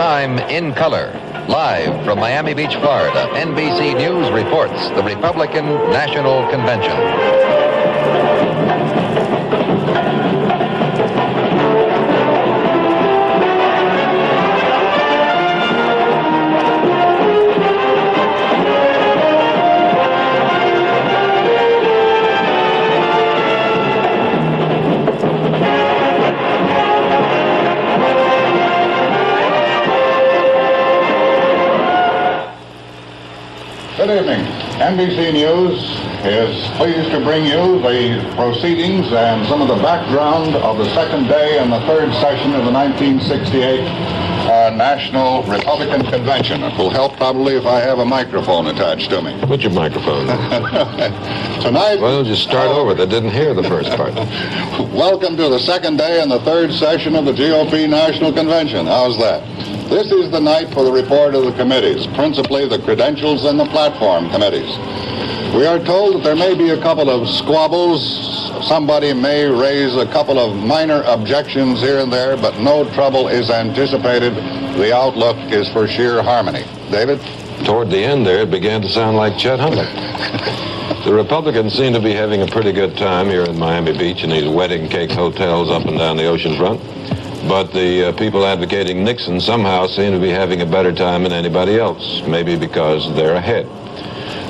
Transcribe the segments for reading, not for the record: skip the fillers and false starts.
time in color. Live from Miami Beach, Florida, NBC News reports the Republican National Convention. Good evening. NBC News is pleased to bring you the proceedings and some of the background of the second day and the third session of the 1968 National Republican Convention. It will help probably if I have a microphone attached to me. What's your microphone? Tonight... Well, just start over. They didn't hear the first part. Welcome to the second day and the third session of the GOP National Convention. How's that? This is the night for the report of the committees, principally the credentials and the platform committees. We are told that there may be a couple of squabbles. Somebody may raise a couple of minor objections here and there, but no trouble is anticipated. The outlook is for sheer harmony. David? Toward the end there, it began to sound like Chet Huntley. The Republicans seem to be having a pretty good time here in Miami Beach in these wedding cake hotels up and down the ocean front. But the people advocating Nixon somehow seem to be having a better time than anybody else, maybe because they're ahead.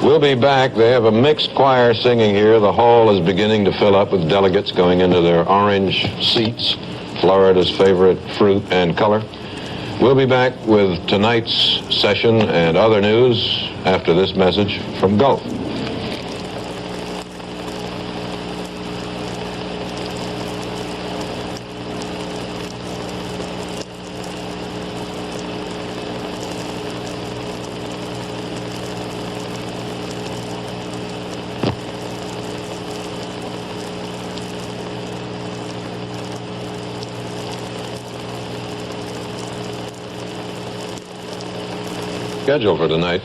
We'll be back. They have a mixed choir singing here. The hall is beginning to fill up with delegates going into their orange seats, Florida's favorite fruit and color. We'll be back with tonight's session and other news after this message from Gulf. Schedule for tonight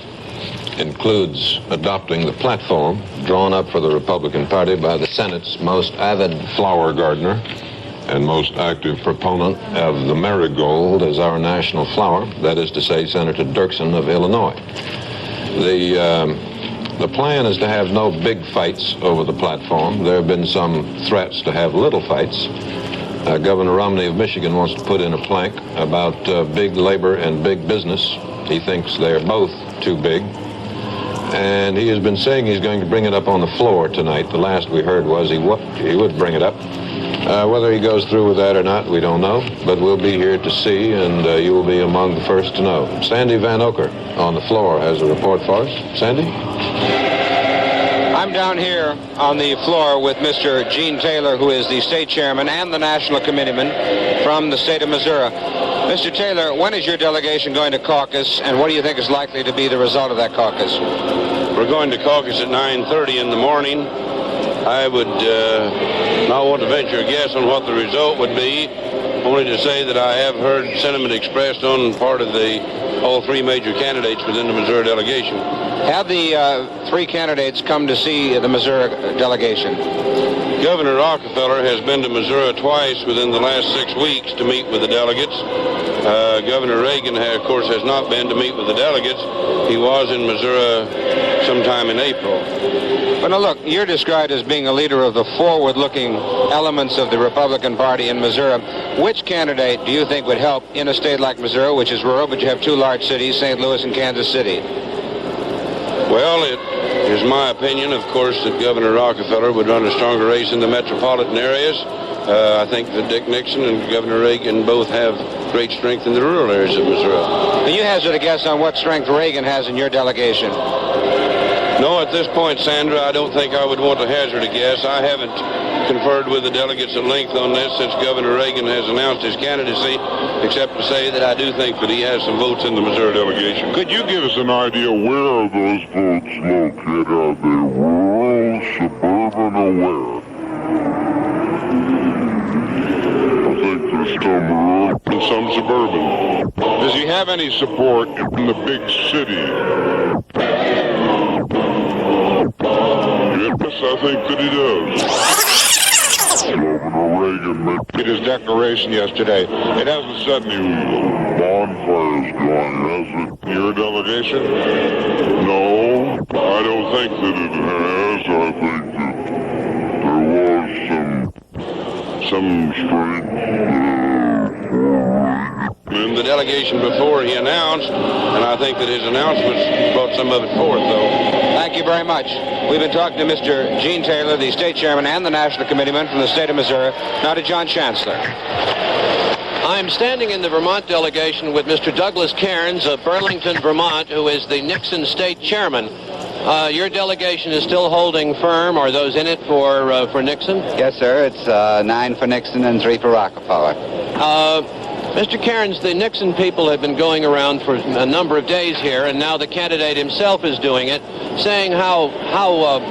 includes adopting the platform drawn up for the Republican Party by the Senate's most avid flower gardener and most active proponent of the marigold as our national flower, that is to say, Senator Dirksen of Illinois. The plan is to have no big fights over the platform. There have been some threats to have little fights. Governor Romney of Michigan wants to put in a plank about big labor and big business. He thinks they're both too big. And he has been saying he's going to bring it up on the floor tonight. The last we heard was he would bring it up. Whether he goes through with that or not, we don't know. But we'll be here to see, and you will be among the first to know. Sandy Van Oker on the floor has a report for us. Sandy? I'm down here on the floor with Mr. Gene Taylor, who is the state chairman and the national committeeman from the state of Missouri. Mr. Taylor, when is your delegation going to caucus, and what do you think is likely to be the result of that caucus? We're going to caucus at 9:30 in the morning. I would not want to venture a guess on what the result would be, only to say that I have heard sentiment expressed on part of all three major candidates within the Missouri delegation. Have the three candidates come to see the Missouri delegation? Governor Rockefeller has been to Missouri twice within the last 6 weeks to meet with the delegates. Governor Reagan, of course, has not been to meet with the delegates. He was in Missouri sometime in April. But now look, you're described as being a leader of the forward-looking elements of the Republican Party in Missouri. Which candidate do you think would help in a state like Missouri, which is rural, but you have two large cities, St. Louis and Kansas City? Well, it is my opinion, of course, that Governor Rockefeller would run a stronger race in the metropolitan areas. I think that Dick Nixon and Governor Reagan both have great strength in the rural areas of Missouri. Can you hazard a guess on what strength Reagan has in your delegation? No, at this point, Sandra, I don't think I would want to hazard a guess. I haven't conferred with the delegates at length on this since Governor Reagan has announced his candidacy, except to say that I do think that he has some votes in the Missouri delegation. Could you give us an idea where are those votes located? Are they rural, suburban, or where? I think there's some rural and some suburban. Does he have any support in the big city? Yes, I think that he does. Governor Reagan made his declaration yesterday. It hasn't said any bonfires going, has it? Your delegation? No, I don't think that it has. I think that there was some strength In the delegation before he announced, and I think that his announcements brought some of it forth, though. Thank you very much. We've been talking to Mr. Gene Taylor, the state chairman and the national committeeman from the state of Missouri. Now to John Chancellor. I'm standing in the Vermont delegation with Mr. Douglas Cairns of Burlington, Vermont, who is the Nixon state chairman. Your delegation is still holding firm. Are those in it for Nixon? Yes, sir. It's 9 for Nixon and 3 for Rockefeller. Mr. Cairns, the Nixon people have been going around for a number of days here, and now the candidate himself is doing it, saying how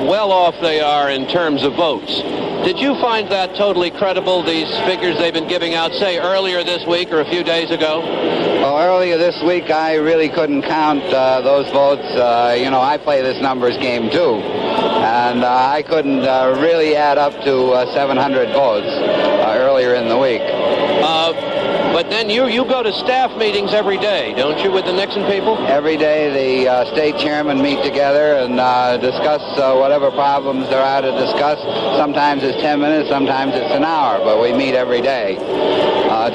well off they are in terms of votes. Did you find that totally credible, these figures they've been giving out, say, earlier this week or a few days ago? Well, earlier this week, I really couldn't count those votes. I play this numbers game, too. And I couldn't really add up to 700 votes earlier in the week. But then you go to staff meetings every day, don't you, with the Nixon people? Every day, the state chairmen meet together and discuss whatever problems there are to discuss. Sometimes it's 10 minutes, sometimes it's an hour, but we meet every day.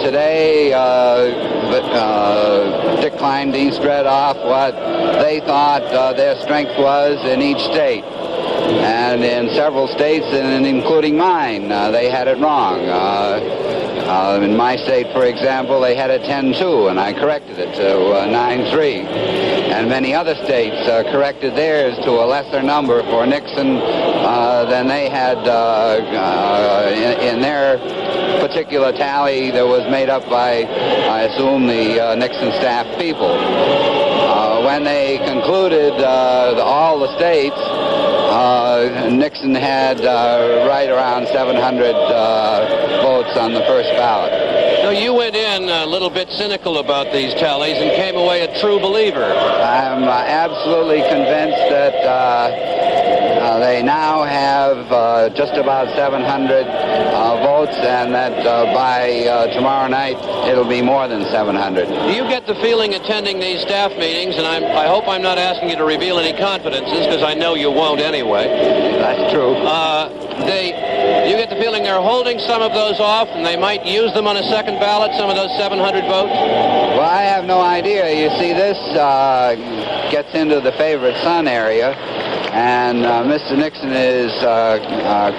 Today, Dick Klein spread off what they thought their strength was in each state. And in several states, and including mine, they had it wrong. In my state, for example, they had it 10-2, and I corrected it to 9-3. And many other states corrected theirs to a lesser number for Nixon than they had in their particular tally that was made up by, I assume, the Nixon staff people. When they concluded all the states, Nixon had right around 700 votes on the first ballot. So you went in a little bit cynical about these tallies and came away a true believer. I'm absolutely convinced that they now have just about 700 votes, and that by tomorrow night it'll be more than 700. Do you get the feeling attending these staff meetings, and I hope I'm not asking you to reveal any confidences, because I know you won't anyway. That's true. Do you get the feeling they're holding some of those off, and they might use them on a second ballot, some of those 700 votes? Well, I have no idea. You see, this gets into the favorite son area, and Mr. Nixon is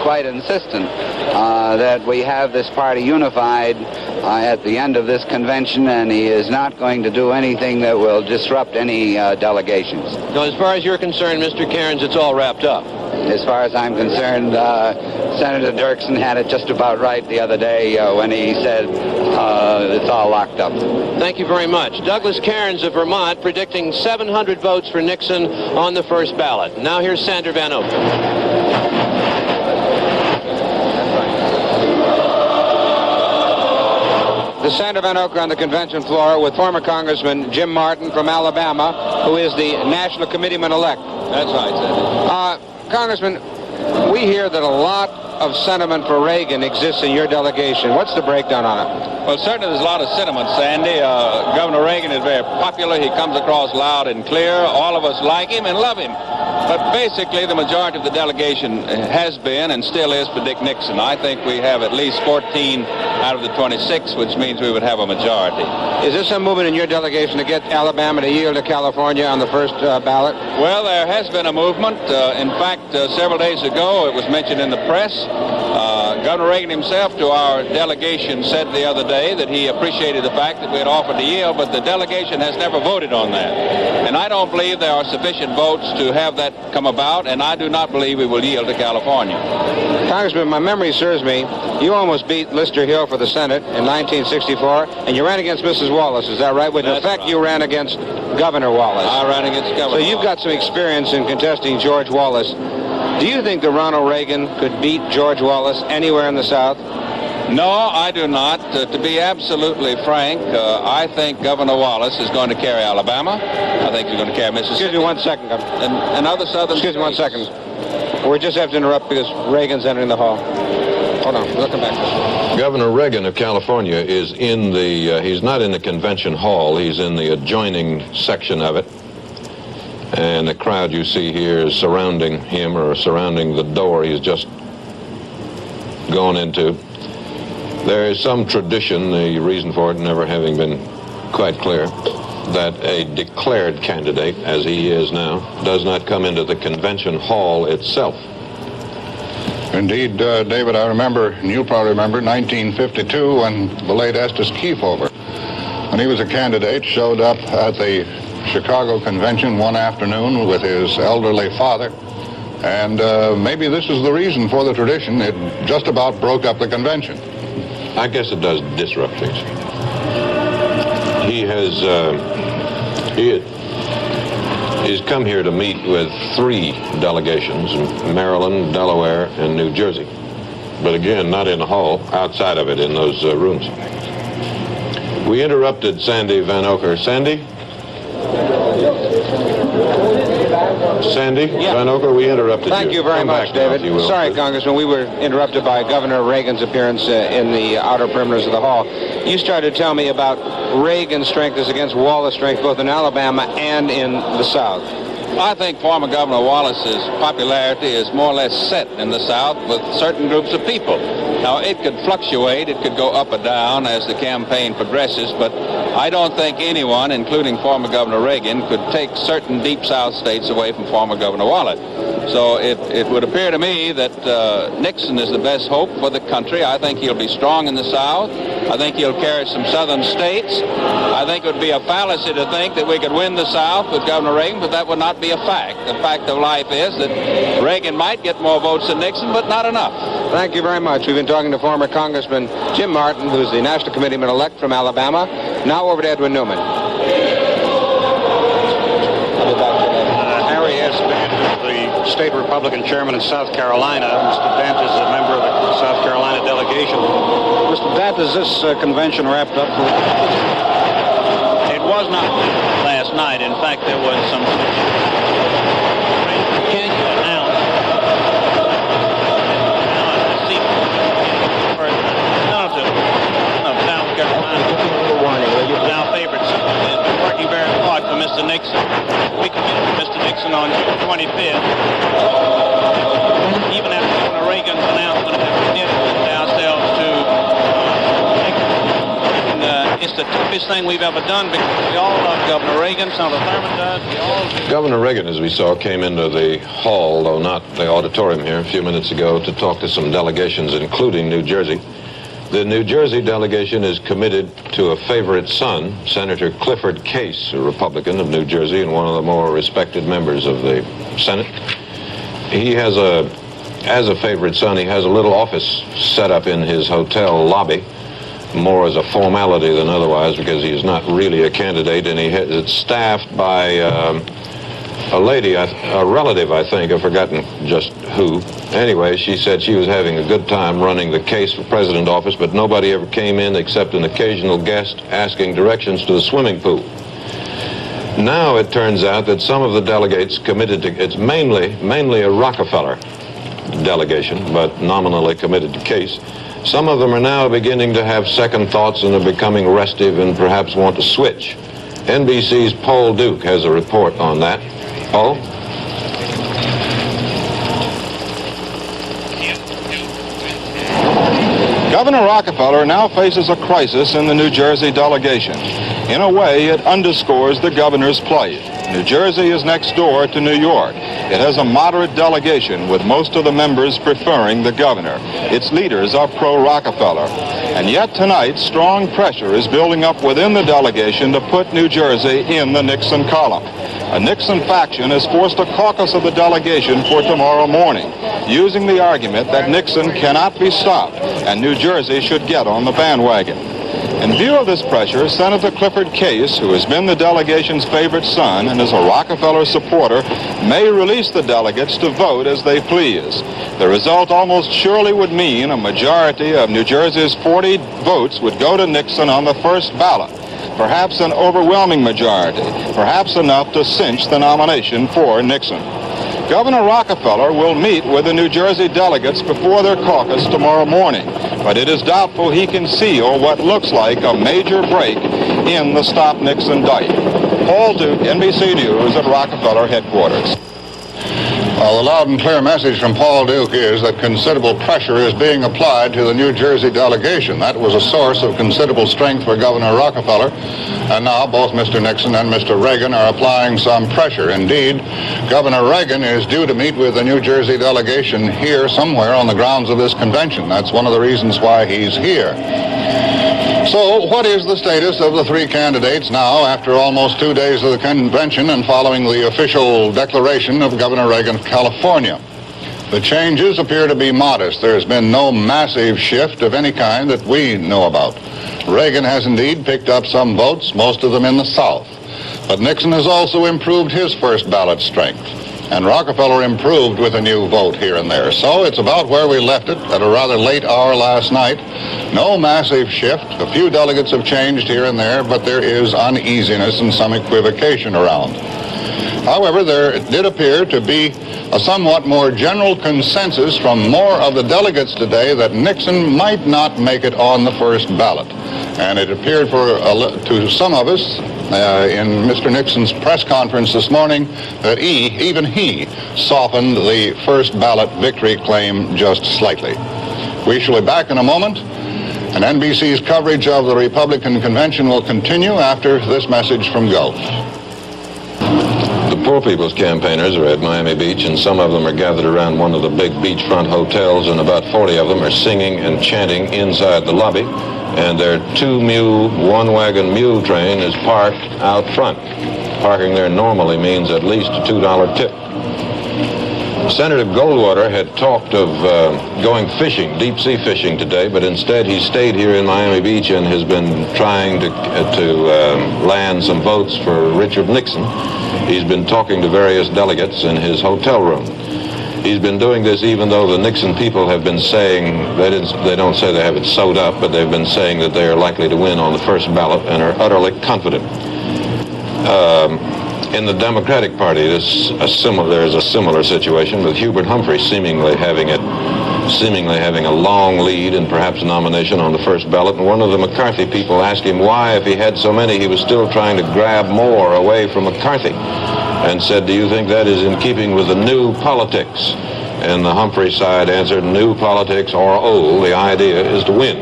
quite insistent that we have this party unified at the end of this convention, and he is not going to do anything that will disrupt any delegations. So as far as you're concerned, Mr. Cairns, it's all wrapped up. As far as I'm concerned, Senator Dirksen had it just about right the other day when he said it's all locked up. Thank you very much. Douglas Cairns of Vermont predicting 700 votes for Nixon on the first ballot. Now here's Sander Van Oak. The Sander Van Oak on the convention floor with former Congressman Jim Martin from Alabama, who is the national committeeman-elect. That's right, Senator. Congressman, we hear that a lot of sentiment for Reagan exists in your delegation. What's the breakdown on it? Well, certainly there's a lot of sentiment, Sandy. Governor Reagan is very popular. He comes across loud and clear. All of us like him and love him. But basically, the majority of the delegation has been and still is for Dick Nixon. I think we have at least 14 out of the 26, which means we would have a majority. Is there some movement in your delegation to get Alabama to yield to California on the first ballot? Well, there has been a movement. In fact, several days ago, it was mentioned in the press. Governor Reagan himself to our delegation said the other day that he appreciated the fact that we had offered to yield, but the delegation has never voted on that. And I don't believe there are sufficient votes to have that come about, and I do not believe we will yield to California. Congressman, my memory serves me, you almost beat Lister Hill for the Senate in 1964, and you ran against Mrs. Wallace, is that right? In effect, right. You ran against Governor Wallace. I ran against Governor Wallace. So you've got some experience in contesting George Wallace. Do you think that Ronald Reagan could beat George Wallace anywhere in the South? No, I do not. To be absolutely frank, I think Governor Wallace is going to carry Alabama. I think he's going to carry Mississippi. Excuse me 1 second. And other southern Excuse me 1 states. second. We just have to interrupt because Reagan's entering the hall. Hold on, we'll come back to this. Governor Reagan of California is in the, he's not in the convention hall, he's in the adjoining section of it. And the crowd you see here is surrounding him or surrounding the door he's just gone into. There is some tradition, the reason for it never having been quite clear, that a declared candidate, as he is now, does not come into the convention hall itself. Indeed, David, I remember, and you probably remember, 1952 when the late Estes Kiefover, when he was a candidate, showed up at the Chicago convention one afternoon with his elderly father. And maybe this is the reason for the tradition. It just about broke up the convention. I guess it does disrupt things. He has, he's come here to meet with 3 delegations, Maryland, Delaware, and New Jersey. But again, not in the hall, outside of it in those rooms. We interrupted Sandy Van Oker. Sandy? Sandy Van Oker, we interrupted you. Thank you very much, David. Sorry, Congressman, we were interrupted by Governor Reagan's appearance in the outer perimeters of the hall. You started to tell me about Reagan's strength is against Wallace's strength, both in Alabama and in the South. I think former Governor Wallace's popularity is more or less set in the South with certain groups of people. Now, it could fluctuate, it could go up or down as the campaign progresses, but I don't think anyone, including former Governor Reagan, could take certain deep South states away from former Governor Wallace. So it would appear to me that Nixon is the best hope for the country. I think he'll be strong in the South. I think he'll carry some southern states. I think it would be a fallacy to think that we could win the South with Governor Reagan, but that would not be a fact. The fact of life is that Reagan might get more votes than Nixon, but not enough. Thank you very much. We've been talking to former Congressman Jim Martin, who's the National Committeeman-elect from Alabama. Now over to Edwin Newman. Harry S. Dent is the state Republican chairman in South Carolina. Mr. Dent is a member of the South Carolina delegation. Mr. Dent, is this convention wrapped up for? It was not last night. In fact, there was some. Can you announce? South Carolina. Now favorites. Working very hard for Mr. Nixon. We committed Mr. Nixon on June 25th. Even after Governor Reagan's announcement that we did ourselves to it's the toughest thing we've ever done because we all love Governor Reagan. Senator Thurman does. We all do. Governor Reagan, as we saw, came into the hall, though not the auditorium here, a few minutes ago to talk to some delegations, including New Jersey. The New Jersey delegation is committed to a favorite son, Senator Clifford Case, a Republican of New Jersey and one of the more respected members of the Senate. He has as a favorite son, he has a little office set up in his hotel lobby, more as a formality than otherwise because he's not really a candidate, and it's staffed by a lady, a relative, I think, I've forgotten just who. Anyway, she said she was having a good time running the case for president office, but nobody ever came in except an occasional guest asking directions to the swimming pool. Now it turns out that some of the delegates committed to, it's mainly a Rockefeller delegation, but nominally committed to Case. Some of them are now beginning to have second thoughts and are becoming restive and perhaps want to switch. NBC's Paul Duke has a report on that. Paul? Governor Rockefeller now faces a crisis in the New Jersey delegation. In a way, it underscores the governor's plight. New Jersey is next door to New York. It has a moderate delegation, with most of the members preferring the governor. Its leaders are pro-Rockefeller. And yet tonight, strong pressure is building up within the delegation to put New Jersey in the Nixon column. A Nixon faction has forced a caucus of the delegation for tomorrow morning, using the argument that Nixon cannot be stopped and New Jersey should get on the bandwagon. In view of this pressure, Senator Clifford Case, who has been the delegation's favorite son and is a Rockefeller supporter, may release the delegates to vote as they please. The result almost surely would mean a majority of New Jersey's 40 votes would go to Nixon on the first ballot. Perhaps an overwhelming majority, perhaps enough to cinch the nomination for Nixon. Governor Rockefeller will meet with the New Jersey delegates before their caucus tomorrow morning, but it is doubtful he can seal what looks like a major break in the Stop Nixon dike. Paul Duke, NBC News at Rockefeller headquarters. Well, the loud and clear message from Paul Duke is that considerable pressure is being applied to the New Jersey delegation. That was a source of considerable strength for Governor Rockefeller, and now both Mr. Nixon and Mr. Reagan are applying some pressure. Indeed, Governor Reagan is due to meet with the New Jersey delegation here somewhere on the grounds of this convention. That's one of the reasons why he's here. So, what is the status of the three candidates now after almost 2 days of the convention and following the official declaration of Governor Reagan of California? The changes appear to be modest. There's been no massive shift of any kind that we know about. Reagan has indeed picked up some votes, most of them in the South. But Nixon has also improved his first ballot strength. And Rockefeller improved with a new vote here and there. So it's about where we left it at a rather late hour last night. No massive shift. A few delegates have changed here and there, but there is uneasiness and some equivocation around. However, there did appear to be a somewhat more general consensus from more of the delegates today that Nixon might not make it on the first ballot. And it appeared to some of us in Mr. Nixon's press conference this morning that even he softened the first ballot victory claim just slightly. We shall be back in a moment, and NBC's coverage of the Republican convention will continue after this message from Gulf. The Poor People's campaigners are at Miami Beach, and some of them are gathered around one of the big beachfront hotels, and about 40 of them are singing and chanting inside the lobby. And their one-wagon mule train is parked out front. Parking there normally means at least a $2 tip. Senator Goldwater had talked of going fishing, deep-sea fishing today, but instead he stayed here in Miami Beach and has been trying to land some votes for Richard Nixon. He's been talking to various delegates in his hotel room. He's been doing this even though the Nixon people have been saying, they don't say they have it sewed up, but they've been saying that they are likely to win on the first ballot and are utterly confident. In the Democratic Party, there's a similar situation with Hubert Humphrey seemingly having a long lead and perhaps a nomination on the first ballot. And one of the McCarthy people asked him why, if he had so many, he was still trying to grab more away from McCarthy, and said, do you think that is in keeping with the new politics? And the Humphrey side answered, new politics or old, the idea is to win.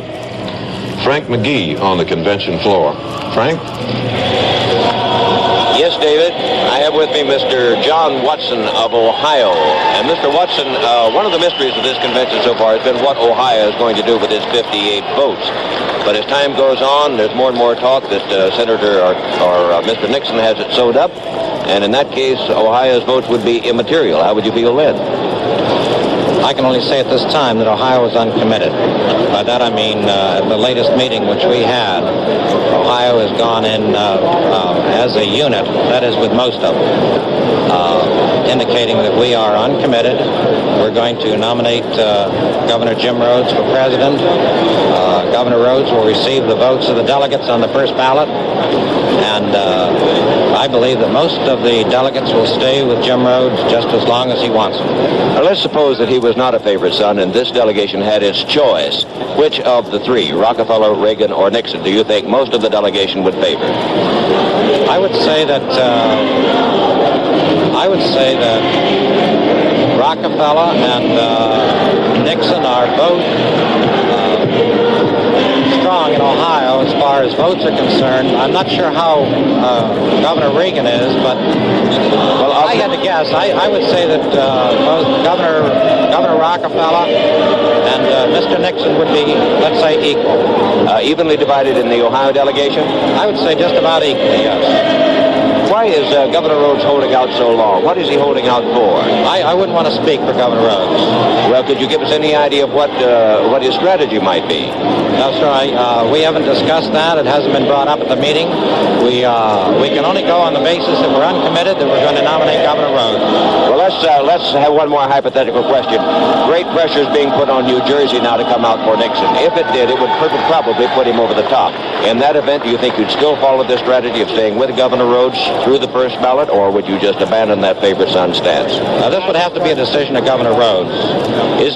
Frank McGee on the convention floor. Frank? Yes, David. I have with me Mr. John Watson of Ohio. And Mr. Watson, one of the mysteries of this convention so far has been what Ohio is going to do with its 58 votes. But as time goes on, there's more and more talk that Senator or Mr. Nixon has it sewed up. And in that case, Ohio's votes would be immaterial. How would you feel then? I can only say at this time that Ohio is uncommitted. By that I mean at the latest meeting which we had, Ohio has gone in as a unit, that is with most of them, indicating that we are uncommitted. We're going to nominate Governor Jim Rhodes for president. Governor Rhodes will receive the votes of the delegates on the first ballot. And I believe that most of the delegates will stay with Jim Rhodes just as long as he wants them. Now, let's suppose that he was not a favorite son and this delegation had its choice. Which of the three, Rockefeller, Reagan, or Nixon, do you think most of the delegation would favor? I would say that Rockefeller and Nixon are both strong in Ohio as far as votes are concerned. I'm not sure how Governor Reagan is, but well, I had to guess. I would say that both Governor Rockefeller and Mr. Nixon would be, let's say, equal. Evenly divided in the Ohio delegation? I would say just about equally, yes. Why is Governor Rhodes holding out so long? What is he holding out for? I wouldn't want to speak for Governor Rhodes. Well, could you give us any idea of what his strategy might be? No, sir. We haven't discussed that. It hasn't been brought up at the meeting. We can only go on the basis that we're uncommitted, that we're going to nominate Governor Rhodes. Well, let's have one more hypothetical question. Great pressure is being put on New Jersey now to come out for Nixon. If it did, it would probably put him over the top. In that event, do you think you'd still follow this strategy of staying with Governor Rhodes through the first ballot, or would you just abandon that favorite son stance? This would have to be a decision of Governor Rhodes.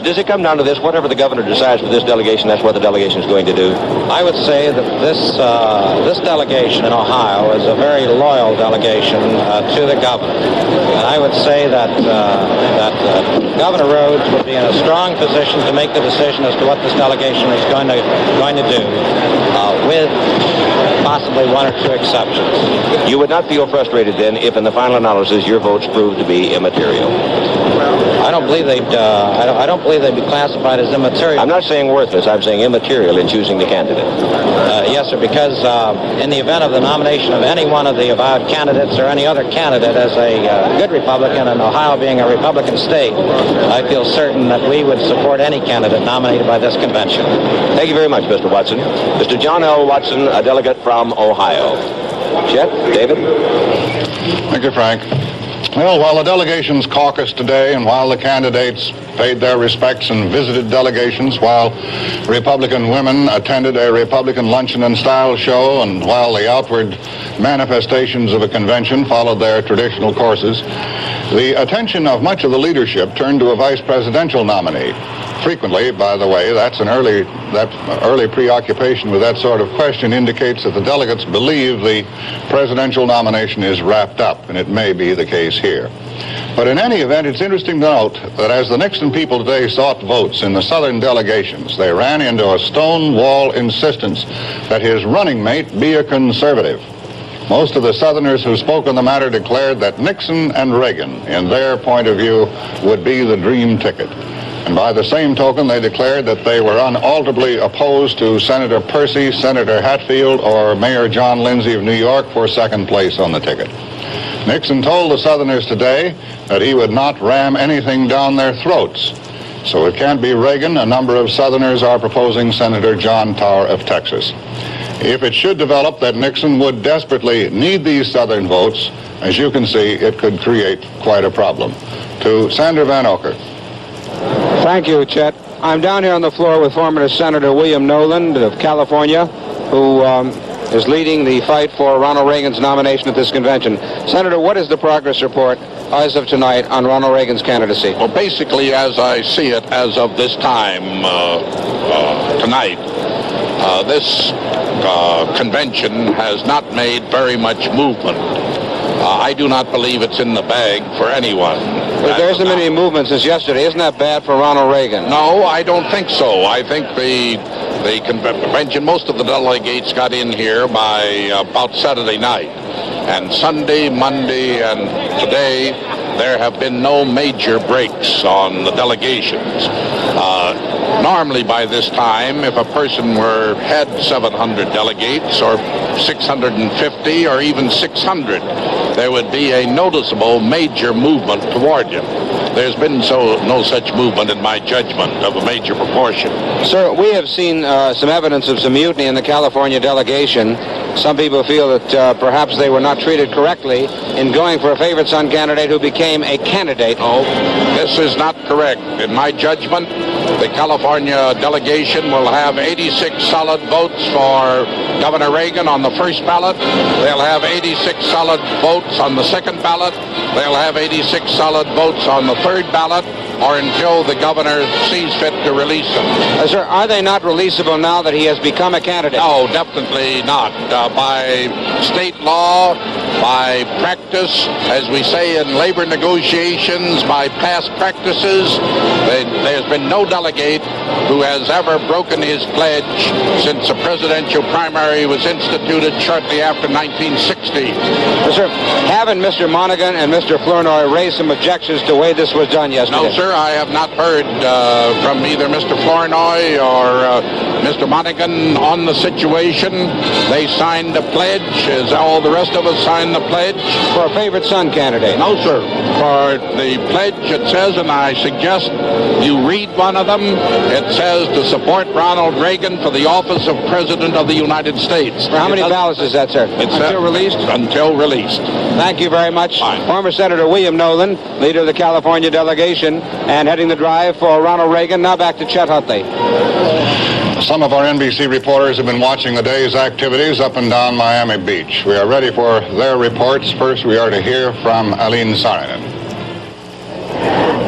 Does it come down to this? Whatever the governor decides for this delegation, that's what the delegation is going to do? I would say that this delegation in Ohio is a very loyal delegation to the governor. And I would say that Governor Rhodes would be in a strong position to make the decision as to what this delegation is going to do, with possibly one or two exceptions. You would not feel frustrated then if in the final analysis your votes proved to be immaterial? I don't believe they'd be classified as immaterial. I'm not saying worthless. I'm saying immaterial in choosing the candidate. Yes, sir, because in the event of the nomination of any one of the avowed candidates or any other candidate as a good Republican, and Ohio being a Republican state, I feel certain that we would support any candidate nominated by this convention. Thank you very much, Mr. Watson. Mr. John L. Watson, a delegate from Ohio. Chet, David? Thank you, Frank. Well, while the delegations caucused today and while the candidates paid their respects and visited delegations, while Republican women attended a Republican luncheon and style show, and while the outward manifestations of a convention followed their traditional courses, the attention of much of the leadership turned to a vice presidential nominee. Frequently, by the way, that early preoccupation with that sort of question indicates that the delegates believe the presidential nomination is wrapped up, and it may be the case here. But in any event, it's interesting to note that as the Nixon people today sought votes in the southern delegations, they ran into a stone wall insistence that his running mate be a conservative. Most of the Southerners who spoke on the matter declared that Nixon and Reagan, in their point of view, would be the dream ticket. And by the same token, they declared that they were unalterably opposed to Senator Percy, Senator Hatfield, or Mayor John Lindsay of New York for second place on the ticket. Nixon told the Southerners today that he would not ram anything down their throats. So it can't be Reagan. A number of Southerners are proposing Senator John Tower of Texas. If it should develop that Nixon would desperately need these Southern votes, as you can see, it could create quite a problem. To Sandra Van Ocker. Thank you, Chet. I'm down here on the floor with former Senator William Nolan of California, who is leading the fight for Ronald Reagan's nomination at this convention. Senator, what is the progress report as of tonight on Ronald Reagan's candidacy? Well, basically, as I see it, as of this time tonight, this convention has not made very much movement. I do not believe it's in the bag for anyone. But there isn't any movement since yesterday. Isn't that bad for Ronald Reagan? No, I don't think so. I think the convention, most of the delegates got in here by about Saturday night. And Sunday, Monday, and today, there have been no major breaks on the delegations. Normally by this time, if a person had 700 delegates or 650 or even 600, there would be a noticeable major movement toward him. There's been no such movement in my judgment of a major proportion. Sir, we have seen some evidence of some mutiny in the California delegation. Some people feel that perhaps they were not treated correctly in going for a favorite son candidate who became a candidate. Oh, this is not correct. In my judgment, the California delegation will have 86 solid votes for Governor Reagan on the first ballot. They'll have 86 solid votes on the second ballot. They'll have 86 solid votes on the third ballot, or until the governor sees fit to release them. Sir, are they not releasable now that he has become a candidate? No, definitely not. By state law, by practice, as we say in labor negotiations, by past practices, there's been no delegate who has ever broken his pledge since the presidential primary was instituted shortly after 1960. Sir, haven't Mr. Monaghan and Mr. Flournoy raised some objections to the way this was done yesterday? No, sir, I have not heard from either Mr. Flournoy or Mr. Monaghan on the situation. They signed a pledge, as all the rest of us signed the pledge. For a favorite son candidate? No, sir. For the pledge, it says, and I suggest you read one of them, it says to support Ronald Reagan for the office of President of the United States. For how many ballots is that, sir? Until released? Until released. Thank you very much. Fine. Former Senator William Nolan, leader of the California delegation, and heading the drive for Ronald Reagan. Now back to Chet Huntley. Some of our NBC reporters have been watching the day's activities up and down Miami Beach. We are ready for their reports. First, we are to hear from Aline Saarinen.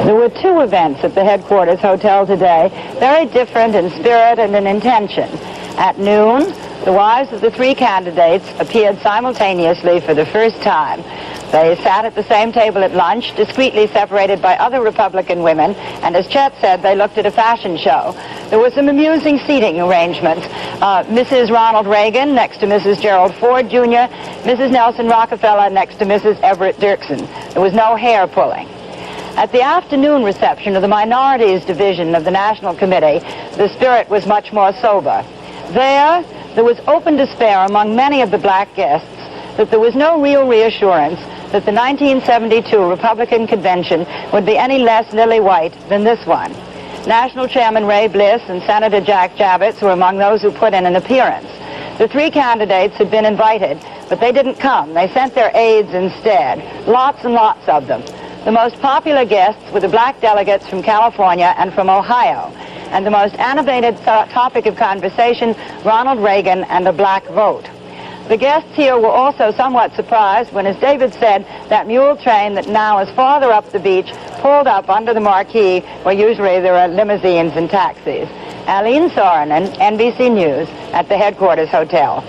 There were two events at the headquarters hotel today, very different in spirit and in intention. At noon, the wives of the three candidates appeared simultaneously for the first time. They sat at the same table at lunch, discreetly separated by other Republican women, and as Chet said, they looked at a fashion show. There were some amusing seating arrangements. Mrs. Ronald Reagan next to Mrs. Gerald Ford Jr., Mrs. Nelson Rockefeller next to Mrs. Everett Dirksen. There was no hair pulling. At the afternoon reception of the Minorities Division of the National Committee, the spirit was much more sober. There was open despair among many of the black guests that there was no real reassurance that the 1972 Republican Convention would be any less lily-white than this one. National Chairman Ray Bliss and Senator Jack Javits were among those who put in an appearance. The three candidates had been invited, but they didn't come. They sent their aides instead, lots and lots of them. The most popular guests were the black delegates from California and from Ohio, and the most animated topic of conversation, Ronald Reagan and the black vote. The guests here were also somewhat surprised when, as David said, that mule train that now is farther up the beach pulled up under the marquee where usually there are limousines and taxis. Aline Saarinen, NBC News, at the headquarters hotel.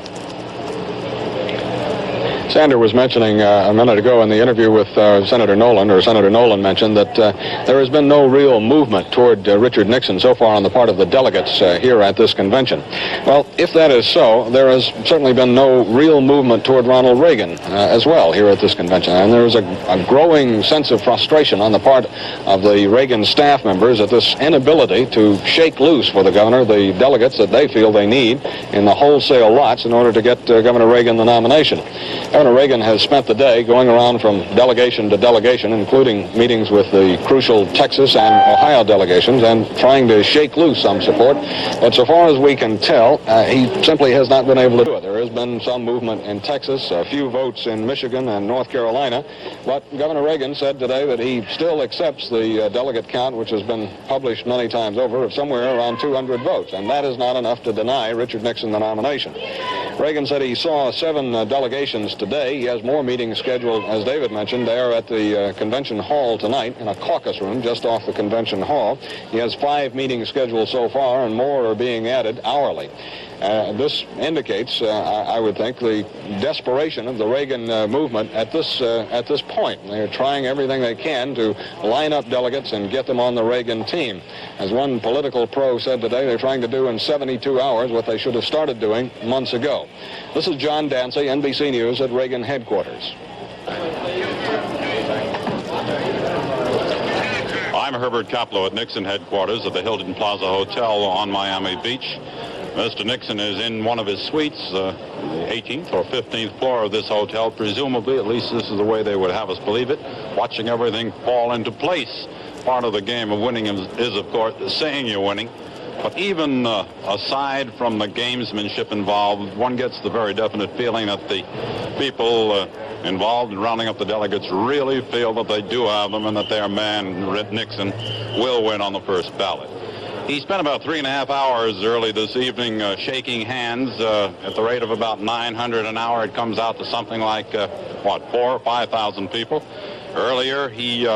Sander was mentioning a minute ago in the interview with Senator Nolan mentioned that there has been no real movement toward Richard Nixon so far on the part of the delegates here at this convention. Well, if that is so, there has certainly been no real movement toward Ronald Reagan as well here at this convention. And there is a growing sense of frustration on the part of the Reagan staff members at this inability to shake loose for the governor the delegates that they feel they need in the wholesale lots in order to get Governor Reagan the nomination. Governor Reagan has spent the day going around from delegation to delegation, including meetings with the crucial Texas and Ohio delegations, and trying to shake loose some support. But so far as we can tell, he simply has not been able to do it. There has been some movement in Texas, a few votes in Michigan and North Carolina, but Governor Reagan said today that he still accepts the delegate count, which has been published many times over, of somewhere around 200 votes, and that is not enough to deny Richard Nixon the nomination. Reagan said he saw 7 delegations today. He has more meetings scheduled, as David mentioned, there at the convention hall tonight in a caucus room just off the convention hall. He has 5 meetings scheduled so far, and more are being added hourly. This indicates, I would think, the desperation of the Reagan movement at this point. They're trying everything they can to line up delegates and get them on the Reagan team. As one political pro said today, they're trying to do in 72 hours what they should have started doing months ago. This is John Dancy, NBC News at Reagan headquarters. I'm Herbert Kaplow at Nixon headquarters at the Hilton Plaza Hotel on Miami Beach. Mr. Nixon is in one of his suites, the 18th or 15th floor of this hotel, presumably, at least this is the way they would have us believe it, watching everything fall into place. Part of the game of winning is, of course, saying you're winning. But even aside from the gamesmanship involved, one gets the very definite feeling that the people involved in rounding up the delegates really feel that they do have them and that their man, Nixon, will win on the first ballot. He spent about 3.5 hours early this evening shaking hands at the rate of about 900 an hour. It comes out to something like, 4,000 or 5,000 people. Earlier, he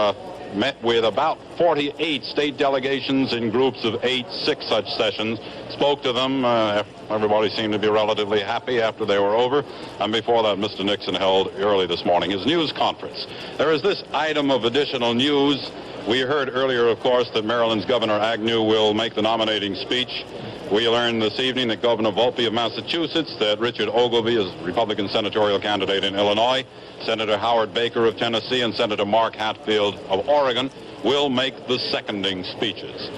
met with about 48 state delegations in groups of 6 such sessions, spoke to them. Everybody seemed to be relatively happy after they were over. And before that, Mr. Nixon held early this morning his news conference. There is this item of additional news. We heard earlier, of course, that Maryland's Governor Agnew will make the nominating speech. We learned this evening that Governor Volpe of Massachusetts, that Richard Ogilvie is Republican senatorial candidate in Illinois, Senator Howard Baker of Tennessee, and Senator Mark Hatfield of Oregon will make the seconding speeches.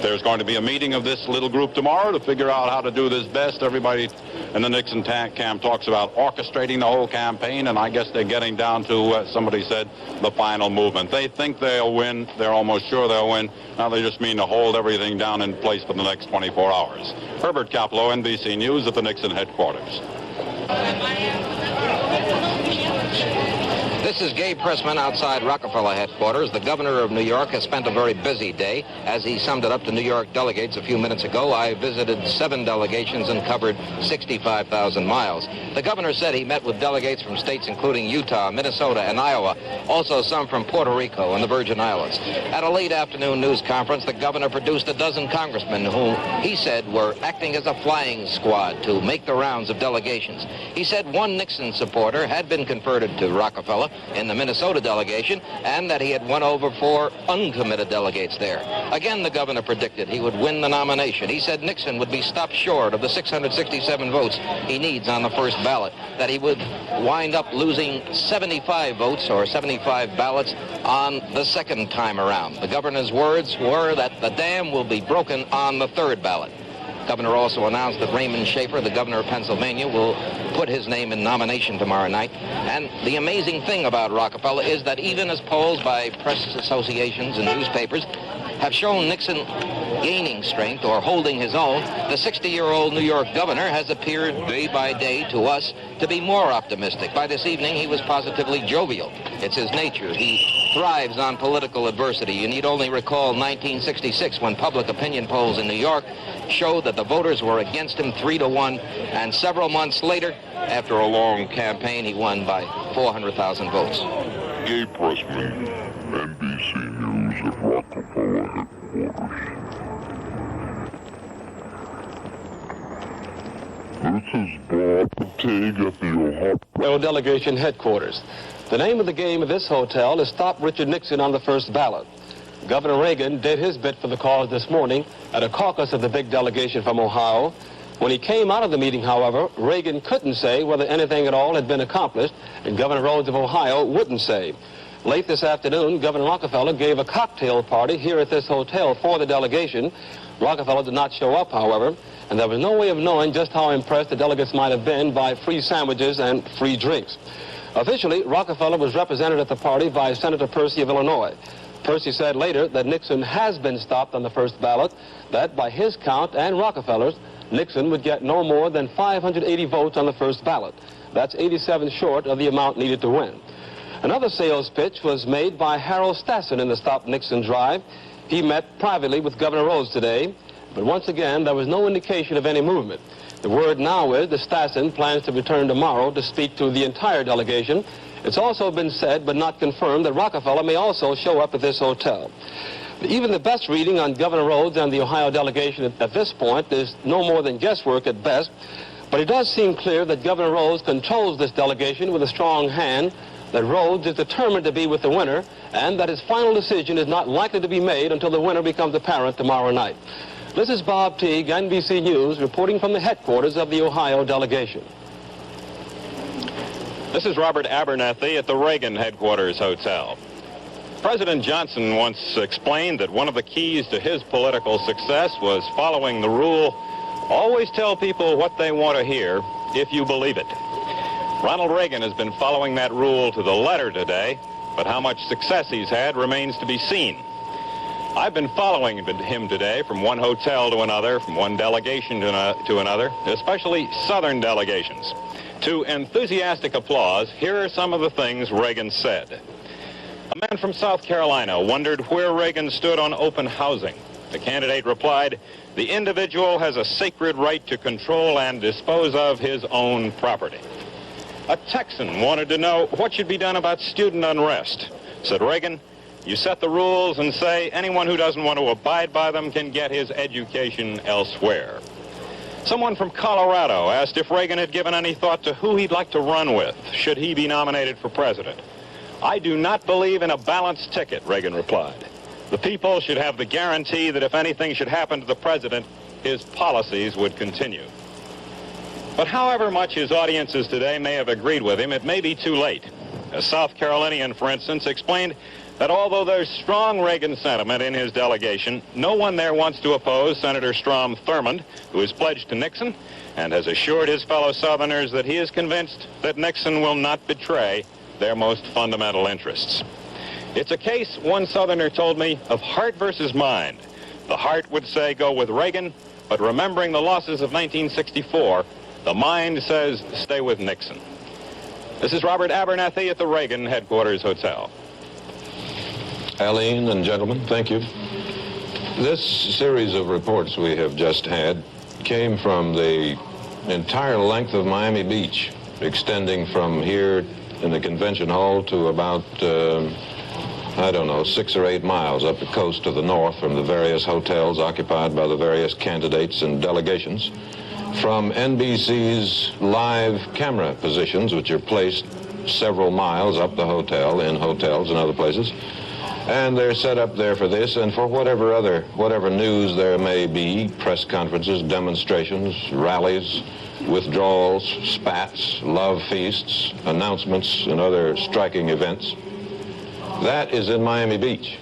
There's going to be a meeting of this little group tomorrow to figure out how to do this best. Everybody in the Nixon camp talks about orchestrating the whole campaign, and I guess they're getting down to, somebody said, the final movement. They think they'll win. They're almost sure they'll win. Now they just mean to hold everything down in place for the next 24 hours. Herbert Kaplow, NBC News at the Nixon headquarters. This This is Gabe Pressman outside Rockefeller headquarters. The governor of New York has spent a very busy day. As he summed it up to New York delegates a few minutes ago, I visited 7 delegations and covered 65,000 miles. The governor said he met with delegates from states including Utah, Minnesota, and Iowa, also some from Puerto Rico and the Virgin Islands. At a late afternoon news conference, the governor produced a dozen congressmen who he said were acting as a flying squad to make the rounds of delegations. He said one Nixon supporter had been converted to Rockefeller in the Minnesota delegation, and that he had won over 4 uncommitted delegates there. Again, the governor predicted he would win the nomination. He said Nixon would be stopped short of the 667 votes he needs on the first ballot, that he would wind up losing 75 votes or 75 ballots on the second time around. The governor's words were that the dam will be broken on the third ballot. The governor also announced that Raymond Schaefer, the governor of Pennsylvania, will put his name in nomination tomorrow night. And the amazing thing about Rockefeller is that even as polls by press associations and newspapers have shown Nixon gaining strength or holding his own, the 60-year-old New York governor has appeared day by day to us to be more optimistic. By this evening, he was positively jovial. It's his nature. He thrives on political adversity. You need only recall 1966 when public opinion polls in New York showed that the voters were against him 3-1, and several months later, after a long campaign, he won by 400,000 votes. Gabe Pressman, NBC News at Rockefeller headquarters. This is Bob Teague at the Ohio delegation headquarters. The name of the game of this hotel is Stop Richard Nixon on the first ballot. Governor Reagan did his bit for the cause this morning at a caucus of the big delegation from Ohio. When he came out of the meeting, however, Reagan couldn't say whether anything at all had been accomplished, and Governor Rhodes of Ohio wouldn't say. Late this afternoon, Governor Rockefeller gave a cocktail party here at this hotel for the delegation. Rockefeller did not show up, however, and there was no way of knowing just how impressed the delegates might have been by free sandwiches and free drinks. Officially, Rockefeller was represented at the party by Senator Percy of Illinois. Percy said later that Nixon has been stopped on the first ballot, that by his count and Rockefeller's, Nixon would get no more than 580 votes on the first ballot. That's 87 short of the amount needed to win. Another sales pitch was made by Harold Stassen in the Stop Nixon drive. He met privately with Governor Rhodes today, but once again, there was no indication of any movement. The word now is that Stassen plans to return tomorrow to speak to the entire delegation. It's also been said, but not confirmed, that Rockefeller may also show up at this hotel. Even the best reading on Governor Rhodes and the Ohio delegation at this point is no more than guesswork at best, but it does seem clear that Governor Rhodes controls this delegation with a strong hand, that Rhodes is determined to be with the winner, and that his final decision is not likely to be made until the winner becomes apparent tomorrow night. This is Bob Teague, NBC News, reporting from the headquarters of the Ohio delegation. This is Robert Abernethy at the Reagan Headquarters Hotel. President Johnson once explained that one of the keys to his political success was following the rule, always tell people what they want to hear if you believe it. Ronald Reagan has been following that rule to the letter today, but how much success he's had remains to be seen. I've been following him today from one hotel to another, from one delegation to another, especially Southern delegations. To enthusiastic applause, here are some of the things Reagan said. A man from South Carolina wondered where Reagan stood on open housing. The candidate replied, "The individual has a sacred right to control and dispose of his own property." A Texan wanted to know what should be done about student unrest. Said Reagan, "You set the rules and say anyone who doesn't want to abide by them can get his education elsewhere." Someone from Colorado asked if Reagan had given any thought to who he'd like to run with, should he be nominated for president. "I do not believe in a balanced ticket," Reagan replied. "The people should have the guarantee that if anything should happen to the president, his policies would continue." But however much his audiences today may have agreed with him, it may be too late. A South Carolinian, for instance, explained that although there's strong Reagan sentiment in his delegation, no one there wants to oppose Senator Strom Thurmond, who is pledged to Nixon and has assured his fellow Southerners that he is convinced that Nixon will not betray their most fundamental interests. It's a case, one Southerner told me, of heart versus mind. The heart would say go with Reagan, but remembering the losses of 1964, the mind says stay with Nixon. This is Robert Abernathy at the Reagan Headquarters Hotel. Aline and gentlemen, thank you. This series of reports we have just had came from the entire length of Miami Beach, extending from here in the convention hall to about, 6 or 8 miles up the coast to the north from the various hotels occupied by the various candidates and delegations, from NBC's live camera positions, which are placed several miles up the hotel in hotels and other places. And they're set up there for this and for whatever news there may be, press conferences, demonstrations, rallies, withdrawals, spats, love feasts, announcements, and other striking events. That is in Miami Beach.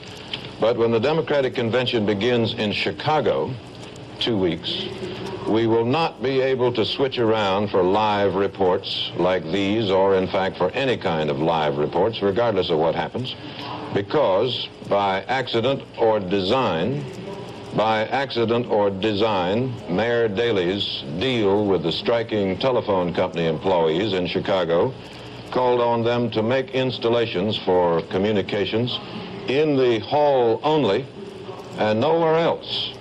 But when the Democratic Convention begins in Chicago, 2 weeks, we will not be able to switch around for live reports like these, or in fact for any kind of live reports, regardless of what happens, because by accident or design, Mayor Daley's deal with the striking telephone company employees in Chicago called on them to make installations for communications in the hall only and nowhere else.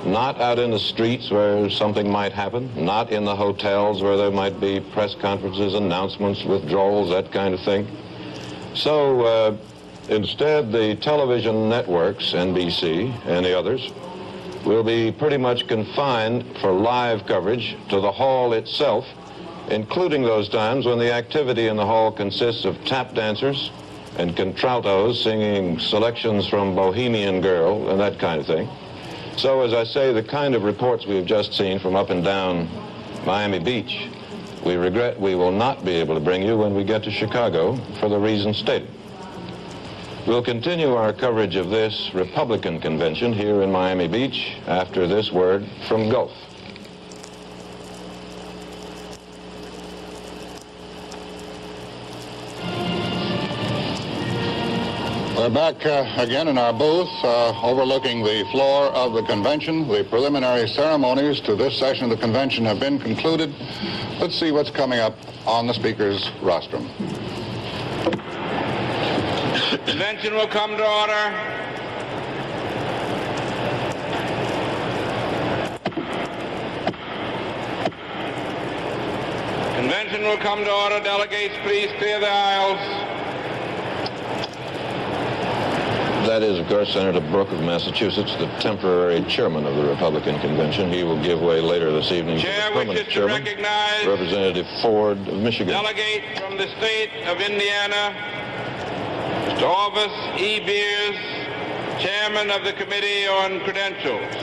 Not out in the streets where something might happen, not in the hotels where there might be press conferences, announcements, withdrawals, that kind of thing. So instead, the television networks, NBC and the others, will be pretty much confined for live coverage to the hall itself, including those times when the activity in the hall consists of tap dancers and contraltos singing selections from Bohemian Girl and that kind of thing. So, as I say, the kind of reports we've just seen from up and down Miami Beach, we regret we will not be able to bring you when we get to Chicago for the reasons stated. We'll continue our coverage of this Republican convention here in Miami Beach after this word from Gulf. We're back again in our booth overlooking the floor of the convention. The preliminary ceremonies to this session of the convention have been concluded. Let's see what's coming up on the speaker's rostrum. Convention will come to order. Convention will come to order. Delegates, please clear the aisles. That is, of course, Senator Brooke of Massachusetts, the temporary chairman of the Republican convention. He will give way later this evening Chair to the permanent wishes to chairman, recognize Representative Ford of Michigan. Delegate from the state of Indiana, Mr. Orvis E. Beers, chairman of the Committee on Credentials.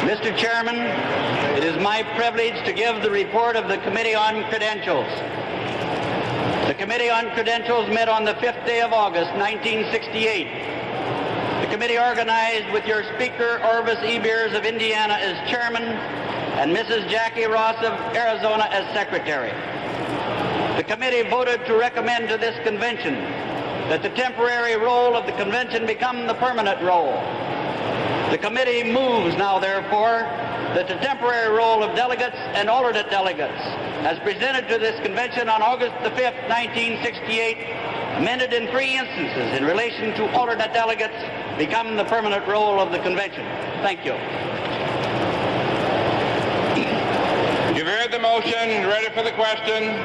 Mr. Chairman, it is my privilege to give the report of the Committee on Credentials. The Committee on Credentials met on the 5th day of August, 1968. The committee organized with your Speaker, Orvis E. Beers of Indiana, as chairman, and Mrs. Jackie Ross of Arizona as secretary. The committee voted to recommend to this convention that the temporary role of the convention become the permanent role. The committee moves now, therefore, that the temporary role of delegates and alternate delegates, as presented to this convention on August the 5th, 1968, amended in 3 instances in relation to alternate delegates, become the permanent role of the convention. Thank you. You've heard the motion. Ready for the question?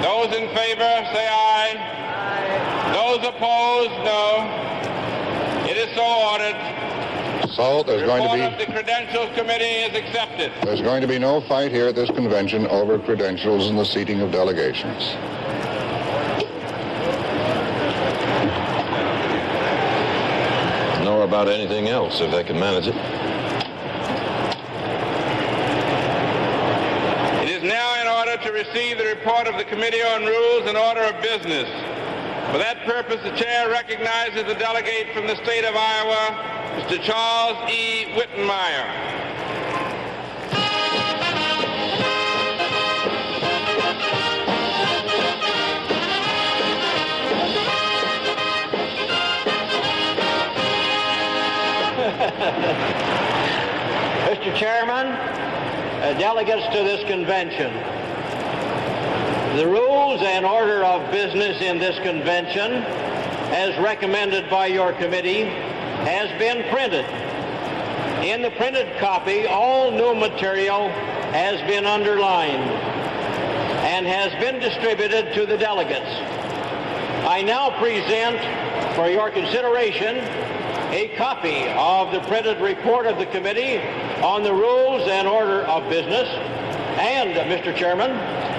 Those in favor, say aye. Aye. Those opposed, no. It is so ordered. So there's going to be... The report of the Credentials Committee is accepted. There's going to be no fight here at this convention over credentials and the seating of delegations. Nor about anything else, if they can manage it. It is now in order to receive the report of the Committee on Rules and Order of Business. For that purpose, the chair recognizes the delegate from the state of Iowa, Mr. Charles E. Wittenmeyer. delegates to this convention. The rules and order of business in this convention, as recommended by your committee, has been printed. In the printed copy, all new material has been underlined and has been distributed to the delegates. I now present for your consideration a copy of the printed report of the committee on the rules and order of business. And, Mr. Chairman,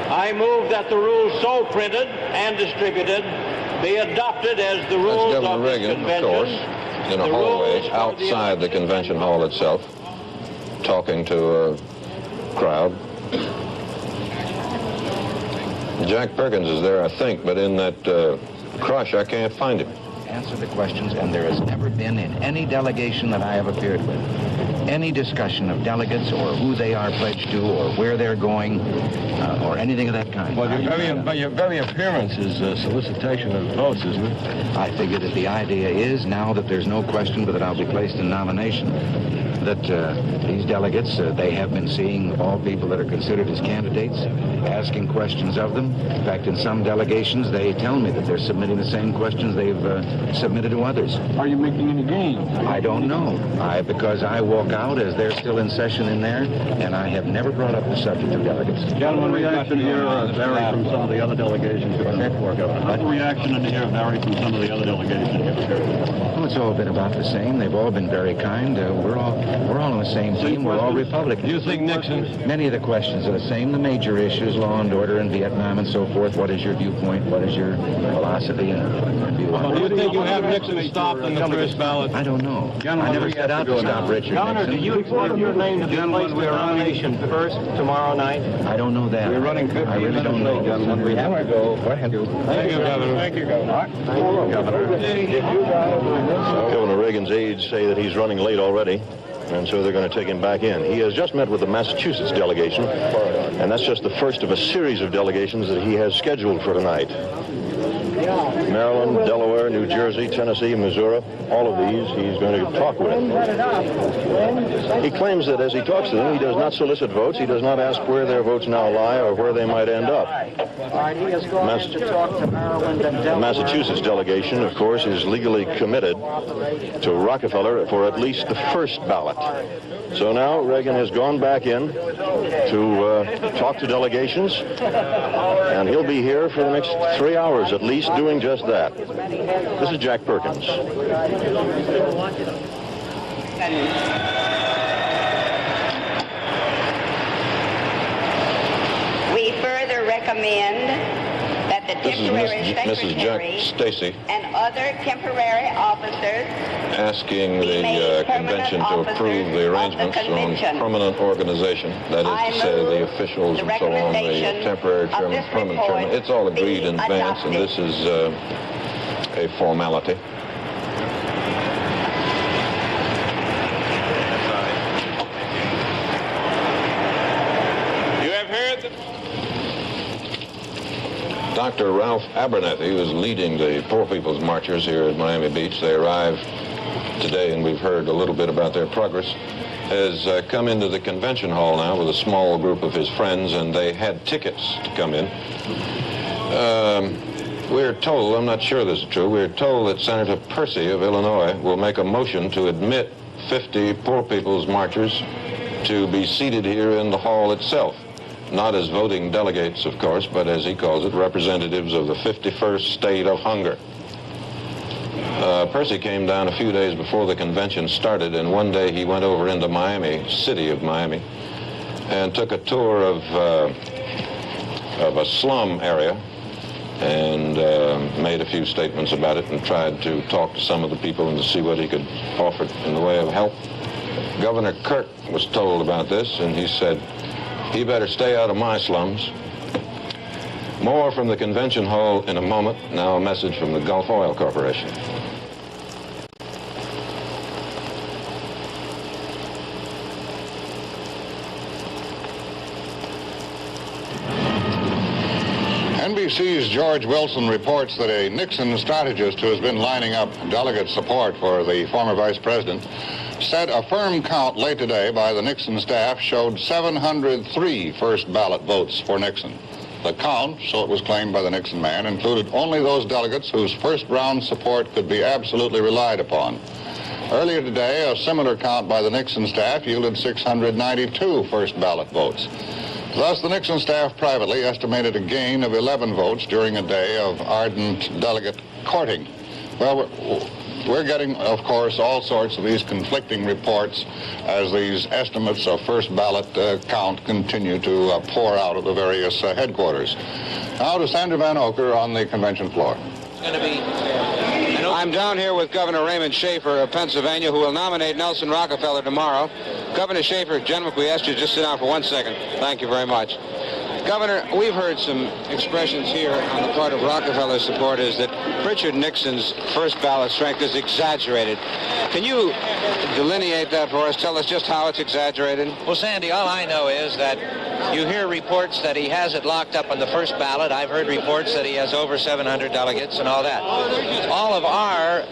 I move that the rules so printed and distributed be adopted as the rules That's Governor of this Reagan, convention. of course, in a hallway outside the convention hall itself, talking to a crowd. Jack Perkins is there, I think, but in that crush, I can't find him. Answer the questions, and there has never been in any delegation that I have appeared with any discussion of delegates or who they are pledged to or where they're going or anything of that kind. Well, your very appearance is a solicitation of votes, isn't it? I figure that the idea is, now that there's no question but that I'll be placed in nomination, that these delegates, they have been seeing all people that are considered as candidates, asking questions of them. In fact, in some delegations, they tell me that they're submitting the same questions they've submitted to others. Are you making any gains? I don't know. Because I walk out as they're still in session in there, and I have never brought up the subject of delegates. Gentlemen, reaction here vary from some of the other delegations. What reaction in here vary from some of the other delegations? Well, it's all been about the same. They've all been very kind. We're all on the same team. We're all Republicans. Do you think Nixon? Many of the questions are the same. The major issues, law and order in Vietnam and so forth. What is your viewpoint? What is your philosophy and view on it? Do you think you have Nixon stopped in the first ballot? I don't know. I never set out to stop Richard Governor, Nixon. do you expect your name to be placed in nomination first tomorrow night? I don't know that. We're running 15 I really don't know. gentlemen. We have to go. Go ahead. Thank you, Governor. Thank you, Governor. Governor Reagan's aides say that he's running late already, and so they're going to take him back in. He has just met with the Massachusetts delegation, and that's just the first of a series of delegations that he has scheduled for tonight. Maryland, Delaware, New Jersey, Tennessee, Missouri, all of these he's going to talk with. He claims that as he talks to them, he does not solicit votes. He does not ask where their votes now lie or where they might end up. The Massachusetts delegation, of course, is legally committed to Rockefeller for at least the first ballot. So now Reagan has gone back in to talk to delegations, and he'll be here for the next 3 hours at least doing just that. This is Jack Perkins. We further recommend that the This is temporary Mrs. secretary Jack Stacy and other temporary officers asking the convention to approve the arrangements on permanent organization. That is to say, the officials and so on, the temporary chairman, permanent chairman. It's all agreed in advance, and this is a formality. You have heard that Dr. Ralph Abernathy, who is leading the Poor People's Marchers here at Miami Beach, they arrived today, and we've heard a little bit about their progress, has come into the convention hall now with a small group of his friends, and they had tickets to come in. We're told, I'm not sure this is true, we're told that Senator Percy of Illinois will make a motion to admit 50 Poor People's Marchers to be seated here in the hall itself. Not as voting delegates, of course, but as he calls it, representatives of the 51st state of hunger. Percy came down a few days before the convention started, and one day he went over into Miami, city of Miami, and took a tour of a slum area and made a few statements about it and tried to talk to some of the people and to see what he could offer in the way of help. Governor Kirk was told about this, and he said, "He better stay out of my slums." More from the convention hall in a moment. Now a message from the Gulf Oil Corporation. NBC's George Wilson reports that a Nixon strategist who has been lining up delegate support for the former vice president said a firm count late today by the Nixon staff showed 703 first ballot votes for Nixon. The count, so it was claimed by the Nixon man, included only those delegates whose first round support could be absolutely relied upon. Earlier today, a similar count by the Nixon staff yielded 692 first ballot votes. Thus, the Nixon staff privately estimated a gain of 11 votes during a day of ardent delegate courting. Well, we're getting, of course, all sorts of these conflicting reports as these estimates of first ballot count continue to pour out of the various headquarters. Now to Sandra Van Oker on the convention floor. I'm down here with Governor Raymond Schaefer of Pennsylvania, who will nominate Nelson Rockefeller tomorrow. Governor Schaefer, gentlemen, we asked you to just sit down for 1 second. Thank you very much. Governor, we've heard some expressions here on the part of Rockefeller supporters that Richard Nixon's first ballot strength is exaggerated. Can you delineate that for us? Tell us just how it's exaggerated. Well, Sandy, all I know is that you hear reports that he has it locked up on the first ballot. I've heard reports that he has over 700 delegates and all that. All of our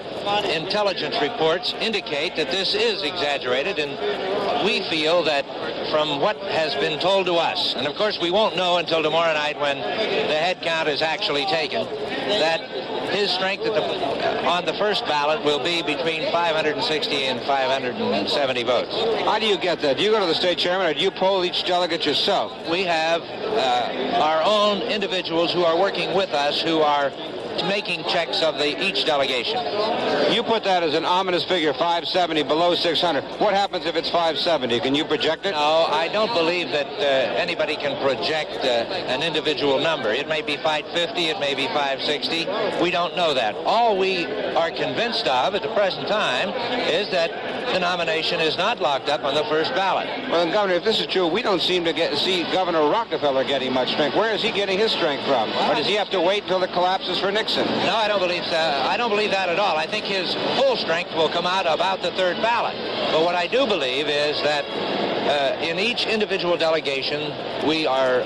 intelligence reports indicate that this is exaggerated, and we feel that from what has been told to us, and of course we won't know until tomorrow night when the head count is actually taken, that his strength on the first ballot will be between 560 and 570 votes. How do you get that? Do you go to the state chairman, or do you poll each delegate yourself? We have our own individuals who are working with us who are making checks of each delegation. You put that as an ominous figure, 570, below 600. What happens if it's 570? Can you project it? No, I don't believe that anybody can project an individual number. It may be 550, it may be 560. We don't know that. All we are convinced of at the present time is that the nomination is not locked up on the first ballot. Well, then, Governor, if this is true, we don't seem to see Governor Rockefeller getting much strength. Where is he getting his strength from? Or does he have to wait until it collapses for Nixon? No, I don't believe that. I don't believe that at all. I think his full strength will come out about the third ballot. But what I do believe is that in each individual delegation, we are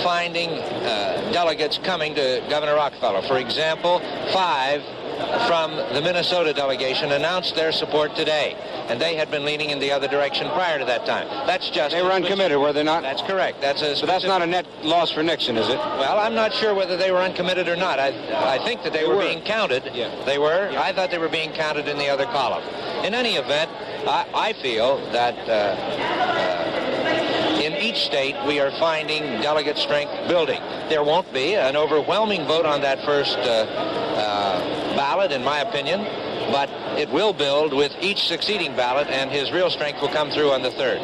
finding delegates coming to Governor Rockefeller. For example, 5 from the Minnesota delegation announced their support today, and they had been leaning in the other direction prior to that time. That's just... They were uncommitted, were they not? That's correct. So that's not a net loss for Nixon, is it? Well, I'm not sure whether they were uncommitted or not. I think that they were being counted. Yeah. They were? Yeah. I thought they were being counted in the other column. In any event, I feel that in each state we are finding delegate strength building. There won't be an overwhelming vote on that first ballot, in my opinion, but it will build with each succeeding ballot, and his real strength will come through on the third.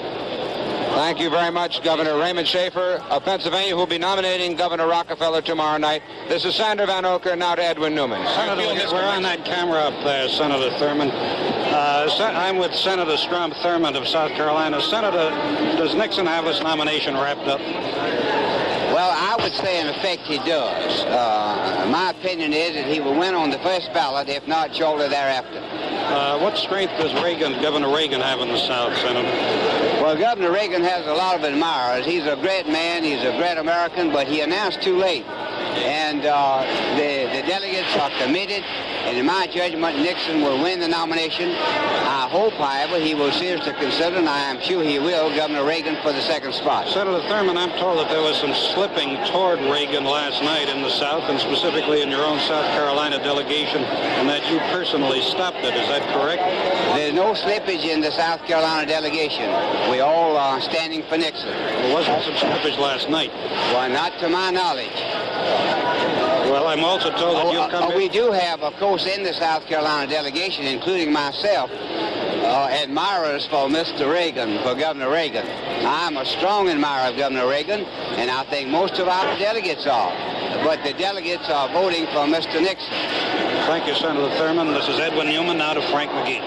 Thank you very much, Governor Raymond Schaefer of Pennsylvania, who will be nominating Governor Rockefeller tomorrow night. This is Sandra Van Oker, now to Edwin Newman. Senator, we're on that camera up there, Senator Thurman. I'm with Senator Strom Thurmond of South Carolina. Senator, does Nixon have his nomination wrapped up? Well, I would say, in effect, he does. My opinion is that he will win on the first ballot, if not shortly thereafter. What strength does Governor Reagan have in the South, Senator? Well, Governor Reagan has a lot of admirers. He's a great man. He's a great American, but he announced too late. And the delegates are committed, and in my judgment, Nixon will win the nomination. I hope, however, he will seriously consider, and I am sure he will, Governor Reagan for the second spot. Senator Thurman, I'm told that there was some slipping toward Reagan last night in the South, and specifically in your own South Carolina delegation, and that you personally stopped it. Is that correct? There's no slippage in the South Carolina delegation. We all are standing for Nixon. There wasn't some slippage last night? Well, not to my knowledge. Well, I'm also told that you've come in... We do have, of course, in the South Carolina delegation, including myself, admirers for Mr. Reagan, for Governor Reagan. I'm a strong admirer of Governor Reagan, and I think most of our delegates are. But the delegates are voting for Mr. Nixon. Thank you, Senator Thurman. This is Edwin Newman, now to Frank McGee.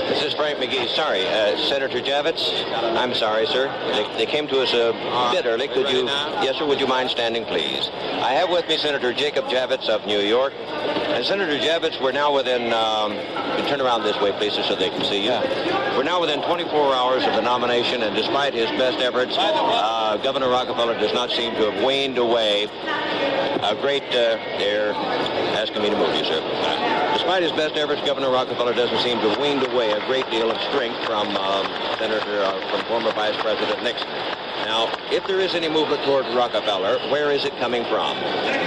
This is Frank McGee. Sorry, Senator Javits. I'm sorry, sir. They came to us a bit early. Could you... Yes, sir. Would you mind standing, please? I have with me Senator Jacob Javits of New York, And Senator Javits, we're now within, you turn around this way, please, so they can see you. We're now within 24 hours of the nomination, and despite his best efforts, Governor Rockefeller does not seem to have waned away. A great, they're asking me to move you, sir. Despite his best efforts, Governor Rockefeller doesn't seem to have weaned away a great deal of strength from from former Vice President Nixon. Now, if there is any movement toward Rockefeller, where is it coming from?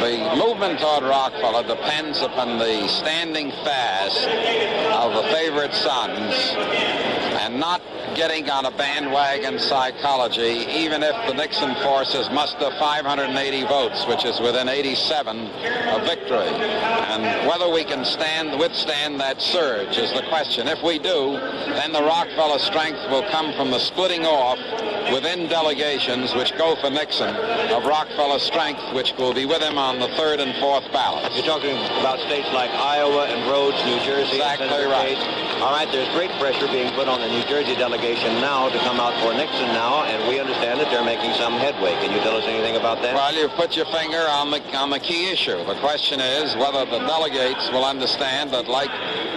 The movement toward Rockefeller depends upon the standing fast of the favorite sons and not getting on a bandwagon psychology, even if the Nixon forces muster 580 votes, which is within 87 of victory. And whether we can withstand that surge is the question. If we do, then the Rockefeller strength will come from the splitting off within delegations which go for Nixon of Rockefeller strength, which will be with him on the third and fourth ballots. You're talking about states like Iowa and Rhodes, New Jersey. Exactly right. All right, there's great pressure being put on the New Jersey delegation now to come out for Nixon now, and we understand that they're making some headway. Can you tell us anything about that? Well, you've put your finger on the key issue. The question is whether the delegates will understand that, like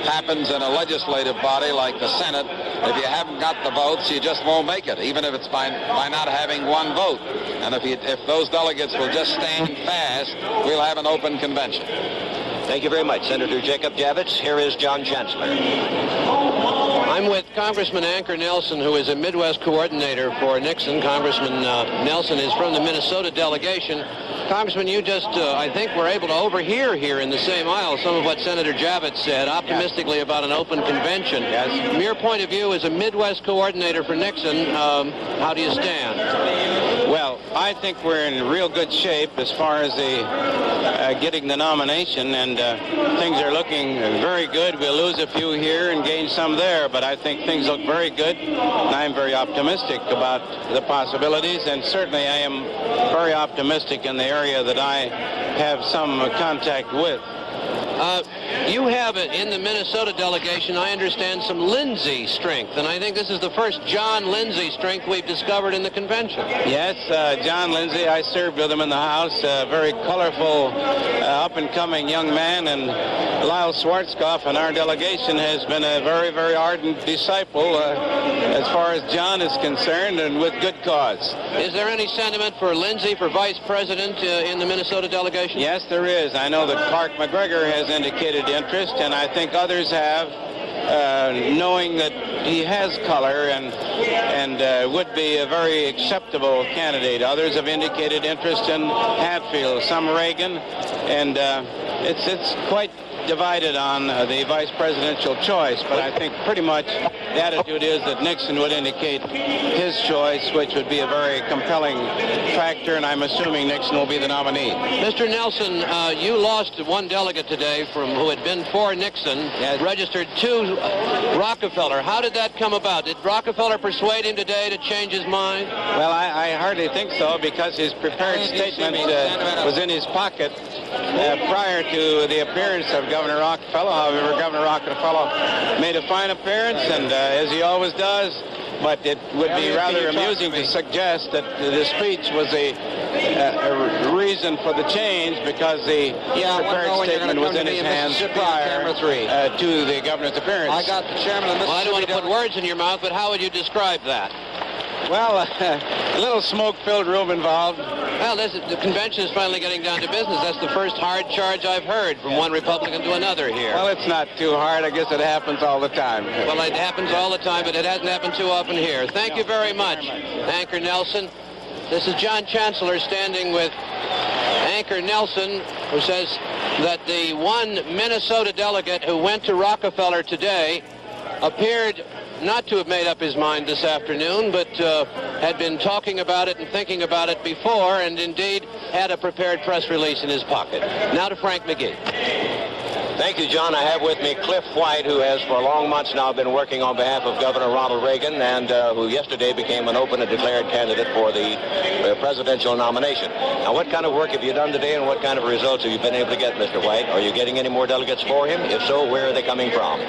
happens in a legislative body like the Senate, if you haven't got the votes, you just won't make it, even if it's by not having one vote. And if those delegates will just stand fast, we'll have an open convention. Thank you very much, Senator Jacob Javits. Here is John Chancellor. I'm with Congressman Anker Nelson, who is a Midwest coordinator for Nixon. Congressman Nelson is from the Minnesota delegation. Congressman, you just, I think, were able to overhear here in the same aisle some of what Senator Javits said, optimistically about an open convention. Yes. From your point of view as a Midwest coordinator for Nixon, how do you stand? Well, I think we're in real good shape as far as the getting the nomination, and things are looking very good. We'll lose a few here and gain some there, but I think things look very good, and I'm very optimistic about the possibilities, and certainly I am very optimistic in the area that I have some contact with. You have in the Minnesota delegation, I understand, some Lindsay strength, and I think this is the first John Lindsay strength we've discovered in the convention. Yes, John Lindsay, I served with him in the House, a very colorful, up-and-coming young man, and Lyle Schwarzkopf in our delegation has been a very, very ardent disciple as far as John is concerned, and with good cause. Is there any sentiment for Lindsay for vice president in the Minnesota delegation? Yes, there is. I know that Clark McGregor has indicated interest, and I think others have, knowing that he has color and would be a very acceptable candidate. Others have indicated interest in Hatfield, some Reagan, and it's quite divided on the vice presidential choice, but I think pretty much the attitude is that Nixon would indicate his choice, which would be a very compelling factor, and I'm assuming Nixon will be the nominee. Mr. Nelson, you lost one delegate today who had been for Nixon, registered to Rockefeller. How did that come about? Did Rockefeller persuade him today to change his mind? Well, I hardly think so, because his prepared statement was in his pocket prior to the appearance of Governor Rockefeller. However, Governor Rockefeller made a fine appearance, and as he always does, but it would be rather amusing to suggest that the speech was a reason for the change, because the prepared statement was in his hands prior to the governor's appearance. I got the chairman of the I don't want to put words in your mouth, but how would you describe that? Well, a little smoke-filled room involved. Well, the convention is finally getting down to business. That's the first hard charge I've heard from one Republican to another here. Well, it's not too hard. I guess it happens all the time. Well, it happens all the time, but it hasn't happened too often here. Thank you very much, Anker Nelson. This is John Chancellor standing with Anker Nelson, who says that the one Minnesota delegate who went to Rockefeller today appeared not to have made up his mind this afternoon, but had been talking about it and thinking about it before, and indeed had a prepared press release in his pocket. Now to Frank McGee. Thank you, John. I have with me Cliff White, who has for long months now been working on behalf of Governor Ronald Reagan, and who yesterday became an open and declared candidate for the presidential nomination. Now, what kind of work have you done today, and what kind of results have you been able to get, Mr. White? Are you getting any more delegates for him? If so, where are they coming from?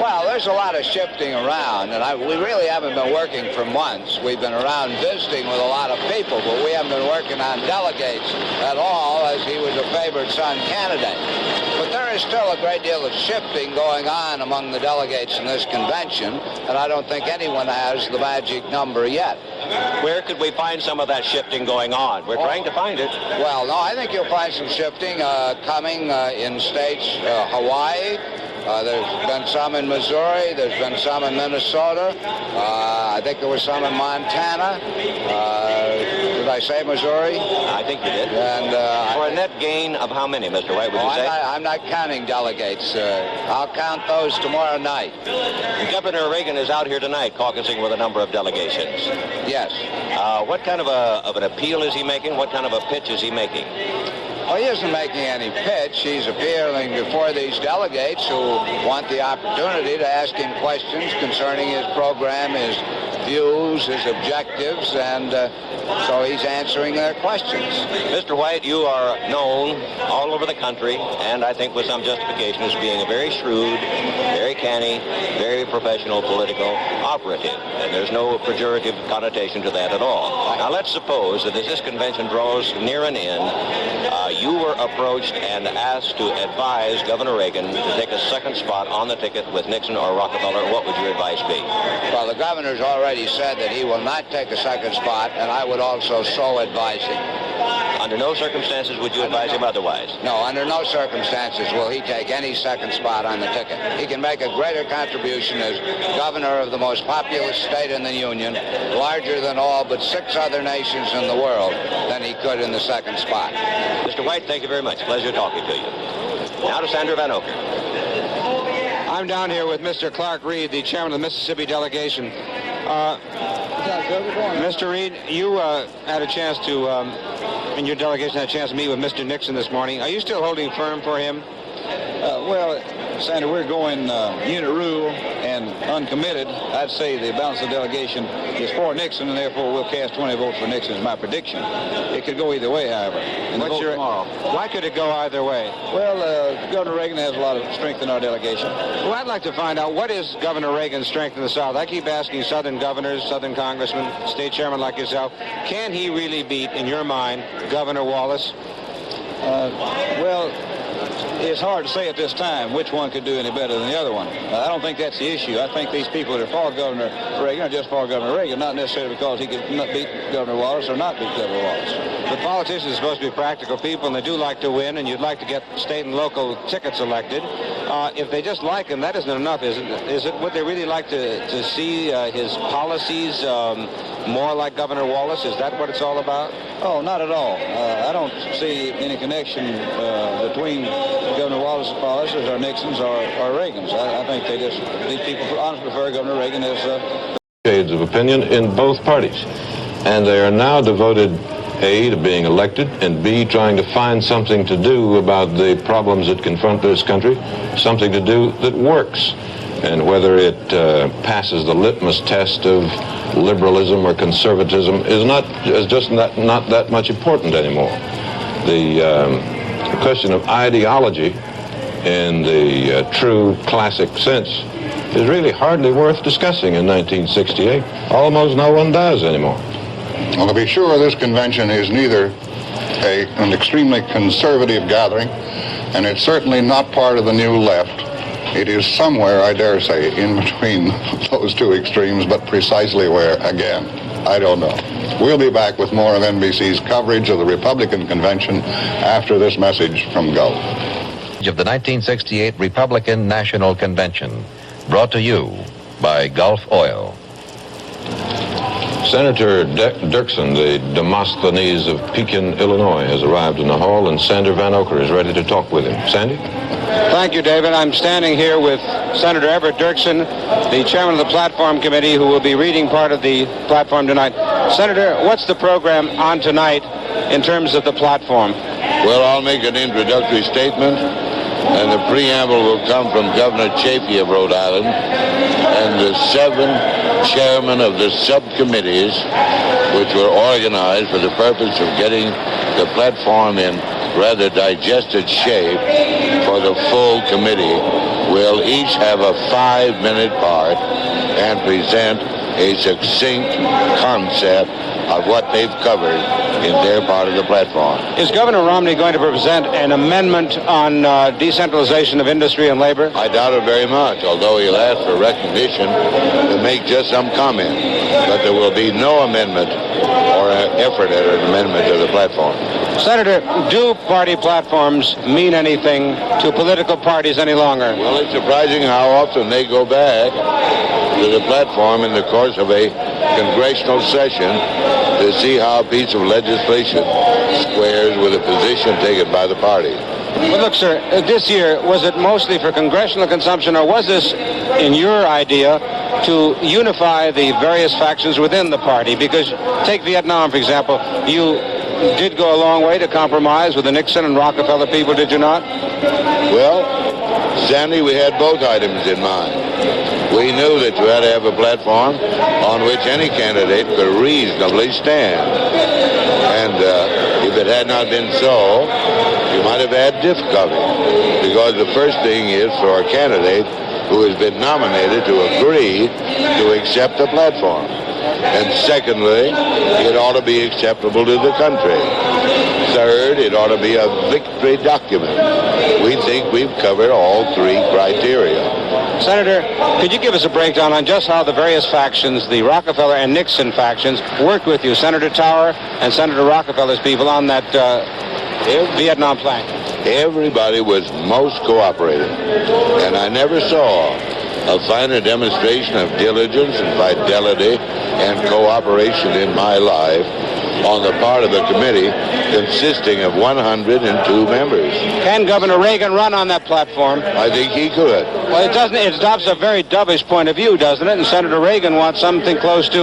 Well, there's a lot of shifting around, and we really haven't been working for months. We've been around visiting with a lot of people, but we haven't been working on delegates at all, as he was a favored son candidate. But there there is still a great deal of shifting going on among the delegates in this convention, and I don't think anyone has the magic number yet. Where could we find some of that shifting going on? We're trying to find it. Well, no, I think you'll find some shifting coming in states, Hawaii. There's been some in Missouri. There's been some in Minnesota. I think there was some in Montana. Did I say Missouri? I think you did. And for a net gain of how many, Mr. White, would you say? I'm not counting delegates. I'll count those tomorrow night. Governor Reagan is out here tonight caucusing with a number of delegations. Yes. What kind of an appeal is he making? What kind of a pitch is he making? Well, he isn't making any pitch. He's appealing before these delegates who want the opportunity to ask him questions concerning his program, his views, his objectives, and so he's answering their questions. Mr. White, you are known all over the country, and I think with some justification, as being a very shrewd, very canny, very professional political operative. And there's no pejorative connotation to that at all. Now, let's suppose that as this convention draws near an end, you were approached and asked to advise Governor Reagan to take a second spot on the ticket with Nixon or Rockefeller. What would your advice be? Well, the governor's already said that he will not take a second spot, and I would also so advise him. Under no circumstances would you advise him otherwise? No, under no circumstances will he take any second spot on the ticket. He can make a greater contribution as governor of the most populous state in the Union, larger than all but 6 other nations in the world, than he could in the second spot. Mr. White, thank you very much. Pleasure talking to you. Now to Senator Van Oker. I'm down here with Mr. Clark Reed, the chairman of the Mississippi delegation. Mr. Reed, you had a chance to, and your delegation had a chance to meet with Mr. Nixon this morning. Are you still holding firm for him? Well, Senator, we're going unit rule and uncommitted. I'd say the balance of the delegation is for Nixon, and therefore we'll cast 20 votes for Nixon is my prediction. It could go either way, however. What's your tomorrow? Why could it go either way? Well, Governor Reagan has a lot of strength in our delegation. Well, I'd like to find out, what is Governor Reagan's strength in the South? I keep asking Southern governors, Southern congressmen, state chairmen like yourself, can he really beat, in your mind, Governor Wallace? Well, it's hard to say at this time which one could do any better than the other one. I don't think that's the issue. I think these people that are for Governor Reagan are just for Governor Reagan, not necessarily because he could not beat Governor Wallace or not beat Governor Wallace. But politicians are supposed to be practical people, and they do like to win, and you'd like to get state and local tickets elected. If they just like him, that isn't enough, is it? Would they really like to see his policies more like Governor Wallace? Is that what it's all about? Oh, not at all. I don't see any connection between Governor Wallace's policies or Nixon's or Reagan's. I think these people honestly prefer Governor Reagan as... Shades of opinion in both parties. And they are now devoted, A, to being elected, and B, trying to find something to do about the problems that confront this country, something to do that works. And whether it passes the litmus test of liberalism or conservatism is just not that much important anymore. The question of ideology in the true classic sense is really hardly worth discussing in 1968. Almost no one does anymore. Well, to be sure, this convention is neither an extremely conservative gathering, and it's certainly not part of the new left. It is somewhere, I dare say, in between those two extremes, but precisely where, again, I don't know. We'll be back with more of NBC's coverage of the Republican convention after this message from Gulf. Of the 1968 Republican National Convention, brought to you by Gulf Oil. Senator Dirksen, the Demosthenes of Pekin, Illinois, has arrived in the hall, and Senator Van Oker is ready to talk with him. Sandy? Thank you, David. I'm standing here with Senator Everett Dirksen, the chairman of the Platform Committee, who will be reading part of the platform tonight. Senator, what's the program on tonight in terms of the platform? Well, I'll make an introductory statement, and the preamble will come from Governor Chafee of Rhode Island and the 7 chairmen of the subcommittees which were organized for the purpose of getting the platform in rather digested shape for the full committee will each have a 5-minute part and present a succinct concept of what they've covered in their part of the platform. Is Governor Romney going to present an amendment on decentralization of industry and labor? I doubt it very much, although he'll ask for recognition to make just some comment. But there will be no amendment or effort at an amendment to the platform. Senator, do party platforms mean anything to political parties any longer? Well, it's surprising how often they go back to the platform in the course of a congressional session to see how a piece of legislation squares with a position taken by the party. Well, look, sir, this year, was it mostly for congressional consumption, or was this, in your idea, to unify the various factions within the party? Because take Vietnam, for example. You did go a long way to compromise with the Nixon and Rockefeller people, did you not? Well, Sandy, we had both items in mind. We knew that you had to have a platform on which any candidate could reasonably stand. And if it had not been so, you might have had difficulty. Because the first thing is for a candidate who has been nominated to agree to accept the platform. And secondly, it ought to be acceptable to the country. Third, it ought to be a victory document. We think we've covered all three criteria. Senator, could you give us a breakdown on just how the various factions, the Rockefeller and Nixon factions, worked with you, Senator Tower and Senator Rockefeller's people, on that Vietnam plan? Everybody was most cooperative, and I never saw a finer demonstration of diligence and fidelity and cooperation in my life on the part of the committee, consisting of 102 members. Can Governor Reagan run on that platform? I think he could. Well, it doesn't. It adopts a very dovish point of view, doesn't it? And Senator Reagan wants something close to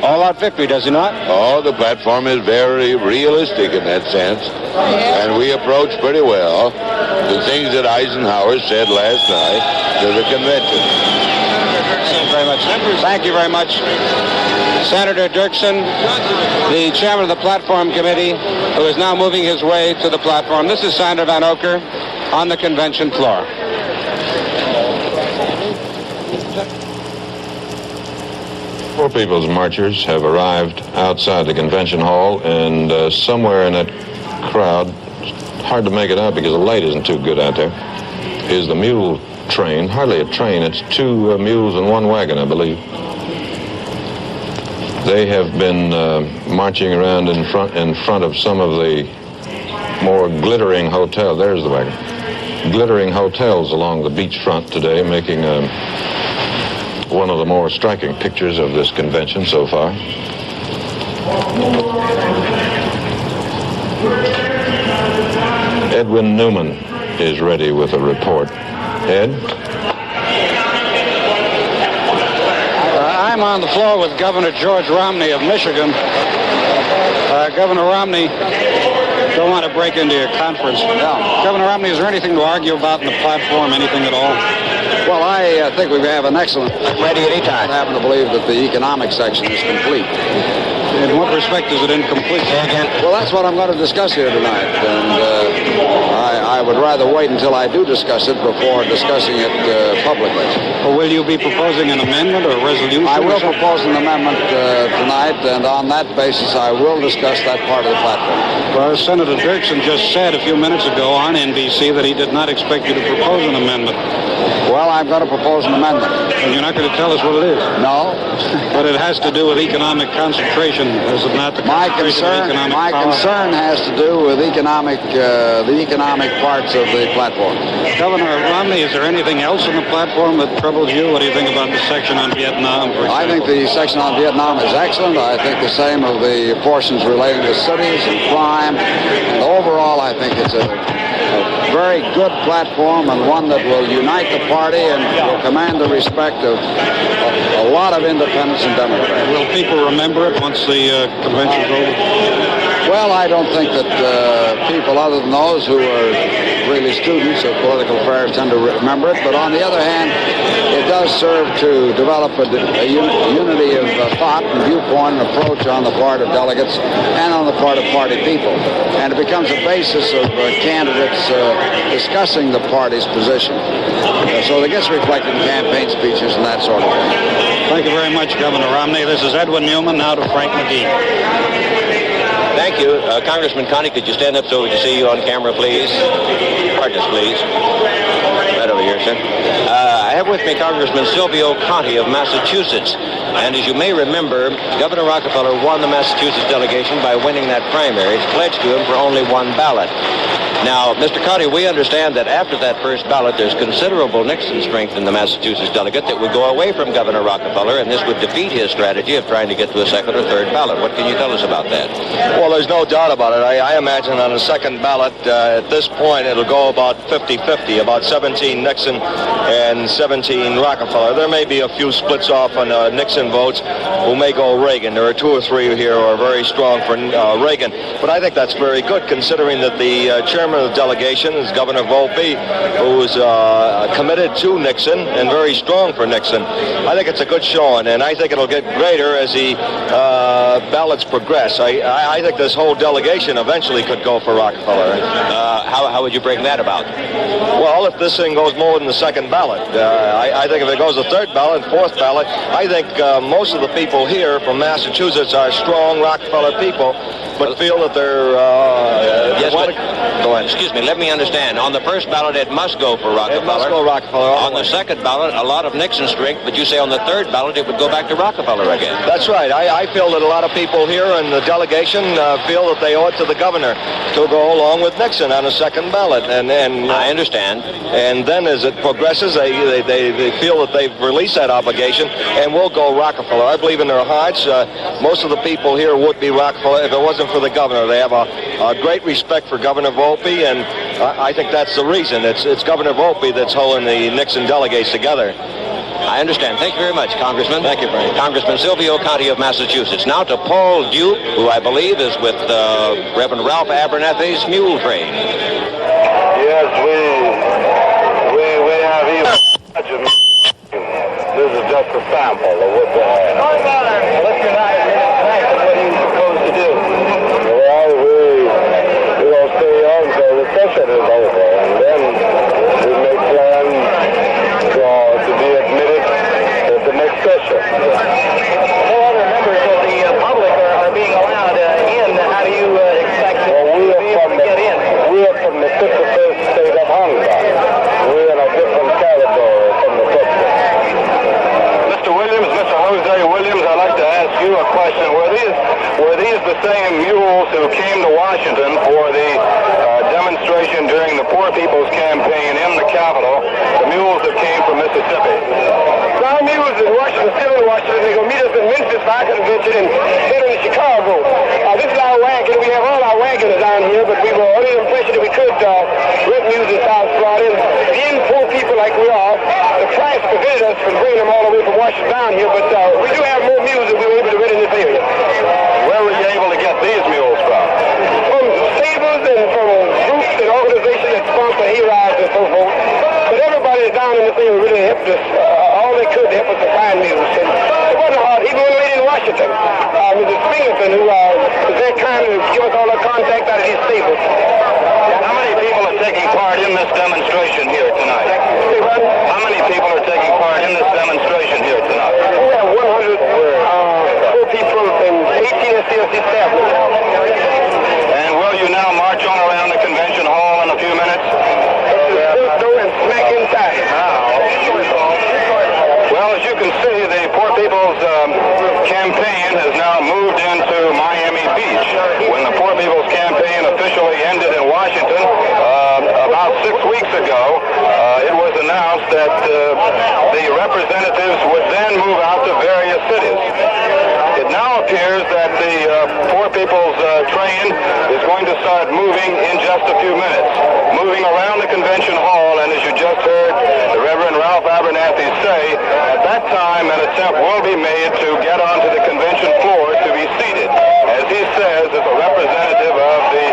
all-out victory, does he not? Oh, the platform is very realistic in that sense, and we approach pretty well the things that Eisenhower said last night to the convention. Thank you very much. Thank you very much. Senator Dirksen, the chairman of the Platform Committee, who is now moving his way to the platform. This is Senator Van Oker on the convention floor. Poor People's marchers have arrived outside the convention hall, and somewhere in that crowd, it's hard to make it out because the light isn't too good out there, is the mule train. Hardly a train, it's two mules and one wagon, I believe. They have been marching around in front of some of the more glittering hotels. There's the wagon. Glittering hotels along the beachfront today, making one of the more striking pictures of this convention so far. Edwin Newman is ready with a report. Ed? I'm on the floor with Governor George Romney of Michigan. Governor Romney, don't want to break into your conference. Yeah. Governor Romney, is there anything to argue about in the platform, anything at all? Well, I think we have an excellent... Ready anytime. I happen to believe that the economic section is complete. In what respect is it incomplete? Well, that's what I'm going to discuss here tonight, and I would rather wait until I do discuss it before discussing it publicly. Or will you be proposing an amendment or a resolution? I will propose an amendment tonight, and on that basis, I will discuss that part of the platform. Well, Senator Dirksen just said a few minutes ago on NBC that he did not expect you to propose an amendment. Well, I'm going to propose an amendment. And you're not going to tell us what it is? No. But it has to do with economic concentration, is it not? My concern has to do with the economic parts of the platform. Governor Romney, is there anything else in the platform that troubles you? What do you think about the section on Vietnam? I think the section on Vietnam is excellent. I think the same of the portions relating to cities and crime. And overall, I think it's a very good platform and one that will unite the party and will command the respect of a lot of independents and Democrats. Will people remember it once the convention's over? Well, I don't think that people other than those who are really students of political affairs tend to remember it. But on the other hand, it does does serve to develop a unity of thought and viewpoint and approach on the part of delegates and on the part of party people. And it becomes a basis of candidates discussing the party's position. So it gets reflected in campaign speeches and that sort of thing. Thank you very much, Governor Romney. This is Edwin Newman, now to Frank McGee. Thank you. Congressman Connie, could you stand up so we can see you on camera, please? Pardon us, please. Right over here, sir. I have with me Congressman Silvio Conti of Massachusetts. And as you may remember, Governor Rockefeller won the Massachusetts delegation by winning that primary. It's pledged to him for only one ballot. Now, Mr. Conti, we understand that after that first ballot, there's considerable Nixon strength in the Massachusetts delegate that would go away from Governor Rockefeller, and this would defeat his strategy of trying to get to a second or third ballot. What can you tell us about that? Well, there's no doubt about it. I imagine on a second ballot, at this point, it'll go about 50-50, about 17 Nixon and 17 Rockefeller. There may be a few splits off on Nixon votes who may go Reagan. There are 2 or 3 here who are very strong for Reagan. But I think that's very good, considering that the chairman of the delegation is Governor Volpe, who is committed to Nixon and very strong for Nixon. I think it's a good showing, and I think it'll get greater as the ballots progress. I think this whole delegation eventually could go for Rockefeller. How would you bring that about? Well, if this thing goes more than the second ballot, I think if it goes the third ballot and fourth ballot, I think most of the people here from Massachusetts are strong Rockefeller people, but feel that they're... yes, but, go ahead. Excuse me, let me understand. On the first ballot, it must go for Rockefeller. It must go Rockefeller. On the second ballot, a lot of Nixon strength, but you say on the third ballot, it would go back to Rockefeller again. That's right. I feel that a lot of people here in the delegation feel that they owe it to the governor to go along with Nixon on a second ballot. And I understand. And then as it progresses, they feel that they've released that obligation and will go Rockefeller. I believe in their hearts, most of the people here would be Rockefeller if it wasn't for the governor. They have a great respect for Governor Volpe, and I think that's the reason. It's Governor Volpe that's holding the Nixon delegates together. I understand. Thank you very much, Congressman. Thank you, Frank. Congressman Silvio Conti of Massachusetts. Now to Paul Duke, who I believe is with Reverend Ralph Abernathy's mule train. Yes, we have even. This is just a sample of what they have. What do you propose to do? Well, we're going to stay on until the session is over, and then we make plans to be admitted at the next session. No other members of the public are being allowed in. How do you expect to be able to get in? We are from the 51st state of Honda. We're in a different category from the 50th. Mr. Williams, Mr. Jose Williams, I'd like to ask you a question. Were these the same mules who came to Washington for the demonstration during the Poor People's Campaign in the Capitol, the mules that came from Mississippi? Our mules in Washington, still in Washington. They're going to meet us in Memphis for our convention and then in Chicago. This is our wagon. We have all our wagons down here, but we were under the impression that we could rent mules in South Florida. And being poor people like we are, the price prevented us from bringing them all the way from Washington down here, but we do have more mules than we were able to rent in this area. Where were you able to get these mules from? From stables and from groups and organizations that sponsor hay-rides and so forth. But everybody that's down in this area really helped us, all they could to help us to find mules. And it wasn't hard. Even when we were in Washington, Mrs. Singleton, who was there kind to give us all our contact out of these stables. How many people are taking part in this demonstration here tonight? How many people are taking part in this demonstration here tonight? We have 100 poor people and 18 SCLC staff. And will you now march on around the convention hall in a few minutes? Go and smack inside. Well, as you can see, the Poor People's Campaign has now moved into Miami Beach. When the Poor People's Campaign officially ended in Washington about 6 weeks ago, it was announced that the representatives would then move out to various cities. It now appears that the Poor People's train is going to start moving in just a few minutes, moving around the convention hall, and as you just heard the Reverend Ralph Abernathy say, at that time an attempt will be made to get onto the convention floor to be seated, as he says, as a representative of the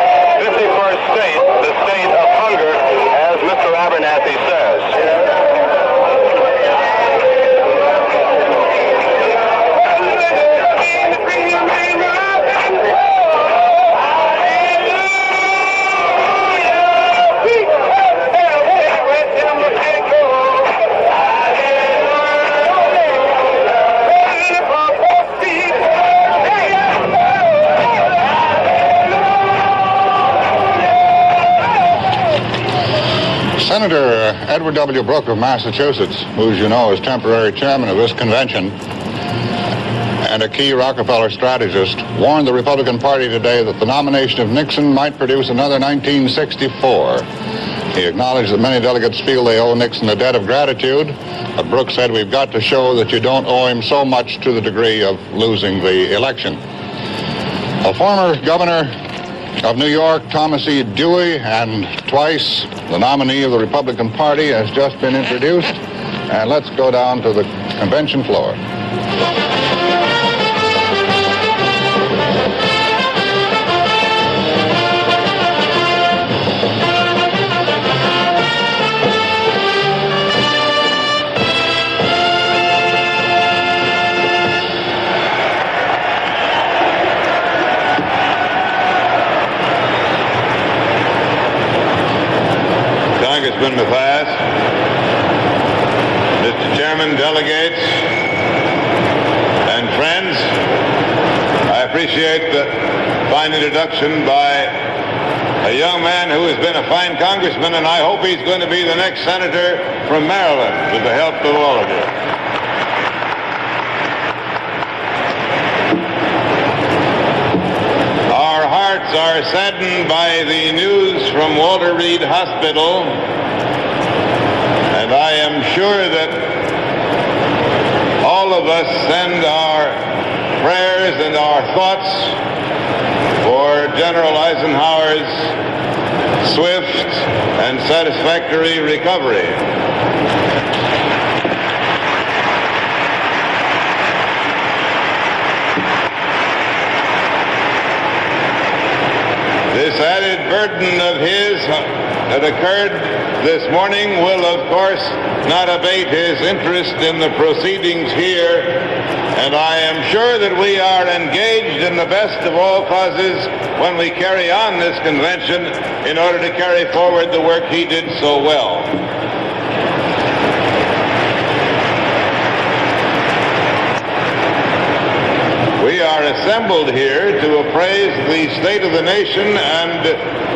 51st state, the state of hunger, as Mr. Abernathy says. Senator Edward W. Brooke of Massachusetts, who, as you know, is temporary chairman of this convention and a key Rockefeller strategist, warned the Republican Party today that the nomination of Nixon might produce another 1964. He acknowledged that many delegates feel they owe Nixon a debt of gratitude, but Brooke said, we've got to show that you don't owe him so much to the degree of losing the election. A former governor of New York, Thomas E. Dewey, and twice the nominee of the Republican Party, has just been introduced. And let's go down to the convention floor. Congressman Mathias, Mr. Chairman, delegates, and friends, I appreciate the fine introduction by a young man who has been a fine congressman, and I hope he's going to be the next senator from Maryland with the help of all of you. Our hearts are saddened by the news from Walter Reed Hospital, and I am sure that all of us send our prayers and our thoughts for General Eisenhower's swift and satisfactory recovery. This added burden of his that occurred this morning will, of course, not abate his interest in the proceedings here, and I am sure that we are engaged in the best of all causes when we carry on this convention in order to carry forward the work he did so well. We are assembled here to appraise the state of the nation and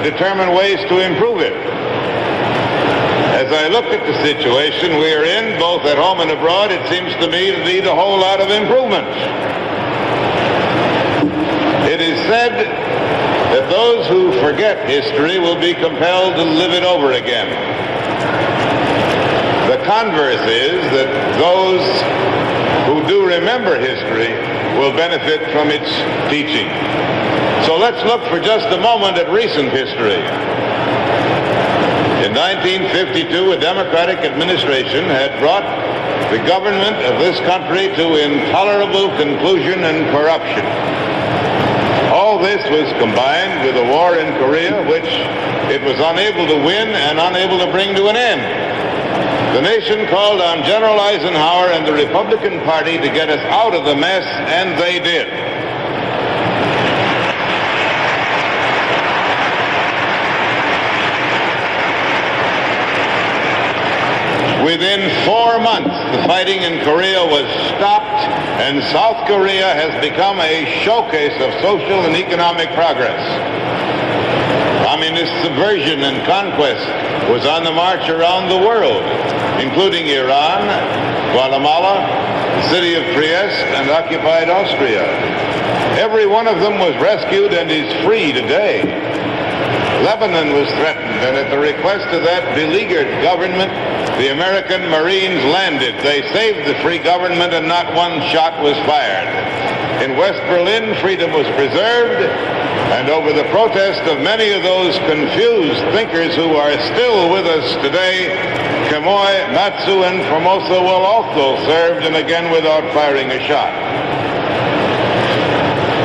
determine ways to improve it. As I look at the situation we are in, both at home and abroad, it seems to me to need a whole lot of improvement. It is said that those who forget history will be compelled to live it over again. The converse is that those who do remember history will benefit from its teaching. So let's look for just a moment at recent history. In 1952, a Democratic administration had brought the government of this country to intolerable conclusion and corruption. All this was combined with a war in Korea, which it was unable to win and unable to bring to an end. The nation called on General Eisenhower and the Republican Party to get us out of the mess, and they did. Within 4 months, the fighting in Korea was stopped, and South Korea has become a showcase of social and economic progress. Communist subversion and conquest was on the march around the world, including Iran, Guatemala, the city of Trieste, and occupied Austria. Every one of them was rescued and is free today. Lebanon was threatened, and at the request of that beleaguered government, the American Marines landed. They saved the free government, and not one shot was fired. In West Berlin, freedom was preserved, and over the protest of many of those confused thinkers who are still with us today, Quemoy, Matsu, and Formosa will also served, and again without firing a shot.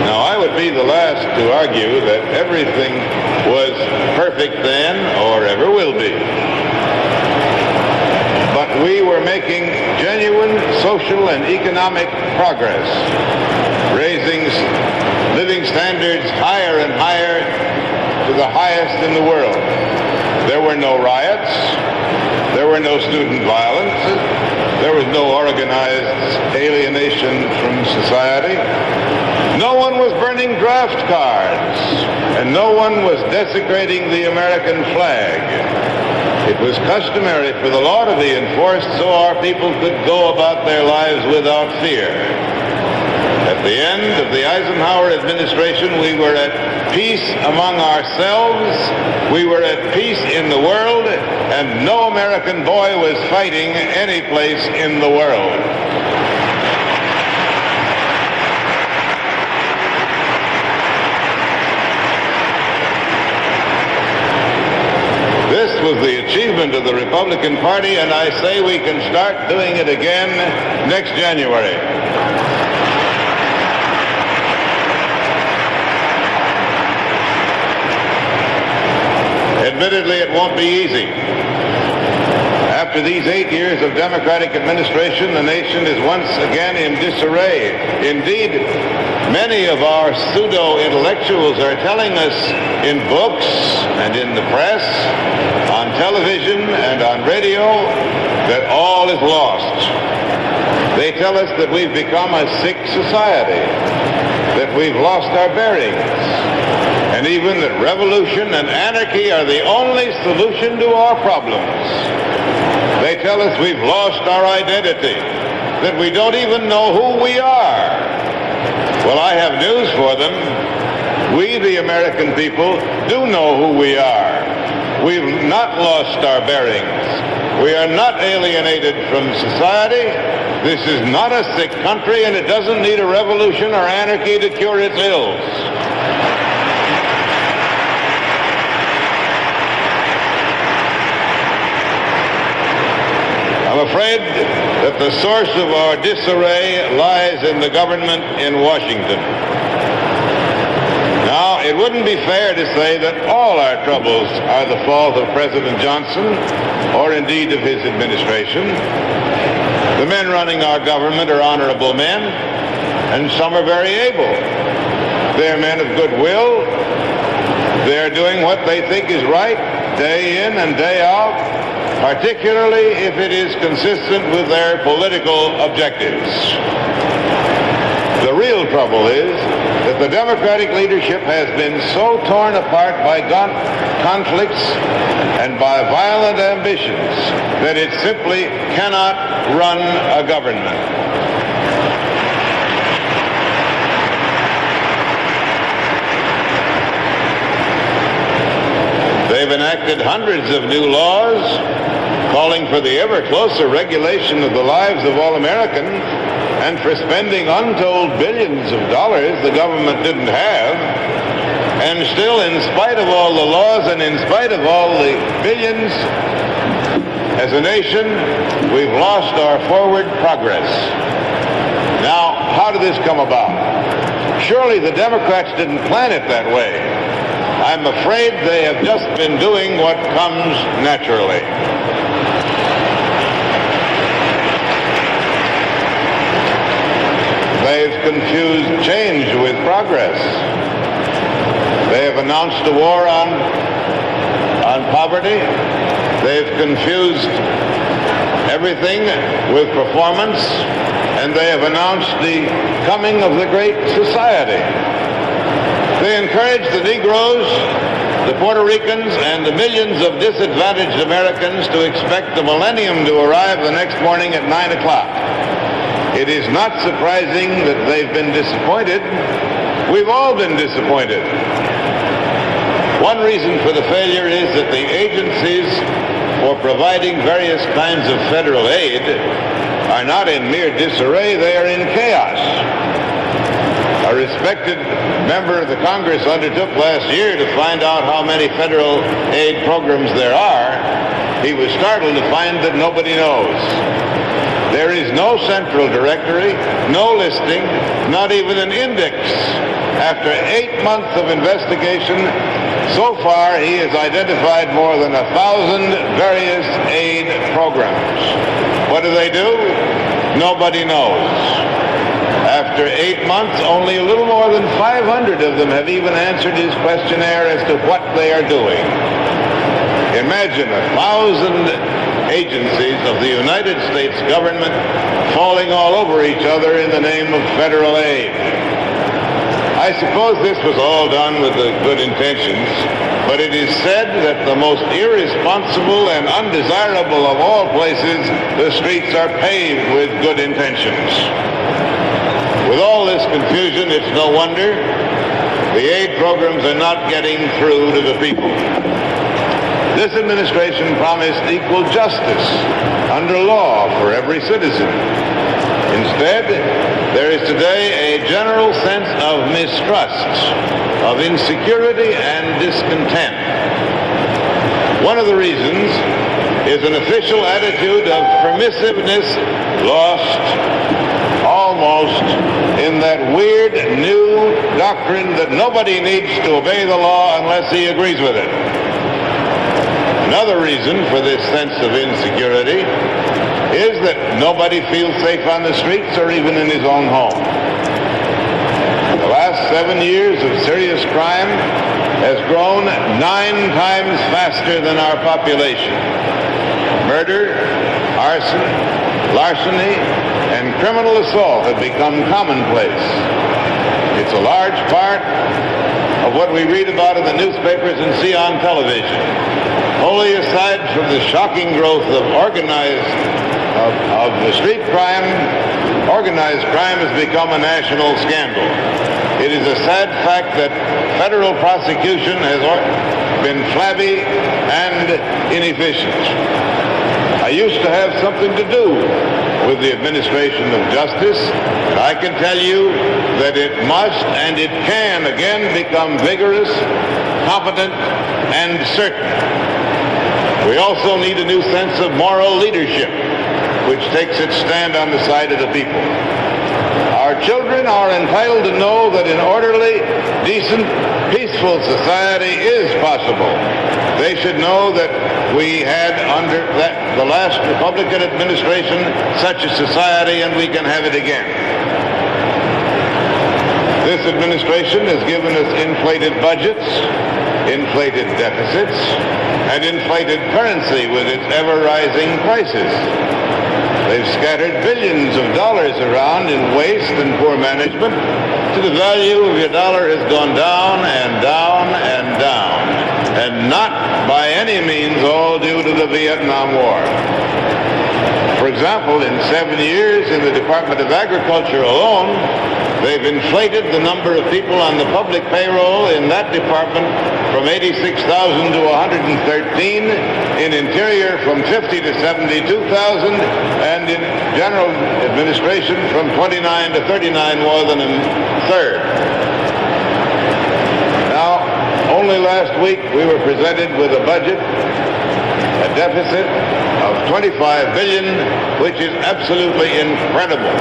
Now, I would be the last to argue that everything was perfect then or ever will be. But we were making genuine social and economic progress, raising living standards higher and higher to the highest in the world. There were no riots. There were no student violence. There was no organized alienation from society. No one was burning draft cards, and no one was desecrating the American flag. It was customary for the law to be enforced so our people could go about their lives without fear. At the end of the Eisenhower administration, we were at peace among ourselves, we were at peace in the world, and no American boy was fighting any place in the world. This was the achievement of the Republican Party, and I say we can start doing it again next January. Admittedly, it won't be easy. After these 8 years of Democratic administration, the nation is once again in disarray. Indeed, many of our pseudo-intellectuals are telling us in books and in the press, on television and on radio, that all is lost. They tell us that we've become a sick society, that we've lost our bearings, and even that revolution and anarchy are the only solution to our problems. They tell us we've lost our identity, that we don't even know who we are. Well, I have news for them. We, the American people, do know who we are. We've not lost our bearings. We are not alienated from society. This is not a sick country, and it doesn't need a revolution or anarchy to cure its ills. I'm afraid that the source of our disarray lies in the government in Washington. Now, it wouldn't be fair to say that all our troubles are the fault of President Johnson, or indeed of his administration. The men running our government are honorable men, and some are very able. They're men of goodwill. They're doing what they think is right, day in and day out, particularly if it is consistent with their political objectives. The real trouble is that the Democratic leadership has been so torn apart by conflicts and by violent ambitions that it simply cannot run a government. They've enacted hundreds of new laws calling for the ever closer regulation of the lives of all Americans and for spending untold billions of dollars the government didn't have. And still, in spite of all the laws and in spite of all the billions, as a nation, we've lost our forward progress. Now, how did this come about? Surely the Democrats didn't plan it that way. I'm afraid they have just been doing what comes naturally. They've confused change with progress. They have announced a war on poverty. They've confused everything with performance, and they have announced the coming of the Great Society. They encourage the Negroes, the Puerto Ricans, and the millions of disadvantaged Americans to expect the millennium to arrive the next morning at 9 o'clock. It is not surprising that they've been disappointed. We've all been disappointed. One reason for the failure is that the agencies for providing various kinds of federal aid are not in mere disarray, they are in chaos. A respected member of the Congress undertook last year to find out how many federal aid programs there are. He was startled to find that nobody knows. There is no central directory, no listing, not even an index. After 8 months of investigation, so far he has identified more than 1,000 various aid programs. What do? Nobody knows. After 8 months, only a little more than 500 of them have even answered his questionnaire as to what they are doing. Imagine 1,000 agencies of the United States government falling all over each other in the name of federal aid. I suppose this was all done with the good intentions, But it is said that the most irresponsible and undesirable of all places, the streets are paved with good intentions. With all this confusion, it's no wonder the aid programs are not getting through to the people. This administration promised equal justice under law for every citizen. Instead, there is today a general sense of mistrust, of insecurity and discontent. One of the reasons is an official attitude of permissiveness lost almost in that weird new doctrine that nobody needs to obey the law unless he agrees with it. Another reason for this sense of insecurity is that nobody feels safe on the streets or even in his own home. The last 7 years of serious crime has grown 9 times faster than our population. Murder, arson, larceny, and criminal assault have become commonplace. It's a large part of what we read about in the newspapers and see on television. Wholly aside from the shocking growth of the street crime, organized crime has become a national scandal. It is a sad fact that federal prosecution has been flabby and inefficient. I used to have something to do with the administration of justice, and I can tell you that it must and it can again become vigorous, competent, and certain. We also need a new sense of moral leadership, which takes its stand on the side of the people. Our children are entitled to know that an orderly, decent, peaceful society is possible. They should know that we had under the last Republican administration such a society, and we can have it again. This administration has given us inflated budgets, inflated deficits, and inflated currency with its ever-rising prices. They've scattered billions of dollars around in waste and poor management, so the value of your dollar has gone down and down and down, and not by any means all due to the Vietnam War. For example, in 7 years in the Department of Agriculture alone, they've inflated the number of people on the public payroll in that department from 86,000 to 113, in Interior from 50 to 72,000, and in General Administration from 29 to 39, more than a third. Now, only last week we were presented with a budget, a deficit of $25 billion, which is absolutely incredible.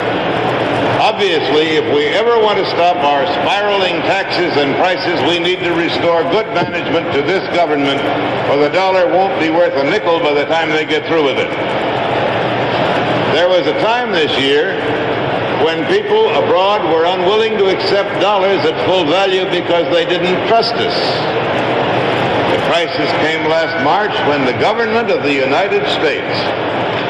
Obviously, if we ever want to stop our spiraling taxes and prices, we need to restore good management to this government, or the dollar won't be worth a nickel by the time they get through with it. There was a time this year when people abroad were unwilling to accept dollars at full value because they didn't trust us. The crisis came last March when the government of the United States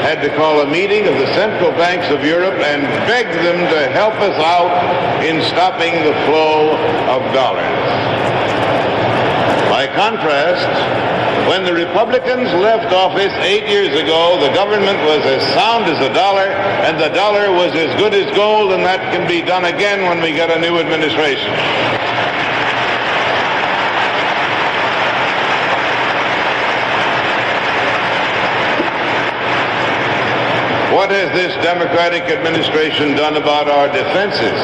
had to call a meeting of the central banks of Europe and beg them to help us out in stopping the flow of dollars. By contrast, when the Republicans left office 8 years ago, the government was as sound as a dollar, and the dollar was as good as gold, and that can be done again when we get a new administration. What has this Democratic administration done about our defenses?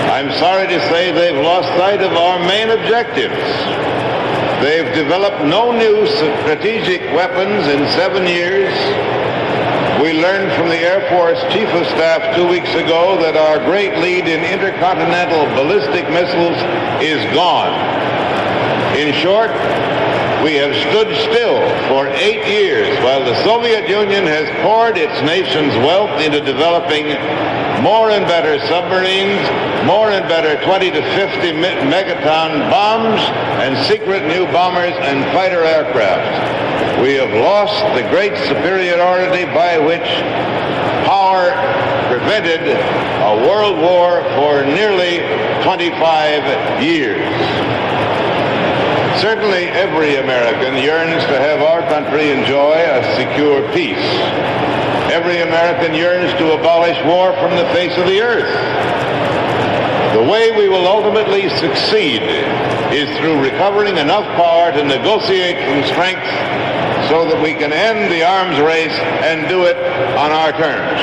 I'm sorry to say they've lost sight of our main objectives. They've developed no new strategic weapons in 7 years. We learned from the Air Force Chief of Staff 2 weeks ago that our great lead in intercontinental ballistic missiles is gone. In short, we have stood still for 8 years while the Soviet Union has poured its nation's wealth into developing more and better submarines, more and better 20 to 50 megaton bombs, and secret new bombers and fighter aircraft. We have lost the great superiority by which power prevented a world war for nearly 25 years. Certainly every American yearns to have our country enjoy a secure peace. Every American yearns to abolish war from the face of the earth. The way we will ultimately succeed is through recovering enough power to negotiate from strength so that we can end the arms race and do it on our terms.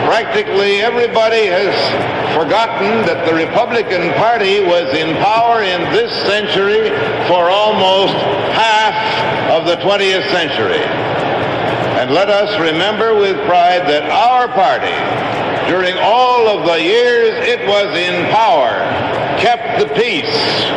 Practically everybody has forgotten that the Republican Party was in power in this century for almost half of the 20th century. And let us remember with pride that our party, during all of the years it was in power, kept the peace.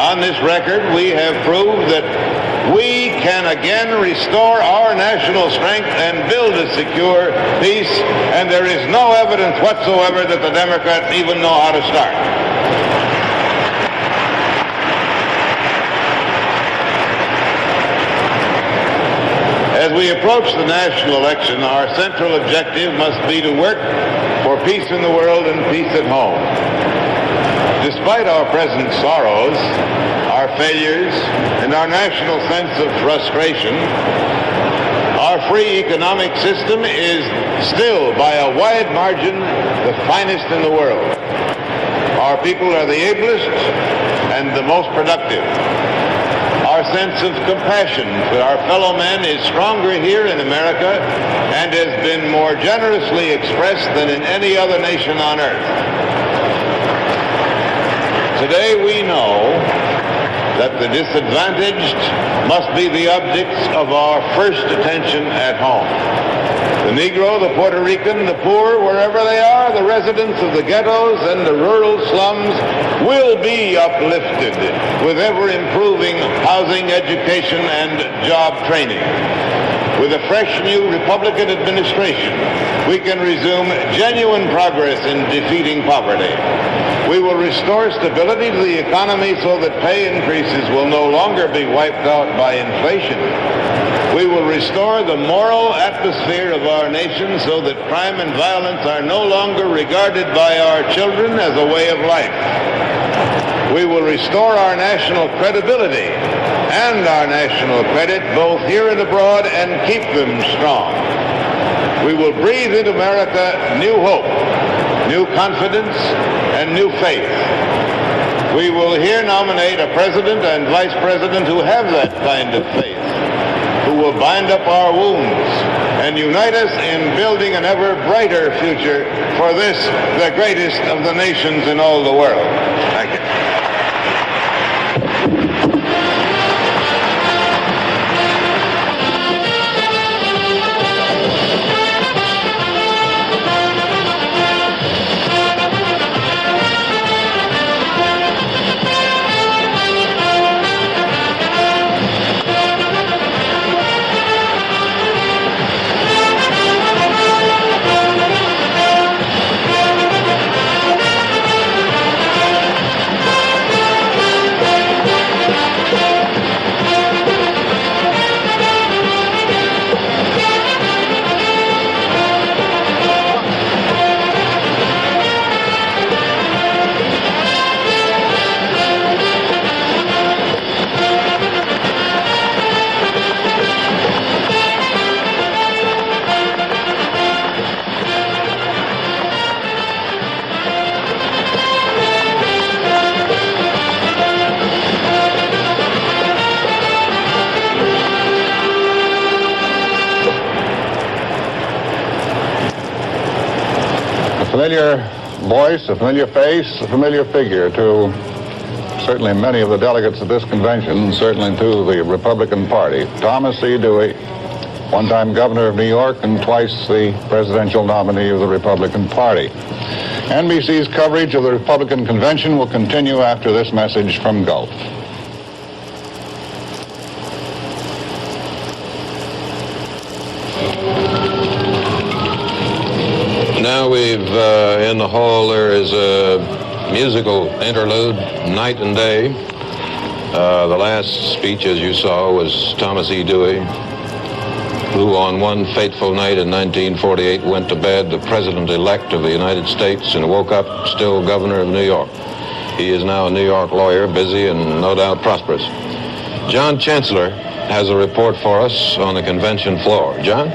On this record, we have proved that we can again restore our national strength and build a secure peace, and there is no evidence whatsoever that the Democrats even know how to start. As we approach the national election, our central objective must be to work for peace in the world and peace at home. Despite our present sorrows, our failures, and our national sense of frustration, our free economic system is still, by a wide margin, the finest in the world. Our people are the ablest and the most productive. Our sense of compassion for our fellow men is stronger here in America and has been more generously expressed than in any other nation on earth. Today we know that the disadvantaged must be the objects of our first attention at home. The Negro, the Puerto Rican, the poor, wherever they are, the residents of the ghettos and the rural slums will be uplifted with ever-improving housing, education, and job training. With a fresh new Republican administration, we can resume genuine progress in defeating poverty. We will restore stability to the economy so that pay increases will no longer be wiped out by inflation. We will restore the moral atmosphere of our nation so that crime and violence are no longer regarded by our children as a way of life. We will restore our national credibility and our national credit both here and abroad and keep them strong. We will breathe into America new hope, new confidence, and new faith. We will here nominate a president and vice president who have that kind of faith, who will bind up our wounds and unite us in building an ever brighter future for this, the greatest of the nations in all the world. Thank you. Familiar voice, a familiar face, a familiar figure to certainly many of the delegates at this convention, certainly to the Republican Party. Thomas C. Dewey, one-time governor of New York and twice the presidential nominee of the Republican Party. NBC's coverage of the Republican convention will continue after this message from Gulf. Now we've, in the hall, there is a musical interlude, Night and Day, The last speech, as you saw, was Thomas E. Dewey, who on one fateful night in 1948 went to bed the president-elect of the United States and woke up still governor of New York. He is now a New York lawyer, busy and no doubt prosperous. John Chancellor has a report for us on the convention floor. John?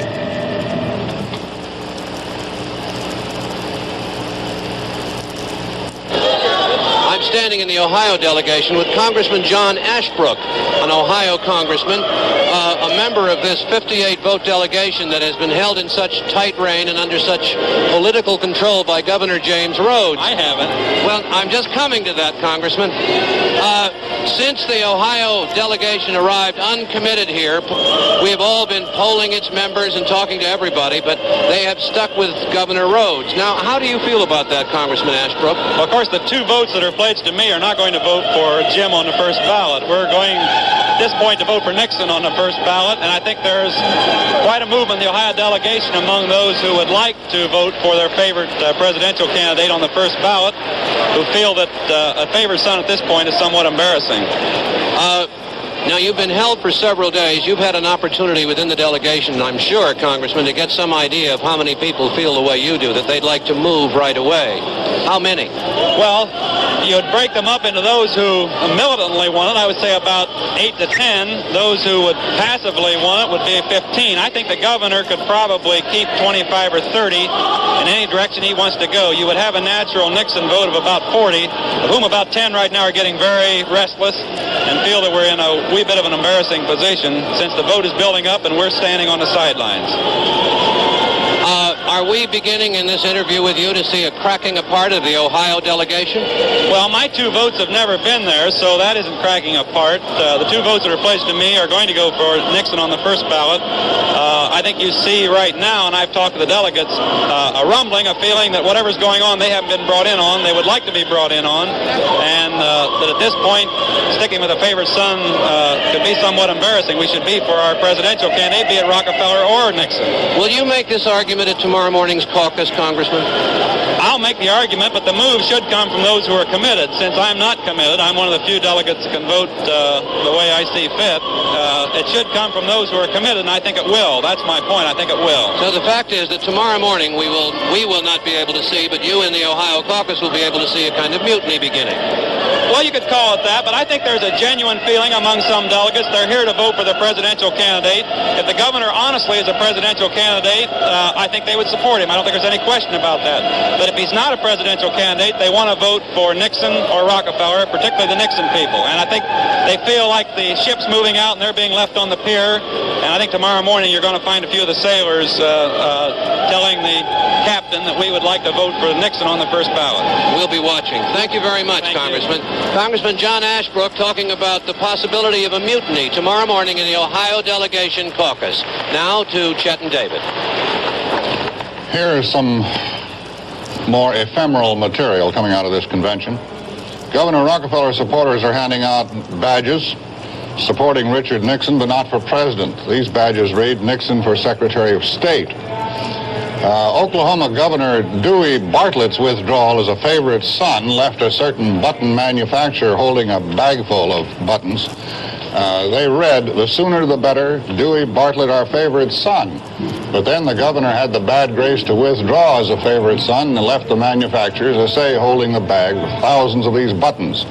Standing in the Ohio delegation with Congressman John Ashbrook, an Ohio congressman, a member of this 58-vote delegation that has been held in such tight rein and under such political control by Governor James Rhodes. I haven't. Well, I'm just coming to that, Congressman. Since the Ohio delegation arrived uncommitted here, we have all been polling its members and talking to everybody, but they have stuck with Governor Rhodes. Now, how do you feel about that, Congressman Ashbrook? Well, of course, the two votes that are pledged to me are not going to vote for Jim on the first ballot. We're going, at this point, to vote for Nixon on the first ballot, and I think there's quite a movement in the Ohio delegation among those who would like to vote for their favorite presidential candidate on the first ballot, who feel that a favorite son at this point is somewhat embarrassing. Now, you've been held for several days. You've had an opportunity within the delegation, I'm sure, Congressman, to get some idea of how many people feel the way you do, that they'd like to move right away. How many? Well, you'd break them up into those who militantly want it. I would say about 8 to 10. Those who would passively want it would be 15. I think the governor could probably keep 25 or 30 in any direction he wants to go. You would have a natural Nixon vote of about 40, of whom about 10 right now are getting very restless and feel that we're in a wee bit of an embarrassing position since the vote is building up and we're standing on the sidelines. Are we beginning in this interview with you to see a cracking apart of the Ohio delegation? Well, my two votes have never been there, so that isn't cracking apart. The two votes that are pledged to me are going to go for Nixon on the first ballot. I think you see right now, and I've talked to the delegates, a rumbling, a feeling that whatever's going on, they haven't been brought in on. They would like to be brought in on, and that at this point, sticking with a favorite son could be somewhat embarrassing. We should be for our presidential candidate, be it Rockefeller or Nixon. Will you make this argument at tomorrow morning's caucus, Congressman? I'll make the argument, but the move should come from those who are committed. Since I'm not committed, I'm one of the few delegates that can vote the way I see fit. It should come from those who are committed, and I think it will. That's my point. I think it will. So the fact is that tomorrow morning we will not be able to see, but you in the Ohio caucus will be able to see a kind of mutiny beginning. Well, you could call it that, but I think there's a genuine feeling among some delegates. They're here to vote for the presidential candidate. If the governor honestly is a presidential candidate, I think they would support him. I don't think there's any question about that. But if he's not a presidential candidate, they want to vote for Nixon or Rockefeller, particularly the Nixon people. And I think they feel like the ship's moving out and they're being left on the pier. And I think tomorrow morning you're going to find a few of the sailors telling the captain that we would like to vote for Nixon on the first ballot. We'll be watching. Thank you very much, Congressman. Congressman John Ashbrook talking about the possibility of a mutiny tomorrow morning in the Ohio delegation caucus. Now to Chet and David. Here is some more ephemeral material coming out of this convention. Governor Rockefeller supporters are handing out badges supporting Richard Nixon, but not for president. These badges read Nixon for Secretary of State. Oklahoma Governor Dewey Bartlett's withdrawal as a favorite son left a certain button manufacturer holding a bag full of buttons. They read, "The sooner the better, Dewey Bartlett our favorite son." But then the governor had the bad grace to withdraw as a favorite son and left the manufacturer, as I say, holding the bag with thousands of these buttons.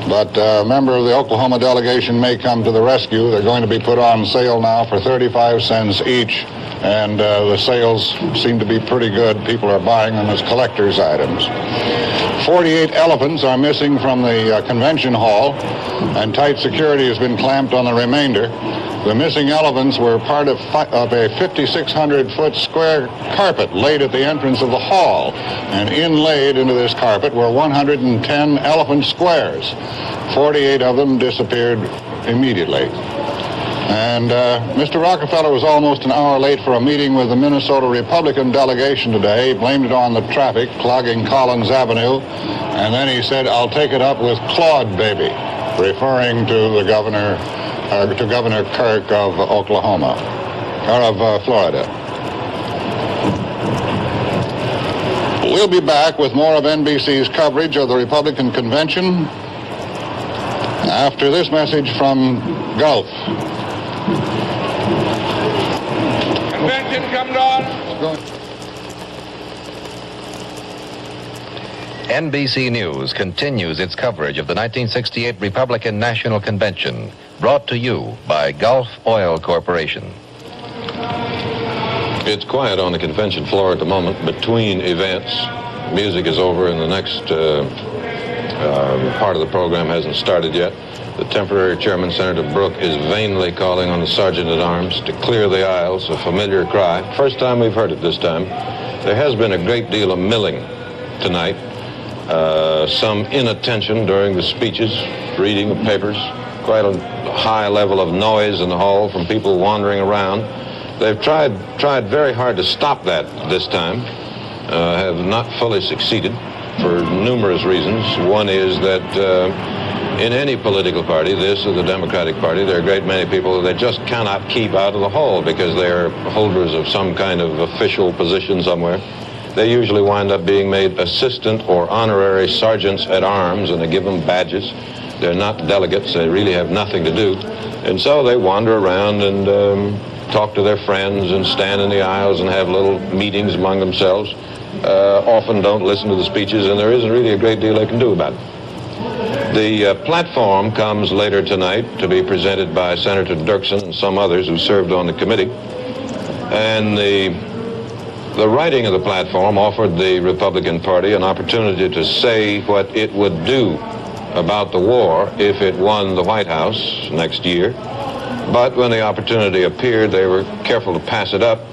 But a member of the Oklahoma delegation may come to the rescue. They're going to be put on sale now for 35 cents each. And the sales seem to be pretty good. People are buying them as collector's items. 48 elephants are missing from the convention hall, and tight security has been clamped on the remainder. The missing elephants were part of a 5,600-foot square carpet laid at the entrance of the hall, and inlaid into this carpet were 110 elephant squares. 48 of them disappeared immediately. And Mr. Rockefeller was almost an hour late for a meeting with the Minnesota Republican delegation today. He blamed it on the traffic clogging Collins Avenue, and then he said, "I'll take it up with Claude Baby," referring to the governor, to Governor Kirk of Oklahoma, or of Florida. We'll be back with more of NBC's coverage of the Republican convention After this message from Gulf. Convention comes on. NBC News continues its coverage of the 1968 Republican National Convention, brought to you by Gulf Oil Corporation. It's quiet on the convention floor at the moment between events. Music is over and the next part of the program hasn't started yet. The temporary chairman, Senator Brooke, is vainly calling on the sergeant-at-arms to clear the aisles, a familiar cry. First time we've heard it this time. There has been a great deal of milling tonight. Some inattention during the speeches, reading of papers, quite a high level of noise in the hall from people wandering around. They've tried very hard to stop that this time, have not fully succeeded for numerous reasons. One is that in any political party, this or the Democratic Party, there are a great many people that just cannot keep out of the hall because they're holders of some kind of official position somewhere. They usually wind up being made assistant or honorary sergeants at arms, and they give them badges. They're not delegates. They really have nothing to do. And so they wander around and talk to their friends and stand in the aisles and have little meetings among themselves. Often don't listen to the speeches, and there isn't really a great deal they can do about it. The platform comes later tonight to be presented by Senator Dirksen and some others who served on the committee. And the writing of the platform offered the Republican Party an opportunity to say what it would do about the war if it won the White House next year. But when the opportunity appeared, they were careful to pass it up,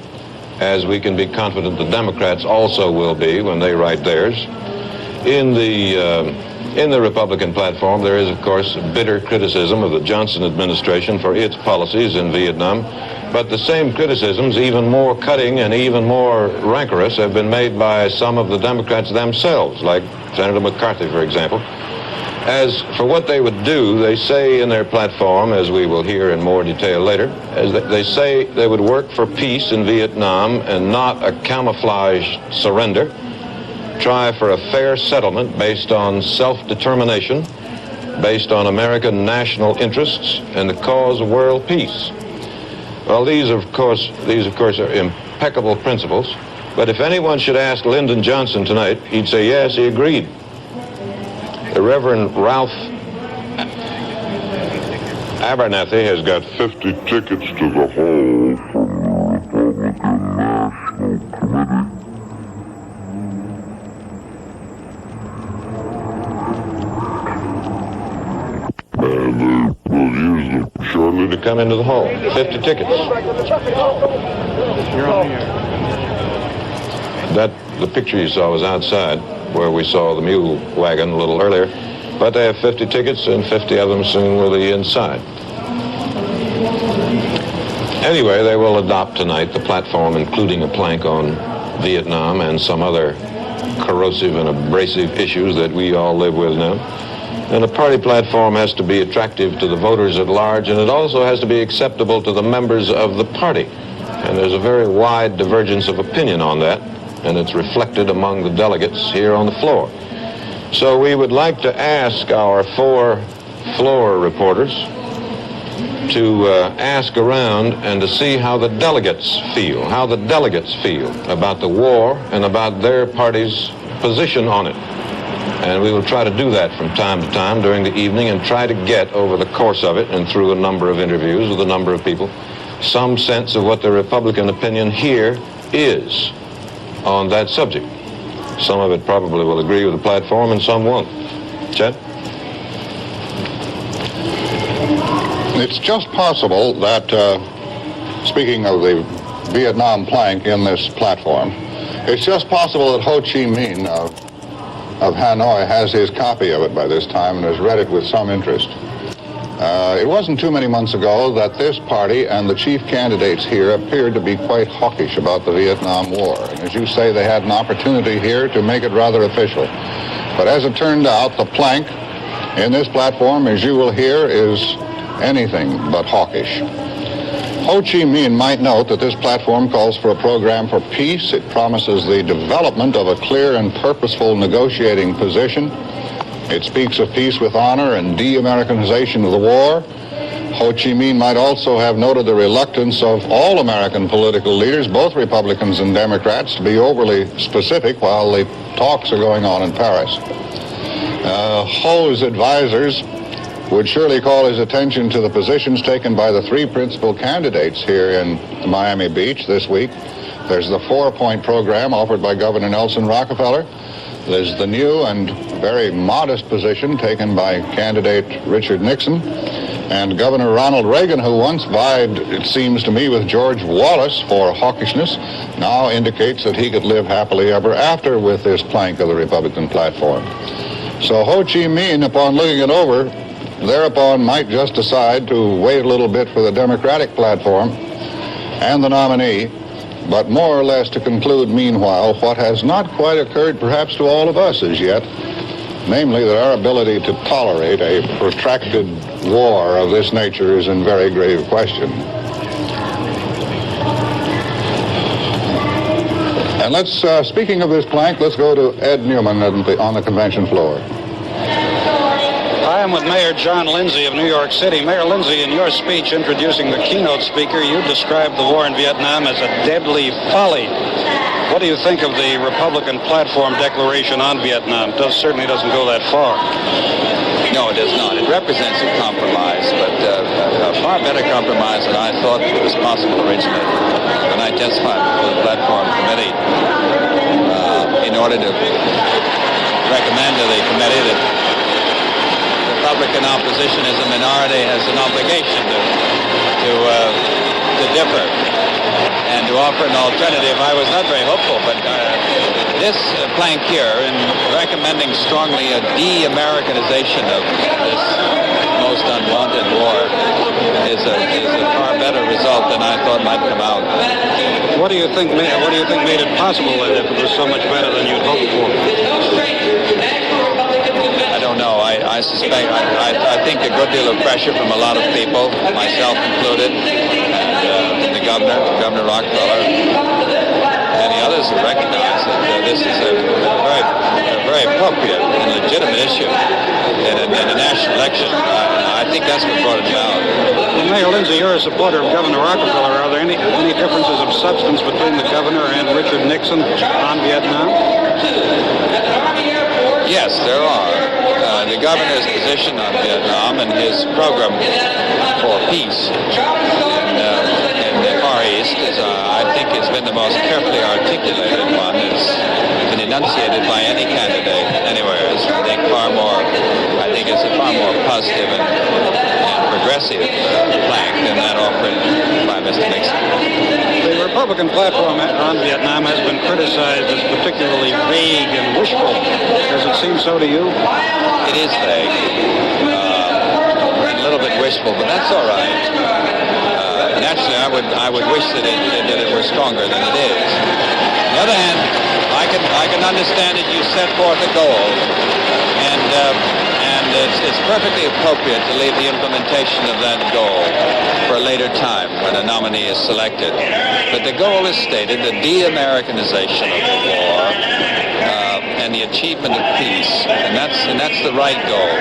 as we can be confident the Democrats also will be when they write theirs. In the Republican platform, there is, of course, bitter criticism of the Johnson administration for its policies in Vietnam. But the same criticisms, even more cutting and even more rancorous, have been made by some of the Democrats themselves, like Senator McCarthy, for example. As for what they would do, they say in their platform, as we will hear in more detail later, as they say they would work for peace in Vietnam and not a camouflaged surrender, try for a fair settlement based on self-determination, based on American national interests and the cause of world peace. Well, these of course are impeccable principles, but if anyone should ask Lyndon Johnson tonight, he'd say yes, he agreed. The Reverend Ralph Abernathy has got 50 tickets to the hall from the Republican National Committee. And they will use them shortly to come into the hall. 50 tickets. The picture you saw was outside, where we saw the mule wagon a little earlier. But they have 50 tickets, and 50 of them soon will be inside. Anyway, they will adopt tonight the platform, including a plank on Vietnam and some other corrosive and abrasive issues that we all live with now. And a party platform has to be attractive to the voters at large, and it also has to be acceptable to the members of the party. And there's a very wide divergence of opinion on that, and it's reflected among the delegates here on the floor. So we would like to ask our 4 floor reporters to ask around and to see how the delegates feel about the war and about their party's position on it. And we will try to do that from time to time during the evening and try to get, over the course of it and through a number of interviews with a number of people, some sense of what the Republican opinion here is on that subject. Some of it probably will agree with the platform and some won't. Chet? It's just possible that, speaking of the Vietnam plank in this platform, it's just possible that Ho Chi Minh of Hanoi has his copy of it by this time and has read it with some interest. It wasn't too many months ago that this party and the chief candidates here appeared to be quite hawkish about the Vietnam War. And as you say, they had an opportunity here to make it rather official. But as it turned out, the plank in this platform, as you will hear, is anything but hawkish. Ho Chi Minh might note that this platform calls for a program for peace. It promises the development of a clear and purposeful negotiating position. It speaks of peace with honor and de-Americanization of the war. Ho Chi Minh might also have noted the reluctance of all American political leaders, both Republicans and Democrats, to be overly specific while the talks are going on in Paris. Ho's advisors would surely call his attention to the positions taken by the three principal candidates here in Miami Beach this week. There's the 4-point program offered by Governor Nelson Rockefeller. There's the new and very modest position taken by candidate Richard Nixon. And Governor Ronald Reagan, who once vied, it seems to me, with George Wallace for hawkishness, now indicates that he could live happily ever after with this plank of the Republican platform. So Ho Chi Minh, upon looking it over, thereupon might just decide to wait a little bit for the Democratic platform and the nominee, but more or less to conclude, meanwhile, what has not quite occurred perhaps to all of us as yet, namely that our ability to tolerate a protracted war of this nature is in very grave question. And speaking of this plank, let's go to Ed Newman on the convention floor. I am with Mayor John Lindsay of New York City. Mayor Lindsay, in your speech introducing the keynote speaker, you described the war in Vietnam as a deadly folly. What do you think of the Republican platform declaration on Vietnam? It certainly doesn't go that far. No, it does not. It represents a compromise, but a far better compromise than I thought was possible originally. When I testified before the platform committee, in order to recommend to the committee that Republican opposition as a minority has an obligation to differ and to offer an alternative. I was not very hopeful, but this plank here, in recommending strongly a de-Americanization of this most unwanted war, is a far better result than I thought might come out. What do you think made it possible then, if it was so much better than you'd hoped for? I don't know. I suspect, I think a good deal of pressure from a lot of people, myself included, and the Governor Rockefeller, and the others who recognize that this is a very appropriate and legitimate issue in a national election. I think that's what brought it about. Well, Mayor Lindsay, you're a supporter of Governor Rockefeller. Are there any differences of substance between the governor and Richard Nixon on Vietnam? Yes, there are. The governor's position on Vietnam and his program for peace in the Far East is, I think, has been the most carefully articulated one. It's been enunciated by any candidate anywhere. It's, I think, it's a far more positive and progressive plank than that offered by Mr. Nixon. The Republican platform on Vietnam has been criticized as particularly vague and wishful. Does it seem so to you? It is vague, a little bit wishful, but that's all right. Naturally, I would wish that it were stronger than it is. On the other hand, I can understand that you set forth a goal, and it's perfectly appropriate to leave the implementation of that goal for a later time when a nominee is selected. But the goal is stated, the de-Americanization of the war and the achievement of peace, and that's the right goal.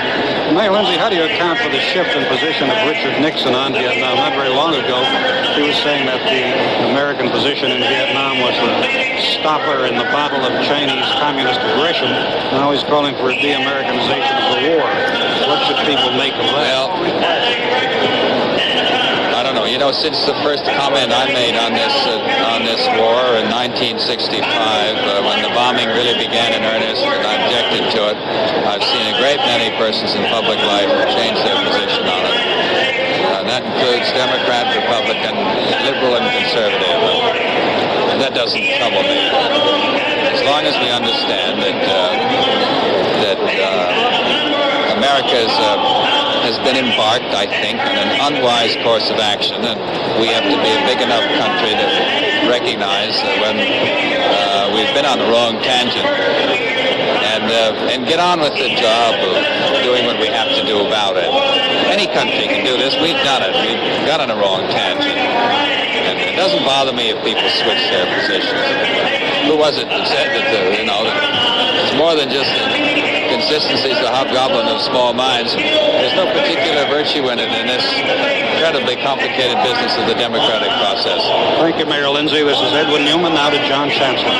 Mayor Lindsay, how do you account for the shift in position of Richard Nixon on Vietnam? Not very long ago, he was saying that the American position in Vietnam was the stopper in the battle of Chinese communist aggression. Now he's calling for a de-Americanization of the war. What should people make of that? Well, I don't know. You know, since the first comment I made on this war in 1965, when the bombing really began in earnest, and I objected to it, I've seen a great many persons in public life change their position on it. And that includes Democrat, Republican, liberal, and conservative. And that doesn't trouble me. As long as we understand that America has been embarked, I think, on an unwise course of action, and we have to be a big enough country to recognize when we've been on the wrong tangent and get on with the job of doing what we have to do about it. Any country can do this. We've done it. We've got on the wrong tangent. And it doesn't bother me if people switch their positions. Who was it that said that, it's more than just the consistency is the hobgoblin of small minds. There's no particular virtue in it in this incredibly complicated business of the democratic process. Thank you, Mayor Lindsay. This is Edwin Newman. Now to John Chancellor.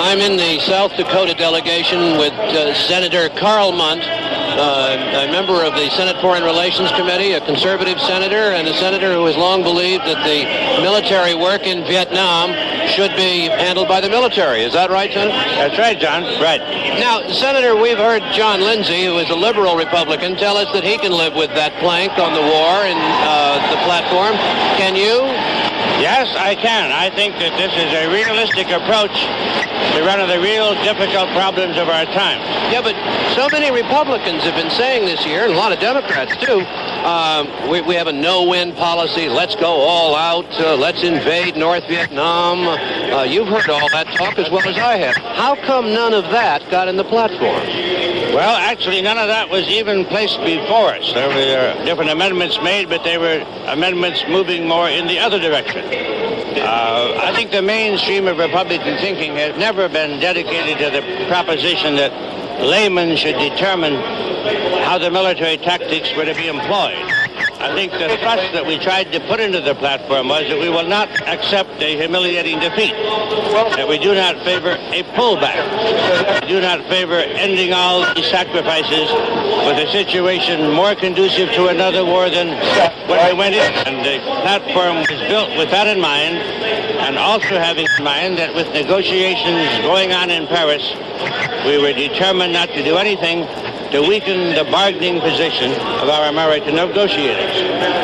I'm in the South Dakota delegation with Senator Carl Munt, a member of the Senate Foreign Relations Committee, a conservative senator, and a senator who has long believed that the military work in Vietnam should be handled by the military. Is that right, Senator? That's right, John. Right. Now, Senator, we've heard John Lindsay, who is a liberal Republican, tell us that he can live with that plank on the war and the platform. Can you? Yes, I can. I think that this is a realistic approach to one of the real difficult problems of our time. Yeah, but so many Republicans have been saying this year, and a lot of Democrats too, we have a no-win policy, let's go all out, let's invade North Vietnam. You've heard all that talk as well as I have. How come none of that got in the platform? Well, actually, none of that was even placed before us. There were different amendments made, but they were amendments moving more in the other direction. I think the mainstream of Republican thinking has never been dedicated to the proposition that laymen should determine how the military tactics were to be employed. I think the thrust that we tried to put into the platform was that we will not accept a humiliating defeat, that we do not favor a pullback, we do not favor ending all these sacrifices with a situation more conducive to another war than when we went in. And the platform was built with that in mind, and also having in mind that with negotiations going on in Paris, we were determined not to do anything to weaken the bargaining position of our American negotiators.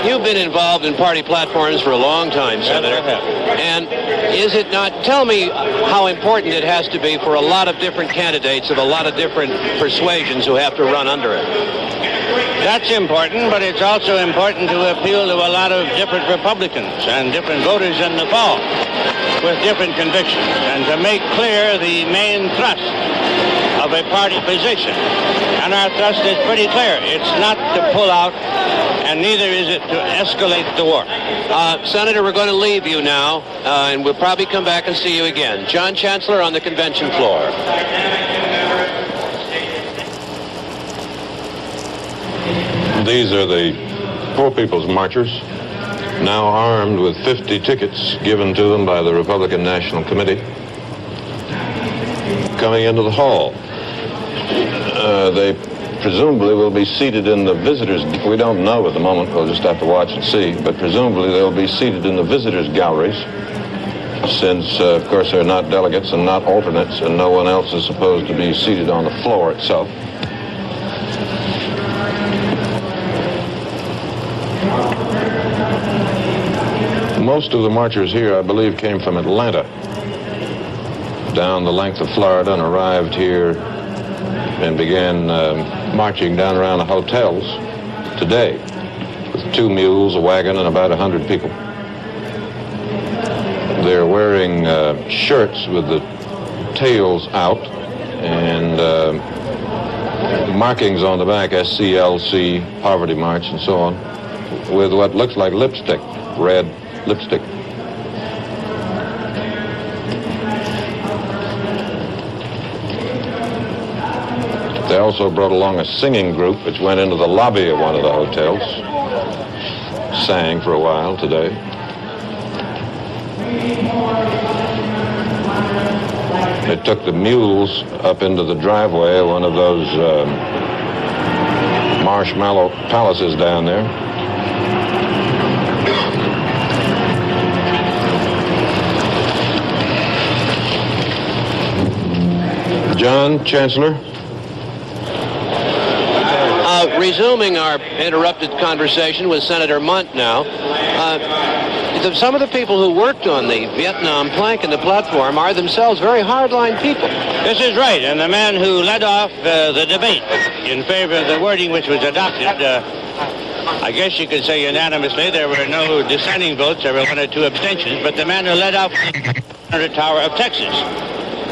You've been involved in party platforms for a long time, Senator. And is it not, tell me how important it has to be for a lot of different candidates of a lot of different persuasions who have to run under it. That's important, but it's also important to appeal to a lot of different Republicans and different voters in the fall with different convictions, and to make clear the main thrust of a party position. And our thrust is pretty clear. It's not to pull out, and neither is it to escalate the war. Senator, we're going to leave you now, and we'll probably come back and see you again. John Chancellor on the convention floor. These are the Poor People's Marchers, now armed with 50 tickets given to them by the Republican National Committee, coming into the hall. They presumably will be seated in the visitors. We don't know at the moment. We'll just have to watch and see. But presumably they'll be seated in the visitors' galleries, since, of course, they're not delegates and not alternates, and no one else is supposed to be seated on the floor itself. Most of the marchers here, I believe, came from Atlanta, down the length of Florida, and arrived here and began marching down around the hotels today with 2 mules, a wagon, and about 100 people. They're wearing shirts with the tails out and markings on the back, SCLC, Poverty March, and so on, with what looks like lipstick, red lipstick. They also brought along a singing group which went into the lobby of one of the hotels, sang for a while today. They took the mules up into the driveway of one of those marshmallow palaces down there. John, Chancellor. Resuming our interrupted conversation with Senator Munt now, some of the people who worked on the Vietnam plank in the platform are themselves very hardline people. This is right, and the man who led off the debate in favor of the wording which was adopted, I guess you could say unanimously, there were no dissenting votes, there were 1 or 2 abstentions, but the man who led off the Tower of Texas,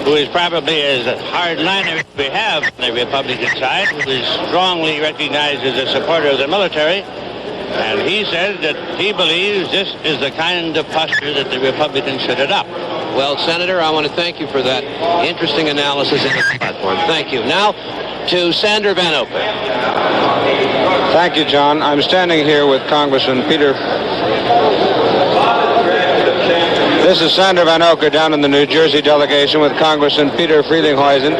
who is probably as hardliner as we have on the Republican side, who is strongly recognized as a supporter of the military. And he said that he believes this is the kind of posture that the Republicans should adopt. Well, Senator, I want to thank you for that interesting analysis in the platform. Thank you. Now to Sander Van Open. Thank you, John. I'm standing here with Congressman Peter. This is Sander Van Oker down in the New Jersey delegation with Congressman Peter Frelinghuysen,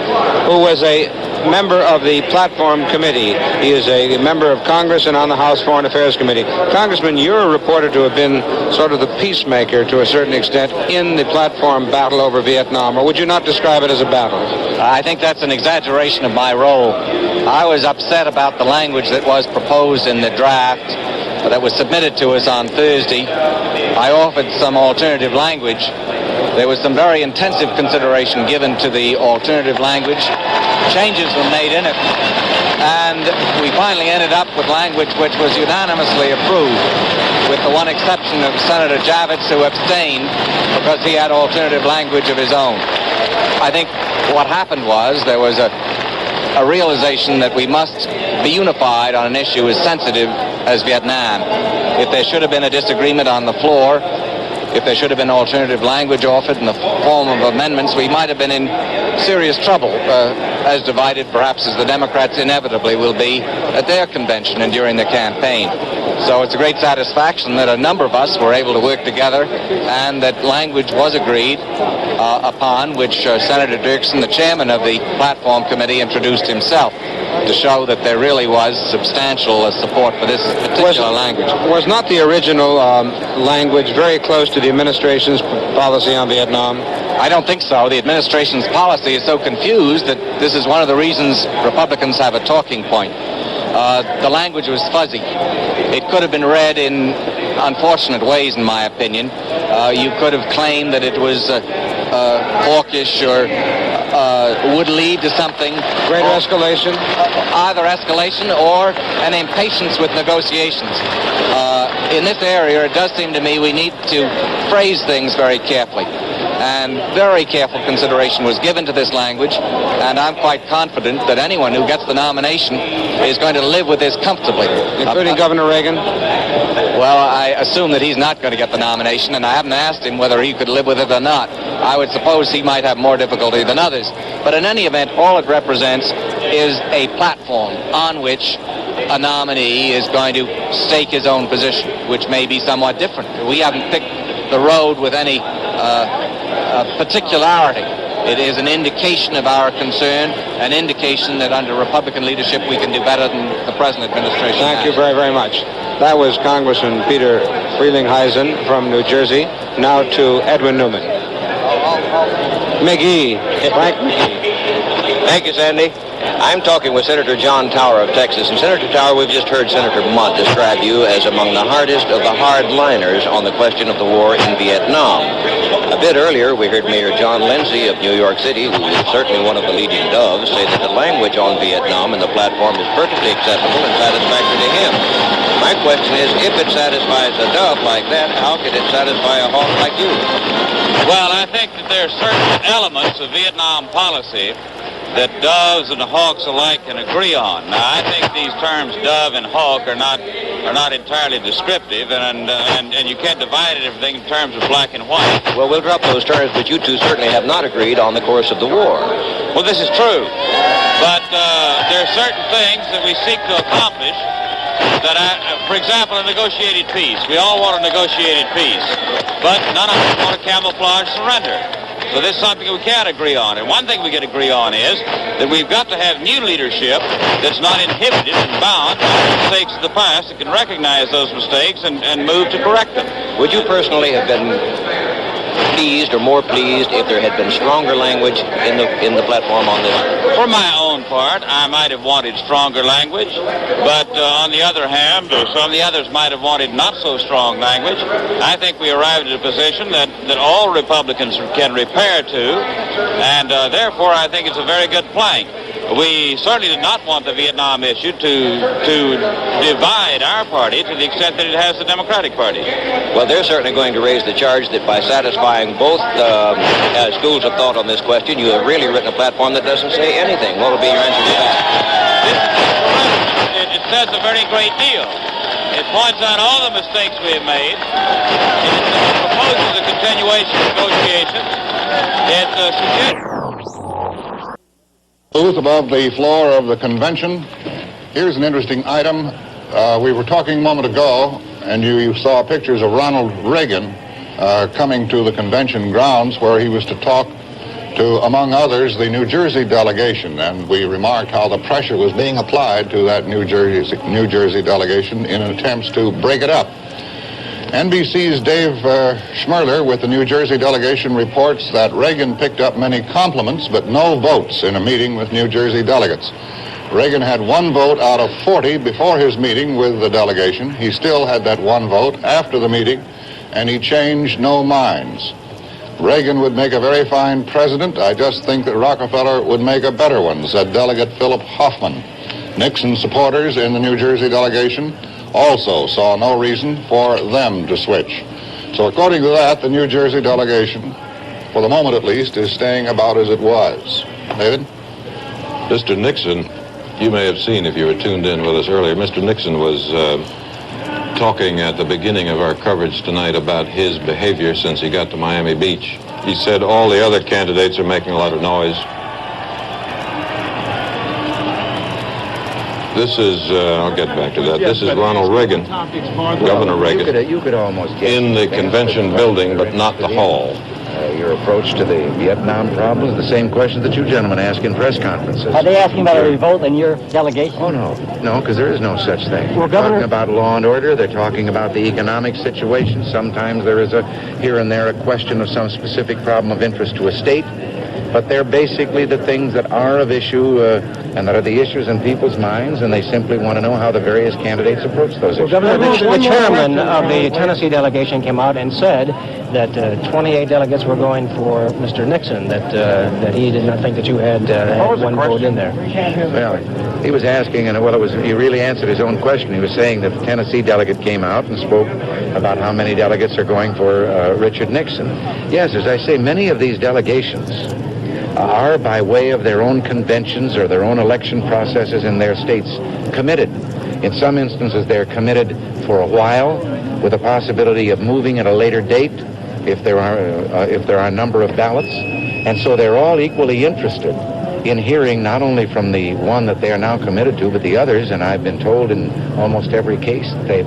who was a member of the Platform Committee. He is a member of Congress and on the House Foreign Affairs Committee. Congressman, you're reported to have been sort of the peacemaker to a certain extent in the platform battle over Vietnam, or would you not describe it as a battle? I think that's an exaggeration of my role. I was upset about the language that was proposed in the draft that was submitted to us on Thursday. I offered some alternative language. There was some very intensive consideration given to the alternative language. Changes were made in it, and we finally ended up with language which was unanimously approved, with the one exception of Senator Javits, who abstained because he had alternative language of his own. I think what happened was there was a realization that we must be unified on an issue as sensitive as Vietnam. If there should have been a disagreement on the floor, if there should have been alternative language offered in the form of amendments, we might have been in serious trouble, as divided perhaps as the Democrats inevitably will be at their convention and during the campaign. So it's a great satisfaction that a number of us were able to work together and that language was agreed upon, which Senator Dirksen, the chairman of the Platform Committee, introduced himself to show that there really was substantial support for this particular language. Was not the original language very close to the administration's policy on Vietnam? I don't think so. The administration's policy is so confused that this is one of the reasons Republicans have a talking point. The language was fuzzy. It could have been read in unfortunate ways, in my opinion. You could have claimed that it was hawkish or would lead to something. Greater escalation? Either escalation or an impatience with negotiations. In this area, it does seem to me we need to phrase things very carefully. And very careful consideration was given to this language, and I'm quite confident that anyone who gets the nomination is going to live with this comfortably. Including Governor Reagan? Well, I assume that he's not going to get the nomination, and I haven't asked him whether he could live with it or not. I would suppose he might have more difficulty than others. But in any event, all it represents is a platform on which a nominee is going to stake his own position, which may be somewhat different. We haven't picked the road with any particularity. It is an indication of our concern, an indication that under Republican leadership we can do better than the present administration. Thank you very, very much. That was Congressman Peter Frelinghuysen from New Jersey. Now to Edwin Newman. McGee. Frank McGee. Thank you, Sandy. I'm talking with Senator John Tower of Texas. And Senator Tower, we've just heard Senator Mott describe you as among the hardest of the hardliners on the question of the war in Vietnam. A bit earlier, we heard Mayor John Lindsay of New York City, who is certainly one of the leading doves, say that the language on Vietnam and the platform is perfectly acceptable and satisfactory to him. My question is, if it satisfies a dove like that, how could it satisfy a hawk like you? Well, I think that there are certain elements of Vietnam policy that doves and hawks alike can agree on. Now, I think these terms dove and hawk are not entirely descriptive, and you can't divide everything in terms of black and white. Well, we'll drop those terms, but you two certainly have not agreed on the course of the war. Well, this is true, but there are certain things that we seek to accomplish that, for example, a negotiated peace. We all want a negotiated peace, but none of us want a camouflage surrender. So this is something we can't agree on. And one thing we can agree on is that we've got to have new leadership that's not inhibited and bound by the mistakes of the past, that can recognize those mistakes and move to correct them. Would you personally have been pleased or more pleased if there had been stronger language in the platform on this? For my own part, I might have wanted stronger language, but on the other hand, some of the others might have wanted not so strong language. I think we arrived at a position that all Republicans can repair to, and therefore I think it's a very good plank. We certainly did not want the Vietnam issue to divide our party to the extent that it has the Democratic Party. Well, they're certainly going to raise the charge that by satisfying both schools of thought on this question, you have really written a platform that doesn't say anything. What would be your answer to that? It says a very great deal. It points out all the mistakes we have made. It proposes a continuation of negotiations. It suggests... Booth above the floor of the convention. Here's an interesting item. We were talking a moment ago, and you saw pictures of Ronald Reagan coming to the convention grounds where he was to talk to, among others, the New Jersey delegation. And we remarked how the pressure was being applied to that New Jersey delegation in attempts to break it up. NBC's Dave Schmerler with the New Jersey delegation reports that Reagan picked up many compliments but no votes in a meeting with New Jersey delegates. Reagan had 1 vote out of 40 before his meeting with the delegation. He still had that 1 vote after the meeting, and he changed no minds. Reagan would make a very fine president. I just think that Rockefeller would make a better one, said Delegate Philip Hoffman. Nixon supporters in the New Jersey delegation also saw no reason for them to switch. So according to that, the New Jersey delegation, for the moment at least, is staying about as it was. David? Mr. Nixon, you may have seen if you were tuned in with us earlier, Mr. Nixon was talking at the beginning of our coverage tonight about his behavior since he got to Miami Beach. He said all the other candidates are making a lot of noise. This is, I'll get back to that. This is Ronald Reagan, Governor Reagan, You could almost get in the convention building, but not the hall. Your approach to the Vietnam problem is the same question that you gentlemen ask in press conferences. Are they asking about a revolt in your delegation? Oh, no. No, because there is no such thing. Well, They're Governor... talking about law and order. They're talking about the economic situation. Sometimes there is here and there a question of some specific problem of interest to a state. But they're basically the things that are of issue and that are the issues in people's minds, and they simply want to know how the various candidates approach those issues. Governor, the chairman of the Tennessee delegation came out and said that 28 delegates were going for Mr. Nixon, that he did not think that you had 1 vote in there. Well, he was asking, and he really answered his own question. He was saying that the Tennessee delegate came out and spoke about how many delegates are going for Richard Nixon. Yes, as I say, many of these delegations are, by way of their own conventions or their own election processes in their states, committed. In some instances, they're committed for a while with a possibility of moving at a later date if there are a number of ballots. And so they're all equally interested in hearing not only from the one that they are now committed to, but the others. And I've been told in almost every case that they've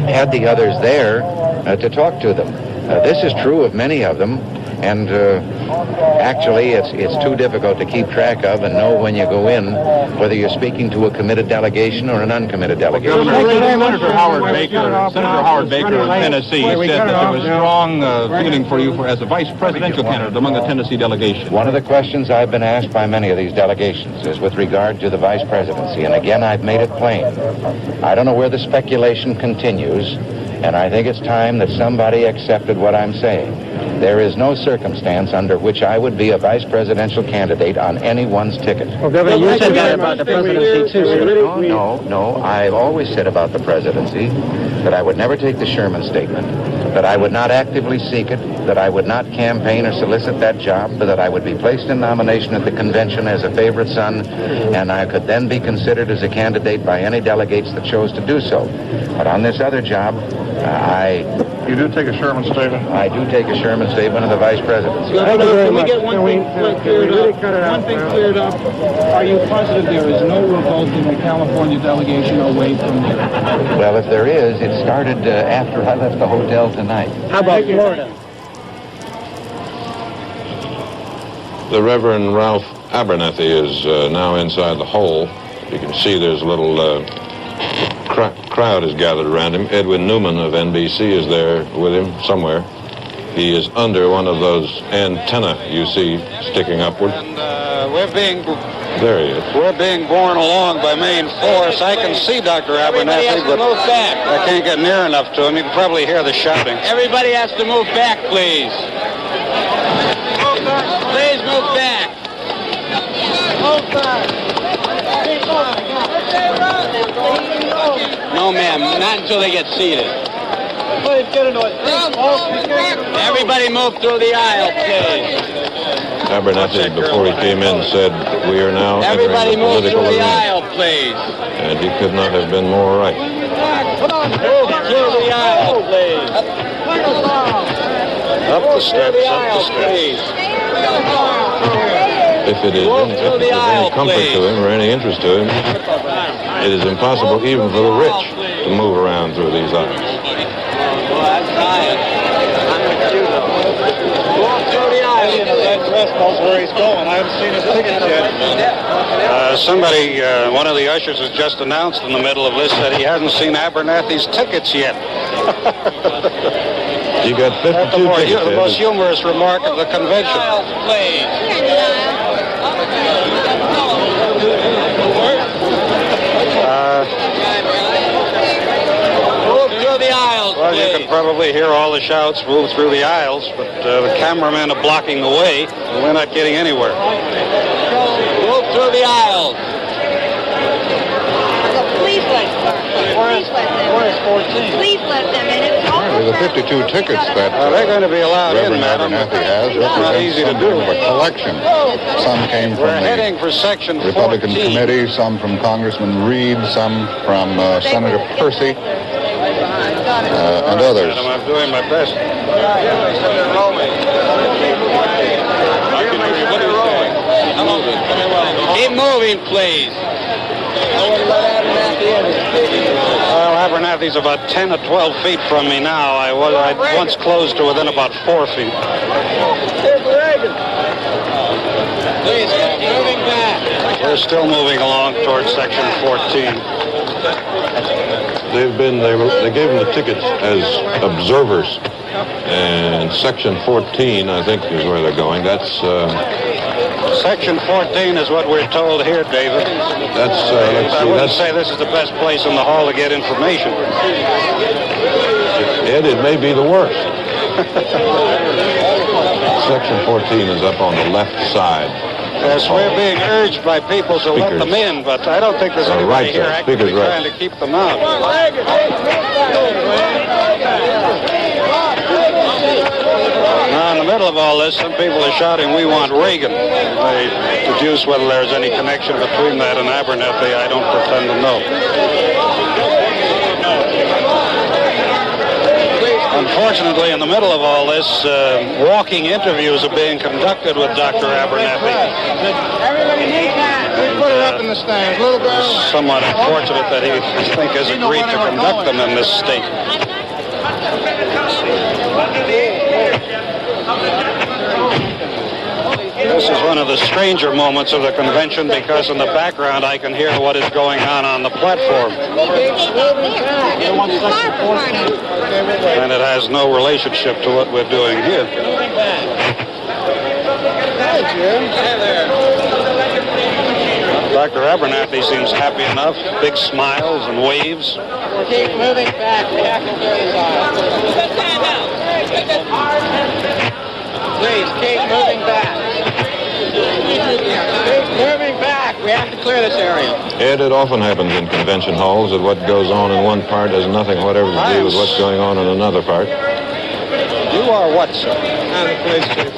had the others there to talk to them. This is true of many of them. And actually, it's too difficult to keep track of and know when you go in whether you're speaking to a committed delegation or an uncommitted delegation. Senator Howard Baker of Tennessee said that there was strong feeling for you as a vice presidential candidate among the Tennessee delegation. One of the questions I've been asked by many of these delegations is with regard to the vice presidency. And again, I've made it plain. I don't know where the speculation continues, and I think it's time that somebody accepted what I'm saying. There is no circumstance under which I would be a vice presidential candidate on anyone's ticket. Well, Governor, you said that about the presidency, too, sir. No. I've always said about the presidency that I would never take the Sherman statement, that I would not actively seek it, that I would not campaign or solicit that job, but that I would be placed in nomination at the convention as a favorite son, and I could then be considered as a candidate by any delegates that chose to do so. But on this other job, You do take a Sherman statement? I do take a Sherman statement of the vice presidency. Can we get one thing cleared up? Are you positive there is no revolt in the California delegation away from you? Well, if there is, it started after I left the hotel tonight. How about Florida? The Reverend Ralph Abernathy is now inside the hole. You can see there's a little crowd has gathered around him. Edwin Newman of NBC is there with him somewhere. He is under one of those antennae you see sticking upward. And There he is. we're being borne along by main force. I can see Dr. Abernathy, but move back. I can't get near enough to him. You can probably hear the shouting. Everybody has to move back, please. Please move back. No, ma'am, not until they get seated. Everybody move through the aisle, please. Abernathy, before he came in, said, "We are now Everybody entering the move political through the arena." aisle, please. And he could not have been more right. Move through the aisle, please. Up the steps, up the steps. If it is any comfort to him or any interest to him, it is impossible even for the rich to move around through these aisles. Well, that's science. I'm with you, though. Walk through the aisle. That dress knows where he's going. I haven't seen his ticket yet. Somebody, one of the ushers has just announced in the middle of this that he hasn't seen Abernathy's tickets yet. You got 52 tickets. The most humorous remark of the convention. Move through the aisles, Well, you can probably hear all the shouts, "Move through the aisles," but the cameramen are blocking the way, and we're not getting anywhere. Move through the aisles. Please let them. Where's 14? Please let them in. It's Apparently the 52 tickets that they're going to be allowed in, Reverend madam. Abernathy has It's not easy to represent do. something of a collection. Some came We're from heading the for section Republican 14. committee, some from Congressman Reed, some from Senator Percy, and others. Madam, I'm doing my best. Keep moving, please. Well, Abernathy's about 10 or 12 feet from me now. I once closed to within about 4 feet. Please, moving back. We're still moving along towards section 14. They gave them the tickets as observers. And section 14, I think, is where they're going. That's Section 14 is what we're told here, David. I wouldn't say this is the best place in the hall to get information. Ed, it may be the worst. Section 14 is up on the left side. Yes, we're being urged by people to let them in, but I don't think there's anybody right here side. actively Speaker's right. trying to keep them out. Now, in the middle of all this, some people are shouting, "We want Reagan." They deduce whether there's any connection between that and Abernathy. I don't pretend to know. Unfortunately, in the middle of all this, walking interviews are being conducted with Dr. Abernathy. Everybody move back. Put it up in the stands. Little girl. It's somewhat unfortunate that he, I think, has agreed to conduct them in this state. This is one of the stranger moments of the convention because in the background I can hear what is going on the platform. And it has no relationship to what we're doing here. Dr. Abernathy seems happy enough, big smiles and waves. Keep moving back. We have to clear this aisle. Please, keep moving back. Keep moving back. We have to clear this area. Ed, it often happens in convention halls that what goes on in one part has nothing whatever to do with what's going on in another part. You are what, sir? I'm the police chief.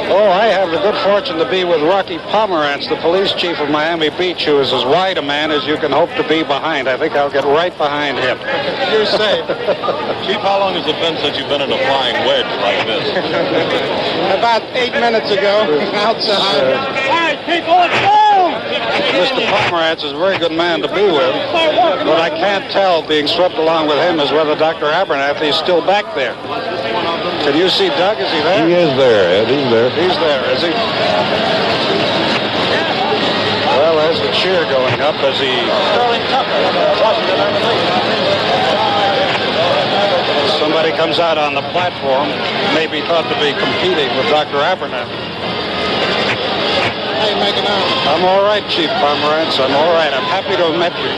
Oh, I have the good fortune to be with Rocky Pomerantz, the police chief of Miami Beach, who is as wide a man as you can hope to be behind. I think I'll get right behind him. You're safe. Chief, how long has it been since you've been in a flying wedge like this? About 8 minutes ago, outside. All right, people, let's go! Mr. Pomerantz is a very good man to be with, but I can't tell, being swept along with him, is whether Dr. Abernathy is still back there. Can you see Doug? Is he there? He is there, Ed. He's there. He's there, is he? Well, there's the cheer going up as he... Somebody comes out on the platform, may be thought to be competing with Dr. Abernathy. How you making out? I'm all right, Chief Pomerantz. I'm all right. I'm happy to have met you.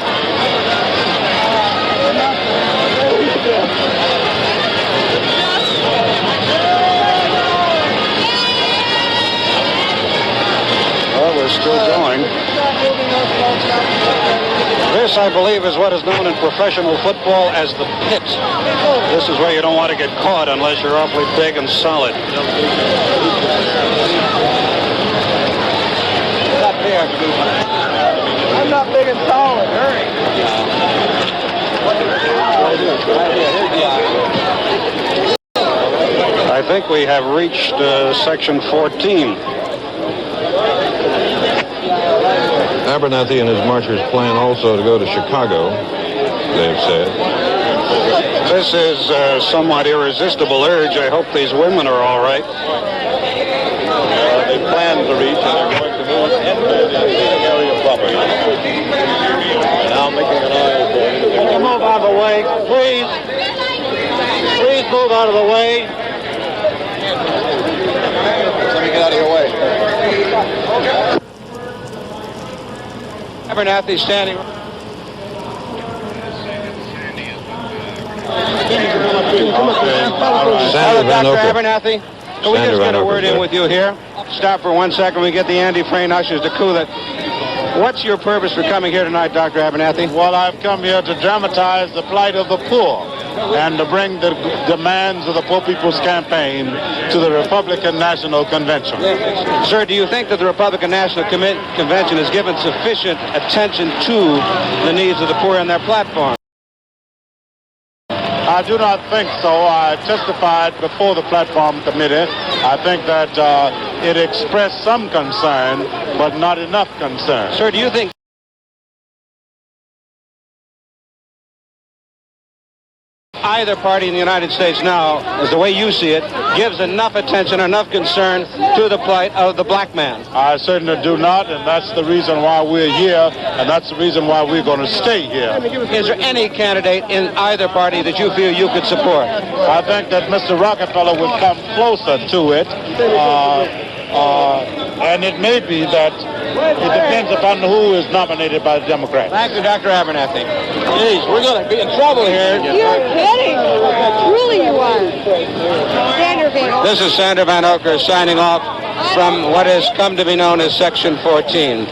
Well, we're still going. This, I believe, is what is known in professional football as the pit. This is where you don't want to get caught unless you're awfully big and solid. I'm not big and tall. Hurry. I think we have reached section 14. Abernathy and his marchers plan also to go to Chicago, they've said. This is a somewhat irresistible urge. I hope these women are all right. They plan to reach, and they're going to move into the seating area proper. Now making an aisle for it. Can you move out of the way, please? Please move out of the way. Let me get out of your way. Abernathy standing. Dr. Abernathy, can we just get a word in with you here? Stop for 1 second. We get the Andy Frayne ushers to cool it. What's your purpose for coming here tonight, Dr. Abernathy? Well, I've come here to dramatize the plight of the poor and to bring the demands of the Poor People's Campaign to the Republican National Convention. Sir, do you think that the Republican National Convention has given sufficient attention to the needs of the poor in their platform? I do not think so. I testified before the platform committee. I think that it expressed some concern, but not enough concern. Sir, do you think either party in the United States now, as the way you see it, gives enough attention, enough concern to the plight of the black man? I certainly do not, and that's the reason why we're here, and that's the reason why we're going to stay here. Is there any candidate in either party that you feel you could support? I think that Mr. Rockefeller would come closer to it, and it may be that it depends upon who is nominated by the Democrats. Thank you, Dr. Abernathy. Jeez, we're going to be in trouble here. You're kidding. Truly you are. Sander Van Oker. This is Sander Van Oker signing off from what has come to be known as Section 14.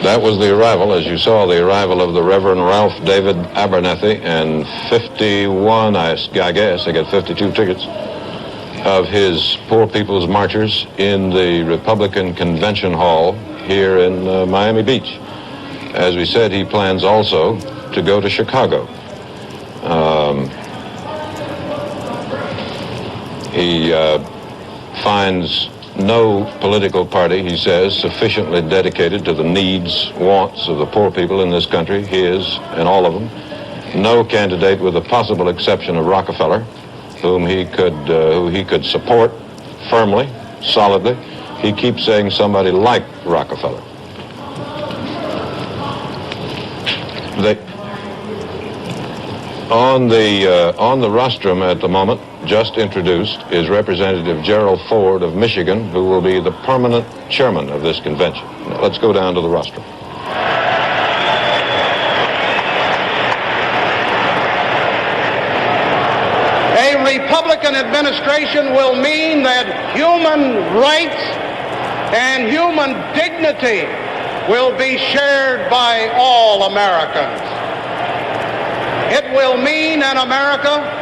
That was the arrival, as you saw, the arrival of the Reverend Ralph David Abernathy and 51, I guess, I got 52 tickets, of his Poor People's Marchers in the Republican Convention Hall here in Miami Beach. As we said, he plans also to go to Chicago. He finds no political party, he says, sufficiently dedicated to the needs, wants of the poor people in this country, his and all of them. No candidate, with the possible exception of Rockefeller, who he could support firmly, solidly. He keeps saying somebody like Rockefeller. On the rostrum at the moment, just introduced, is Representative Gerald Ford of Michigan, who will be the permanent chairman of this convention. Now, let's go down to the rostrum. A Republican administration will mean that human rights and human dignity will be shared by all Americans. It will mean an America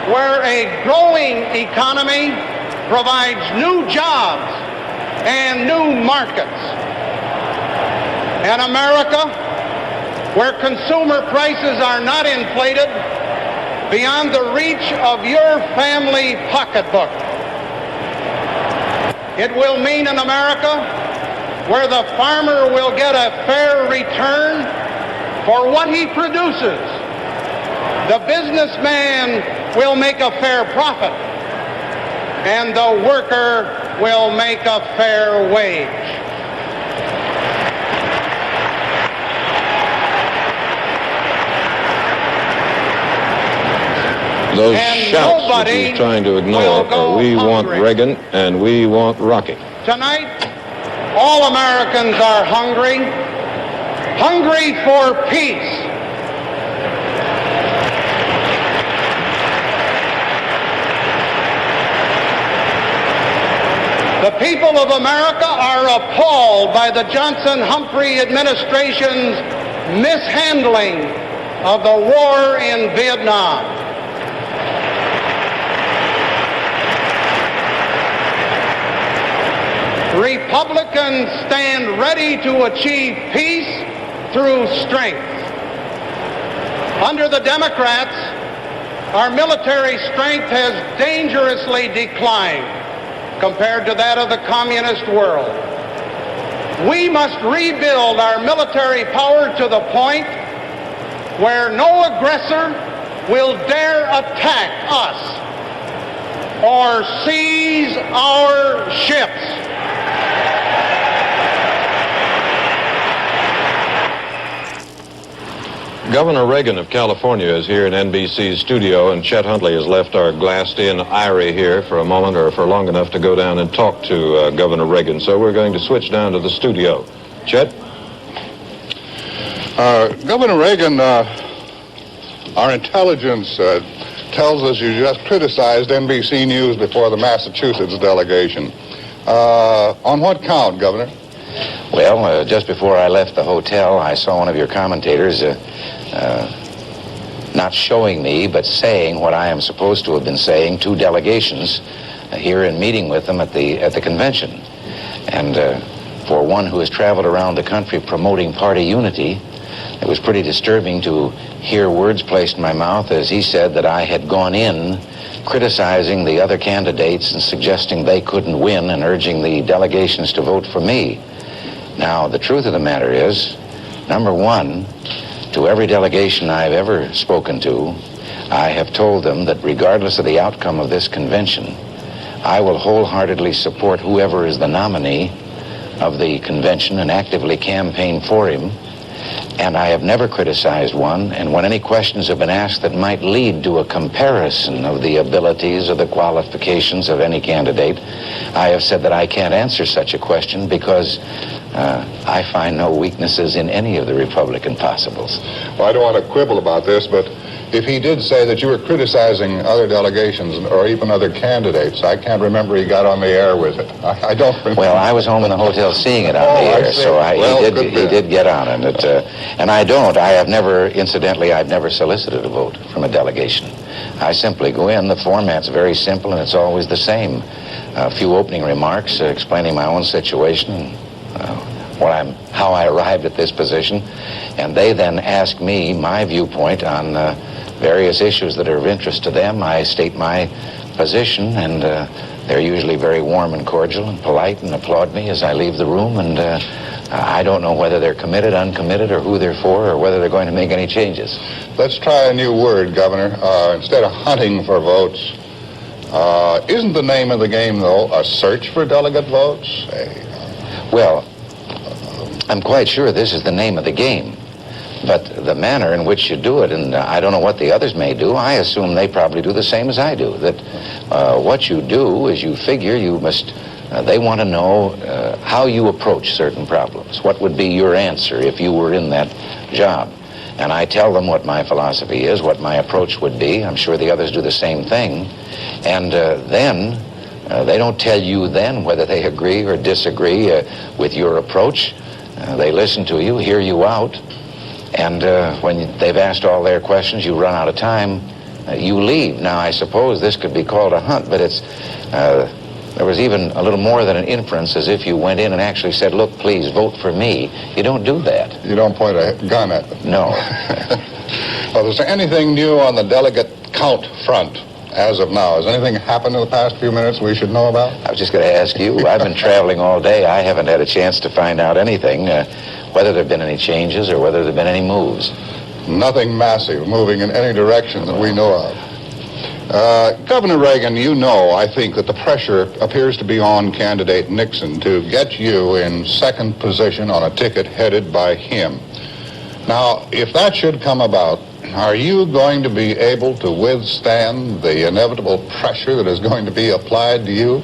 where a growing economy provides new jobs and new markets. An America where consumer prices are not inflated beyond the reach of your family pocketbook. It will mean an America where the farmer will get a fair return for what he produces. The businessman will make a fair profit, and the worker will make a fair wage. Those shouts that he's trying to ignore are "We want Reagan" and "We want Rocky." Tonight, all Americans are hungry for peace. The people of America are appalled by the Johnson-Humphrey administration's mishandling of the war in Vietnam. Republicans stand ready to achieve peace through strength. Under the Democrats, our military strength has dangerously declined compared to that of the communist world. We must rebuild our military power to the point where no aggressor will dare attack us or seize our ships. Governor Reagan of California is here in NBC's studio, and Chet Huntley has left our glassed-in eyrie here for a moment or for long enough to go down and talk to Governor Reagan. So we're going to switch down to the studio. Chet? Governor Reagan, our intelligence tells us you just criticized NBC News before the Massachusetts delegation. On what count, Governor? Well, just before I left the hotel, I saw one of your commentators not showing me, but saying what I am supposed to have been saying to delegations here in meeting with them at the convention. And for one who has traveled around the country promoting party unity, it was pretty disturbing to hear words placed in my mouth as he said that I had gone in criticizing the other candidates and suggesting they couldn't win and urging the delegations to vote for me. Now, the truth of the matter is, number one, to every delegation I've ever spoken to, I have told them that regardless of the outcome of this convention, I will wholeheartedly support whoever is the nominee of the convention and actively campaign for him. And I have never criticized one, and when any questions have been asked that might lead to a comparison of the abilities or the qualifications of any candidate, I have said that I can't answer such a question because I find no weaknesses in any of the Republican possibles. Well, I don't want to quibble about this, but if he did say that you were criticizing other delegations or even other candidates, I can't remember he got on the air with it. I don't remember. Well, I was home in the hotel seeing it on the air, so he did get on it. And I have never, incidentally, I've never solicited a vote from a delegation. I simply go in. The format's very simple, and it's always the same. A few opening remarks explaining my own situation, how I arrived at this position, and they then ask me my viewpoint on various issues that are of interest to them. I state my position, and they're usually very warm and cordial and polite and applaud me as I leave the room, and I don't know whether they're committed, uncommitted, or who they're for, or whether they're going to make any changes. Let's try a new word, Governor. Instead of hunting for votes, isn't the name of the game, though, a search for delegate votes? Well, I'm quite sure this is the name of the game. But the manner in which you do it, and I don't know what the others may do, I assume they probably do the same as I do. That what you do is you figure you must, they want to know how you approach certain problems. What would be your answer if you were in that job? And I tell them what my philosophy is, what my approach would be. I'm sure the others do the same thing. And then they don't tell you then whether they agree or disagree with your approach. They listen to you, hear you out, and when they've asked all their questions, you run out of time, you leave. Now, I suppose this could be called a hunt, but it's there was even a little more than an inference, as if you went in and actually said, look, please, vote for me. You don't do that. You don't point a gun at them? No. Well, is there anything new on the delegate count front as of now? Has anything happened in the past few minutes we should know about? I was just going to ask you. I've been traveling all day. I haven't had a chance to find out anything, whether there have been any changes or whether there have been any moves. Nothing massive moving in any direction that we know of. Governor Reagan, you know, I think that the pressure appears to be on candidate Nixon to get you in second position on a ticket headed by him. Now, if that should come about, are you going to be able to withstand the inevitable pressure that is going to be applied to you?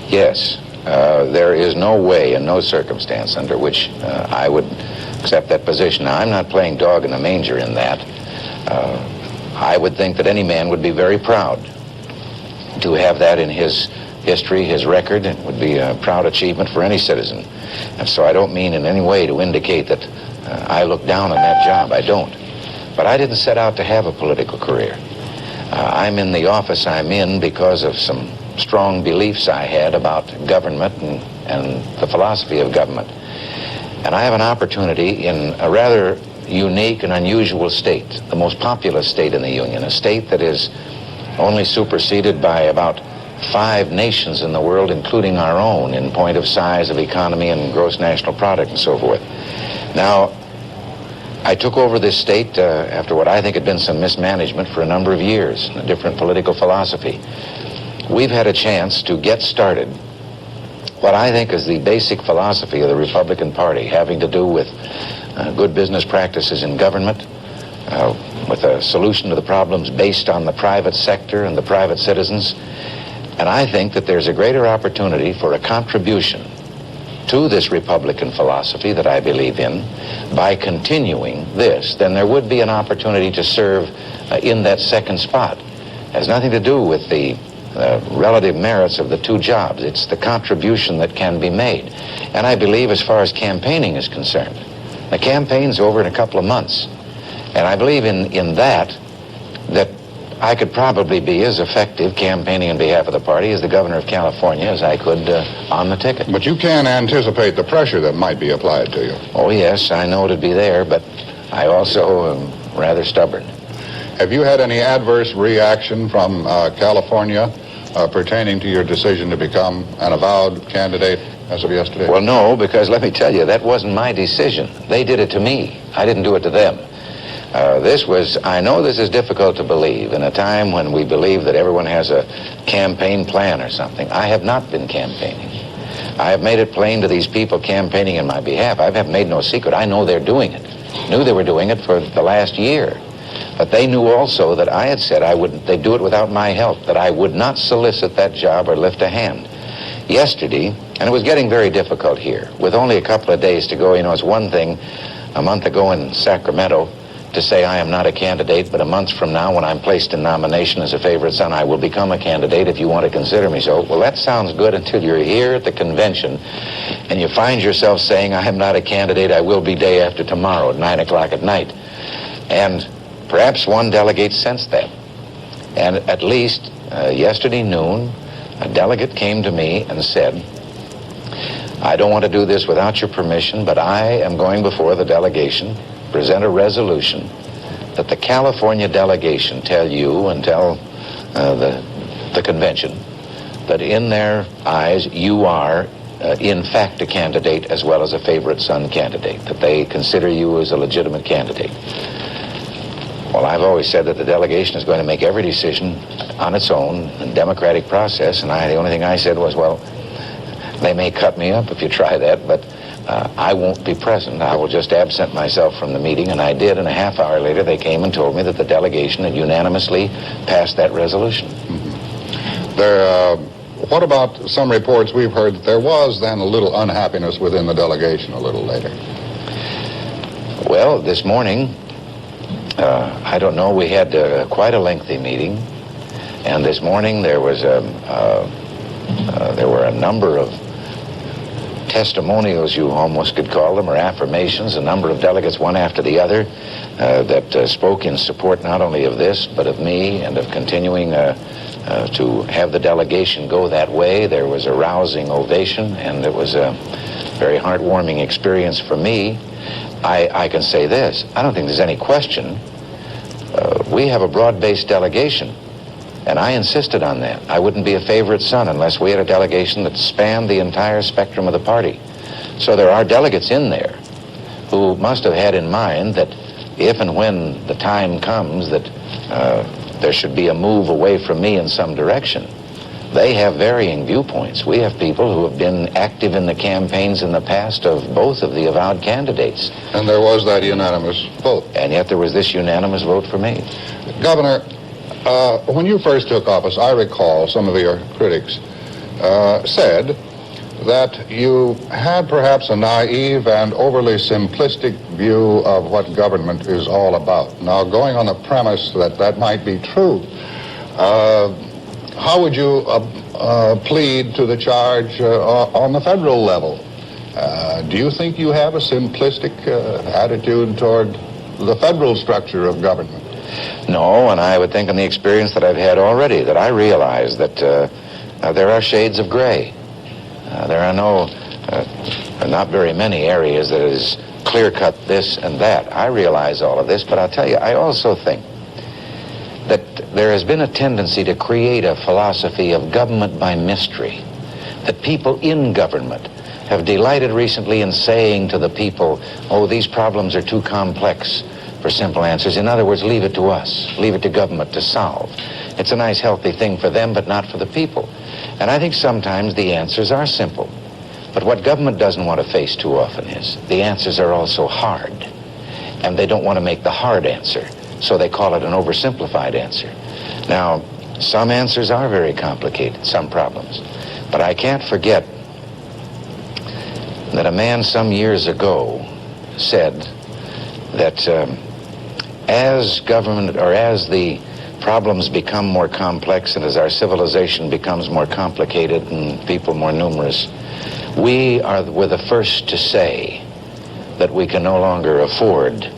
Yes. There is no way and no circumstance under which I would accept that position. Now, I'm not playing dog in the manger in that. I would think that any man would be very proud to have that in his history, his record. It would be a proud achievement for any citizen. And so I don't mean in any way to indicate that I look down on that job. I don't. But I didn't set out to have a political career. I'm in the office I'm in because of some strong beliefs I had about government and the philosophy of government. And I have an opportunity in a rather unique and unusual state, the most populous state in the Union, a state that is only superseded by about 5 nations in the world, including our own, in point of size of economy and gross national product and so forth. Now, I took over this state after what I think had been some mismanagement for a number of years, a different political philosophy. We've had a chance to get started what I think is the basic philosophy of the Republican Party, having to do with good business practices in government, with a solution to the problems based on the private sector and the private citizens. And I think that there's a greater opportunity for a contribution to this Republican philosophy that I believe in by continuing this than there would be an opportunity to serve in that second spot. It has nothing to do with the relative merits of the 2 jobs. It's the contribution that can be made. And I believe as far as campaigning is concerned, the campaign's over in a couple of months. And I believe in that I could probably be as effective campaigning on behalf of the party as the governor of California as I could on the ticket. But you can anticipate the pressure that might be applied to you. Oh, yes, I know it'd be there, but I also am rather stubborn. Have you had any adverse reaction from California pertaining to your decision to become an avowed candidate as of yesterday? Well, no, because let me tell you, that wasn't my decision. They did it to me. I didn't do it to them. I know this is difficult to believe in a time when we believe that everyone has a campaign plan or something. I have not been campaigning. I have made it plain to these people campaigning in my behalf. I have made no secret. I know they're doing it. Knew they were doing it for the last year. But they knew also that I had said they'd do it without my help, that I would not solicit that job or lift a hand. Yesterday, and it was getting very difficult here, with only a couple of days to go. You know, it's one thing a month ago in Sacramento to say I am not a candidate, but a month from now, when I'm placed in nomination as a favorite son, I will become a candidate if you want to consider me so. Well, that sounds good until you're here at the convention and you find yourself saying, I am not a candidate, I will be day after tomorrow at 9 o'clock at night. And perhaps one delegate sensed that. And at least yesterday noon, a delegate came to me and said, I don't want to do this without your permission, but I am going before the delegation, present a resolution that the California delegation tell you and tell the convention that in their eyes you are in fact a candidate as well as a favorite son candidate, that they consider you as a legitimate candidate. Well, I've always said that the delegation is going to make every decision on its own, a democratic process, and the only thing I said was, well, they may cut me up if you try that, but I won't be present. I will just absent myself from the meeting, and I did, and a half hour later they came and told me that the delegation had unanimously passed that resolution. What about some reports we've heard that there was then a little unhappiness within the delegation a little later? Well, this morning, I don't know, we had quite a lengthy meeting, and this morning there were a number of testimonials, you almost could call them, or affirmations, a number of delegates, one after the other, that spoke in support not only of this, but of me and of continuing to have the delegation go that way. There was a rousing ovation, and it was a very heartwarming experience for me. I can say this, I don't think there's any question. We have a broad-based delegation, and I insisted on that. I wouldn't be a favorite son unless we had a delegation that spanned the entire spectrum of the party. So there are delegates in there who must have had in mind that if and when the time comes that there should be a move away from me in some direction. They have varying viewpoints. We have people who have been active in the campaigns in the past of both of the avowed candidates. And there was that unanimous vote. And yet there was this unanimous vote for me. Governor, when you first took office, I recall some of your critics said that you had perhaps a naive and overly simplistic view of what government is all about. Now, going on the premise that that might be true, how would you plead to the charge on the federal level? Do you think you have a simplistic attitude toward the federal structure of government? No, and I would think on the experience that I've had already that I realize that there are shades of gray. There are not very many areas that is clear-cut this and that. I realize all of this, but I'll tell you, I also think that there has been a tendency to create a philosophy of government by mystery, that people in government have delighted recently in saying to the people, oh, these problems are too complex for simple answers. In other words, leave it to us, leave it to government to solve. It's a nice, healthy thing for them, but not for the people. And I think sometimes the answers are simple. But what government doesn't want to face too often is the answers are also hard. And they don't want to make the hard answer, so they call it an oversimplified answer. Now, some answers are very complicated, some problems. But I can't forget that a man some years ago said that as government, or as the problems become more complex and as our civilization becomes more complicated and people more numerous, we're the first to say that we can no longer afford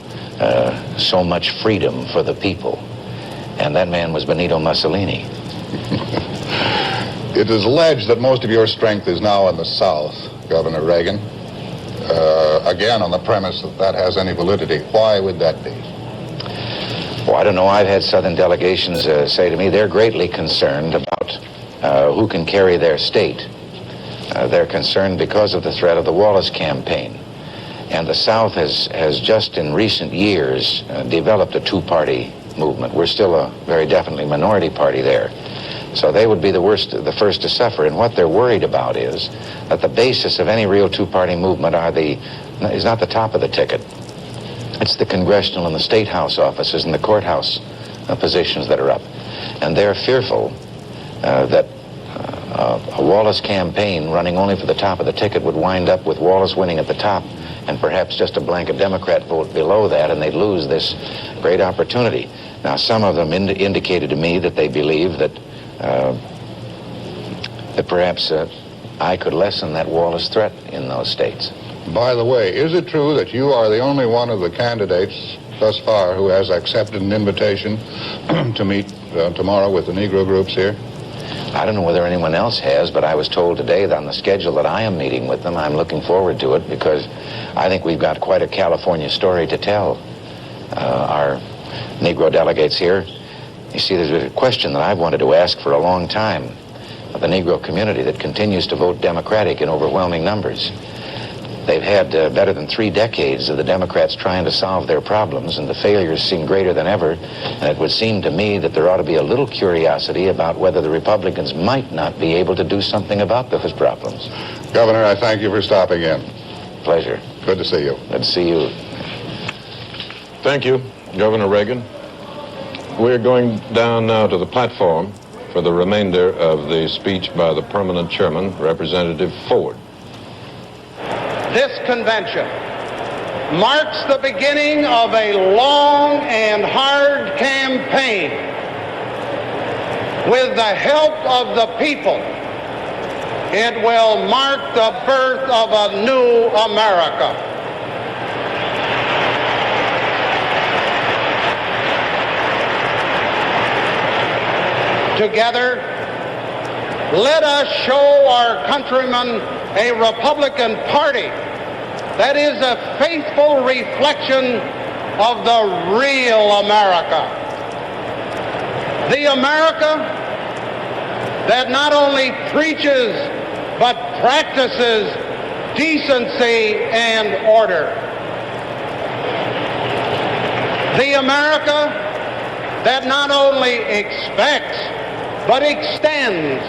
so much freedom for the people. And that man was Benito Mussolini. It is alleged that most of your strength is now in the South, Governor Reagan. Again, on the premise that that has any validity. Why would that be? Well, I don't know. I've had Southern delegations say to me they're greatly concerned about who can carry their state. They're concerned because of the threat of the Wallace campaign. And the South has just in recent years developed a two-party movement. We're still a very definitely minority party there. So they would be the first to suffer. And what they're worried about is that the basis of any real two-party movement is not the top of the ticket. It's the congressional and the state house offices and the courthouse positions that are up. And they're fearful that a Wallace campaign running only for the top of the ticket would wind up with Wallace winning at the top and perhaps just a blanket Democrat vote below that, and they'd lose this great opportunity. Now, some of them indicated to me that they believe that perhaps I could lessen that Wallace threat in those states. By the way, is it true that you are the only one of the candidates thus far who has accepted an invitation to meet tomorrow with the Negro groups here? I don't know whether anyone else has, but I was told today that on the schedule that I am meeting with them. I'm looking forward to it because I think we've got quite a California story to tell. Our Negro delegates here. You see, there's a question that I've wanted to ask for a long time of the Negro community that continues to vote Democratic in overwhelming numbers. They've had better than 3 decades of the Democrats trying to solve their problems, and the failures seem greater than ever. And it would seem to me that there ought to be a little curiosity about whether the Republicans might not be able to do something about those problems. Governor, I thank you for stopping in. Pleasure. Good to see you. Good to see you. Thank you, Governor Reagan. We're going down now to the platform for the remainder of the speech by the permanent chairman, Representative Ford. This convention marks the beginning of a long and hard campaign. With the help of the people, it will mark the birth of a new America. Together, let us show our countrymen a Republican Party that is a faithful reflection of the real America. The America that not only preaches but practices decency and order. The America that not only expects but extends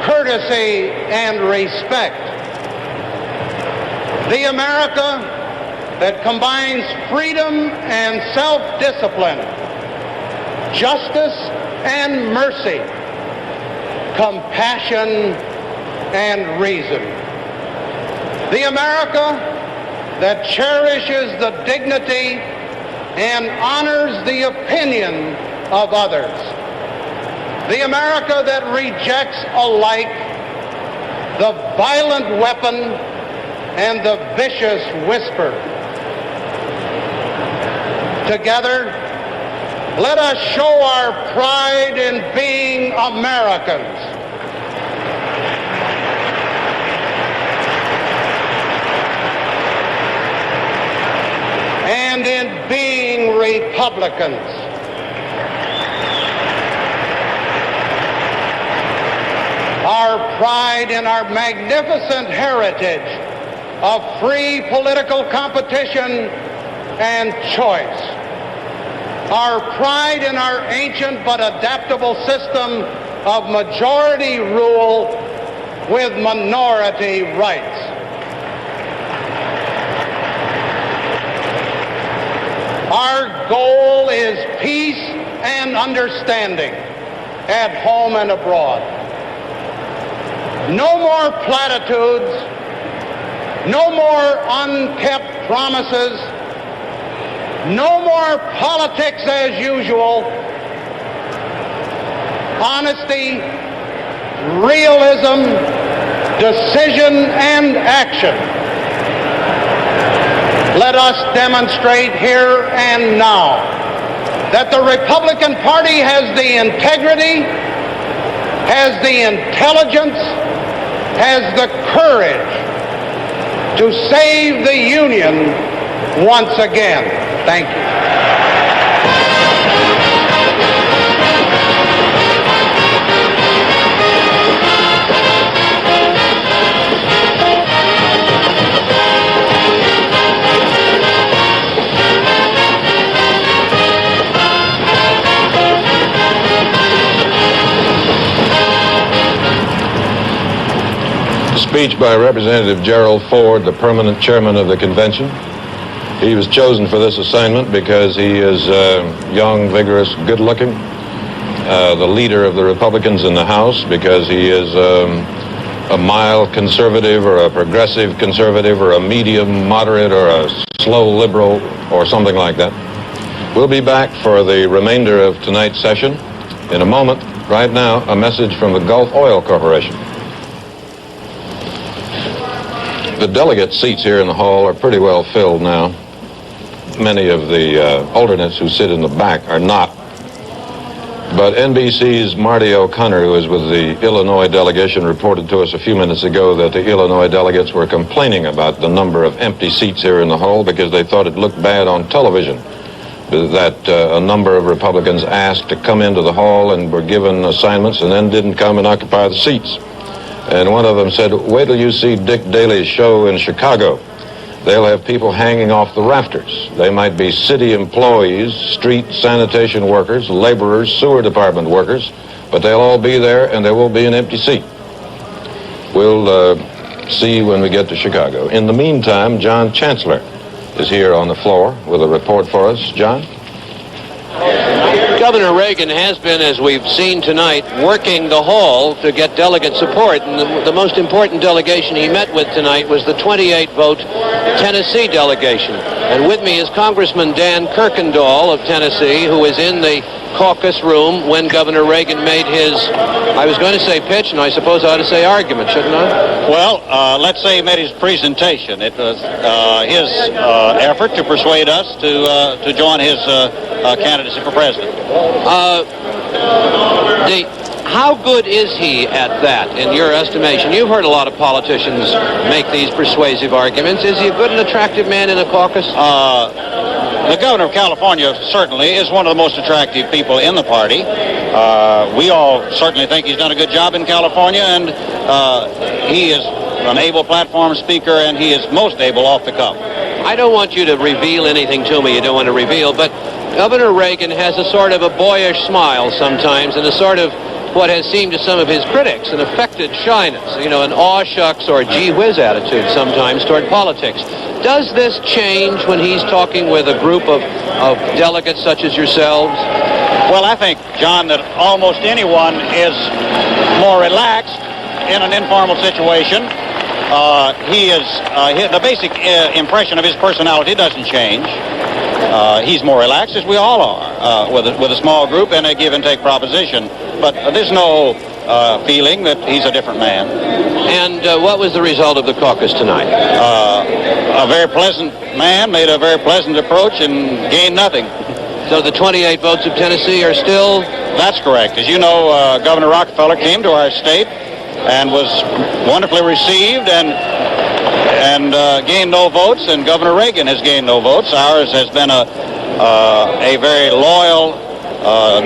courtesy and respect. The America that combines freedom and self-discipline, justice and mercy, compassion and reason. The America that cherishes the dignity and honors the opinion of others. The America that rejects alike the violent weapon and the vicious whisper. Together, let us show our pride in being Americans. Republicans. Our pride in our magnificent heritage of free political competition and choice. Our pride in our ancient but adaptable system of majority rule with minority rights. Our goal is peace and understanding at home and abroad. No more platitudes, no more unkept promises, no more politics as usual. Honesty, realism, decision, and action. Let us demonstrate here and now that the Republican Party has the integrity, has the intelligence, has the courage to save the Union once again. Thank you. Speech by Representative Gerald Ford, the permanent chairman of the convention. He was chosen for this assignment because he is young, vigorous, good-looking, the leader of the Republicans in the House because he is a mild conservative or a progressive conservative or a medium moderate or a slow liberal or something like that. We'll be back for the remainder of tonight's session. In a moment, right now, a message from the Gulf Oil Corporation. The delegate seats here in the hall are pretty well filled now. Many of the alternates who sit in the back are not. But NBC's Marty O'Connor, who is with the Illinois delegation, reported to us a few minutes ago that the Illinois delegates were complaining about the number of empty seats here in the hall because they thought it looked bad on television. That a number of Republicans asked to come into the hall and were given assignments and then didn't come and occupy the seats. And one of them said, wait till you see Dick Daley's show in Chicago. They'll have people hanging off the rafters. They might be city employees, street sanitation workers, laborers, sewer department workers, but they'll all be there and there will be an empty seat. We'll see when we get to Chicago. In the meantime, John Chancellor is here on the floor with a report for us. John? Governor Reagan has been, as we've seen tonight, working the hall to get delegate support. And the most important delegation he met with tonight was the 28-vote Tennessee delegation. And with me is Congressman Dan Kirkendall of Tennessee, who is in the caucus room when Governor Reagan made his, I was going to say pitch, and I suppose I ought to say argument, shouldn't I? Well, let's say he made his presentation. It was his effort to persuade us to join his candidacy for president. How good is he at that, in your estimation? You've heard a lot of politicians make these persuasive arguments. Is he a good and attractive man in a caucus? The governor of California certainly is one of the most attractive people in the party. We all certainly think he's done a good job in California, and he is an able platform speaker, and he is most able off the cuff. I don't want you to reveal anything to me you don't want to reveal, but Governor Reagan has a sort of a boyish smile sometimes and a sort of what has seemed to some of his critics an affected shyness, you know, an aw shucks or gee whiz attitude sometimes toward politics. Does this change when he's talking with a group of delegates such as yourselves? Well, I think, John, that almost anyone is more relaxed in an informal situation. The basic impression of his personality doesn't change. He's more relaxed, as we all are, with a small group and a give-and-take proposition. But there's no feeling that he's a different man. And what was the result of the caucus tonight? A very pleasant man made a very pleasant approach and gained nothing. So the 28 votes of Tennessee are still... That's correct. As you know, Governor Rockefeller came to our state and was wonderfully received and gained no votes, and Governor Reagan has gained no votes. Ours has been a a very loyal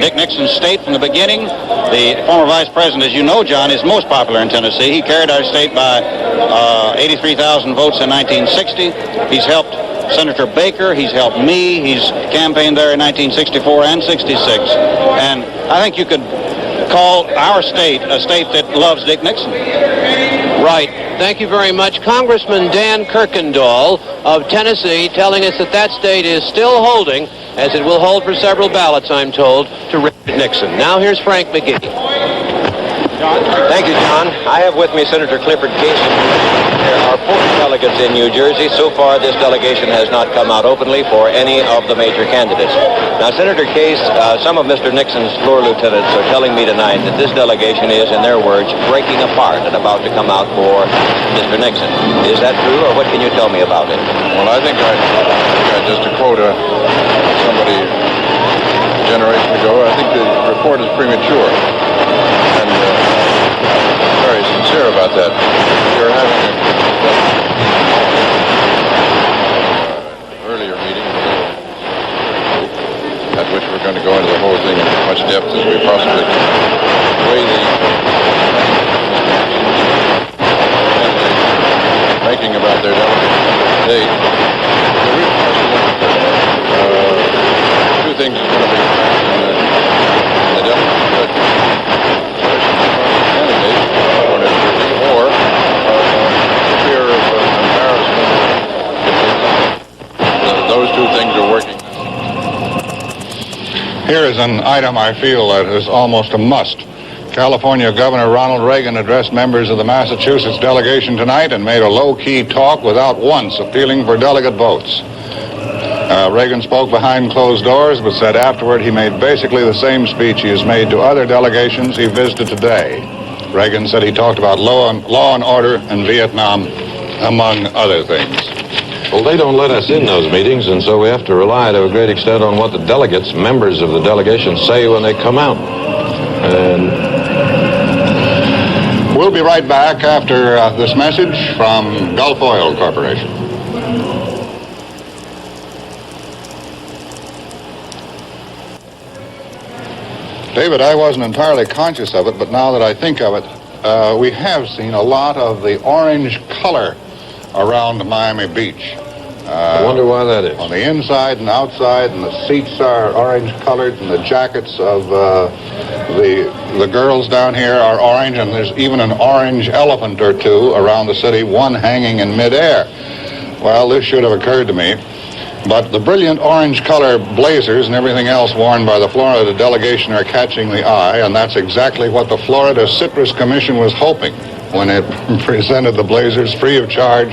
Dick Nixon state from the beginning. The former vice president, as you know, John, is most popular in Tennessee. He carried our state by 83,000 votes in 1960. He's helped Senator Baker. He's helped me. He's campaigned there in 1964 and 66. And I think you could call our state a state that loves Dick Nixon. Right. Thank you very much. Congressman Dan Kirkendall of Tennessee telling us that that state is still holding, as it will hold for several ballots, I'm told, to Richard Nixon. Now here's Frank McGee. Thank you, John. I have with me Senator Clifford Case. There are 40 delegates in New Jersey. So far, this delegation has not come out openly for any of the major candidates. Now, Senator Case, some of Mr. Nixon's floor lieutenants are telling me tonight that this delegation is, in their words, breaking apart and about to come out for Mr. Nixon. Is that true, or what can you tell me about it? Well, I think just to quote somebody a generation ago, I think the report is premature. And very sincere about that. We're having an earlier meeting at which we're going to go into the whole thing in as much depth as we possibly can. The way the making about their delegation today, the real question is two things are going to be in the delegate candidate or fear of embarrassment. Those two things are working. Here is an item I feel that is almost a must. California Governor Ronald Reagan addressed members of the Massachusetts delegation tonight and made a low-key talk without once appealing for delegate votes. Reagan spoke behind closed doors, but said afterward he made basically the same speech he has made to other delegations he visited today. Reagan said he talked about law and order in Vietnam, among other things. Well, they don't let us in those meetings, and so we have to rely to a great extent on what the delegates, members of the delegation, say when they come out. And we'll be right back after this message from Gulf Oil Corporation. David, I wasn't entirely conscious of it, but now that I think of it, we have seen a lot of the orange color around Miami Beach. I wonder why that is. On the inside and outside, and the seats are orange colored, and the jackets of the girls down here are orange, and there's even an orange elephant or two around the city, one hanging in midair. Well, this should have occurred to me. But the brilliant orange color blazers and everything else worn by the Florida delegation are catching the eye, and that's exactly what the Florida Citrus Commission was hoping when it presented the blazers free of charge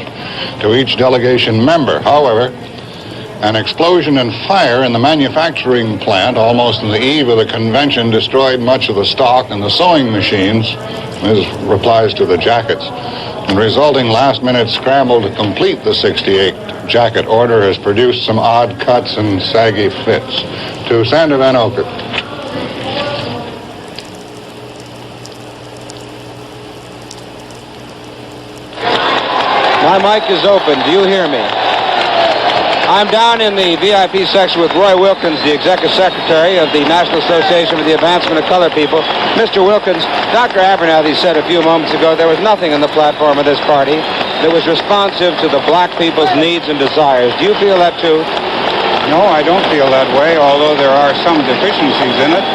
to each delegation member. However, an explosion and fire in the manufacturing plant almost on the eve of the convention destroyed much of the stock and the sewing machines. This replies to the jackets. The resulting last-minute scramble to complete the 68 jacket order has produced some odd cuts and saggy fits. To Sander Van Oker. My mic is open. Do you hear me? I'm down in the VIP section with Roy Wilkins, the Executive Secretary of the National Association for the Advancement of Colored People. Mr. Wilkins, Dr. Abernathy said a few moments ago there was nothing in the platform of this party that was responsive to the black people's needs and desires. Do you feel that too? No, I don't feel that way, although there are some deficiencies in it.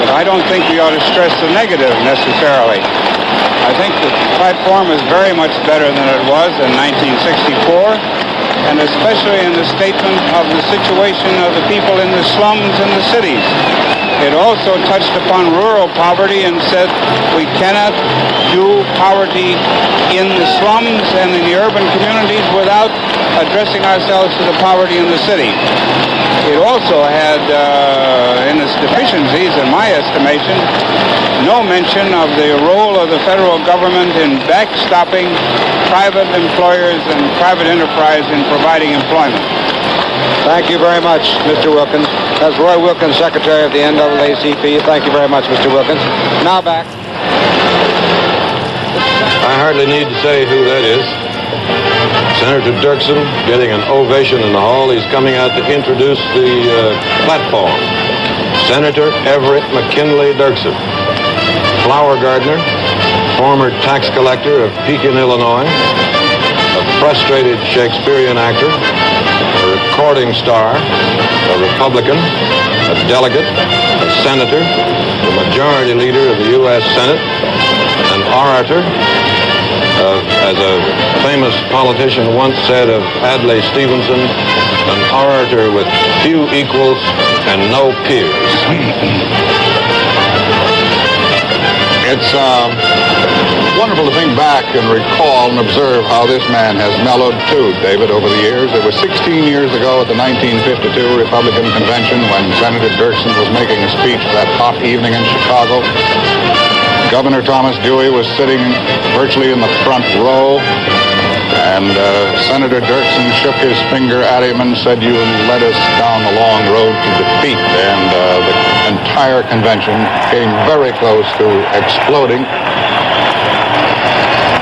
But I don't think we ought to stress the negative necessarily. I think the platform is very much better than it was in 1964. And especially in the statement of the situation of the people in the slums and the cities. It also touched upon rural poverty and said we cannot do poverty in the slums and in the urban communities without addressing ourselves to the poverty in the city. It also had, in its deficiencies, in my estimation, no mention of the role of the federal government in backstopping private employers and private enterprise in providing employment. Thank you very much, Mr. Wilkins. That's Roy Wilkins, Secretary of the NAACP. Thank you very much, Mr. Wilkins. Now back. I hardly need to say who that is. Senator Dirksen getting an ovation in the hall. He's coming out to introduce the platform. Senator Everett McKinley Dirksen, flower gardener, former tax collector of Pekin, Illinois, a frustrated Shakespearean actor, a recording star, a Republican, a delegate, a senator, the majority leader of the U.S. Senate, an orator, as a famous politician once said of Adlai Stevenson, an orator with few equals and no peers. It's wonderful to think back and recall and observe how this man has mellowed too, David, over the years. It was 16 years ago at the 1952 Republican Convention when Senator Dirksen was making a speech that hot evening in Chicago. Governor Thomas Dewey was sitting virtually in the front row, and Senator Dirksen shook his finger at him and said, "You led us down the long road to defeat." And the entire convention came very close to exploding,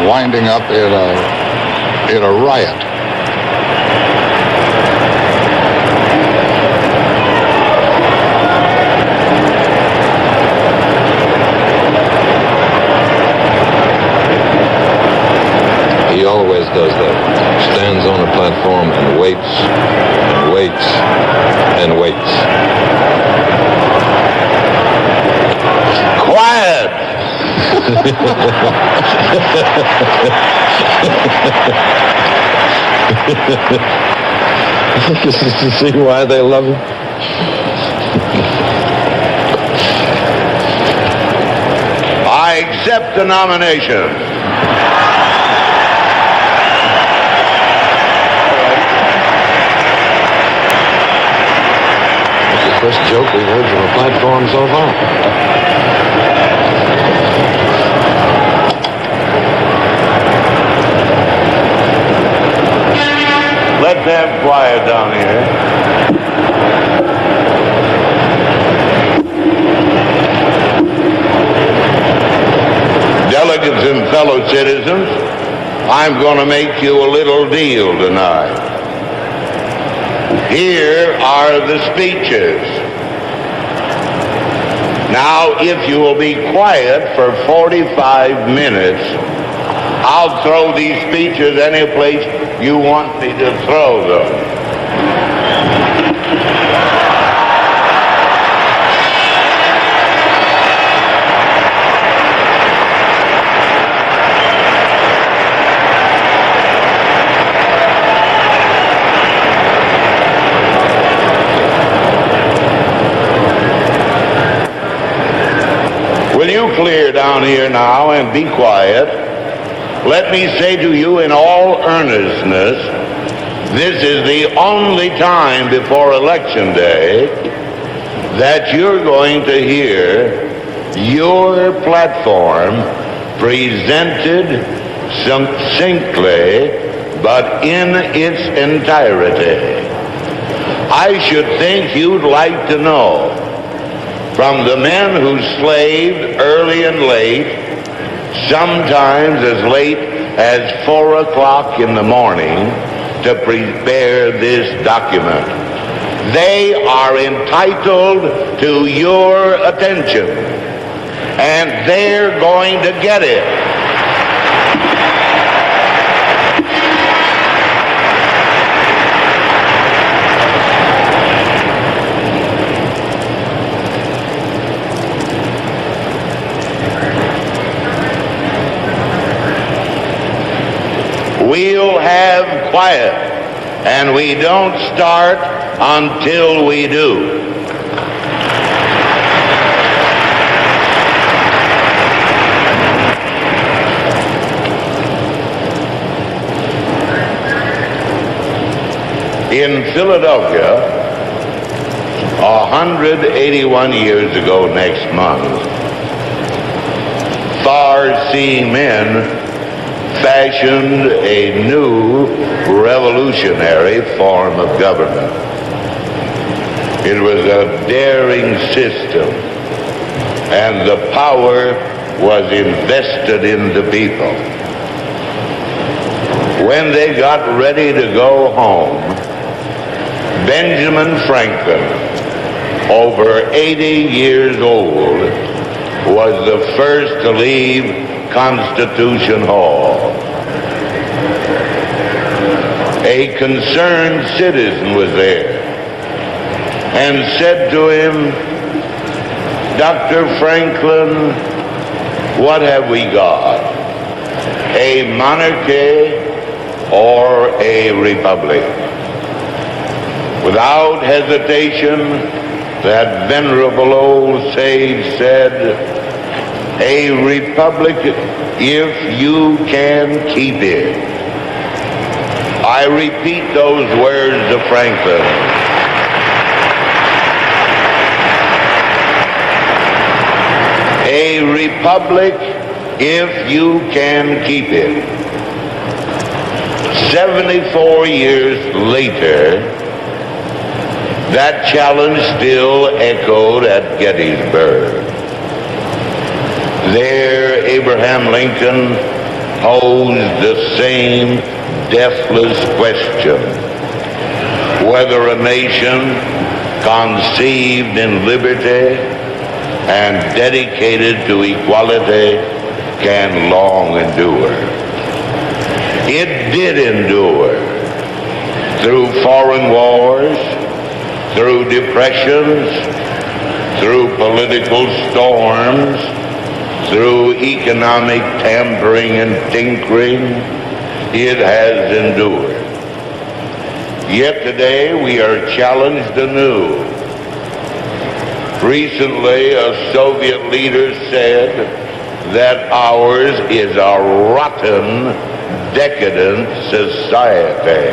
winding up in a riot. He always does that. Stands on a platform and waits and waits and waits. Quiet! See why they love him? I accept the nomination. First joke we've heard from a platform so far. Let's have quiet down here. Delegates and fellow citizens, I'm going to make you a little deal tonight. Here are the speeches. Now, if you will be quiet for 45 minutes, I'll throw these speeches any place you want me to throw them. Will you clear down here now and be quiet? Let me say to you in all earnestness, this is the only time before Election Day that you're going to hear your platform presented succinctly, but in its entirety. I should think you'd like to know from the men who slaved early and late, sometimes as late as 4 o'clock in the morning, to prepare this document. They are entitled to your attention, and they're going to get it. We'll have quiet, and we don't start until we do. In Philadelphia, 181 years ago next month, far-seeing men fashioned a new revolutionary form of government. It was a daring system, and the power was invested in the people. when they got ready to go home, Benjamin Franklin, over 80 years old, was the first to leave Constitution Hall. A concerned citizen was there and said to him, "Dr. Franklin, what have we got? A monarchy or a republic?" Without hesitation, that venerable old sage said, "A republic if you can keep it." I repeat those words of Franklin. A republic if you can keep it. 74 years later, that challenge still echoed at Gettysburg. There, Abraham Lincoln posed the same deathless question: whether a nation conceived in liberty and dedicated to equality can long endure. It did endure through foreign wars, through depressions, through political storms, through economic tampering and tinkering. It has endured. Yet today we are challenged anew. Recently, a Soviet leader said that ours is a rotten, decadent society.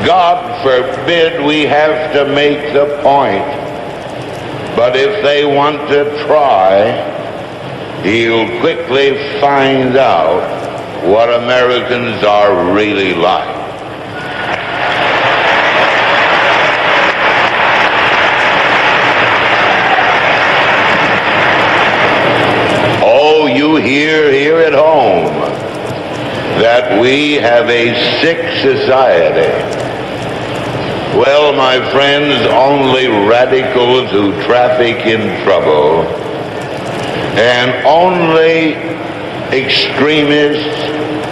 God forbid we have to make the point, but if they want to try, he'll quickly find out what Americans are really like. Oh, you hear here at home that we have a sick society. Well, my friends, only radicals who traffic in trouble and only extremists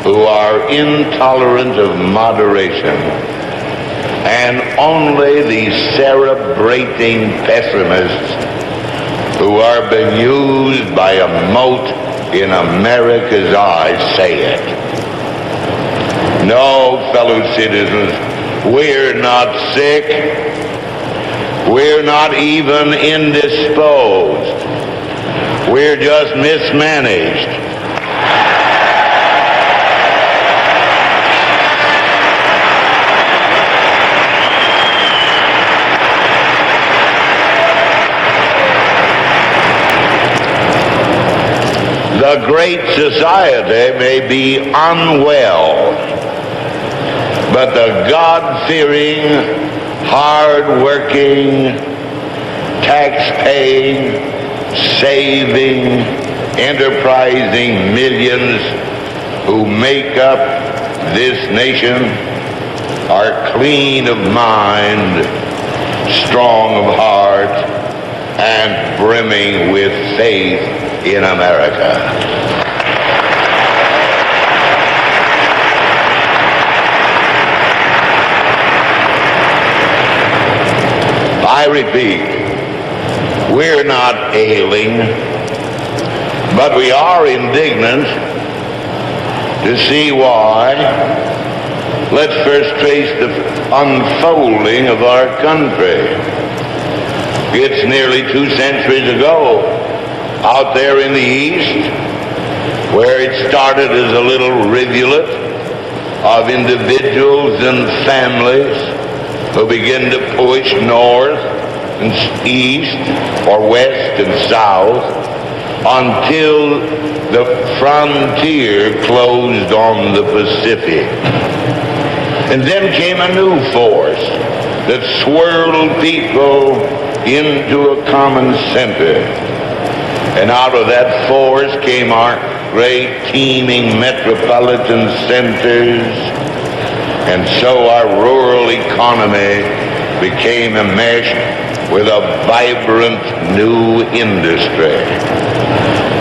who are intolerant of moderation and only the celebrating pessimists who are bemused by a mote in America's eye say it. No, fellow citizens, we're not sick. We're not even indisposed. We're just mismanaged. The great society may be unwell, but the God-fearing, hard-working, tax-paying, saving, enterprising millions who make up this nation are clean of mind, strong of heart, and brimming with faith in America. I repeat, we're not ailing, but we are indignant to see why. Let's first trace the unfolding of our country. It's nearly 2 centuries ago, out there in the East, where it started as a little rivulet of individuals and families who began to push north and east or west and south until the frontier closed on the Pacific. And then came a new force that swirled people into a common center. And out of that force came our great teeming metropolitan centers, and so our rural economy became enmeshed with a vibrant new industry.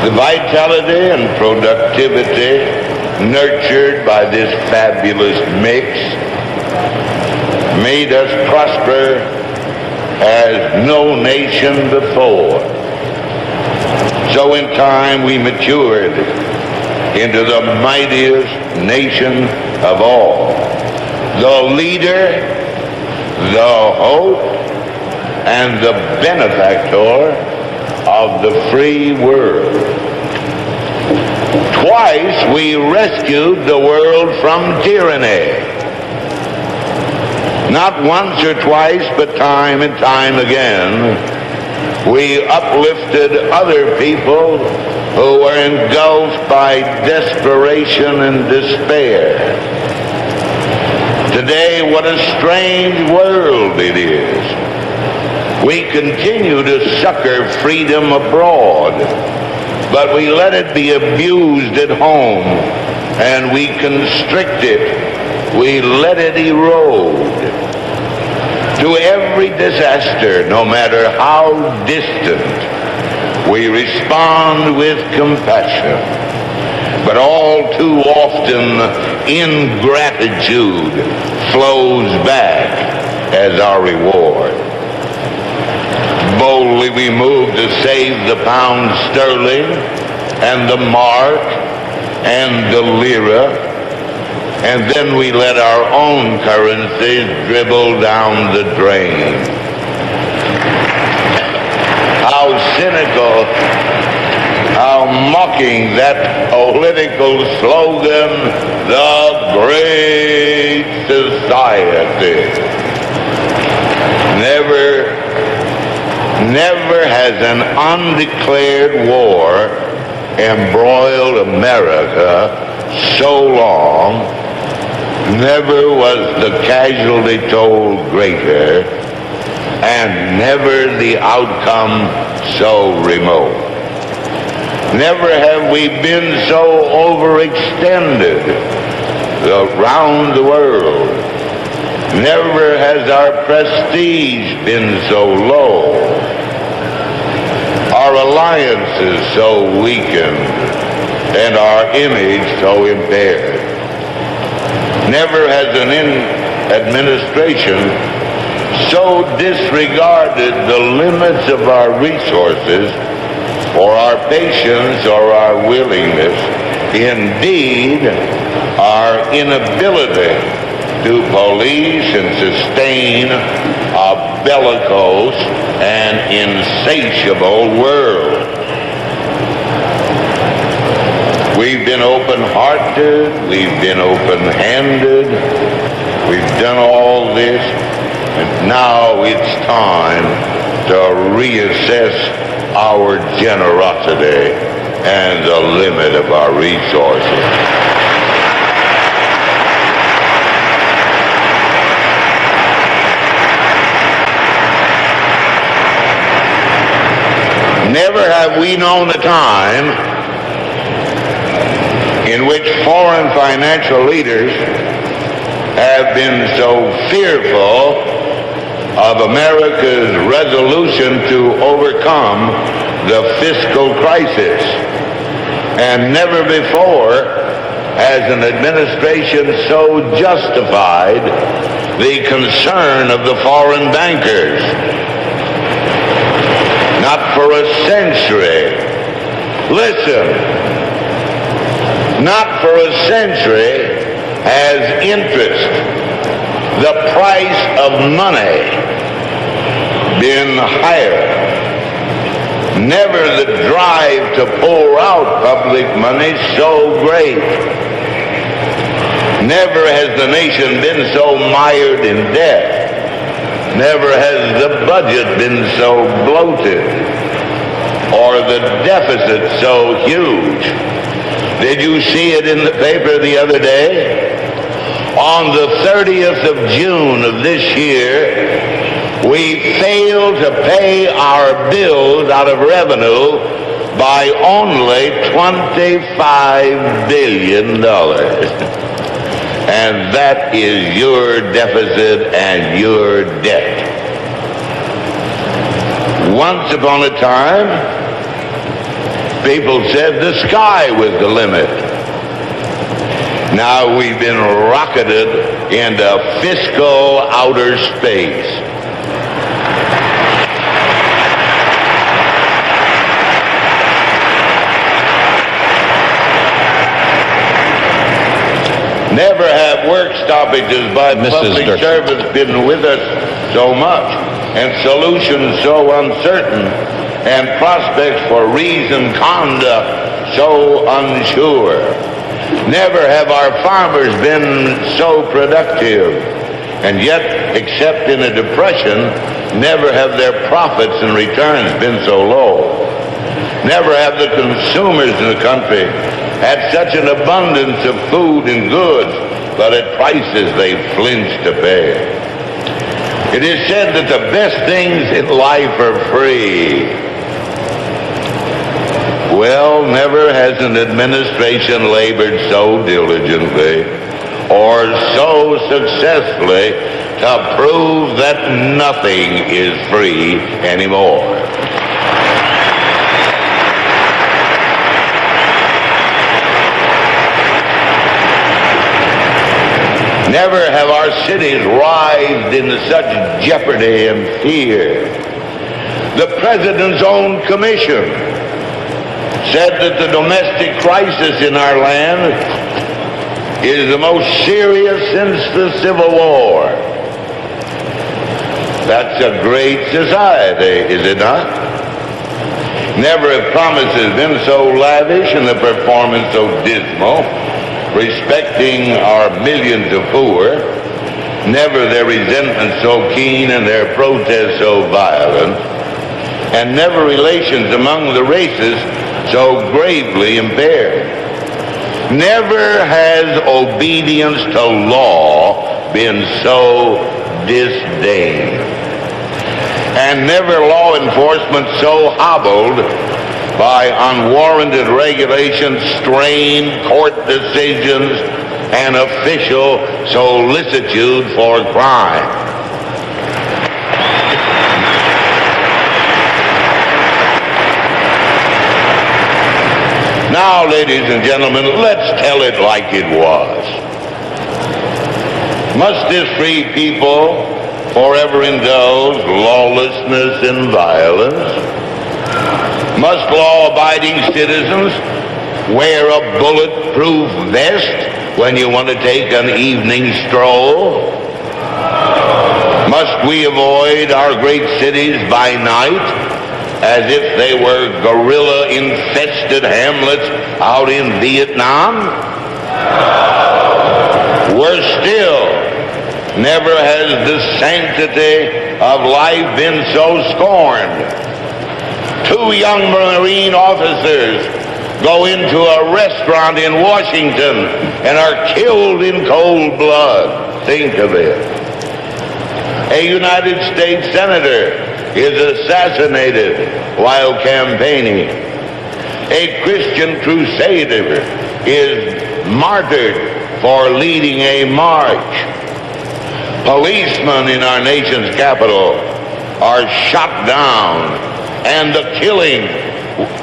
The vitality and productivity nurtured by this fabulous mix made us prosper as no nation before. So in time we matured into the mightiest nation of all, the leader, the hope, and the benefactor of the free world. Twice we rescued the world from tyranny. Not once or twice, but time and time again, we uplifted other people who were engulfed by desperation and despair. Today, what a strange world it is. We continue to succor freedom abroad, but we let it be abused at home, and we constrict it. We let it erode. To every disaster, no matter how distant, we respond with compassion. But all too often, ingratitude flows back as our reward. Boldly we move to save the pound sterling and the mark and the lira, and then we let our own currencies dribble down the drain. How cynical, how mocking that political slogan, the Great Society. Never has an undeclared war embroiled America so long. Never was the casualty toll greater, and never the outcome so remote. Never have we been so overextended around the world. Never has our prestige been so low, our alliances so weakened, and our image so impaired. Never has an administration so disregarded the limits of our resources, or our patience, or our willingness, indeed, our inability to police and sustain a bellicose and insatiable world. We've been open-hearted, we've been open-handed, we've done all this, and now it's time to reassess our generosity and the limit of our resources. Never have we known a time in which foreign financial leaders have been so fearful of America's resolution to overcome the fiscal crisis. And never before has an administration so justified the concern of the foreign bankers. Not for a century. Listen. Not for a century has interest, the price of money, been higher. Never the drive to pour out public money so great. Never has the nation been so mired in debt. Never has the budget been so bloated or the deficit so huge. Did you see it in the paper the other day? On the 30th of June of this year, we failed to pay our bills out of revenue by only $25 billion. And that is your deficit and your debt. Once upon a time, people said the sky was the limit. Now we've been rocketed into fiscal outer space. Never have work stoppages by public service been with us so much, and solutions so uncertain, and prospects for reasoned conduct so unsure. Never have our farmers been so productive, and yet, except in a depression, never have their profits and returns been so low. Never have the consumers in the country had such an abundance of food and goods, but at prices they flinched to pay. It is said that the best things in life are free. Well, never has an administration labored so diligently or so successfully to prove that nothing is free anymore. Never have our cities writhed into such jeopardy and fear. The President's own commission said that the domestic crisis in our land is the most serious since the Civil War. That's a great society, is it not? Never have promises been so lavish and the performance so dismal respecting our millions of poor. Never their resentment so keen and their protests so violent. And never relations among the races so gravely impaired. Never has obedience to law been so disdained. And never law enforcement so hobbled by unwarranted regulations, strained court decisions, and official solicitude for crime. Now, ladies and gentlemen, let's tell it like it was. Must this free people forever indulge lawlessness and violence? Must law-abiding citizens wear a bulletproof vest when you want to take an evening stroll? Must we avoid our great cities by night as if they were guerrilla-infested hamlets out in Vietnam? Worse still, never has the sanctity of life been so scorned. 2 young Marine officers go into a restaurant in Washington and are killed in cold blood. Think of it. A United States senator is assassinated while campaigning. A Christian crusader is martyred for leading a march. Policemen in our nation's capital are shot down, and the killing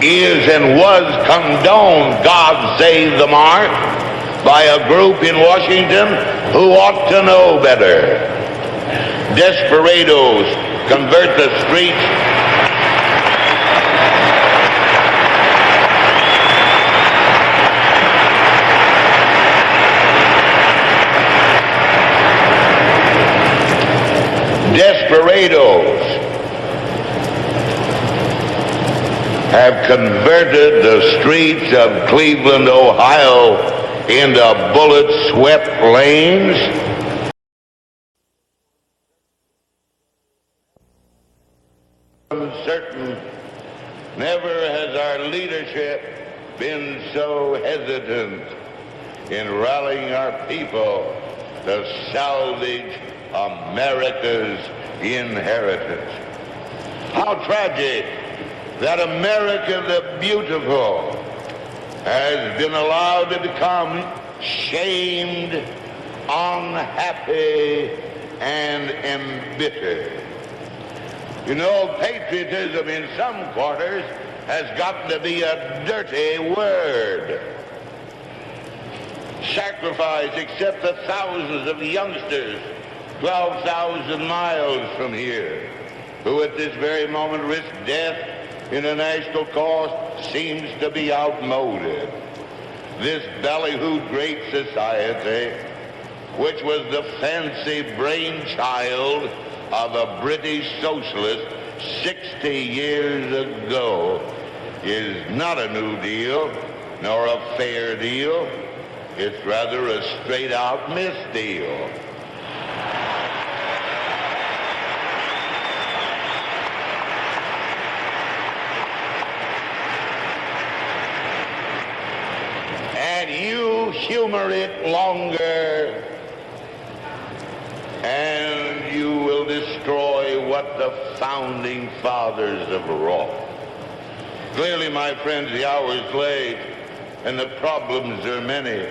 is and was condoned, God save the mark, by a group in Washington who ought to know better. Desperados convert the streets have converted the streets of Cleveland, Ohio into bullet-swept lanes. Uncertain, never has our leadership been so hesitant in rallying our people to salvage America's inheritance. How tragic that America the Beautiful has been allowed to become shamed, unhappy, and embittered. You know, patriotism in some quarters has gotten to be a dirty word. Sacrifice, except the thousands of youngsters 12,000 miles from here, who at this very moment risk death in a national cause, seems to be outmoded. This ballyhooed great society, which was the fancy brainchild of a British socialist 60 years ago, is not a New Deal, nor a fair deal. It's rather a straight-out misdeal. And you humor it longer, and you will destroy what the founding fathers have wrought. Clearly, my friends, the hour is late, and the problems are many.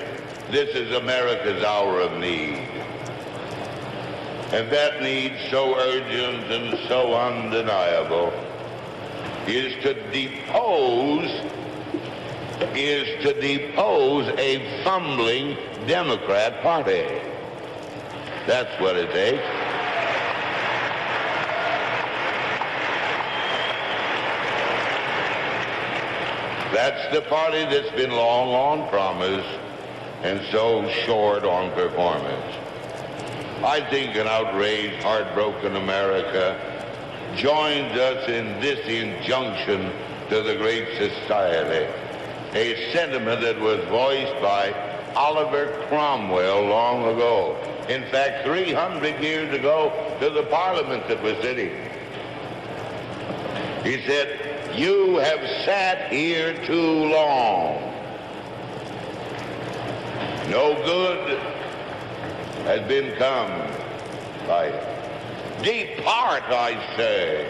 This is America's hour of need. And that need, so urgent and so undeniable, is to depose a fumbling Democrat Party. That's what it takes. That's the party that's been long on promise and so short on performance. I think an outraged, heartbroken America joins us in this injunction to the great society, a sentiment that was voiced by Oliver Cromwell long ago. In fact, 300 years ago, to the Parliament that was sitting. He said, "You have sat here too long. No good has been come by it. Depart, I say,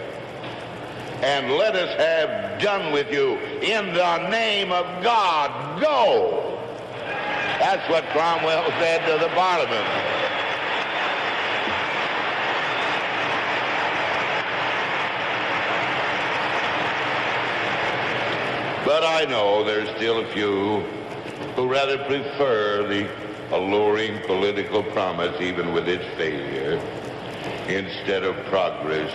and let us have done with you. In the name of God, go." That's what Cromwell said to the Parliament. But I know there's still a few who rather prefer the alluring political promise, even with its failure, instead of progress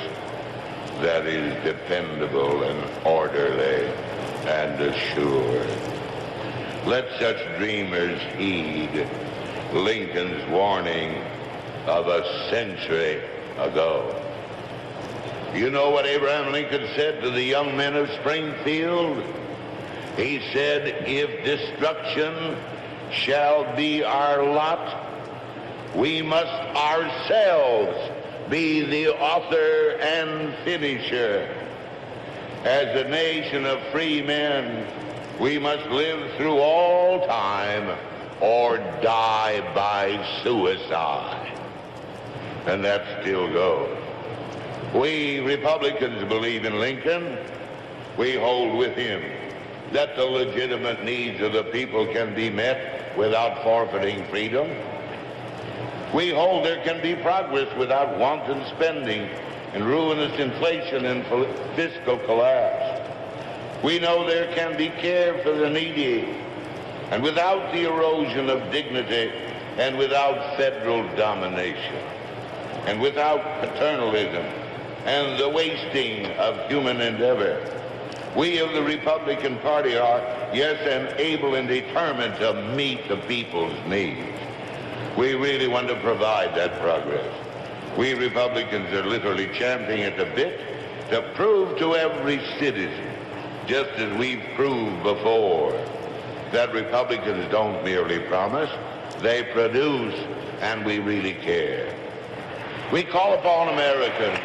that is dependable and orderly and assured. Let such dreamers heed Lincoln's warning of a century ago. You know what Abraham Lincoln said to the young men of Springfield? He said, "If destruction shall be our lot, we must ourselves be the author and finisher. As a nation of free men, we must live through all time or die by suicide." And that still goes. We Republicans believe in Lincoln. We hold with him that the legitimate needs of the people can be met without forfeiting freedom. We hold there can be progress without wanton spending and ruinous inflation and fiscal collapse. We know there can be care for the needy, and without the erosion of dignity, and without federal domination, and without paternalism, and the wasting of human endeavor. We of the Republican Party are, yes, and able and determined to meet the people's needs. We really want to provide that progress. We Republicans are literally champing at the bit to prove to every citizen, just as we've proved before, that Republicans don't merely promise, they produce, and we really care. We call upon Americans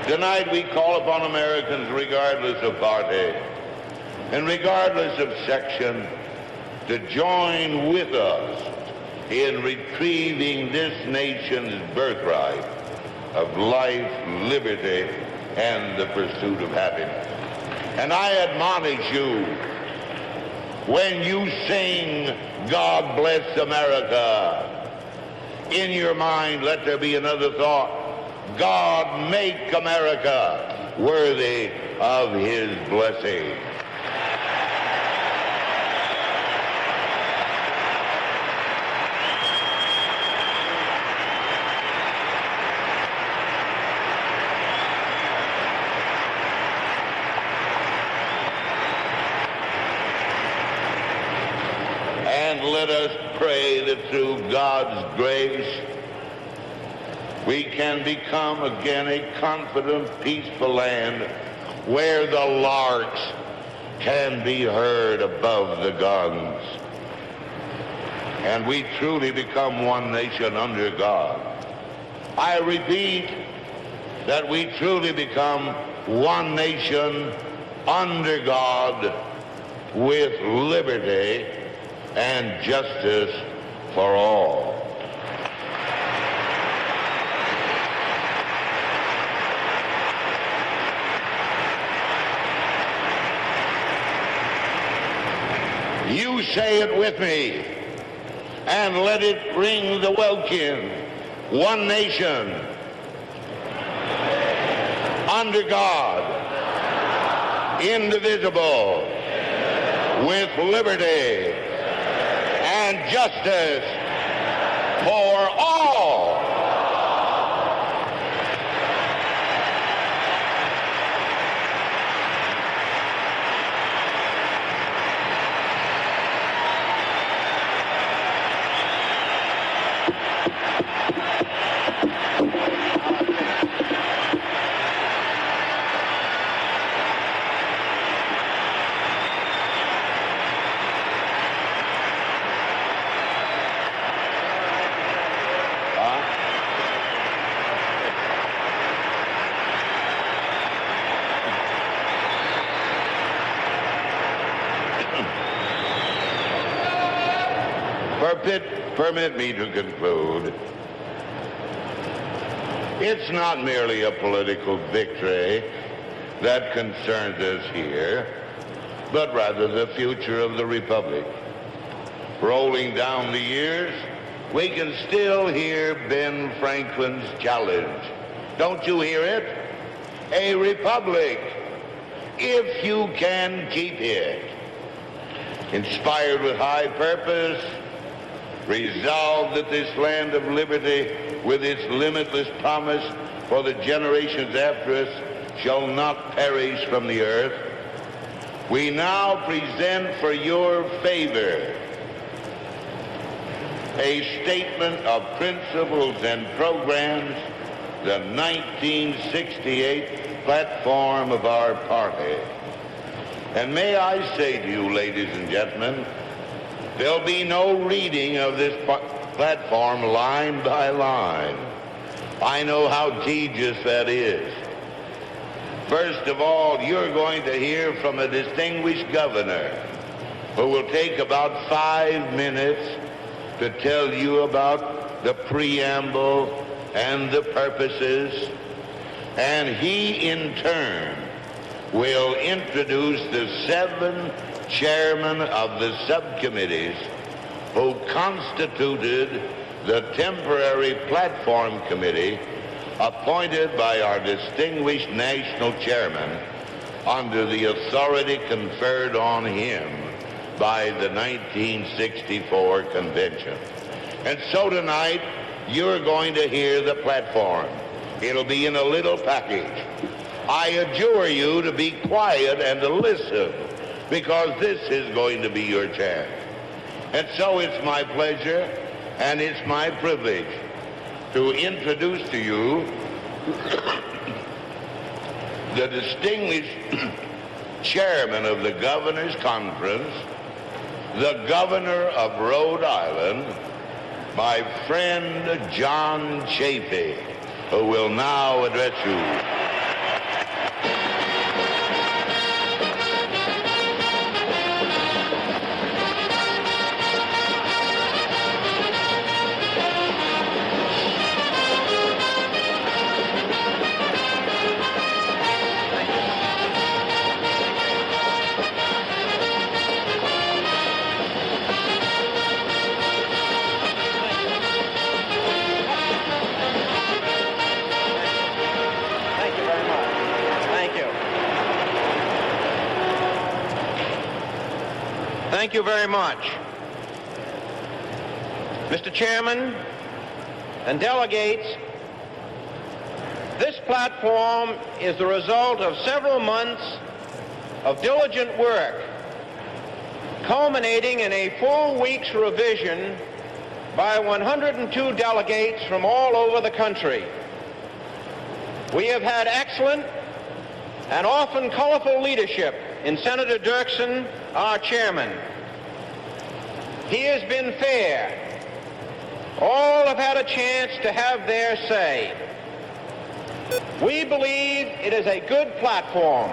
tonight, we call upon Americans, regardless of party and regardless of section, to join with us in retrieving this nation's birthright, of life, liberty, and the pursuit of happiness. And I admonish you, when you sing God Bless America, in your mind let there be another thought: God make America worthy of his blessing. And let us pray that through God's grace we can become again a confident, peaceful land where the larks can be heard above the guns. And we truly become one nation under God. I repeat that we truly become one nation under God with liberty and justice for all. You say it with me, and let it ring the welkin. One nation, under God, indivisible, with liberty and justice for all. Permit me to conclude. It's not merely a political victory that concerns us here, but rather the future of the Republic. Rolling down the years, we can still hear Ben Franklin's challenge. Don't you hear it? A republic, if you can keep it. Inspired with high purpose, resolved that this land of liberty, with its limitless promise for the generations after us, shall not perish from the earth, we now present for your favor a statement of principles and programs, the 1968 platform of our party. And may I say to you, ladies and gentlemen, there'll be no reading of this platform line by line. I know how tedious that is. First of all, you're going to hear from a distinguished governor who will take about 5 minutes to tell you about the preamble and the purposes, and he in turn will introduce the 7 chairmen of the subcommittees who constituted the temporary platform committee appointed by our distinguished national chairman under the authority conferred on him by the 1964 convention. And so tonight, you're going to hear the platform. It'll be in a little package. I adjure you to be quiet and to listen, because this is going to be your chance. And so it's my pleasure and it's my privilege to introduce to you the distinguished chairman of the Governor's Conference, the Governor of Rhode Island, my friend John Chafee, who will now address you. Thank you very much. Mr. Chairman and delegates, this platform is the result of several months of diligent work, culminating in a full week's revision by 102 delegates from all over the country. We have had excellent and often colorful leadership in Senator Dirksen, our chairman. He has been fair. All have had a chance to have their say. We believe it is a good platform,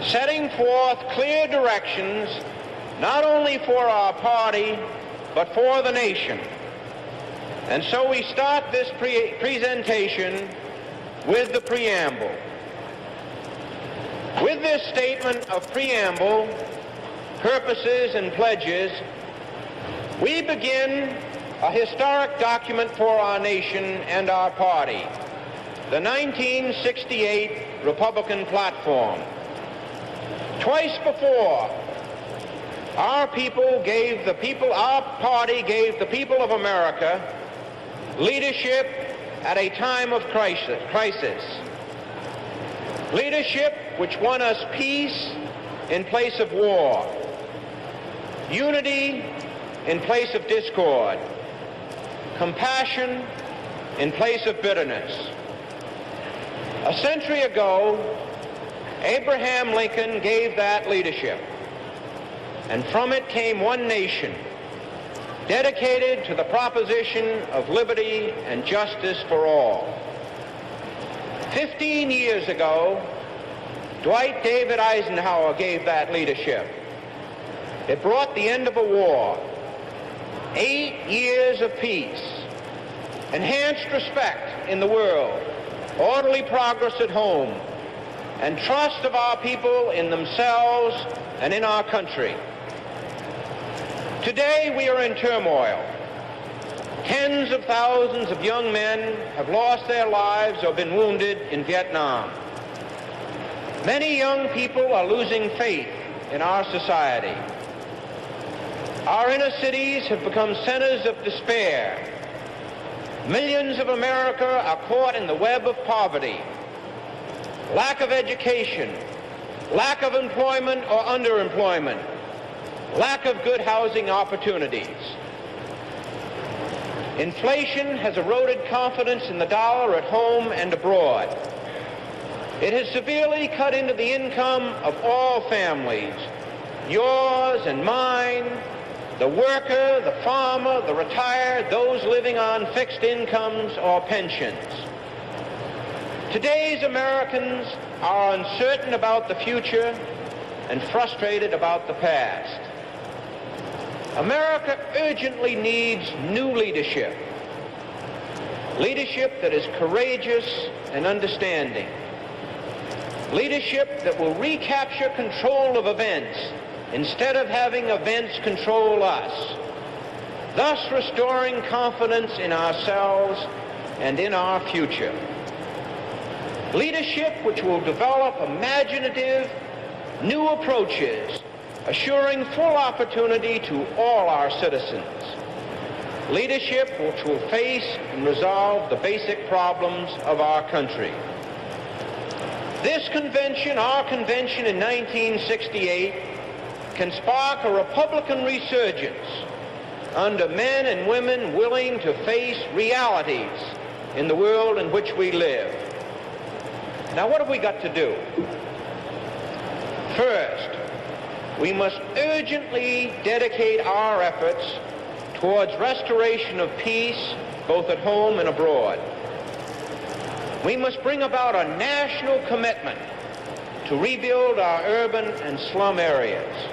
setting forth clear directions not only for our party, but for the nation. And so we start this presentation with the preamble. With this statement of preamble, purposes, and pledges, we begin a historic document for our nation and our party, the 1968 Republican platform. Twice before, our party gave the people of America leadership at a time of crisis. Leadership which won us peace in place of war, unity in place of discord, compassion in place of bitterness. A century ago, Abraham Lincoln gave that leadership, and from it came one nation dedicated to the proposition of liberty and justice for all. 15 years ago, Dwight David Eisenhower gave that leadership. It brought the end of a war, 8 years of peace, enhanced respect in the world, orderly progress at home, and trust of our people in themselves and in our country. Today we are in turmoil. Tens of thousands of young men have lost their lives or been wounded in Vietnam. Many young people are losing faith in our society. Our inner cities have become centers of despair. Millions of America are caught in the web of poverty, lack of education, lack of employment or underemployment, lack of good housing opportunities. Inflation has eroded confidence in the dollar at home and abroad. It has severely cut into the income of all families, yours and mine, the worker, the farmer, the retired, those living on fixed incomes or pensions. Today's Americans are uncertain about the future and frustrated about the past. America urgently needs new leadership. Leadership that is courageous and understanding. Leadership that will recapture control of events instead of having events control us, thus restoring confidence in ourselves and in our future. Leadership which will develop imaginative, new approaches, assuring full opportunity to all our citizens. Leadership which will face and resolve the basic problems of our country. This convention, our convention in 1968, can spark a Republican resurgence under men and women willing to face realities in the world in which we live. Now, what have we got to do? First, we must urgently dedicate our efforts towards restoration of peace, both at home and abroad. We must bring about a national commitment to rebuild our urban and slum areas.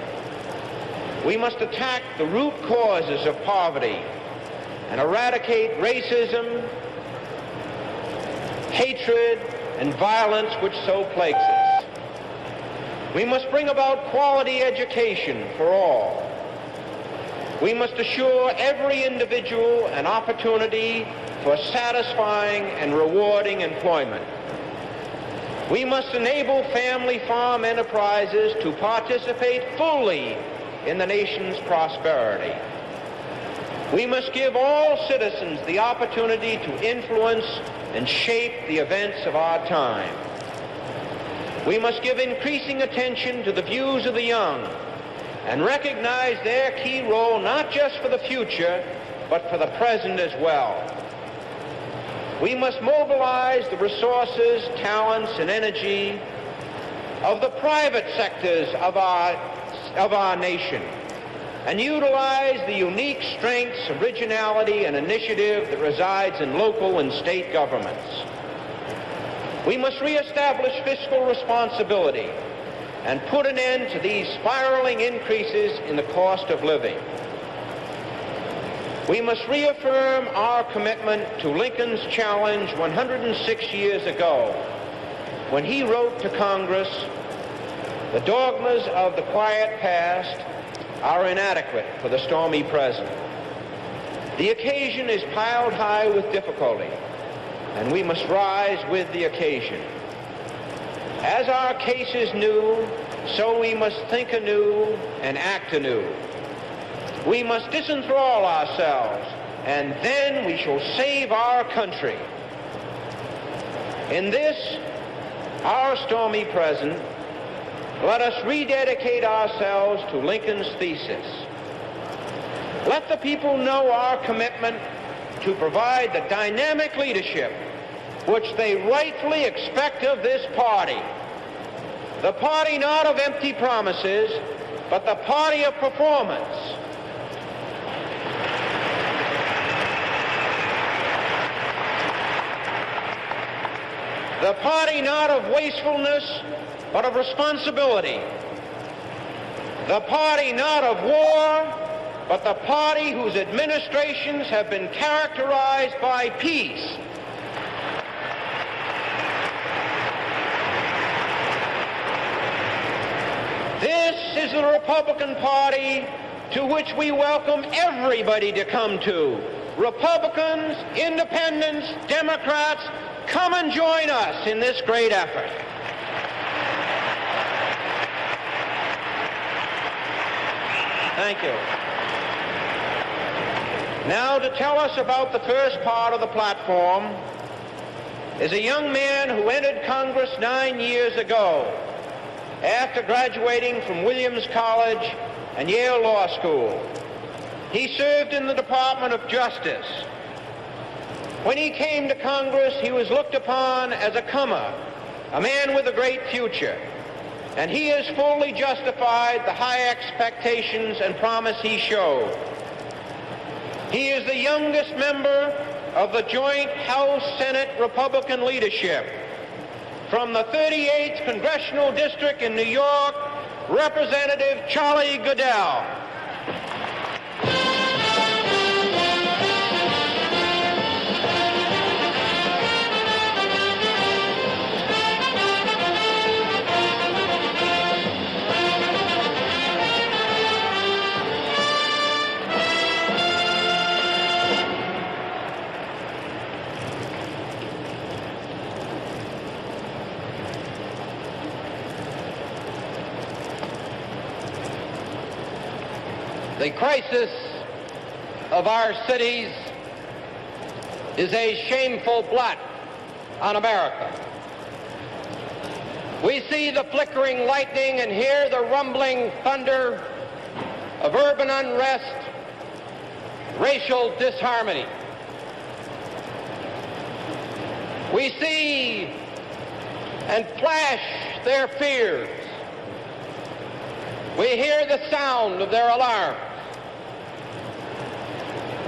We must attack the root causes of poverty and eradicate racism, hatred, and violence which so plagues us. We must bring about quality education for all. We must assure every individual an opportunity for satisfying and rewarding employment. We must enable family farm enterprises to participate fully in the nation's prosperity. We must give all citizens the opportunity to influence and shape the events of our time. We must give increasing attention to the views of the young and recognize their key role not just for the future, but for the present as well. We must mobilize the resources, talents, and energy of the private sectors of our nation and utilize the unique strengths, originality, and initiative that resides in local and state governments. We must reestablish fiscal responsibility and put an end to these spiraling increases in the cost of living. We must reaffirm our commitment to Lincoln's challenge 106 years ago when he wrote to Congress, "The dogmas of the quiet past are inadequate for the stormy present. The occasion is piled high with difficulty, and we must rise with the occasion. As our case is new, so we must think anew and act anew. We must disenthrall ourselves, and then we shall save our country." In this, our stormy present, let us rededicate ourselves to Lincoln's thesis. Let the people know our commitment to provide the dynamic leadership which they rightfully expect of this party. The party not of empty promises, but the party of performance. The party not of wastefulness, but of responsibility. The party not of war, but the party whose administrations have been characterized by peace. This is the Republican Party to which we welcome everybody to come to. Republicans, Independents, Democrats, come and join us in this great effort. Thank you. Now, to tell us about the first part of the platform is a young man who entered Congress 9 years ago after graduating from Williams College and Yale Law School. He served in the Department of Justice. When he came to Congress, he was looked upon as a comer, a man with a great future, and he has fully justified the high expectations and promise he showed. He is the youngest member of the joint House-Senate Republican leadership. From the 38th Congressional District in New York, Representative Charlie Goodell. The crisis of our cities is a shameful blot on America. We see the flickering lightning and hear the rumbling thunder of urban unrest, racial disharmony. We see and flash their fears. We hear the sound of their alarms.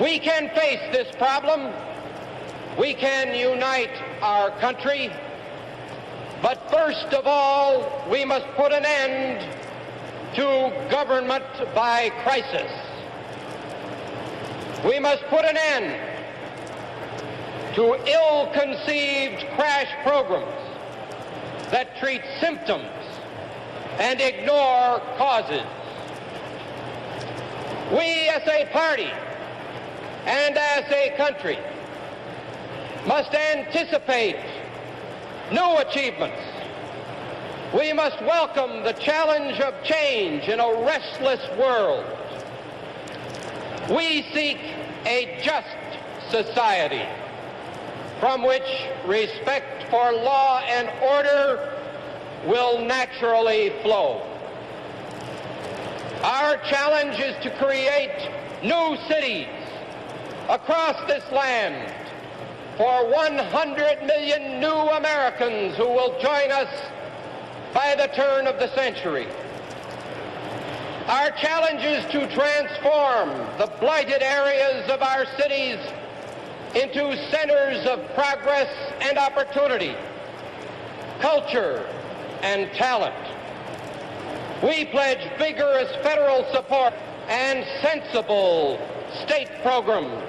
We can face this problem. We can unite our country. But first of all, we must put an end to government by crisis. We must put an end to ill-conceived crash programs that treat symptoms and ignore causes. We as a party and as a country must anticipate new achievements. We must welcome the challenge of change in a restless world. We seek a just society from which respect for law and order will naturally flow. Our challenge is to create new cities across this land for 100 million new Americans who will join us by the turn of the century. Our challenge is to transform the blighted areas of our cities into centers of progress and opportunity, culture and talent. We pledge vigorous federal support and sensible state programs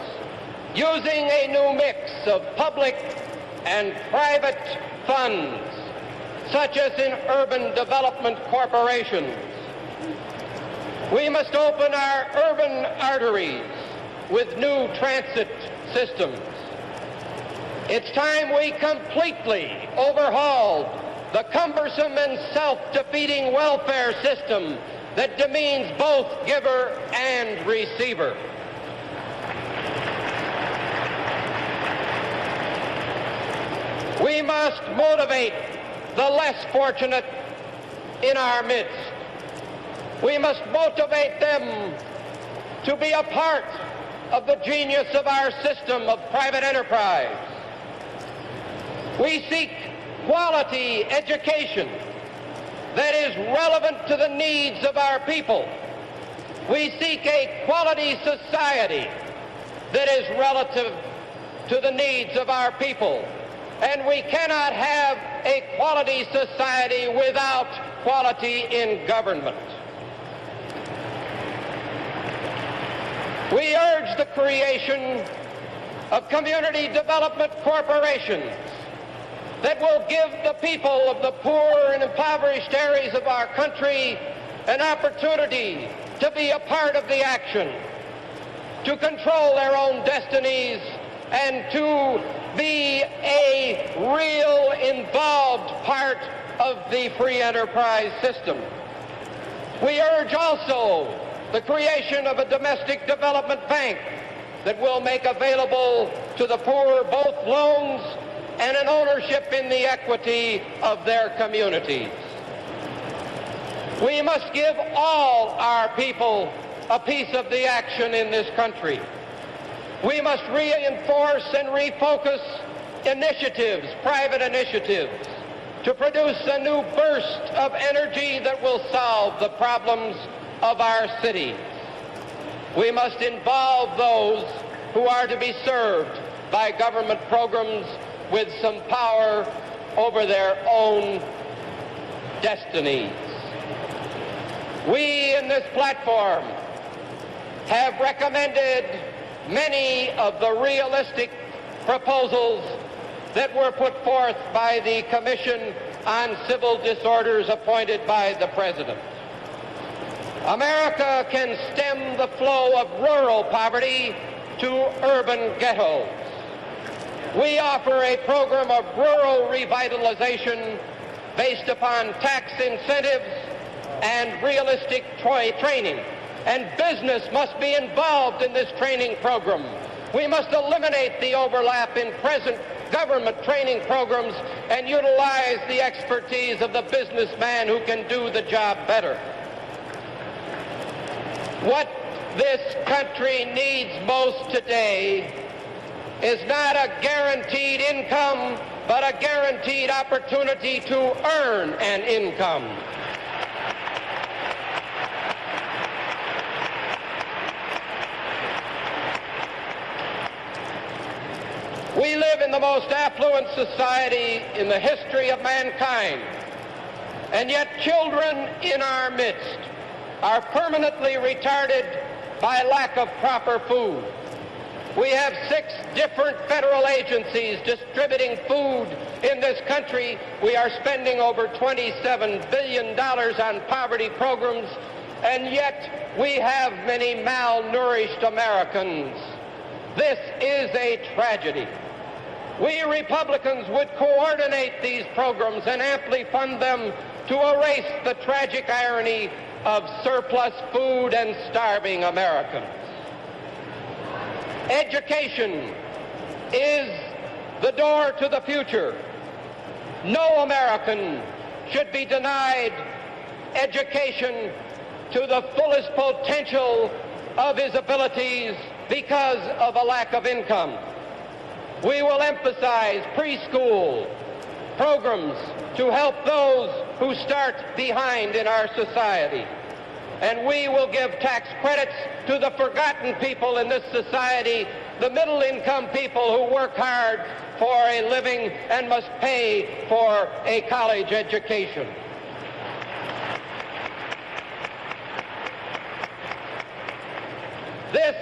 using a new mix of public and private funds, such as in urban development corporations. We must open our urban arteries with new transit systems. It's time we completely overhauled the cumbersome and self-defeating welfare system that demeans both giver and receiver. We must motivate the less fortunate in our midst. We must motivate them to be a part of the genius of our system of private enterprise. We seek quality education that is relevant to the needs of our people. We seek a quality society that is relative to the needs of our people. And we cannot have a quality society without quality in government. We urge the creation of community development corporations that will give the people of the poor and impoverished areas of our country an opportunity to be a part of the action, to control their own destinies, and to be a real involved part of the free enterprise system. We urge also the creation of a domestic development bank that will make available to the poor both loans and an ownership in the equity of their communities. We must give all our people a piece of the action in this country. We must reinforce and refocus initiatives, private initiatives, to produce a new burst of energy that will solve the problems of our cities. We must involve those who are to be served by government programs with some power over their own destinies. We in this platform have recommended many of the realistic proposals that were put forth by the Commission on Civil Disorders appointed by the President. America can stem the flow of rural poverty to urban ghettos. We offer a program of rural revitalization based upon tax incentives and realistic training. And business must be involved in this training program. We must eliminate the overlap in present government training programs and utilize the expertise of the businessman who can do the job better. What this country needs most today is not a guaranteed income, but a guaranteed opportunity to earn an income. We live in the most affluent society in the history of mankind, and yet children in our midst are permanently retarded by lack of proper food. We have 6 different federal agencies distributing food in this country. We are spending over $27 billion on poverty programs, and yet we have many malnourished Americans. This is a tragedy. We Republicans would coordinate these programs and amply fund them to erase the tragic irony of surplus food and starving Americans. Education is the door to the future. No American should be denied education to the fullest potential of his abilities because of a lack of income. We will emphasize preschool programs to help those who start behind in our society. And we will give tax credits to the forgotten people in this society, the middle-income people who work hard for a living and must pay for a college education. This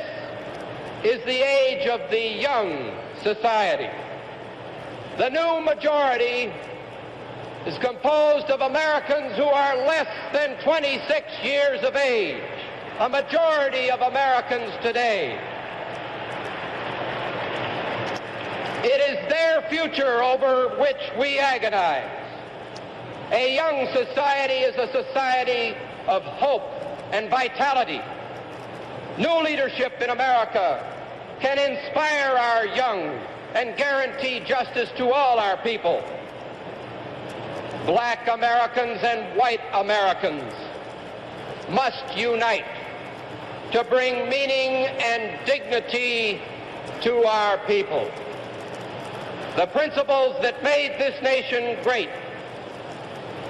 is the age of the young society. The new majority is composed of Americans who are less than 26 years of age, a majority of Americans today. It is their future over which we agonize. A young society is a society of hope and vitality. New leadership in America can inspire our young and guarantee justice to all our people. Black Americans and white Americans must unite to bring meaning and dignity to our people. The principles that made this nation great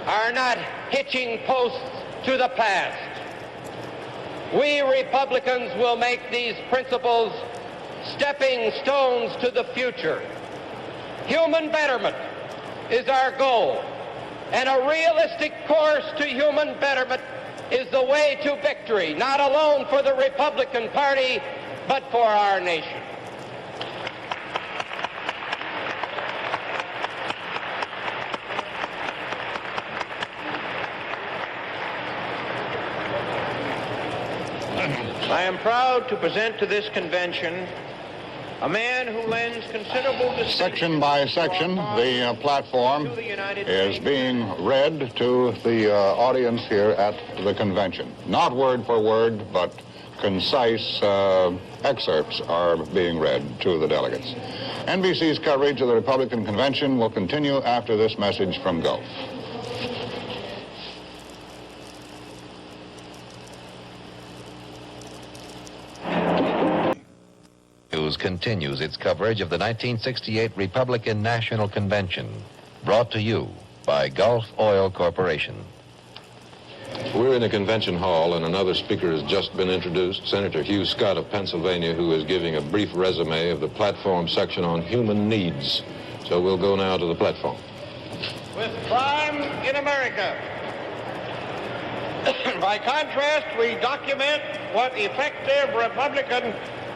are not hitching posts to the past. We Republicans will make these principles stepping stones to the future. Human betterment is our goal, and a realistic course to human betterment is the way to victory, not alone for the Republican Party, but for our nation. I am proud to present to this convention a man who lends considerable distinction. Section by section, the platform is being read to the audience here at the convention. Not word for word, but concise excerpts are being read to the delegates. NBC's coverage of the Republican convention will continue after this message from Gulf. News continues its coverage of the 1968 Republican National Convention, brought to you by Gulf Oil Corporation. We're in a convention hall, and another speaker has just been introduced, Senator Hugh Scott of Pennsylvania, who is giving a brief resume of the platform section on human needs. So we'll go now to the platform. With crime in America. By contrast, we document what effective Republican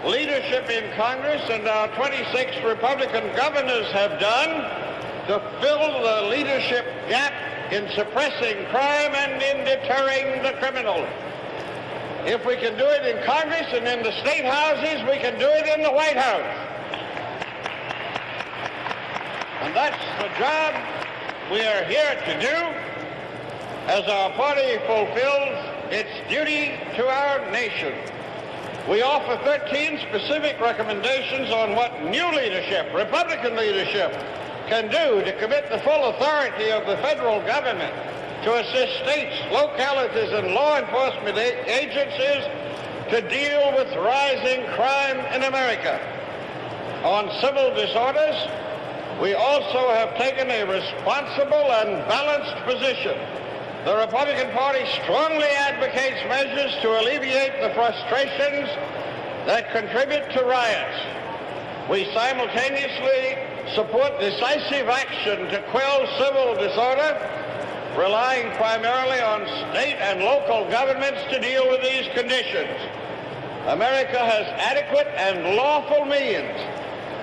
leadership in Congress and our 26 Republican governors have done to fill the leadership gap in suppressing crime and in deterring the criminal. If we can do it in Congress and in the state houses, we can do it in the White House. And that's the job we are here to do as our party fulfills its duty to our nation. We offer 13 specific recommendations on what new leadership, Republican leadership, can do to commit the full authority of the federal government to assist states, localities, and law enforcement agencies to deal with rising crime in America. On civil disorders, we also have taken a responsible and balanced position. The Republican Party strongly advocates measures to alleviate the frustrations that contribute to riots. We simultaneously support decisive action to quell civil disorder, relying primarily on state and local governments to deal with these conditions. America has adequate and lawful means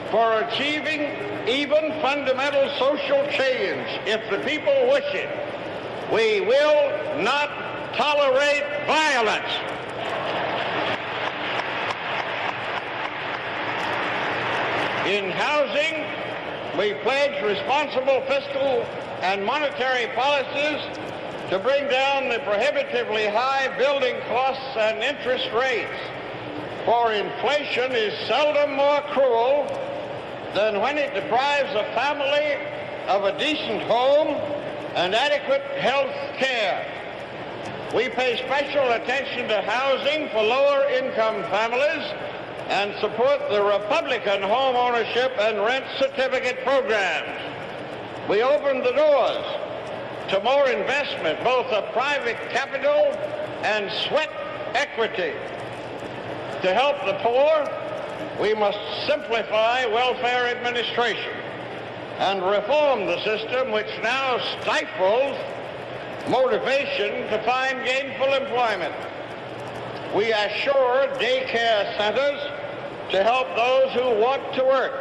for achieving even fundamental social change if the people wish it. We will not tolerate violence. In housing, we pledge responsible fiscal and monetary policies to bring down the prohibitively high building costs and interest rates, for inflation is seldom more cruel than when it deprives a family of a decent home and adequate health care. We pay special attention to housing for lower income families and support the Republican home ownership and rent certificate programs. We opened the doors to more investment, both of private capital and sweat equity. To help the poor, we must simplify welfare administration and reform the system which now stifles motivation to find gainful employment. We assure daycare centers to help those who want to work,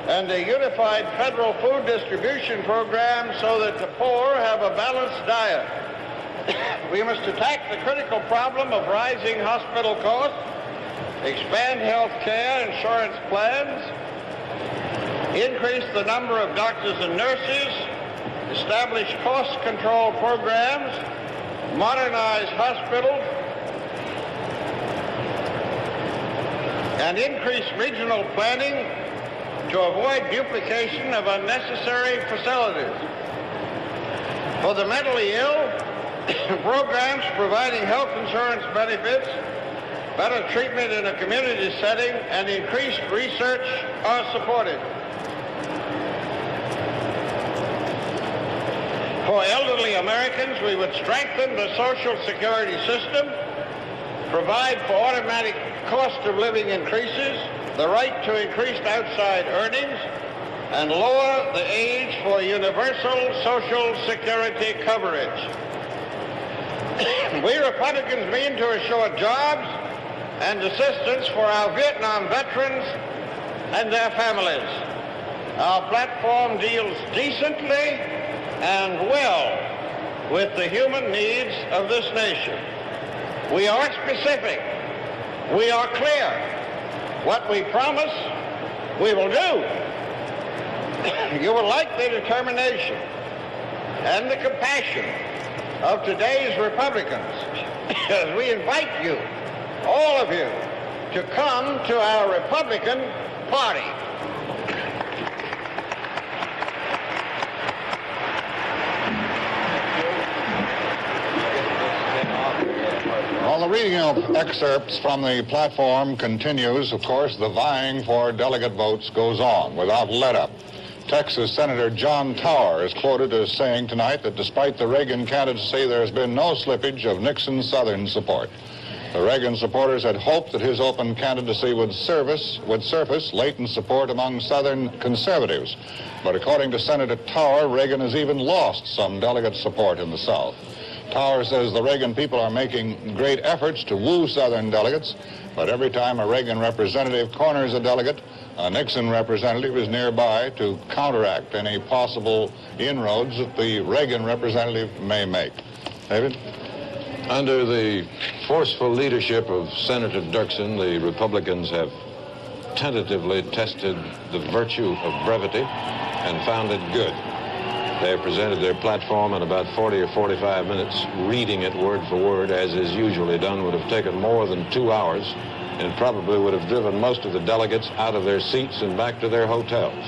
and a unified federal food distribution program so that the poor have a balanced diet. We must attack the critical problem of rising hospital costs, expand health care insurance plans, increase the number of doctors and nurses, establish cost control programs, modernize hospitals, and increase regional planning to avoid duplication of unnecessary facilities. For the mentally ill, programs providing health insurance benefits, better treatment in a community setting, and increased research are supported. For elderly Americans, we would strengthen the Social Security system, provide for automatic cost of living increases, the right to increased outside earnings, and lower the age for universal Social Security coverage. We Republicans mean to assure jobs and assistance for our Vietnam veterans and their families. Our platform deals decently and well with the human needs of this nation. We are specific. We are clear. What we promise, we will do. You will like the determination and the compassion of today's Republicans as we invite you, all of you, to come to our Republican Party. While the reading of excerpts from the platform continues, of course, the vying for delegate votes goes on without let-up. Texas Senator John Tower is quoted as saying tonight that despite the Reagan candidacy, there has been no slippage of Nixon's Southern support. The Reagan supporters had hoped that his open candidacy would surface latent support among Southern conservatives. But according to Senator Tower, Reagan has even lost some delegate support in the South. Tower says the Reagan people are making great efforts to woo Southern delegates, but every time a Reagan representative corners a delegate, a Nixon representative is nearby to counteract any possible inroads that the Reagan representative may make. David? Under the forceful leadership of Senator Dirksen, the Republicans have tentatively tested the virtue of brevity and found it good. They presented their platform in about 40 or 45 minutes. Reading it word for word, as is usually done, would have taken more than 2 hours and probably would have driven most of the delegates out of their seats and back to their hotels.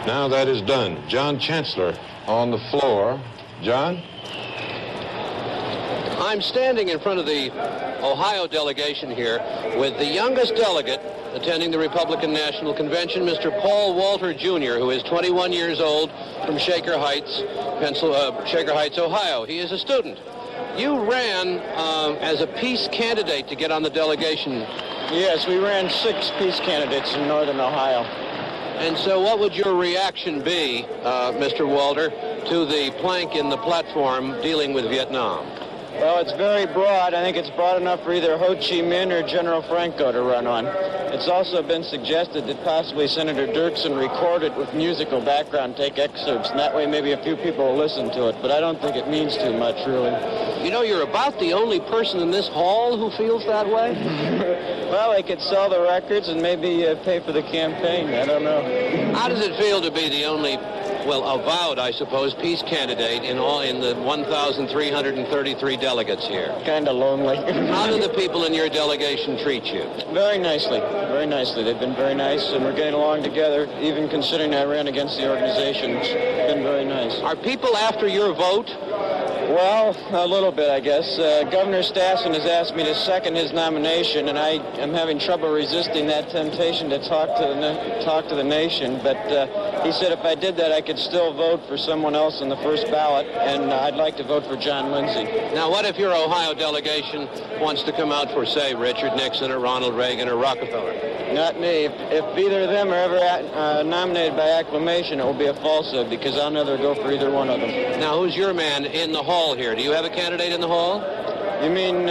Now that is done. John Chancellor on the floor. John? I'm standing in front of the Ohio delegation here with the youngest delegate attending the Republican National Convention, Mr. Paul Walter Jr., who is 21 years old from Shaker Heights, Ohio. He is a student. You ran as a peace candidate to get on the delegation. Yes, we ran 6 peace candidates in northern Ohio. And so what would your reaction be, Mr. Walter, to the plank in the platform dealing with Vietnam? Well, it's very broad. I think it's broad enough for either Ho Chi Minh or General Franco to run on. It's also been suggested that possibly Senator Dirksen record it with musical background, take excerpts, and that way maybe a few people will listen to it, but I don't think it means too much, really. You know, you're about the only person in this hall who feels that way? Well, they could sell the records and maybe pay for the campaign. I don't know. How does it feel to be the only avowed, I suppose, peace candidate in the 1,333 delegates here. Kind of lonely. How do the people in your delegation treat you? Very nicely, very nicely. They've been very nice, and we're getting along together, even considering I ran against the organization. It's been very nice. Are people after your vote? Well, a little bit, I guess. Governor Stassen has asked me to second his nomination, and I am having trouble resisting that temptation to talk to the nation. But he said if I did that, I could still vote for someone else on the first ballot, and I'd like to vote for John Lindsay. Now, what if your Ohio delegation wants to come out for, say, Richard Nixon or Ronald Reagan or Rockefeller? Not me. If either of them are ever nominated by acclamation, it will be a falsehood, because I'll never go for either one of them. Now, who's your man in the hall here? Do you have a candidate in the hall? You mean,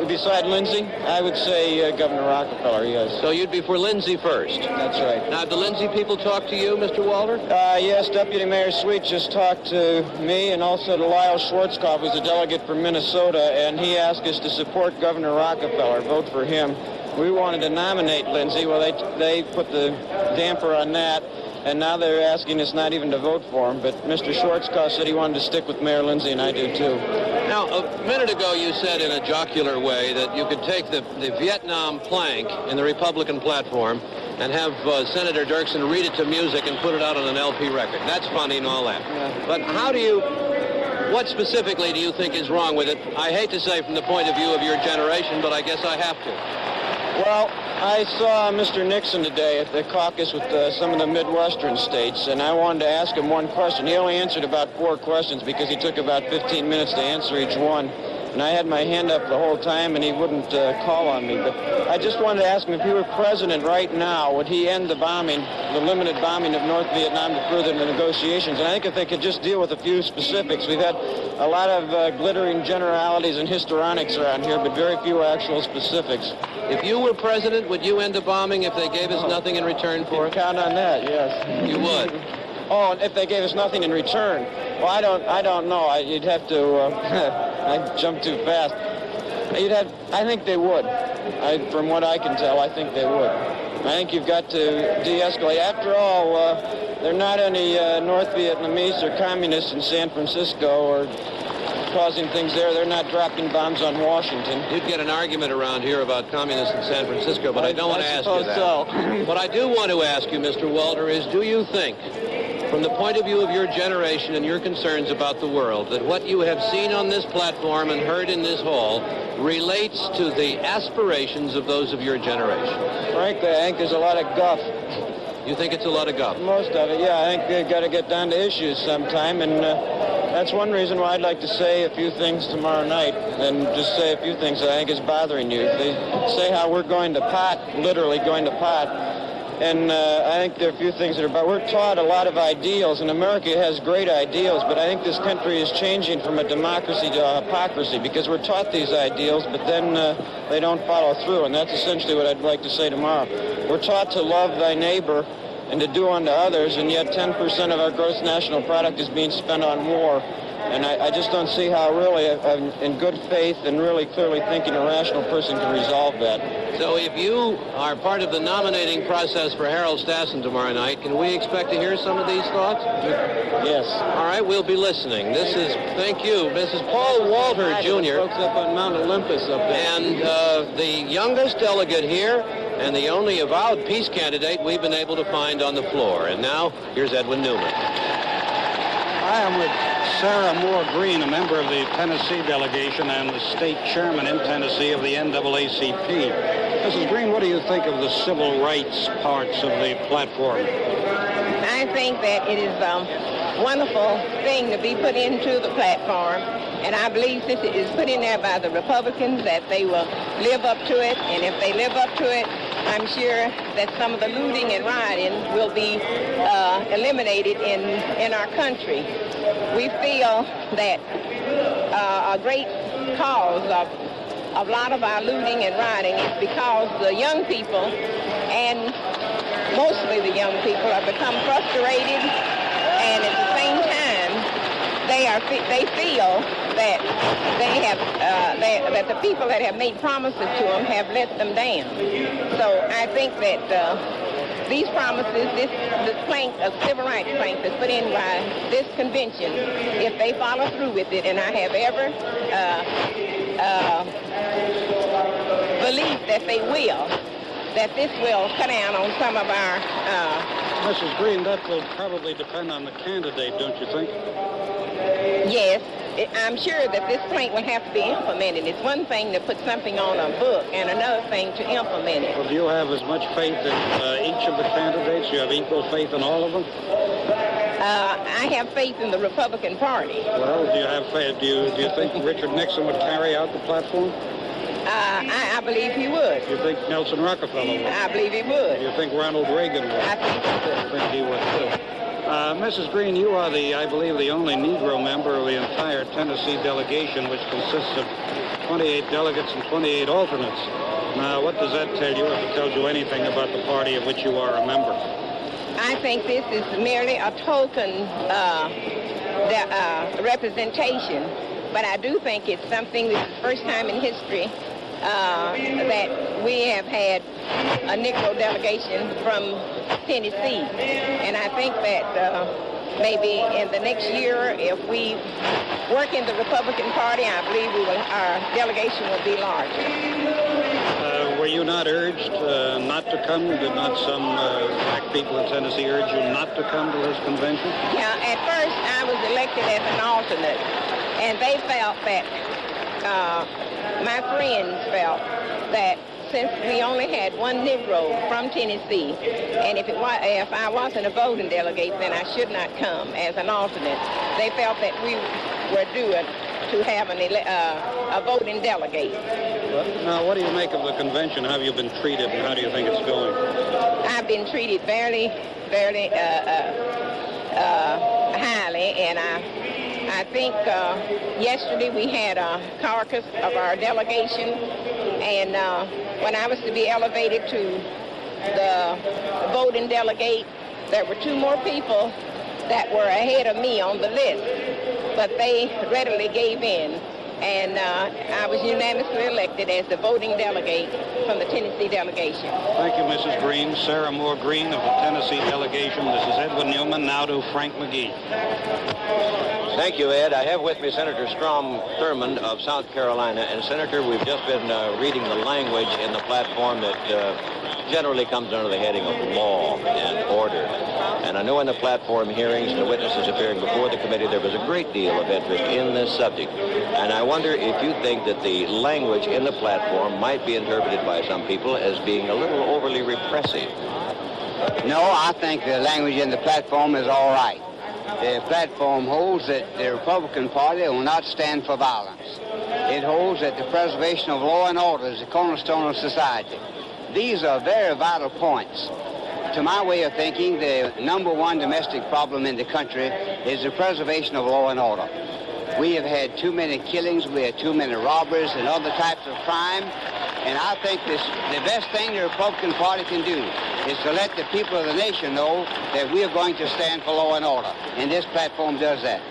beside Lindsay? I would say Governor Rockefeller, yes. So you'd be for Lindsay first? That's right. Now, have the Lindsay people talked to you, Mr. Walter? Yes, Deputy Mayor Sweet just talked to me and also to Lyle Schwarzkopf, who's a delegate from Minnesota, and he asked us to support Governor Rockefeller, vote for him. We wanted to nominate Lindsay. Well, they put the damper on that, and now they're asking us not even to vote for him. But Mr. Schwarzkopf said he wanted to stick with Mayor Lindsay, and I do too. Now, a minute ago you said in a jocular way that you could take the Vietnam plank in the Republican platform and have Senator Dirksen read it to music and put it out on an LP record. That's funny and all that. Yeah. But what specifically do you think is wrong with it? I hate to say from the point of view of your generation, but I guess I have to. Well, I saw Mr. Nixon today at the caucus with some of the Midwestern states, and I wanted to ask him one question. He only answered about 4 questions because he took about 15 minutes to answer each one. And I had my hand up the whole time, and he wouldn't call on me. But I just wanted to ask him, if he were president right now, would he end the limited bombing of North Vietnam to further the negotiations? And I think if they could just deal with a few specifics. We've had a lot of glittering generalities and histrionics around here, but very few actual specifics. If you were president, would you end the bombing if they gave us nothing in return for it? Count on that, yes. You would? Oh, if they gave us nothing in return? Well, I don't know. You'd have to... I jumped too fast. I think they would. From what I can tell, I think they would. I think you've got to de-escalate. After all, there are not any North Vietnamese or communists in San Francisco or causing things there. They're not dropping bombs on Washington. You'd get an argument around here about communists in San Francisco, but I don't want to ask you that. So. What I do want to ask you, Mr. Walter, is do you think, from the point of view of your generation and your concerns about the world, that what you have seen on this platform and heard in this hall relates to the aspirations of those of your generation? Frankly, I think there's a lot of guff. You think it's a lot of guff? Most of it, yeah. I think they've got to get down to issues sometime, and that's one reason why I'd like to say a few things tomorrow night, and just say a few things that I think is bothering you. If they say how we're going to pot, literally going to pot, and I think there are a few things that are about. We're taught a lot of ideals, and America has great ideals, but I think this country is changing from a democracy to a hypocrisy, because we're taught these ideals, but then they don't follow through, and that's essentially what I'd like to say tomorrow. We're taught to love thy neighbor and to do unto others, and yet 10% of our gross national product is being spent on war. And I just don't see how really, in good faith and really clearly thinking, a rational person can resolve that. So if you are part of the nominating process for Harold Stassen tomorrow night, can we expect to hear some of these thoughts? Yes. All right, we'll be listening. This is, thank you, Mrs. Paul Walter, Jr. Folks up on Mount Olympus up there. And the youngest delegate here, and the only avowed peace candidate we've been able to find on the floor. And now, here's Edwin Newman. I am with Sarah Moore Green, a member of the Tennessee delegation and the state chairman in Tennessee of the NAACP. Mrs. Green, what do you think of the civil rights parts of the platform? I think that it is a wonderful thing to be put into the platform, and I believe since it is put in there by the Republicans that they will live up to it, and if they live up to it, I'm sure that some of the looting and rioting will be eliminated in our country. We feel that a great cause of a lot of our looting and rioting is because the young people, and mostly the young people, have become frustrated, and at the same time they feel that that the people that have made promises to them have let them down. So I think that these promises, this plank of civil rights plank that's put in by this convention, if they follow through with it, and I have ever belief that they will, that this will cut down on some of our... Mrs. Green, that will probably depend on the candidate, don't you think? Yes. I'm sure that this plank will have to be implemented. It's one thing to put something on a book and another thing to implement it. Well, do you have as much faith in each of the candidates? Do you have equal faith in all of them? I have faith in the Republican Party. Well, do you have faith? Do you think Richard Nixon would carry out the platform? I believe he would. You think Nelson Rockefeller would? I believe he would. You think Ronald Reagan would? I think he would. I think he would too. Mrs. Green, you are I believe, the only Negro member of the entire Tennessee delegation, which consists of 28 delegates and 28 alternates. Now, what does that tell you, if it tells you anything about the party of which you are a member? I think this is merely a token representation, but I do think it's something, this is the first time in history that we have had a Negro delegation from Tennessee. And I think that maybe in the next year, if we work in the Republican Party, I believe our delegation will be larger. Were you not urged not to come? Did not some black people in Tennessee urge you not to come to this convention? Yeah, at first I was elected as an alternate, and they felt that, my friends felt that since we only had one Negro from Tennessee, and if I wasn't a voting delegate, then I should not come as an alternate. They felt that we were due to have a voting delegate. Now, what do you make of the convention? How have you been treated, and how do you think it's going? I've been treated very, very highly, and I think yesterday we had a caucus of our delegation, and when I was to be elevated to the voting delegate, there were two more people that were ahead of me on the list, but they readily gave in, and I was unanimously elected as the voting delegate from the Tennessee delegation. Thank you, Mrs. Green. Sarah Moore Green of the Tennessee delegation. This is Edwin Newman. Now to Frank McGee. Thank you, Ed. I have with me Senator Strom Thurmond of South Carolina. And, Senator, we've just been reading the language in the platform that generally comes under the heading of law and order. And I know in the platform hearings and the witnesses appearing before the committee, there was a great deal of interest in this subject. And I wonder if you think that the language in the platform might be interpreted by some people as being a little overly repressive. No, I think the language in the platform is all right. The platform holds that the Republican Party will not stand for violence. It holds that the preservation of law and order is the cornerstone of society. These are very vital points. To my way of thinking, the number one domestic problem in the country is the preservation of law and order. We have had too many killings, we had too many robberies and other types of crime, and I think the best thing the Republican Party can do is to let the people of the nation know that we are going to stand for law and order, and this platform does that.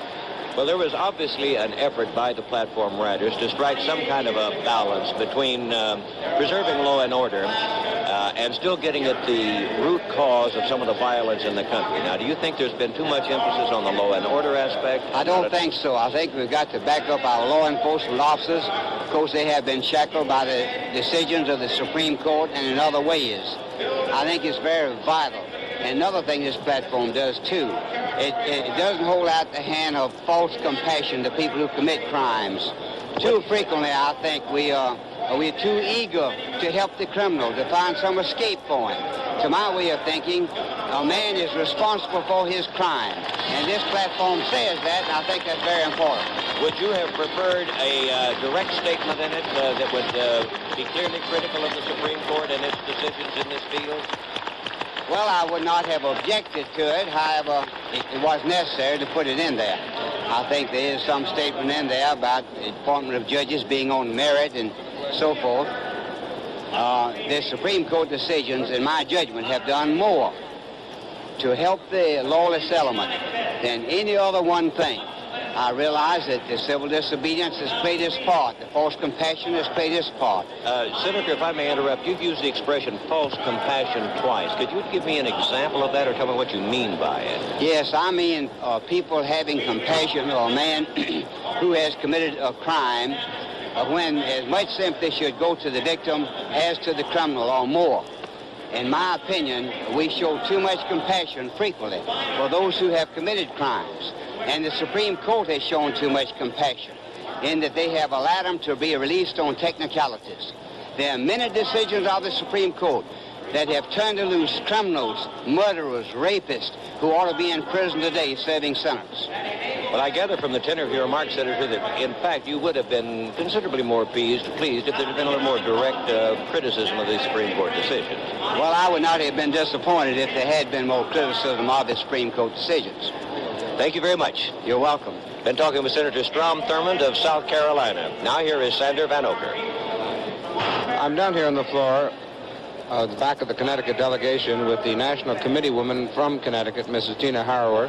Well, there was obviously an effort by the platform writers to strike some kind of a balance between preserving law and order and still getting at the root cause of some of the violence in the country. Now, do you think there's been too much emphasis on the law and order aspect? I don't think so. I think we've got to back up our law enforcement officers. Of course, they have been shackled by the decisions of the Supreme Court and in other ways. I think it's very vital. And another thing this platform does, too, it doesn't hold out the hand of false compassion to people who commit crimes. Too frequently, I think we're too eager to help the criminal, to find some escape for him. To my way of thinking, a man is responsible for his crime. And this platform says that, and I think that's very important. Would you have preferred a direct statement in it that would be clearly critical of the Supreme Court and its decisions in this field? Well, I would not have objected to it. However, it was necessary to put it in there. I think there is some statement in there about the appointment of judges being on merit and so forth. The Supreme Court decisions, in my judgment, have done more to help the lawless element than any other one thing. I realize that the civil disobedience has played its part. The false compassion has played its part. Senator, if I may interrupt, you've used the expression false compassion twice. Could you give me an example of that or tell me what you mean by it? Yes, I mean people having compassion or a man who has committed a crime when as much sympathy should go to the victim as to the criminal or more. In my opinion, we show too much compassion frequently for those who have committed crimes. And the Supreme Court has shown too much compassion in that they have allowed them to be released on technicalities. There are many decisions of the Supreme Court that have turned loose criminals, murderers, rapists, who ought to be in prison today serving sentence. Well, I gather from the tenor of your remarks, Senator, that in fact you would have been considerably more pleased if there had been a little more direct criticism of the Supreme Court decisions. Well, I would not have been disappointed if there had been more criticism of the Supreme Court decisions. Thank you very much. You're welcome. Been talking with Senator Strom Thurmond of South Carolina. Now here is Sander Van Oker. I'm down here on the floor, the back of the Connecticut delegation with the National Committee woman from Connecticut, Mrs. Tina Harrower,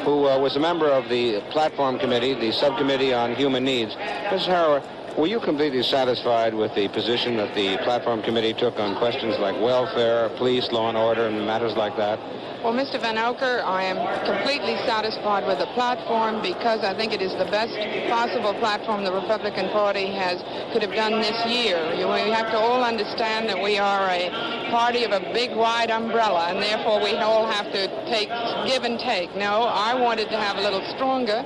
who was a member of the Platform Committee, the Subcommittee on Human Needs. Mrs. Harrower, were you completely satisfied with the position that the Platform Committee took on questions like welfare, police, law and order, and matters like that? Well, Mr. Van Oker, I am completely satisfied with the platform because I think it is the best possible platform the Republican Party could have done this year. We have to all understand that we are a party of a big, wide umbrella, and therefore we all have to give and take. No, I wanted to have a little stronger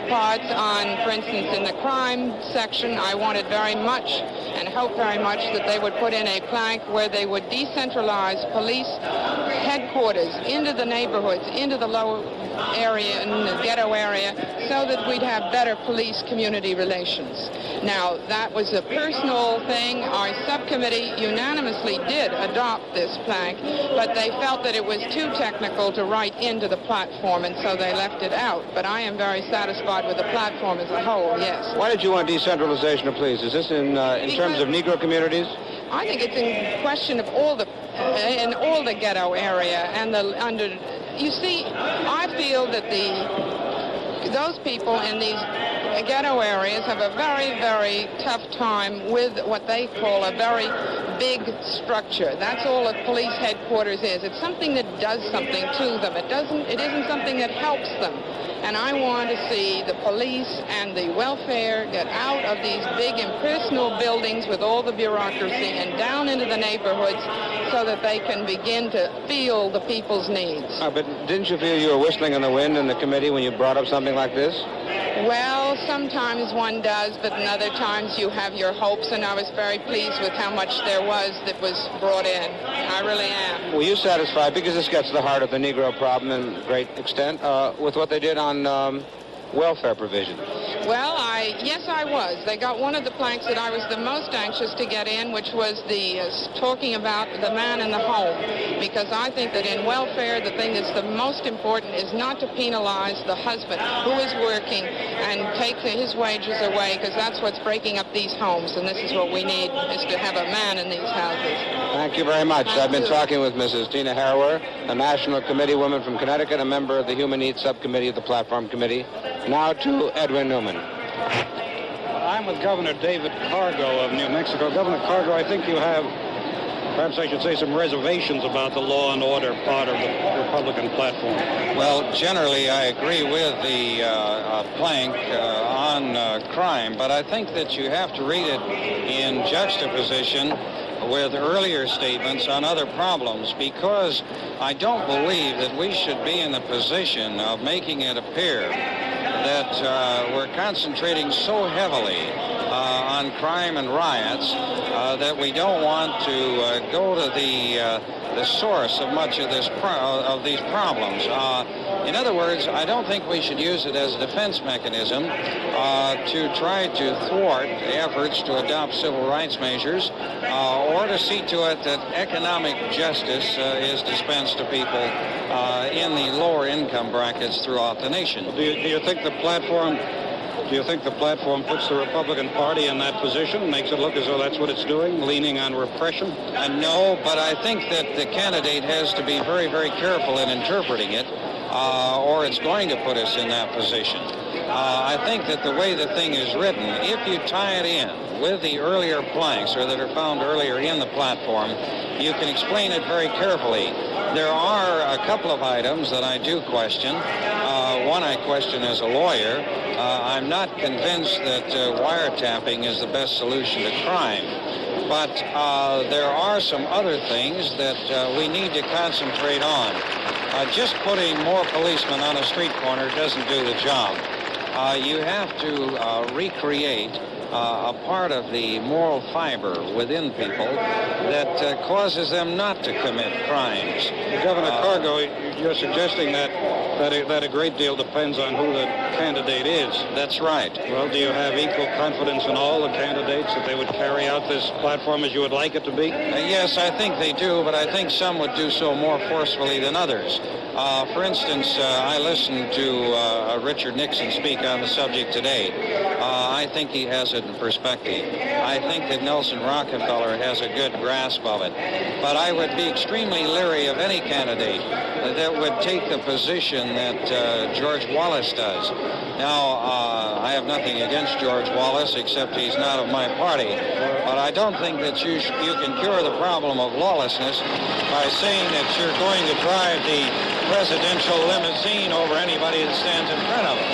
parts on, for instance, in the crime section. I wanted very much and hope very much that they would put in a plank where they would decentralize police headquarters into the neighborhoods, into the low area, in the ghetto area, so that we'd have better police-community relations. Now, that was a personal thing. Our subcommittee unanimously did adopt this plank, but they felt that it was too technical to write into the platform, and so they left it out. But I am very satisfied with the platform as a whole, yes. Why did you want decentralization of police? Is this in terms of Negro communities? I think it's in question of in all the ghetto area and you see, I feel that those people in these ghetto areas have a very, very tough time with what they call a very big structure. That's all a police headquarters is. It's something that does something to them. It isn't something that helps them. And I want to see the police and the welfare get out of these big impersonal buildings with all the bureaucracy and down into the neighborhoods so that they can begin to feel the people's needs. But didn't you feel you were whistling in the wind in the committee when you brought up something like this? Well, sometimes one does, but in other times you have your hopes, and I was very pleased with how much there was that was brought in. I really am. Were you satisfied, because this gets to the heart of the Negro problem in great extent, with what they did on welfare provision? Well, yes, I was. They got one of the planks that I was the most anxious to get in, which was the talking about the man in the home, because I think that in welfare, the thing that's the most important is not to penalize the husband who is working and take his wages away, because that's what's breaking up these homes, and this is what we need, is to have a man in these houses. Thank you very much. I've been talking with Mrs. Tina Harrower, a National Committee woman from Connecticut, a member of the Human Needs Subcommittee of the Platform Committee. Now to Edwin Newman. I'm with Governor David Cargo of New Mexico. Governor Cargo, I think you have, perhaps I should say, some reservations about the law and order part of the Republican platform. Well, generally, I agree with the plank on crime, but I think that you have to read it in juxtaposition with earlier statements on other problems, because I don't believe that we should be in the position of making it appear that we're concentrating so heavily on crime and riots that we don't want to go to the source of much of these problems. In other words, I don't think we should use it as a defense mechanism to try to thwart efforts to adopt civil rights measures or to see to it that economic justice is dispensed to people in the lower income brackets throughout the nation. Do you think the platform puts the Republican Party in that position, makes it look as though that's what it's doing, leaning on repression? No, but I think that the candidate has to be very, very careful in interpreting it. or it's going to put us in that position. I think that the way the thing is written, if you tie it in with the earlier planks or that are found earlier in the platform, you can explain it very carefully. There are a couple of items that I do question. One I question as a lawyer. I'm not convinced that wiretapping is the best solution to crime. But there are some other things that we need to concentrate on. Just putting more policemen on a street corner doesn't do the job. You have to recreate a part of the moral fiber within people that causes them not to commit crimes. Governor Cargo, you're suggesting that a great deal depends on who the candidate is. That's right. Well, do you have equal confidence in all the candidates that they would carry out this platform as you would like it to be? Yes, I think they do, but I think some would do so more forcefully than others. For instance, I listened to Richard Nixon speak on the subject today. I think he has it in perspective. I think that Nelson Rockefeller has a good grasp of it. But I would be extremely leery of any candidate that would take the position that George Wallace does. Now, I have nothing against George Wallace, except he's not of my party. But I don't think that you can cure the problem of lawlessness by saying that you're going to drive the presidential limousine over anybody that stands in front of it.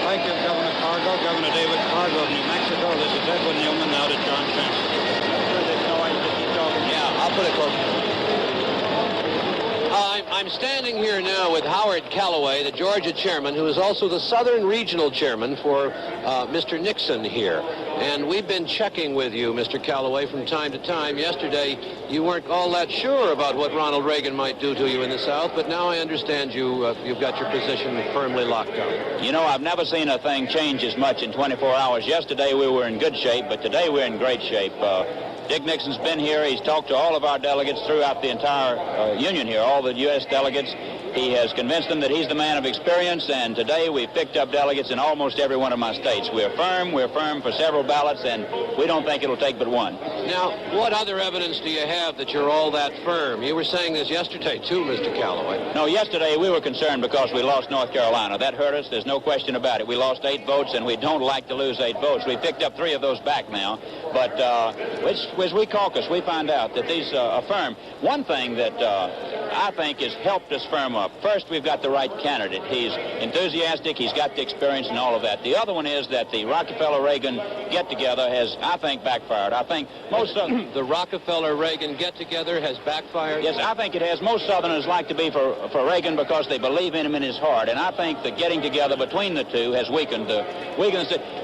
Thank you, Governor Cargo. Governor David Cargo of New Mexico. This is Edwin Newman, now to John Fenton. Yeah, I'll put it close. I'm standing here now with Howard Callaway, the Georgia chairman, who is also the Southern Regional chairman for Mr. Nixon here. And we've been checking with you, Mr. Callaway, from time to time. Yesterday, you weren't all that sure about what Ronald Reagan might do to you in the South, but now I understand you've got your position firmly locked down. You know, I've never seen a thing change as much in 24 hours. Yesterday we were in good shape, but today we're in great shape. Dick Nixon's been here. He's talked to all of our delegates throughout the entire union here, all the U.S. delegates. He has convinced them that he's the man of experience, and today we've picked up delegates in almost every one of my states. We're firm for several ballots, and we don't think it'll take but one. Now, what other evidence do you have that you're all that firm? You were saying this yesterday, too, Mr. Callaway. No, yesterday we were concerned because we lost North Carolina. That hurt us. There's no question about it. We lost 8 votes, and we don't like to lose 8 votes. We picked up 3 of those back now. But as we caucus, we find out that these are firm. One thing that I think has helped us firm up. First, we've got the right candidate. He's enthusiastic. He's got the experience and all of that. The other one is that the Rockefeller-Reagan get-together has, I think, backfired. I think most of the Rockefeller-Reagan get-together has backfired? Yes, I think it has. Most Southerners like to be for Reagan because they believe in him in his heart. And I think the getting together between the two has weakened us.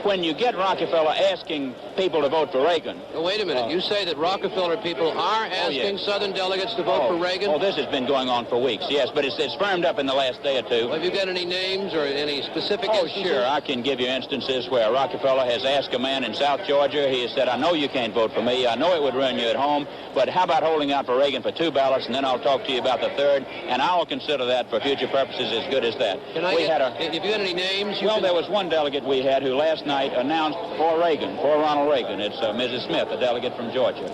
When you get Rockefeller asking people to vote for Reagan. Oh, wait a minute. You say that Rockefeller people are asking Southern delegates to vote for Reagan? Oh, this has been going on for weeks, yes, but it's firmed up in the last day or two. Well, have you got any names or any specific instances? Sure. I can give you instances where Rockefeller has asked a man in South Georgia. He has said, I know you can't vote for me. I know it would ruin you at home, but how about holding out for Reagan for 2 ballots, and then I'll talk to you about the 3rd, and I'll consider that for future purposes as good as that. Have you got any names? Well, there was one delegate we had who last night announced for Reagan, for Ronald Reagan. It's Mrs. Smith, a delegate from Georgia.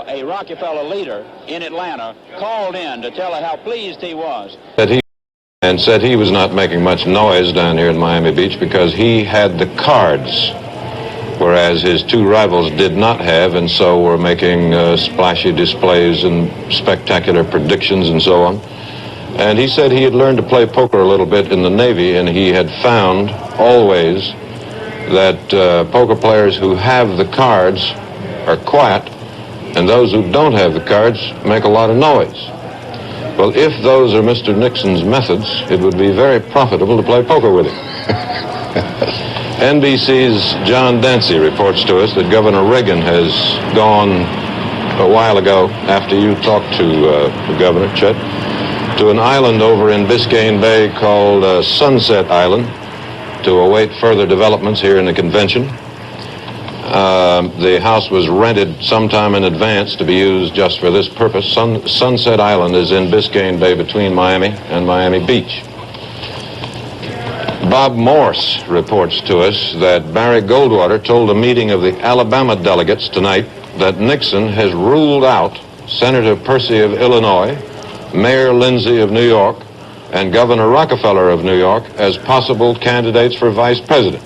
A Rockefeller leader in Atlanta called in to tell her how pleased he was. And said he was not making much noise down here in Miami Beach because he had the cards, whereas his 2 rivals did not have, and so were making splashy displays and spectacular predictions and so on. And he said he had learned to play poker a little bit in the Navy, and he had found always that poker players who have the cards are quiet, and those who don't have the cards make a lot of noise. Well, if those are Mr. Nixon's methods, it would be very profitable to play poker with him. NBC's John Dancy reports to us that Governor Reagan has gone a while ago, after you talked to the governor, Chet, to an island over in Biscayne Bay called Sunset Island to await further developments here in the convention. The house was rented sometime in advance to be used just for this purpose. Sunset Island is in Biscayne Bay between Miami and Miami Beach. Bob Morse reports to us that Barry Goldwater told a meeting of the Alabama delegates tonight that Nixon has ruled out Senator Percy of Illinois, Mayor Lindsay of New York, and Governor Rockefeller of New York as possible candidates for vice president.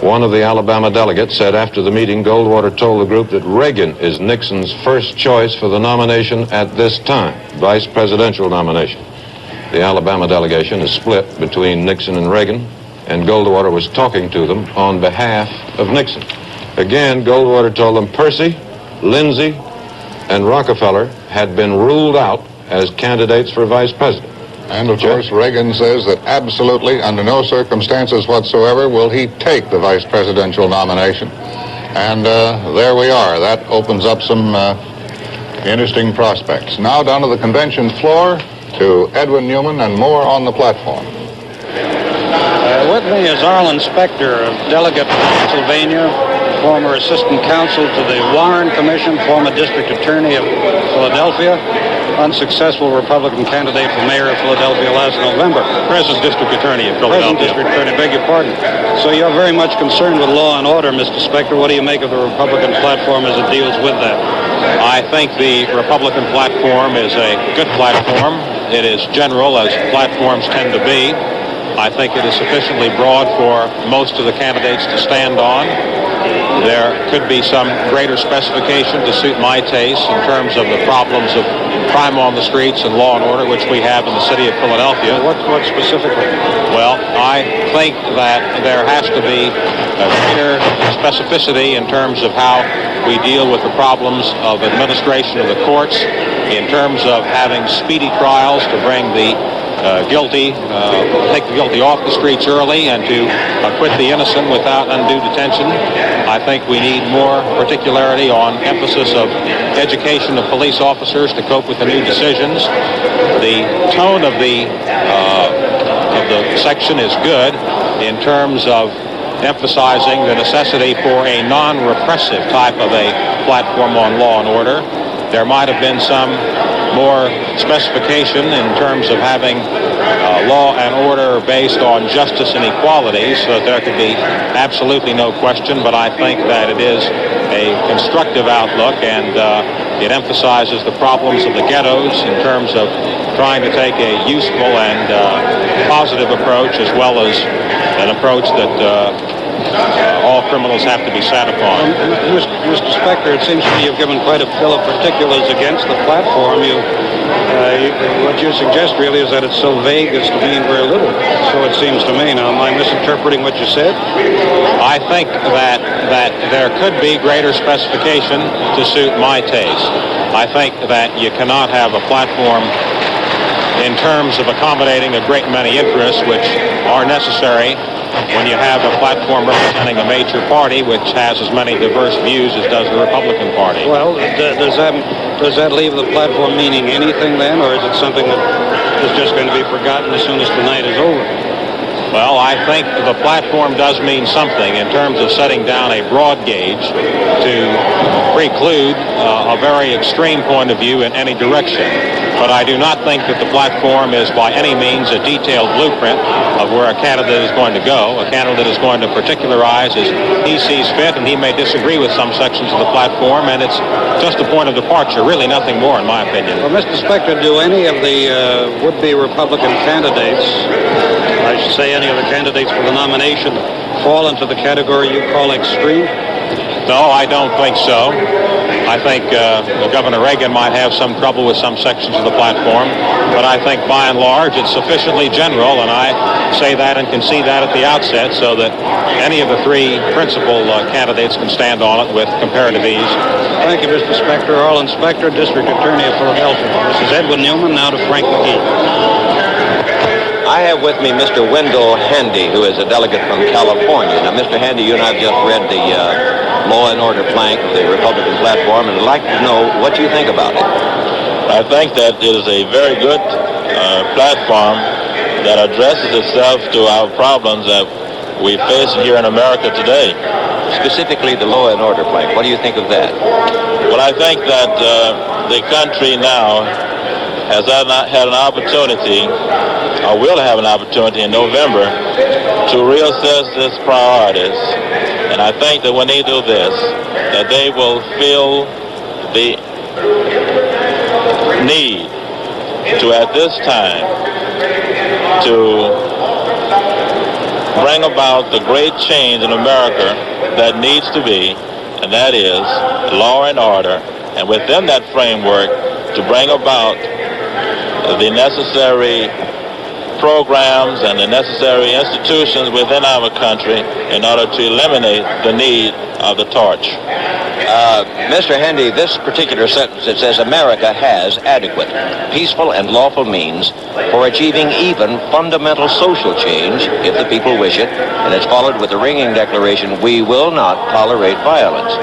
One of the Alabama delegates said after the meeting, Goldwater told the group that Reagan is Nixon's first choice for the nomination at this time, vice presidential nomination. The Alabama delegation is split between Nixon and Reagan, and Goldwater was talking to them on behalf of Nixon. Again, Goldwater told them Percy, Lindsay, and Rockefeller had been ruled out as candidates for vice president. And, of course, Reagan says that absolutely, under no circumstances whatsoever, will he take the vice presidential nomination. And there we are. That opens up some interesting prospects. Now down to the convention floor to Edwin Newman and more on the platform. With me is R.N.C, delegate from Pennsylvania, former assistant counsel to the Warren Commission, former district attorney of Philadelphia, unsuccessful Republican candidate for mayor of Philadelphia last November. Present district attorney of Philadelphia. Present district attorney, beg your pardon. So you're very much concerned with law and order, Mr. Specter. What do you make of the Republican platform as it deals with that? I think the Republican platform is a good platform. It is general, as platforms tend to be. I think it is sufficiently broad for most of the candidates to stand on. There could be some greater specification to suit my taste in terms of the problems of crime on the streets and law and order, which we have in the city of Philadelphia. What specifically? Well, I think that there has to be a greater specificity in terms of how we deal with the problems of administration of the courts, in terms of having speedy trials to bring the take the guilty off the streets early and to acquit the innocent without undue detention. I think we need more particularity on emphasis of education of police officers to cope with the new decisions. The tone of the section is good in terms of emphasizing the necessity for a non-repressive type of a platform on law and order. There might have been some more specification in terms of having law and order based on justice and equality, so that there could be absolutely no question, but I think that it is a constructive outlook, and it emphasizes the problems of the ghettos in terms of trying to take a useful and positive approach, as well as an approach that all criminals have to be sat upon. Mr. Specter, it seems to me you've given quite a fill of particulars against the platform. What you suggest really is that it's so vague as to mean very little. So it seems to me. Now, am I misinterpreting what you said? I think that there could be greater specification to suit my taste. I think that you cannot have a platform in terms of accommodating a great many interests which are necessary when you have a platform representing a major party which has as many diverse views as does the Republican Party. Well, does that leave the platform meaning anything then, or is it something that is just going to be forgotten as soon as the night is over? Well, I think the platform does mean something in terms of setting down a broad gauge to preclude a very extreme point of view in any direction. But I do not think that the platform is by any means a detailed blueprint of where a candidate is going to go. A candidate is going to particularize as he sees fit, and he may disagree with some sections of the platform, and it's just a point of departure, really nothing more, in my opinion. Well, Mr. Specter, do any of the would-be Republican candidates, I should say any of the candidates for the nomination, fall into the category you call extreme? No, I don't think so. I think Governor Reagan might have some trouble with some sections of the platform, but I think by and large it's sufficiently general, and I say that and can see that at the outset, so that any of the three principal candidates can stand on it with comparative ease. Thank you, Mr. Specter. R.N.C, District Attorney of Philadelphia. This is Edwin Newman, now to Frank McGee. I have with me Mr. Wendell Handy, who is a delegate from California. Now, Mr. Handy, you and I have just read the law and order plank of the Republican platform, and I'd like to know what you think about it. I think that it is a very good platform that addresses itself to our problems that we face here in America today. Specifically the law and order plank. What do you think of that? Well, I think that the country now has had an opportunity, or will have an opportunity in November, to reassess its priorities. And I think that when they do this, that they will feel the need to, at this time, to bring about the great change in America that needs to be, and that is law and order, and within that framework to bring about the necessary programs and the necessary institutions within our country in order to eliminate the need of the torch. Mr. Handy, this particular sentence, it says America has adequate, peaceful, and lawful means for achieving even fundamental social change if the people wish it, and it's followed with the ringing declaration, we will not tolerate violence.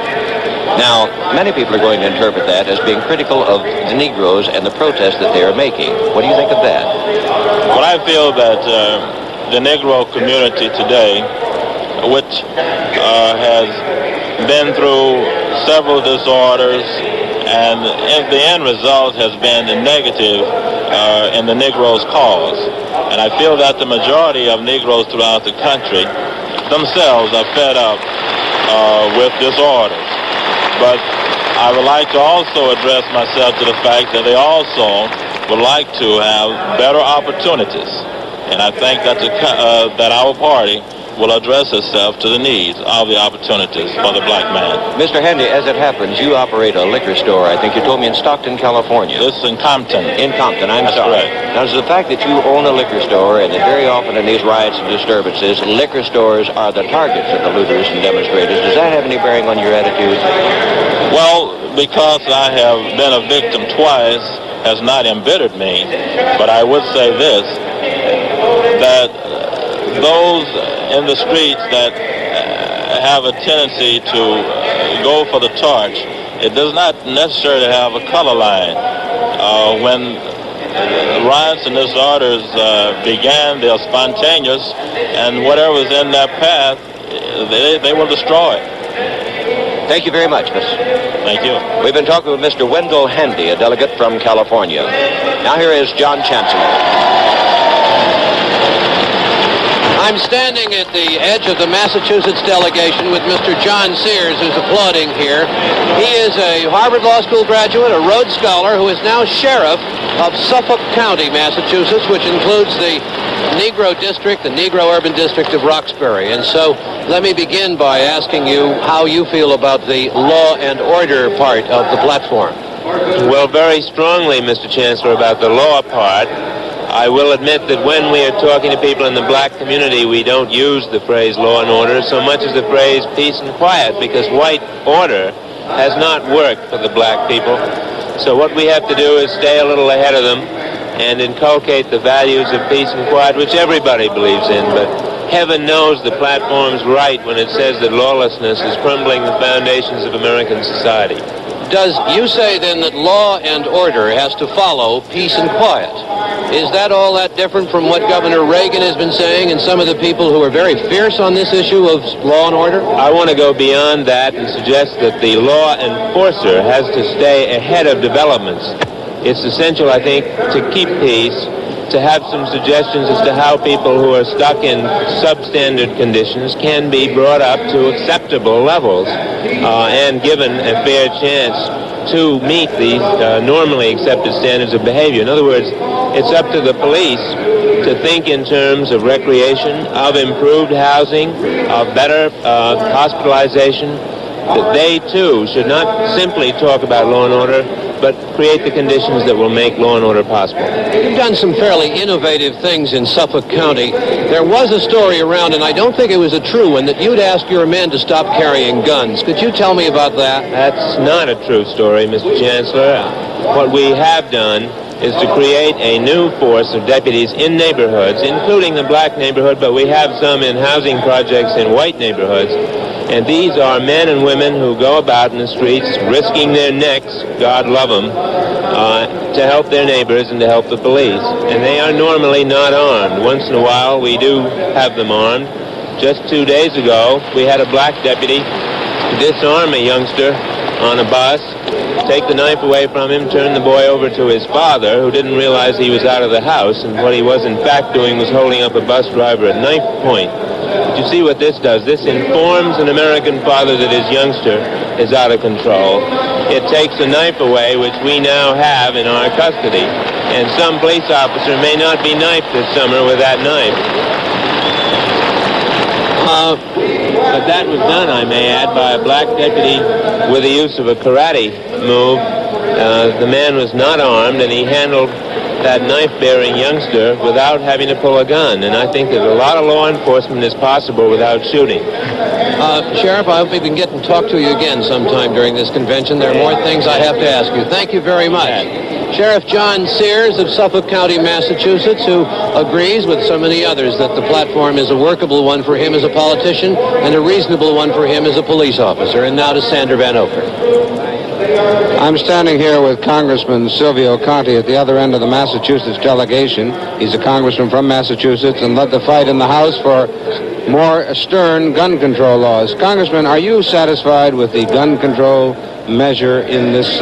Now, many people are going to interpret that as being critical of the Negroes and the protest that they are making. What do you think of that? Well, I feel that the Negro community today, which has been through several disorders, and the end result has been negative in the Negroes' cause. And I feel that the majority of Negroes throughout the country themselves are fed up with disorders. But I would like to also address myself to the fact that they also would like to have better opportunities. And I think that that our party will address itself to the needs of the opportunities for the black man. Mr. Handy, as it happens, you operate a liquor store, I think you told me, in Stockton, California. This is in Compton. In Compton, That's sorry. correct. Now, is the fact that you own a liquor store, and that very often in these riots and disturbances, liquor stores are the targets of the looters and demonstrators, does that have any bearing on your attitude? Well, because I have been a victim twice has not embittered me, but I would say this, that those in the streets that have a tendency to go for the torch, it does not necessarily have a color line. When riots and disorders began, they are spontaneous, and whatever's in their path, they will destroy it. Thank you very much, Mr. Thank you. We've been talking with Mr. Wendell Handy, a delegate from California. Now here is John Chancellor. I'm standing at the edge of the Massachusetts delegation with Mr. John Sears, who's applauding here. He is a Harvard Law School graduate, a Rhodes Scholar, who is now sheriff of Suffolk County, Massachusetts, which includes the Negro district, the Negro urban district of Roxbury. And so let me begin by asking you how you feel about the law and order part of the platform. Well, very strongly, Mr. Chancellor, about the law part. I will admit that when we are talking to people in the black community, we don't use the phrase law and order so much as the phrase peace and quiet, because white order has not worked for the black people. So what we have to do is stay a little ahead of them and inculcate the values of peace and quiet, which everybody believes in. But heaven knows the platform's right when it says that lawlessness is crumbling the foundations of American society. Does you say then that law and order has to follow peace and quiet? Is that all that different from what Governor Reagan has been saying and some of the people who are very fierce on this issue of law and order? I want to go beyond that and suggest that the law enforcer has to stay ahead of developments. It's essential, I think, to keep peace, to have some suggestions as to how people who are stuck in substandard conditions can be brought up to acceptable levels and given a fair chance to meet these normally accepted standards of behavior. In other words, it's up to the police to think in terms of recreation, of improved housing, of better hospitalization, that they too should not simply talk about law and order, but create the conditions that will make law and order possible. You've done some fairly innovative things in Suffolk County. There was a story around, and I don't think it was a true one, that you'd ask your men to stop carrying guns. Could you tell me about that? That's not a true story, Mr. Chancellor. What we have done is to create a new force of deputies in neighborhoods, including the black neighborhood, but we have some in housing projects in white neighborhoods. And these are men and women who go about in the streets risking their necks, God love them, to help their neighbors and to help the police. And they are normally not armed. Once in a while, we do have them armed. Just 2 days ago, we had a black deputy disarm a youngster on a bus, take the knife away from him, turn the boy over to his father, who didn't realize he was out of the house. And what he was in fact doing was holding up a bus driver at knife point. But you see what this does. This informs an American father that his youngster is out of control. It takes a knife away, which we now have in our custody. And some police officer may not be knifed this summer with that knife. But that was done, I may add, by a black deputy with the use of a karate move. The man was not armed, and he handled that knife-bearing youngster without having to pull a gun. And I think that a lot of law enforcement is possible without shooting. Sheriff, I hope we can get and talk to you again sometime during this convention. There are more things I have to ask you. Thank you very much. Sheriff John Sears of Suffolk County, Massachusetts, who agrees with so many others that the platform is a workable one for him as a politician and a reasonable one for him as a police officer. And now to Sander Van Oker. I'm standing here with Congressman Silvio Conti at the other end of the Massachusetts delegation. He's a congressman from Massachusetts and led the fight in the House for more stern gun control laws. Congressman, are you satisfied with the gun control measure in this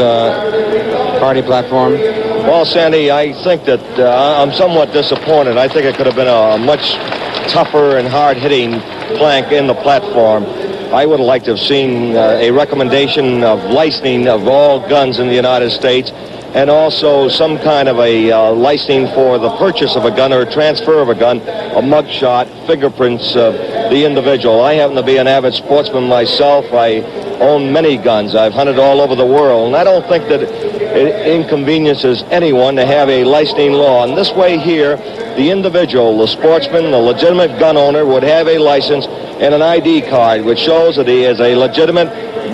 party platform? Well, Sandy, I think that I'm somewhat disappointed. I think it could have been a much tougher and hard-hitting plank in the platform. I would have liked to have seen a recommendation of licensing of all guns in the United States, and also some kind of a licensing for the purchase of a gun or transfer of a gun, a mugshot, fingerprints of the individual. I happen to be an avid sportsman myself. I own many guns. I've hunted all over the world, and I don't think that it inconveniences anyone to have a licensing law. And this way here, the individual, the sportsman, the legitimate gun owner would have a license and an ID card which shows that he is a legitimate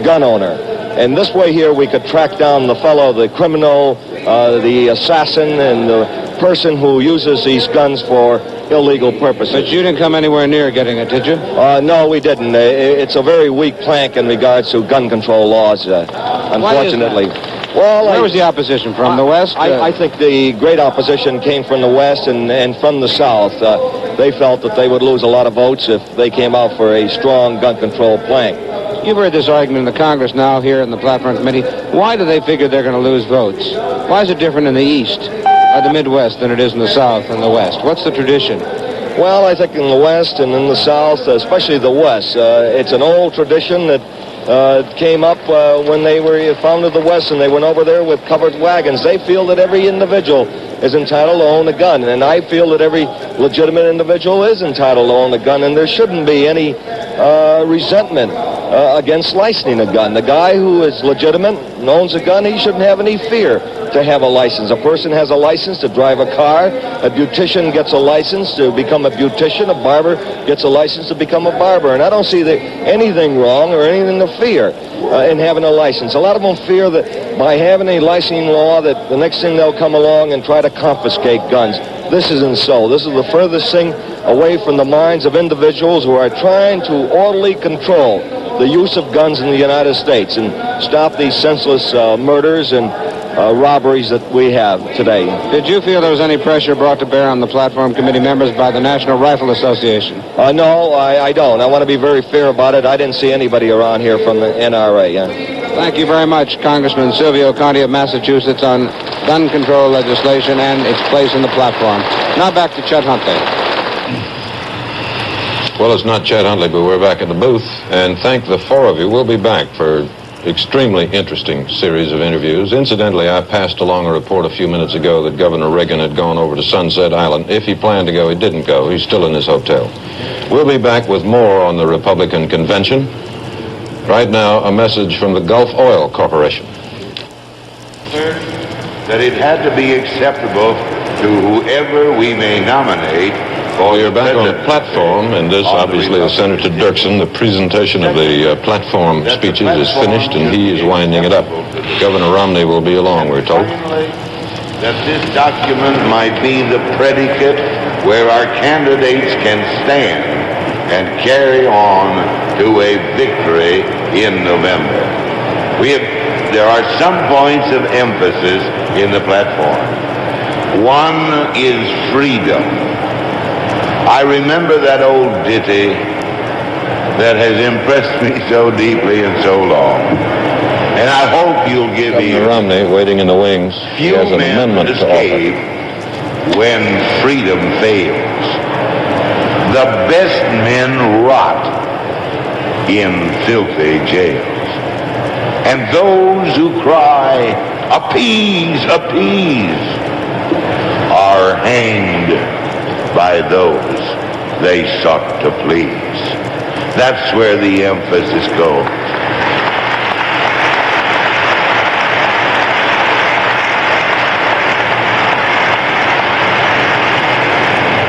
gun owner. And this way here we could track down the fellow, the criminal, the assassin, and the person who uses these guns for illegal purposes. But you didn't come anywhere near getting it, did you? No, we didn't. It's a very weak plank in regards to gun control laws, unfortunately. Well, where was the opposition from? The West? I think the great opposition came from the West and from the South. They felt that they would lose a lot of votes if they came out for a strong gun control plank. You've heard this argument in the Congress now here in the Platform Committee. Why do they figure they're going to lose votes? Why is it different in the East, or the Midwest, than it is in the South and the West? What's the tradition? Well, I think in the West and in the South, especially the West, it's an old tradition that came up when they were founded the West and they went over there with covered wagons. They feel that every individual is entitled to own a gun, and I feel that every legitimate individual is entitled to own a gun, and there shouldn't be any resentment against licensing a gun. The guy who is legitimate and owns a gun, he shouldn't have any fear to have a license. A person has a license to drive a car. A beautician gets a license to become a beautician. A barber gets a license to become a barber. And I don't see anything wrong or anything to fear in having a license. A lot of them fear that by having a licensing law that the next thing they'll come along and try to confiscate guns. This isn't so. This is the furthest thing away from the minds of individuals who are trying to orderly control the use of guns in the United States and stop these senseless murders and robberies that we have today. Did you feel there was any pressure brought to bear on the Platform Committee members by the National Rifle Association? No, I don't. I want to be very fair about it. I didn't see anybody around here from the NRA. Thank you very much, Congressman Silvio Conti of Massachusetts, on gun control legislation and its place in the platform. Now back to Chet Huntley. Well, it's not Chet Huntley, but we're back at the booth. And thank the four of you. We'll be back for extremely interesting series of interviews. Incidentally, I passed along a report a few minutes ago that Governor Reagan had gone over to Sunset Island. If he planned to go, he didn't go. He's still in his hotel. We'll be back with more on the Republican convention. Right now, a message from the Gulf Oil Corporation. That it had to be acceptable to whoever we may nominate. Well, you're back on the platform, and this obviously is Senator Dirksen. The presentation of the platform speeches is finished, and he is winding it up. Governor Romney will be along, we're told. That this document might be the predicate where our candidates can stand and carry on to a victory in November. There are some points of emphasis in the platform. One is freedom. I remember that old ditty that has impressed me so deeply and so long. And I hope you'll give Governor Romney, waiting in the wings, he has an amendment to offer. When freedom fails. the best men rot in filthy jails. And those who cry, appease, appease, are hanged by those they sought to please. That's where the emphasis goes.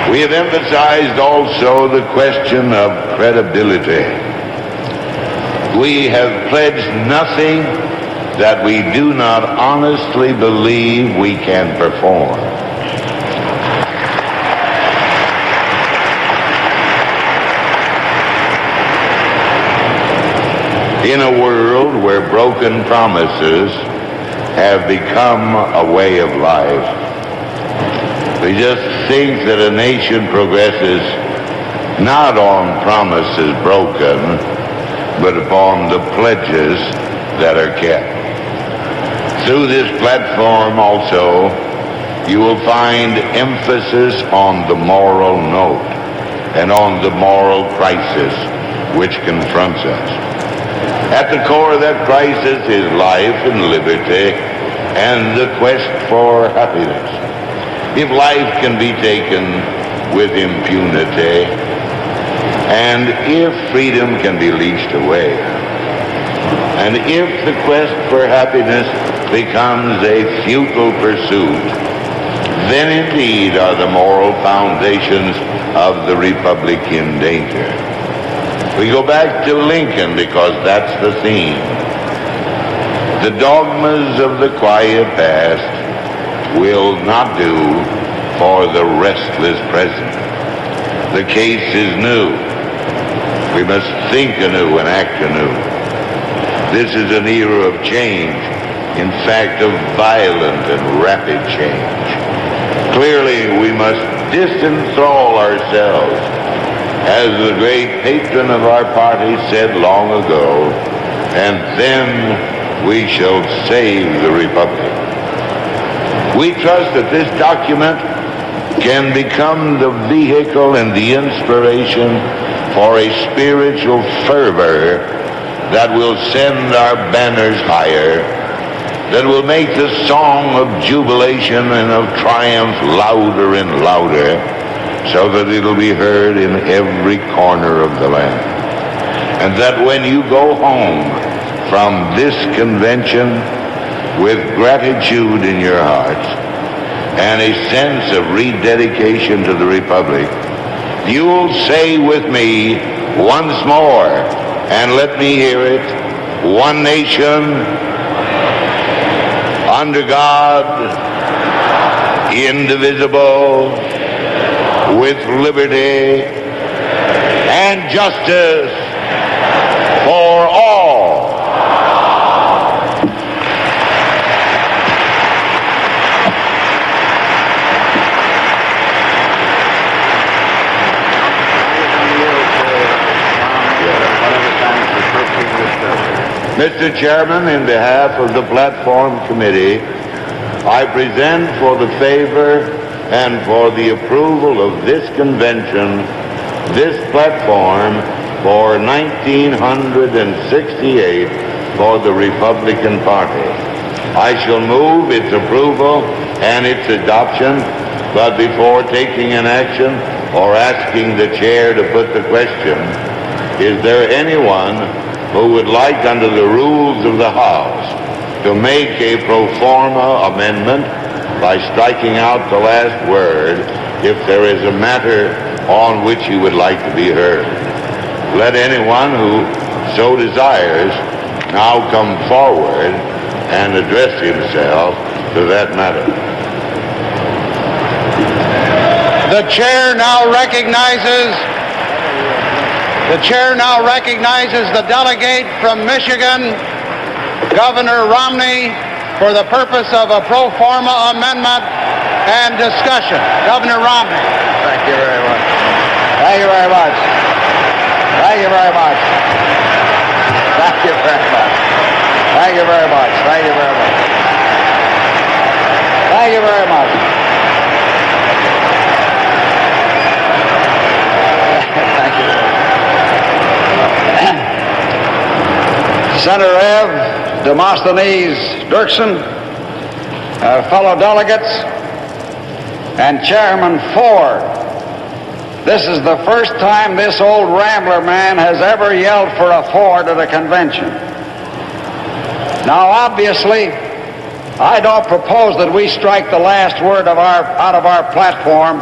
We have emphasized also the question of credibility. We have pledged nothing that we do not honestly believe we can perform. In a world where broken promises have become a way of life, we just think that a nation progresses not on promises broken, but upon the pledges that are kept. Through this platform also, you will find emphasis on the moral note and on the moral crisis which confronts us. At the core of that crisis is life and liberty and the quest for happiness. If life can be taken with impunity, and if freedom can be leashed away, and if the quest for happiness becomes a futile pursuit, then indeed are the moral foundations of the Republic in danger. We go back to Lincoln because that's the theme. The dogmas of the quiet past will not do for the restless present. The case is new. We must think anew and act anew. This is an era of change, in fact, of violent and rapid change. Clearly, we must disenthrall ourselves, as the great patron of our party said long ago, and then we shall save the Republic. We trust that this document can become the vehicle and the inspiration for a spiritual fervor that will send our banners higher, that will make the song of jubilation and of triumph louder and louder, so that it'll be heard in every corner of the land. And that when you go home from this convention with gratitude in your hearts and a sense of rededication to the Republic, you'll say with me once more, and let me hear it, one nation, under God, indivisible, with liberty and justice for all. Mr. Chairman, in behalf of the Platform Committee, I present for the favor and for the approval of this convention this platform for 1968 for the Republican Party. I shall move its approval and its adoption, but before taking an action or asking the chair to put the question, is there anyone who would like, under the rules of the House, to make a pro forma amendment by striking out the last word if there is a matter on which you would like to be heard? Let anyone who so desires now come forward and address himself to that matter. The chair now recognizes the delegate from Michigan, Governor Romney, for the purpose of a pro forma amendment and discussion. Governor Romney. Thank you very much. Thank you very much. Thank you very much. Thank you very much. Thank you very much. Thank you very much. Thank you very much. Senator Ev, Demosthenes Dirksen, fellow delegates, and Chairman Ford. This is the first time this old rambler man has ever yelled for a Ford at a convention. Now, obviously, I don't propose that we strike the last word out of our platform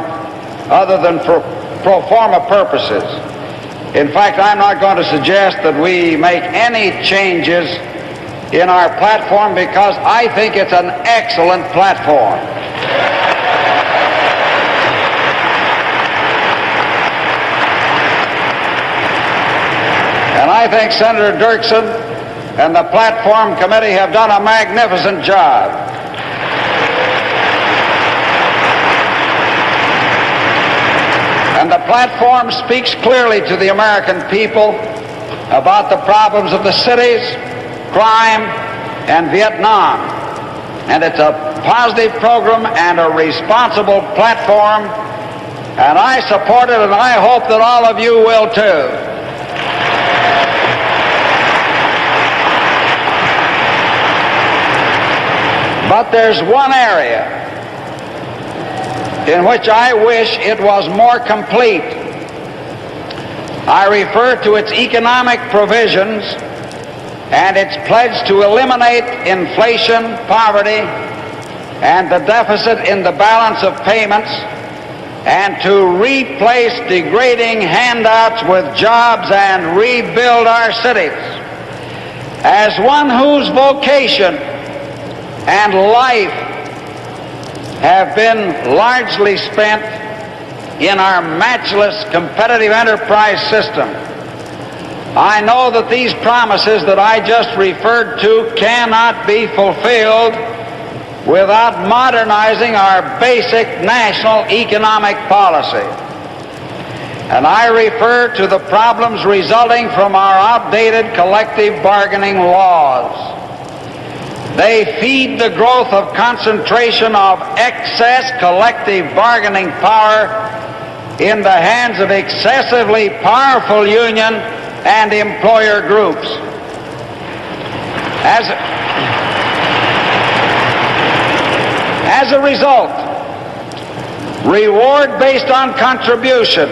other than for pro forma purposes. In fact, I'm not going to suggest that we make any changes in our platform because I think it's an excellent platform. And I think Senator Dirksen and the Platform Committee have done a magnificent job. And the platform speaks clearly to the American people about the problems of the cities, crime, and Vietnam. And it's a positive program and a responsible platform, and I support it, and I hope that all of you will too. But there's one area in which I wish it was more complete. I refer to its economic provisions and its pledge to eliminate inflation, poverty, and the deficit in the balance of payments, and to replace degrading handouts with jobs and rebuild our cities. As one whose vocation and life have been largely spent in our matchless competitive enterprise system, I know that these promises that I just referred to cannot be fulfilled without modernizing our basic national economic policy. And I refer to the problems resulting from our outdated collective bargaining laws. They feed the growth of concentration of excess collective bargaining power in the hands of excessively powerful union and employer groups. As a result, reward based on contribution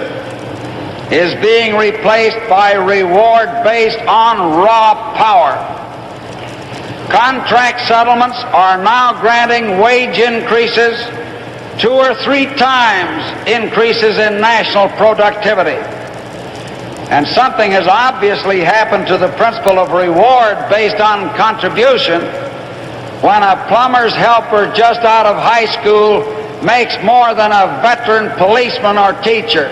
is being replaced by reward based on raw power. Contract settlements are now granting wage increases 2 or 3 times increases in national productivity. And something has obviously happened to the principle of reward based on contribution when a plumber's helper just out of high school makes more than a veteran policeman or teacher.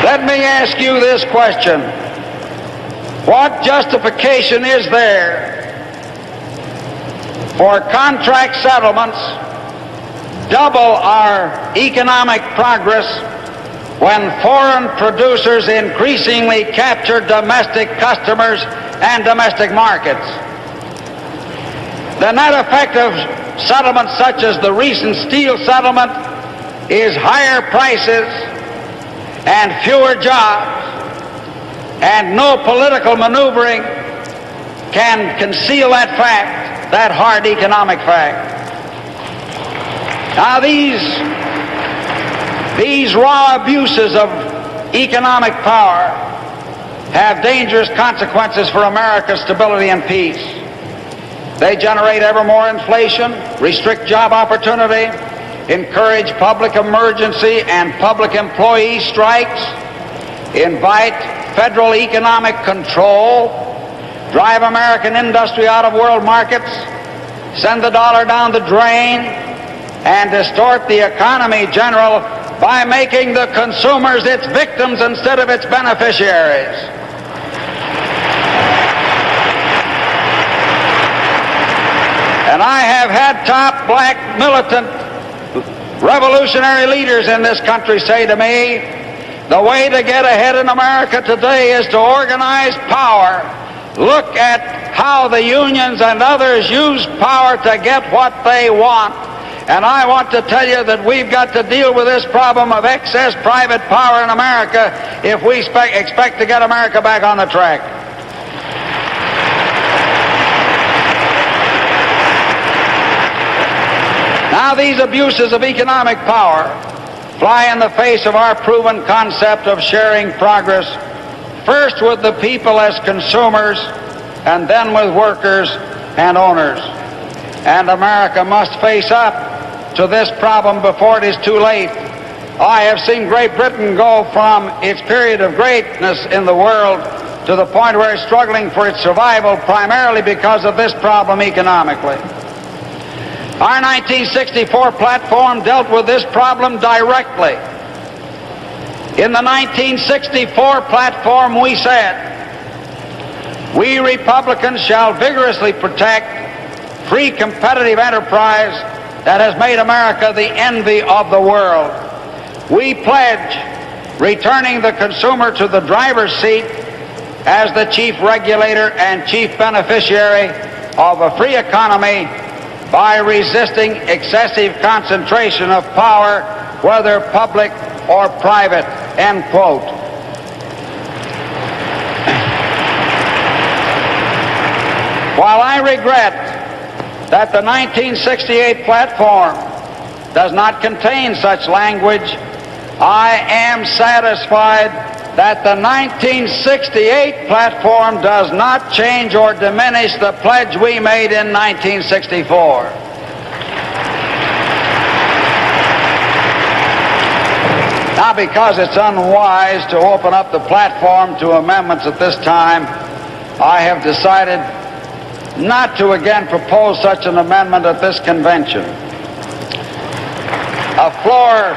Let me ask you this question. What justification is there for contract settlements double our economic progress when foreign producers increasingly capture domestic customers and domestic markets? The net effect of settlements such as the recent steel settlement is higher prices and fewer jobs, and no political maneuvering can conceal that fact, that hard economic fact. Now these raw abuses of economic power have dangerous consequences for America's stability and peace. They generate ever more inflation, restrict job opportunity, encourage public emergency and public employee strikes, invite federal economic control, drive American industry out of world markets, send the dollar down the drain, and distort the economy general by making the consumers its victims instead of its beneficiaries. And I have had top black militant revolutionary leaders in this country say to me, the way to get ahead in America today is to organize power. Look at how the unions and others use power to get what they want. And I want to tell you that we've got to deal with this problem of excess private power in America if we expect to get America back on the track. Now, these abuses of economic power fly in the face of our proven concept of sharing progress, first with the people as consumers, and then with workers and owners. And America must face up to this problem before it is too late. I have seen Great Britain go from its period of greatness in the world to the point where it's struggling for its survival primarily because of this problem economically. Our 1964 platform dealt with this problem directly. In the 1964 platform, we said, "We Republicans shall vigorously protect free competitive enterprise that has made America the envy of the world. We pledge returning the consumer to the driver's seat as the chief regulator and chief beneficiary of a free economy by resisting excessive concentration of power, whether public or private," end quote. While I regret that the 1968 platform does not contain such language, I am satisfied that the 1968 platform does not change or diminish the pledge we made in 1964. Now, because it's unwise to open up the platform to amendments at this time, I have decided not to again propose such an amendment at this convention. A floor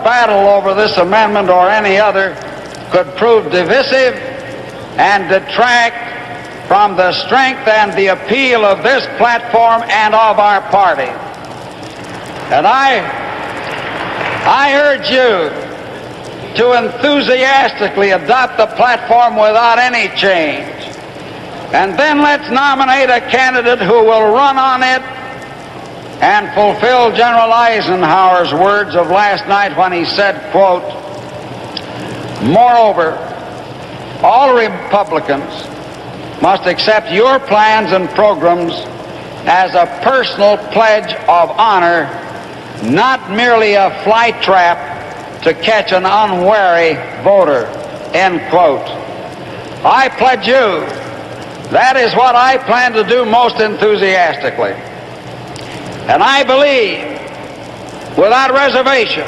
battle over this amendment or any other could prove divisive and detract from the strength and the appeal of this platform and of our party. And I urge you to enthusiastically adopt the platform without any change. And then let's nominate a candidate who will run on it and fulfill General Eisenhower's words of last night when he said, quote, "Moreover, all Republicans must accept your plans and programs as a personal pledge of honor, not merely a fly trap to catch an unwary voter," end quote. I pledge you, that is what I plan to do most enthusiastically. And I believe, without reservation,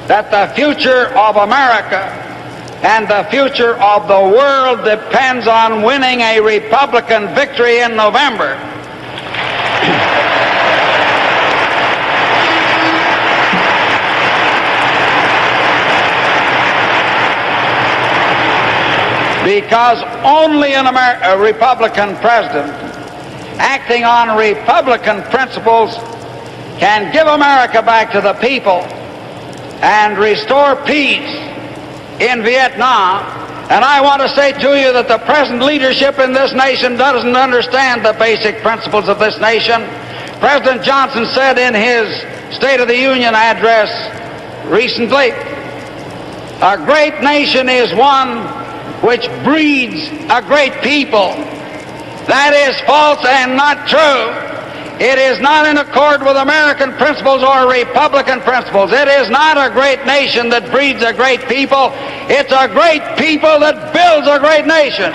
that the future of America and the future of the world depends on winning a Republican victory in November. Because only a Republican president acting on Republican principles can give America back to the people and restore peace in Vietnam. And I want to say to you that the present leadership in this nation doesn't understand the basic principles of this nation. President Johnson said in his State of the Union address recently, "A great nation is one which breeds a great people." That is false and not true. It is not in accord with American principles or Republican principles. It is not a great nation that breeds a great people. It's a great people that builds a great nation.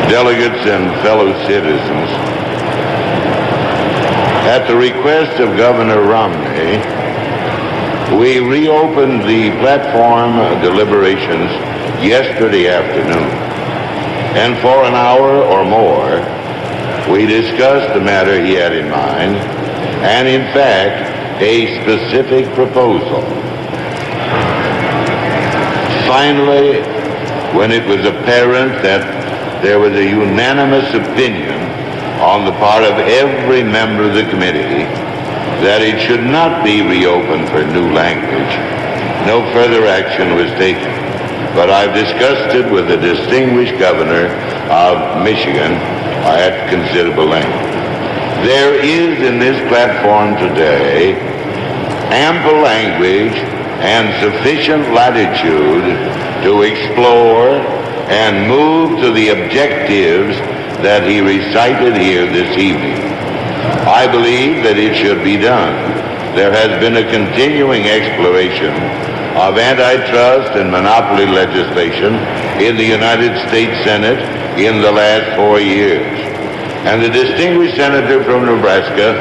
Delegates and fellow citizens, at the request of Governor Romney, we reopened the platform deliberations yesterday afternoon. and for an hour or more, we discussed the matter he had in mind, and in fact, a specific proposal. Finally, when it was apparent that there was a unanimous opinion on the part of every member of the committee that it should not be reopened for new language, no further action was taken. But I've discussed it with the distinguished governor of Michigan at considerable length. There is in this platform today ample language and sufficient latitude to explore and move to the objectives that he recited here this evening. I believe that it should be done. There has been a continuing exploration of antitrust and monopoly legislation in the United States Senate in the last 4 years. And the distinguished senator from Nebraska,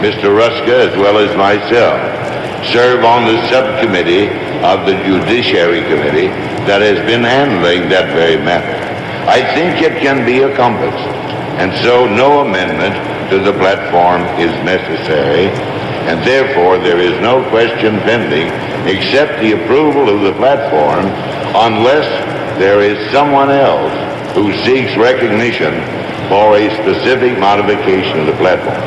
Mr. Ruska, as well as myself, serve on the subcommittee of the Judiciary Committee that has been handling that very matter. I think it can be accomplished, and so no amendment to the platform is necessary, and therefore there is no question pending except the approval of the platform unless there is someone else who seeks recognition for a specific modification of the platform.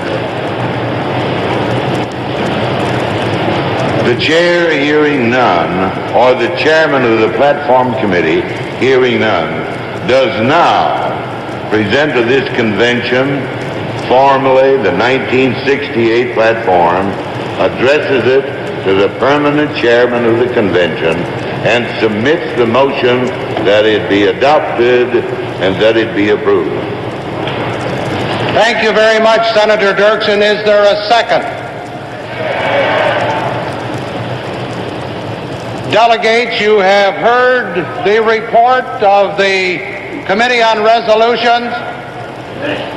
The chair hearing none, or the chairman of the platform committee hearing none, does now present to this convention formally the 1968 platform, addresses it to the permanent chairman of the convention, and submits the motion that it be adopted and that it be approved. Thank you very much, Senator Dirksen. Is there a second? Delegates, you have heard the report of the Committee on Resolutions.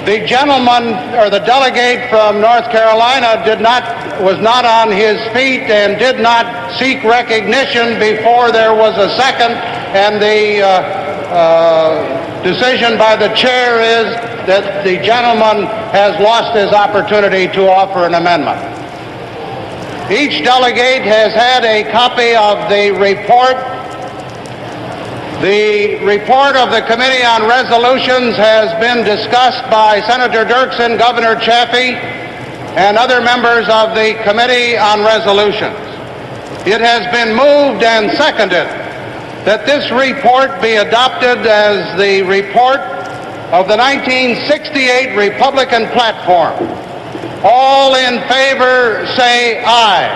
The gentleman, or the delegate from North Carolina, was not on his feet and did not seek recognition before there was a second, and the decision by the chair is that the gentleman has lost his opportunity to offer an amendment. Each delegate has had a copy of the report. The report of the Committee on Resolutions has been discussed by Senator Dirksen, Governor Chaffee, and other members of the Committee on Resolutions. It has been moved and seconded that this report be adopted as the report of the 1968 Republican platform. All in favor say aye.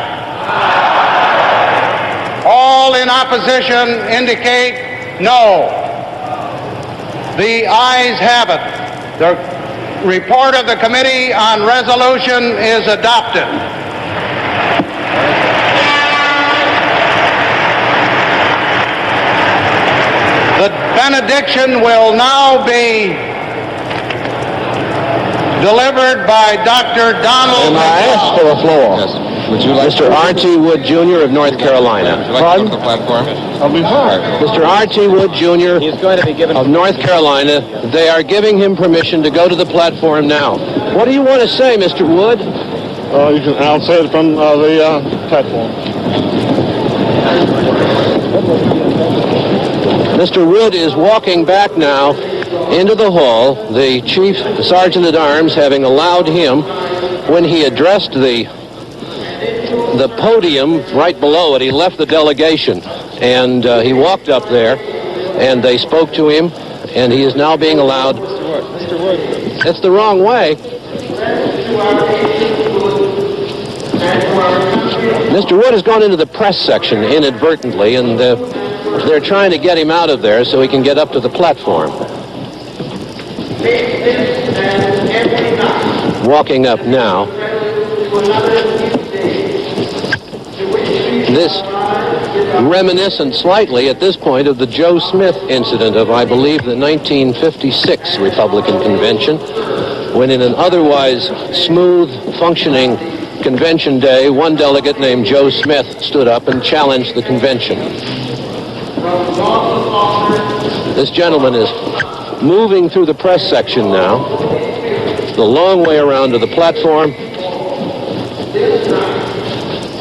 Aye. All in opposition indicate no. The ayes have it. The report of the Committee on Resolution is adopted. The benediction will now be delivered by Dr. Donald. And I ask for the floor. Yes. Would you like Mr. R.T. Wood, Jr. of North Carolina. Would you like to go to the platform? I'll be fine. Mr. R.T. Wood, Jr. He's going to be given of North Carolina. They are giving him permission to go to the platform now. What do you want to say, Mr. Wood? I'll say it from the platform. Mr. Wood is walking back now into the hall, the Chief Sergeant-at-Arms having allowed him, when he addressed the podium right below it, he left the delegation, and he walked up there, and they spoke to him, and he is now being allowed. Mr. Wood. It's the wrong way. Mr. Wood has gone into the press section inadvertently, and they're trying to get him out of there so he can get up to the platform. Walking up now. This reminiscent slightly at this point of the Joe Smith incident of, I believe, the 1956 Republican Convention, when in an otherwise smooth functioning convention day, one delegate named Joe Smith stood up and challenged the convention. This gentleman is moving through the press section now, the long way around to the platform.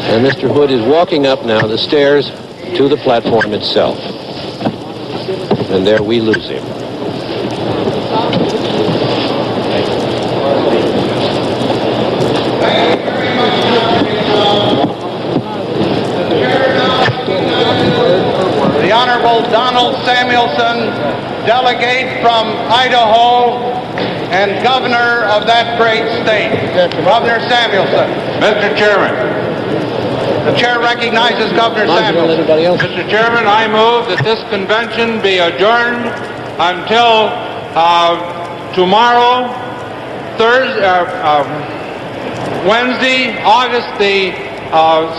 And Mr. Hood is walking up now the stairs to the platform itself. And there we lose him. The Honorable Donald Samuelson, delegate from Idaho and governor of that great state. Governor Samuelson. Mr. Chairman. The chair recognizes Governor Samuelson. Mr. Chairman, I move that this convention be adjourned until tomorrow, Wednesday, August the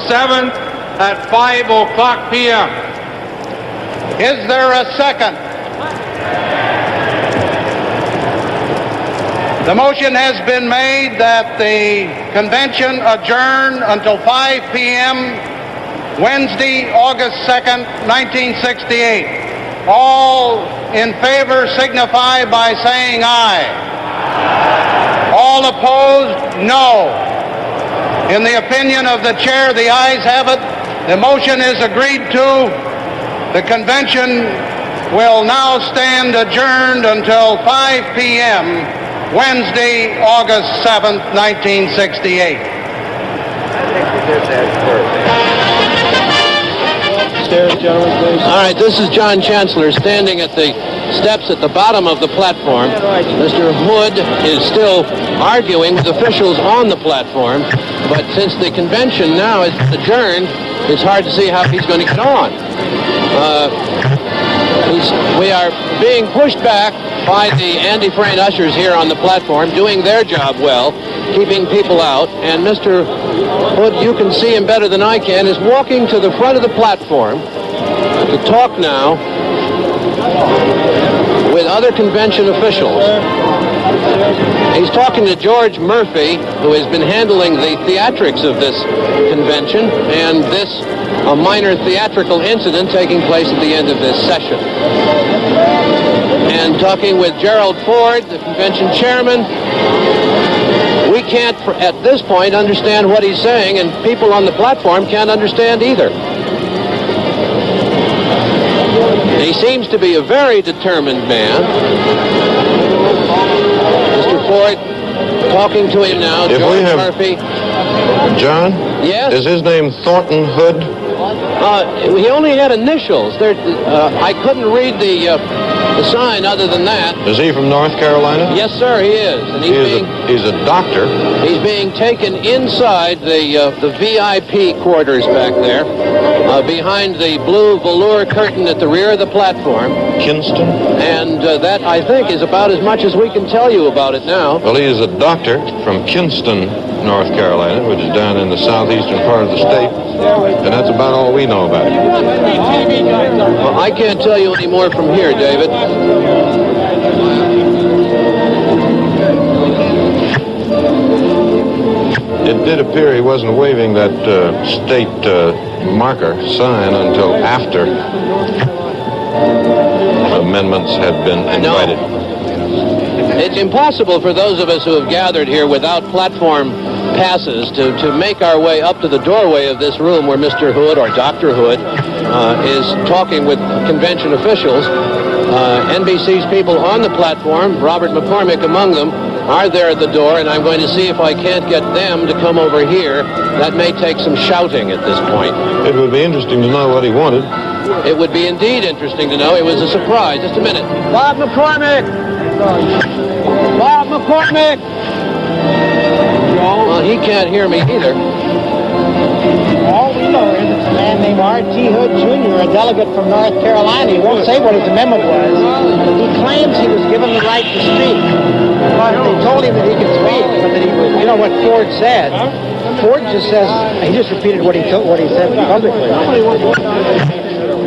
7th at 5:00 p.m. Is there a second? The motion has been made that the convention adjourn until 5 p.m. Wednesday, August 2nd, 1968. All in favor signify by saying aye. All opposed, no. In the opinion of the chair, the ayes have it. The motion is agreed to. The convention will now stand adjourned until 5 p.m. Wednesday, August 7th, 1968. All right, this is John Chancellor standing at the steps at the bottom of the platform. Mr. Hood is still arguing with officials on the platform, but since the convention now is adjourned, it's hard to see how he's going to get on. We are being pushed back by the anti-Frayne ushers here on the platform, doing their job well, keeping people out. And Mr. Hood, you can see him better than I can, is walking to the front of the platform to talk now with other convention officials. He's talking to George Murphy, who has been handling the theatrics of this convention, and this a minor theatrical incident taking place at the end of this session. And talking with Gerald Ford, the convention chairman. We can't, at this point, understand what he's saying, and people on the platform can't understand either. He seems to be a very determined man. Mr. Ford talking to him now, George Murphy. John? Yes? Is his name Thornton Hood? He only had initials. I couldn't read the sign other than that. Is he from North Carolina? Yes, sir, he is. And he's a doctor. He's being taken inside the VIP quarters back there, behind the blue velour curtain at the rear of the platform. Kinston? And that, I think, is about as much as we can tell you about it now. Well, he is a doctor from Kinston, North Carolina, which is down in the southeastern part of the state. And that's about all we know about it. Well, I can't tell you any more from here, David. It did appear he wasn't waving that state marker sign until after amendments had been invited. No. It's impossible for those of us who have gathered here without platform passes to make our way up to the doorway of this room where Mr. Hood, or Dr. Hood, is talking with convention officials. NBC's people on the platform, Robert McCormick among them, are there at the door, and I'm going to see if I can't get them to come over here. That may take some shouting at this point. It would be interesting to know what he wanted. It would be indeed interesting to know. It was a surprise. Just a minute. Bob McCormick! Bob McCormick! Well, he can't hear me either. All we know is it's a man named R.T. Hood, Jr., a delegate from North Carolina. He won't say what his amendment was. He claims he was given the right to speak. They told him that he could speak, but that he was, you know what Ford said? Ford just says, he just repeated what he said publicly.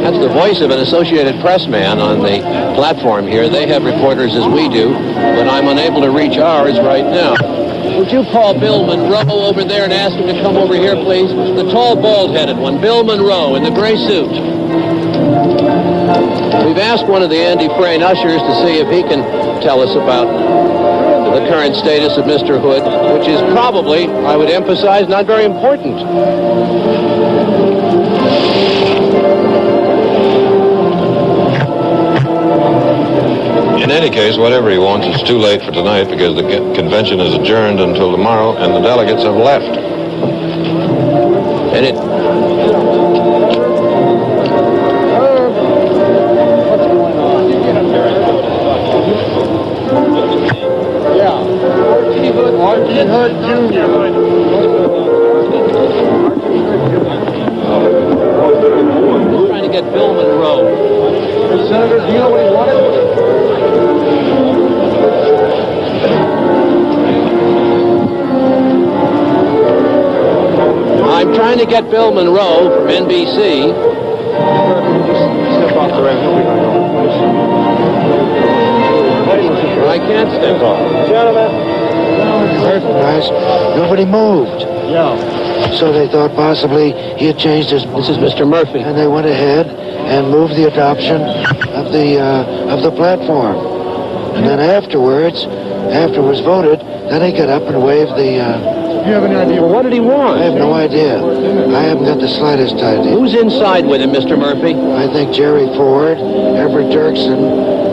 That's the voice of an Associated Press man on the platform here. They have reporters as we do, but I'm unable to reach ours right now. Would you call Bill Monroe over there and ask him to come over here, please? The tall, bald-headed one, Bill Monroe, in the gray suit. We've asked one of the Andy Frayne ushers to see if he can tell us about the current status of Mr. Hood, which is probably, I would emphasize, not very important. In any case, whatever he wants, it's too late for tonight because the convention is adjourned until tomorrow and the delegates have left. And it... R.T. Hood Jr. We're trying to get Bill Monroe. Senator, do you know what he wanted? I'm trying to get Bill Monroe from NBC. Step off the ramp. I can't step off. Gentlemen. Recognize nobody moved. Yeah. So they thought possibly he had changed his. This is Mr. Murphy. And they went ahead and moved the adoption of the platform. And then afterwards, after it was voted, then he got up and waved the. Do you have any idea? Well, what did he want? I have no idea. I haven't got the slightest idea. Who's inside with him, Mr. Murphy? I think Jerry Ford, Everett Dirksen,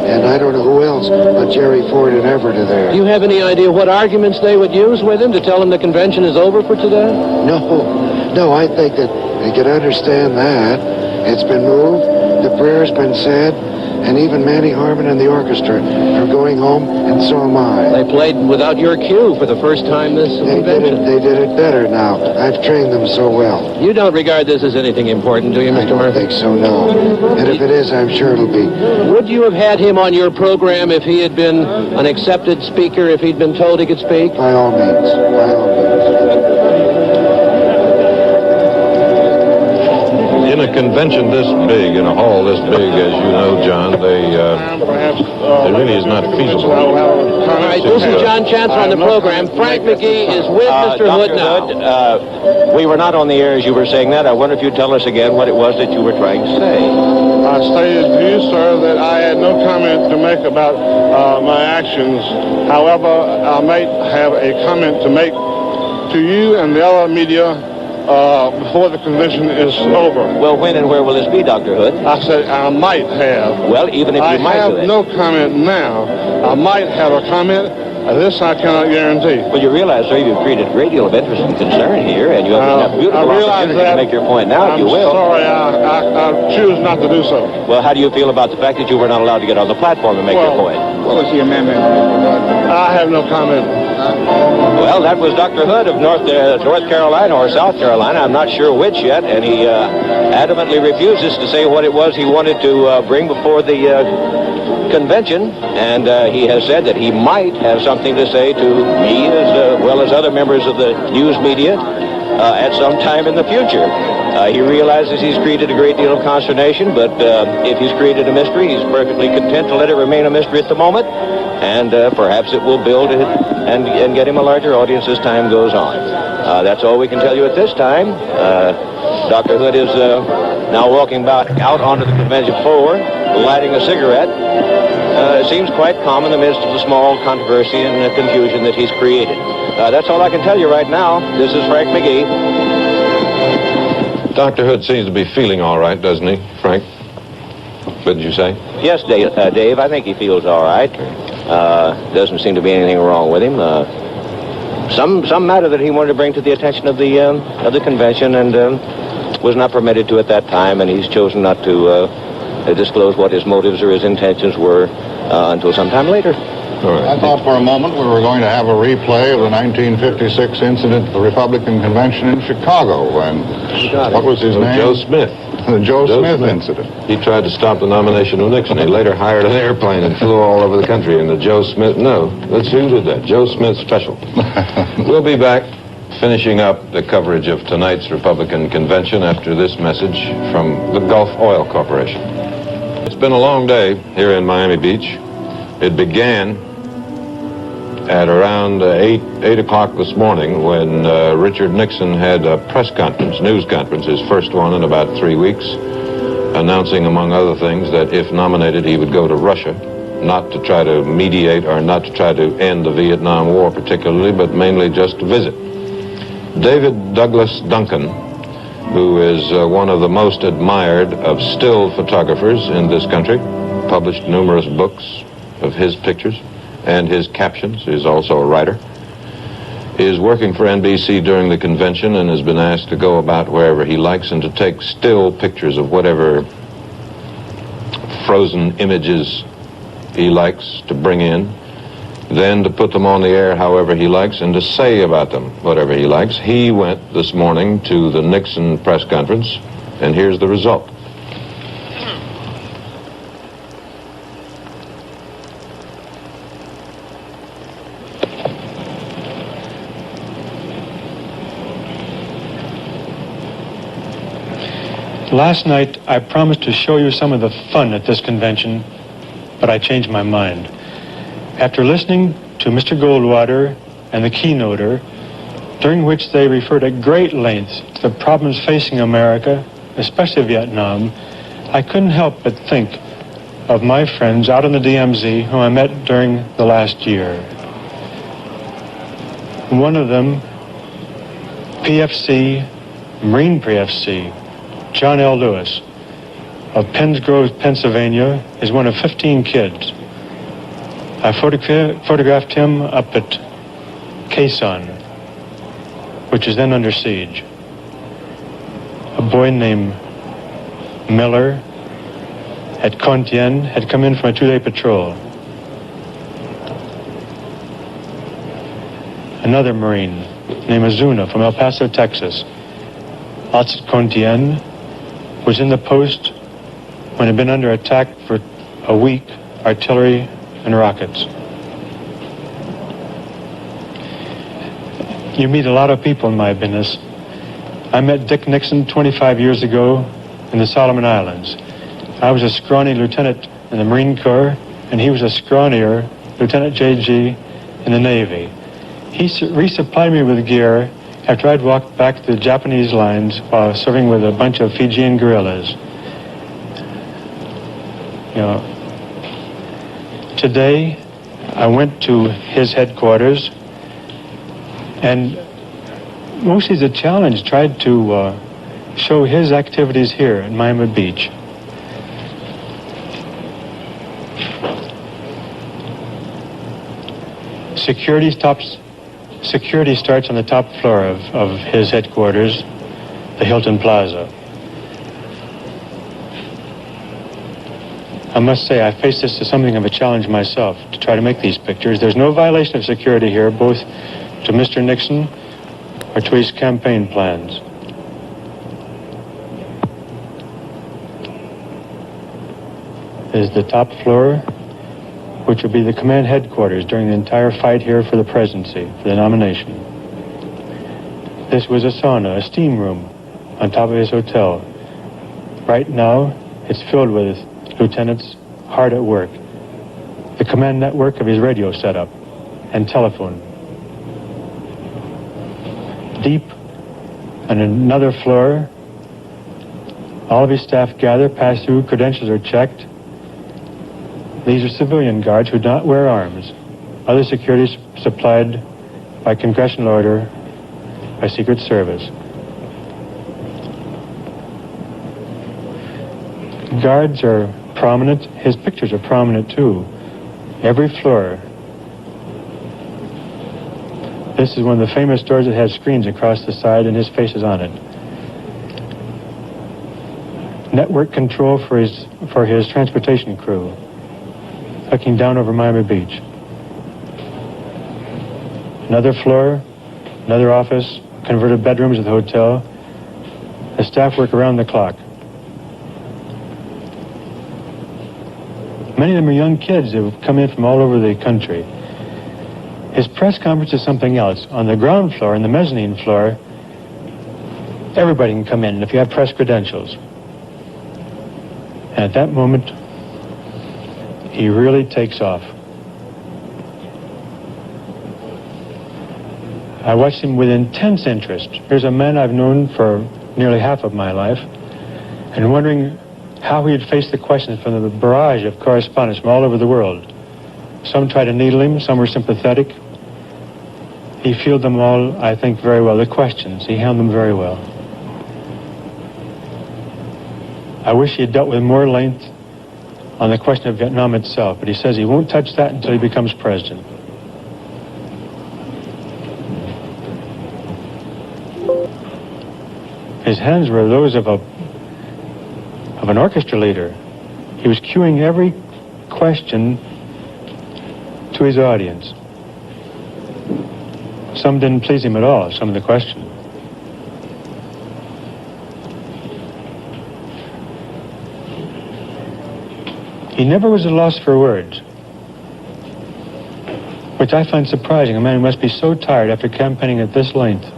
and I don't know who else, but Jerry Ford and Everett are there. Do you have any idea what arguments they would use with him to tell him the convention is over for today? No, I think that they could understand that. It's been moved, the prayer's been said, and even Manny Harmon and the orchestra are going home, and so am I. They played without your cue for the first time this convention. They did it better now. I've trained them so well. You don't regard this as anything important, do you, Mr. Murphy? I don't think so, no. And if it is, I'm sure it'll be. Would you have had him on your program if he had been an accepted speaker, if he'd been told he could speak? By all means. By all means. In a convention this big, in a hall this big, as you know, John, it really is not feasible. All right, this is John Chancellor on the program. Frank McGee is with Mr. Hood now. Hood, we were not on the air as you were saying that. I wonder if you'd tell us again what it was that you were trying to say. I stated to you, sir, that I had no comment to make about my actions. However, I might have a comment to make to you and the other media before the convention is over. Well, when and where will this be, Dr. Hood? I said I might have. Well, even if you might I do have it. no comment now. I might have a comment. This I cannot guarantee. Well, you realize, sir, you've created a great deal of interest and concern here, and you have a beautiful opportunity to make your point now, if you will. I'm sorry, I choose not to do so. Well, how do you feel about the fact that you were not allowed to get on the platform and make your point? What was the amendment? I have no comment. Well, that was Dr. Hood of North Carolina or South Carolina. I'm not sure which yet, and he adamantly refuses to say what it was he wanted to bring before the convention, and he has said that he might have something to say to me as well as other members of the news media at some time in the future. He realizes he's created a great deal of consternation, but if he's created a mystery, he's perfectly content to let it remain a mystery at the moment, and perhaps it will build it and get him a larger audience as time goes on. That's all we can tell you at this time. Dr. Hood is now walking out onto the convention floor, lighting a cigarette. It seems quite calm in the midst of the small controversy and confusion that he's created. That's all I can tell you right now. This is Frank McGee. Dr. Hood seems to be feeling all right, doesn't he, Frank? What did you say? Yes, Dave, I think he feels all right. Doesn't seem to be anything wrong with him. Some matter that he wanted to bring to the attention of the convention and was not permitted to at that time, and he's chosen not to disclose what his motives or his intentions were until sometime later. I thought for a moment we were going to have a replay of the 1956 incident at the Republican Convention in Chicago. And what was his name? Joe Smith. The Joe Smith incident. He tried to stop the nomination of Nixon. He later hired an airplane and flew all over the country. And the Joe Smith, no, let's see who did that. Joe Smith special. We'll be back finishing up the coverage of tonight's Republican Convention after this message from the Gulf Oil Corporation. It's been a long day here in Miami Beach. It began at around 8 o'clock this morning when Richard Nixon had a press conference, news conference, his first one in about 3 weeks. announcing, among other things, that if nominated, he would go to Russia, not to try to mediate or not to try to end the Vietnam War particularly, but mainly just to visit. David Douglas Duncan, who is one of the most admired of still photographers in this country, published numerous books of his pictures and his captions. He's also a writer. He is working for NBC during the convention and has been asked to go about wherever he likes and to take still pictures of whatever frozen images he likes to bring in, then to put them on the air however he likes and to say about them whatever he likes. He went this morning to the Nixon press conference, and here's the result. Last night, I promised to show you some of the fun at this convention, but I changed my mind. After listening to Mr. Goldwater and the keynoter, during which they referred at great lengths to the problems facing America, especially Vietnam, I couldn't help but think of my friends out in the DMZ whom I met during the last year. One of them, PFC, Marine PFC, John L. Lewis of Penns Grove, Pennsylvania, is one of 15 kids. I photographed him up at Quezon, which is then under siege. A boy named Miller at Con Thien had come in from a 2-day patrol. Another Marine named Azuna from El Paso, Texas, also at Con Thien, was in the post when it had been under attack for a week, artillery and rockets. You meet a lot of people in my business. I met Dick Nixon 25 years ago in the Solomon Islands. I was a scrawny lieutenant in the Marine Corps, and he was a scrawnier Lieutenant J.G. in the Navy. He resupplied me with gear after I'd walked back to the Japanese lines while serving with a bunch of Fijian guerrillas. You know, today I went to his headquarters, and mostly as a challenge tried to show his activities here in Miami Beach. Security starts on the top floor of his headquarters, the Hilton Plaza. I must say, I face this as something of a challenge myself to try to make these pictures. There's no violation of security here, both to Mr. Nixon or to his campaign plans. There's the top floor, which would be the command headquarters during the entire fight here for the presidency, for the nomination. This was a sauna, a steam room, on top of his hotel. Right now, it's filled with lieutenants hard at work. The command network of his radio setup and telephone. Deep on another floor, all of his staff gather, pass through, credentials are checked. These are civilian guards who do not wear arms. Other security supplied by congressional order by Secret Service. Guards are prominent. His pictures are prominent too. Every floor. This is one of the famous doors that has screens across the side and his face is on it. Network control for his transportation crew, looking down over Miami Beach. Another floor, another office, converted bedrooms of the hotel. The staff work around the clock. Many of them are young kids who have come in from all over the country. His press conference is something else. On the ground floor, on the mezzanine floor, everybody can come in if you have press credentials. And at that moment, he really takes off. I watched him with intense interest. Here's a man I've known for nearly half of my life, and wondering how he had faced the questions from the barrage of correspondents from all over the world. Some tried to needle him, some were sympathetic. He fielded them all, I think, very well. The questions, he handled them very well. I wish he had dealt with more length on the question of Vietnam itself, but he says he won't touch that until he becomes president. His hands were those of an orchestra leader. He was cueing every question to his audience. Some didn't please him at all, some of the questions. He never was at a loss for words, which I find surprising. A man who must be so tired after campaigning at this length.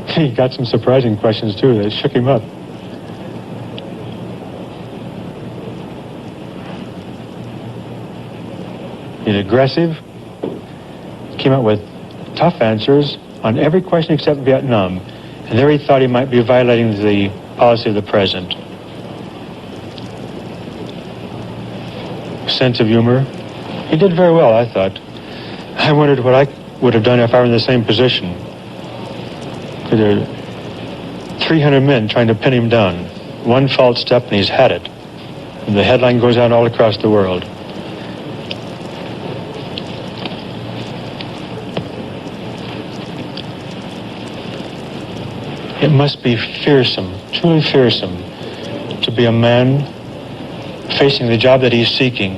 He got some surprising questions, too, that shook him up. He's aggressive, came up with tough answers on every question except Vietnam. And there he thought he might be violating the policy of the president. Sense of humor. He did very well, I thought. I wondered what I would have done if I were in the same position. There are 300 men trying to pin him down. One false step and he's had it. And the headline goes out all across the world. It must be fearsome, truly fearsome, to be a man facing the job that he's seeking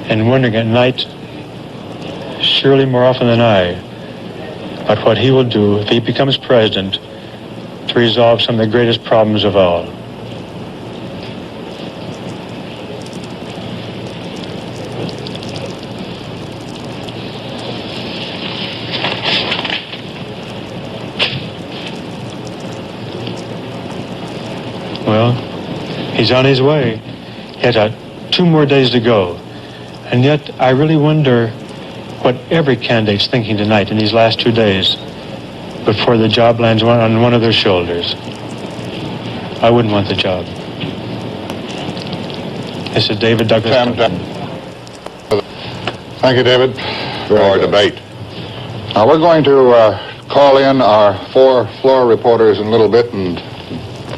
and wondering at night, surely more often than I, about what he will do if he becomes president to resolve some of the greatest problems of all. Well, he's on his way. He has 2 more days to go. And yet, I really wonder what every candidate's thinking tonight in these last 2 days before the job lands on one of their shoulders. I wouldn't want the job. This is David Douglas. Thank you, David, for our debate. Now, we're going to call in our 4 floor reporters in a little bit, and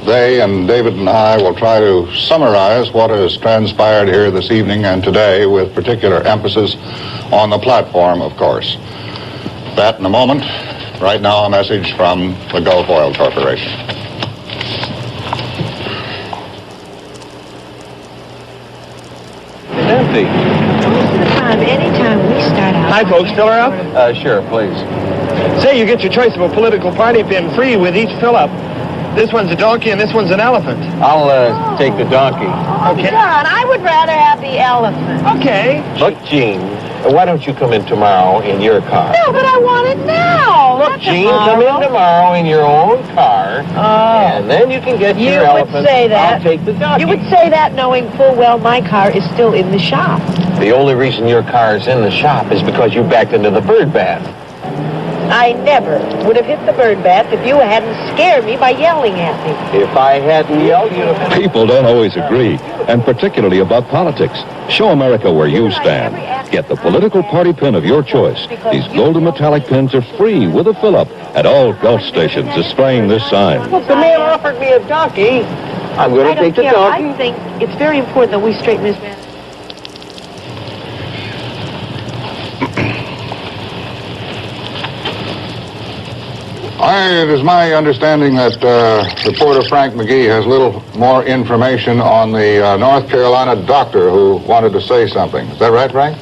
they and David and I will try to summarize what has transpired here this evening and today, with particular emphasis on the platform, of course. That in a moment. Right now, a message from the Gulf Oil Corporation. It's empty. Most of the time, anytime we start out... Hi, folks. Fill her up? Sure, please. Say, you get your choice of a political party pin free with each fill-up. This one's a donkey and this one's an elephant. I'll take the donkey. Okay. John, I would rather have the elephant. Okay. Look, Gene, why don't you come in tomorrow in your car? No, but I want it now. Look, Gene, come in tomorrow in your own car, and then you can get your elephant. You would say that. I'll take the donkey. You would say that knowing full well my car is still in the shop. The only reason your car is in the shop is because you backed into the bird bath. I never would have hit the bird bath if you hadn't scared me by yelling at me. If I hadn't yelled, you'd have... People don't always agree, and particularly about politics. Show America where you stand. Get the political party pin of your choice. These golden metallic pins are free with a fill-up at all Gulf stations displaying this sign. Look, the man offered me a donkey. I'm going to take the donkey. I think it's very important that we straighten this man. It is my understanding that reporter Frank McGee has a little more information on the North Carolina doctor who wanted to say something. Is that right, Frank?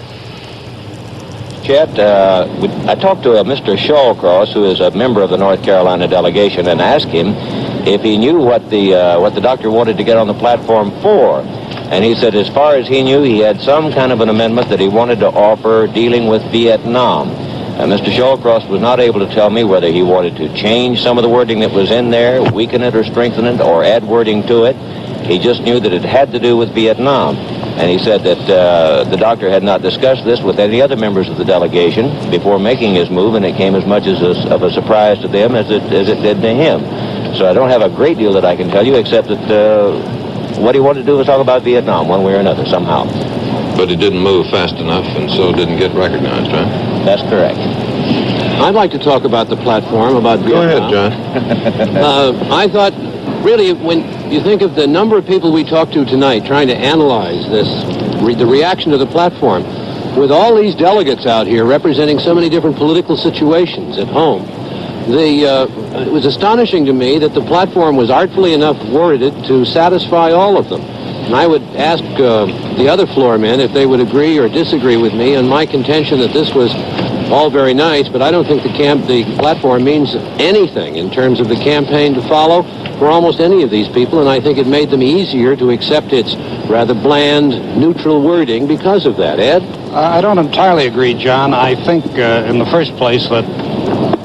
Chet, I talked to Mr. Shawcross, who is a member of the North Carolina delegation, and asked him if he knew what the doctor wanted to get on the platform for. And he said as far as he knew, he had some kind of an amendment that he wanted to offer dealing with Vietnam. Mr. Shawcross was not able to tell me whether he wanted to change some of the wording that was in there, weaken it or strengthen it, or add wording to it. He just knew that it had to do with Vietnam. And he said that the doctor had not discussed this with any other members of the delegation before making his move, and it came as much of a surprise to them as it did to him. So I don't have a great deal that I can tell you, except that what he wanted to do was talk about Vietnam one way or another somehow. But he didn't move fast enough, and so didn't get recognized, right? That's correct. I'd like to talk about the platform, about Vietnam. Go ahead, John. I thought, really, when you think of the number of people we talked to tonight trying to analyze this, the reaction to the platform, with all these delegates out here representing so many different political situations at home, it was astonishing to me that the platform was artfully enough worded to satisfy all of them. And I would ask the other floor men if they would agree or disagree with me on my contention that this was all very nice, but I don't think the platform means anything in terms of the campaign to follow for almost any of these people, and I think it made them easier to accept its rather bland, neutral wording because of that. Ed? I don't entirely agree, John. I think, in the first place, that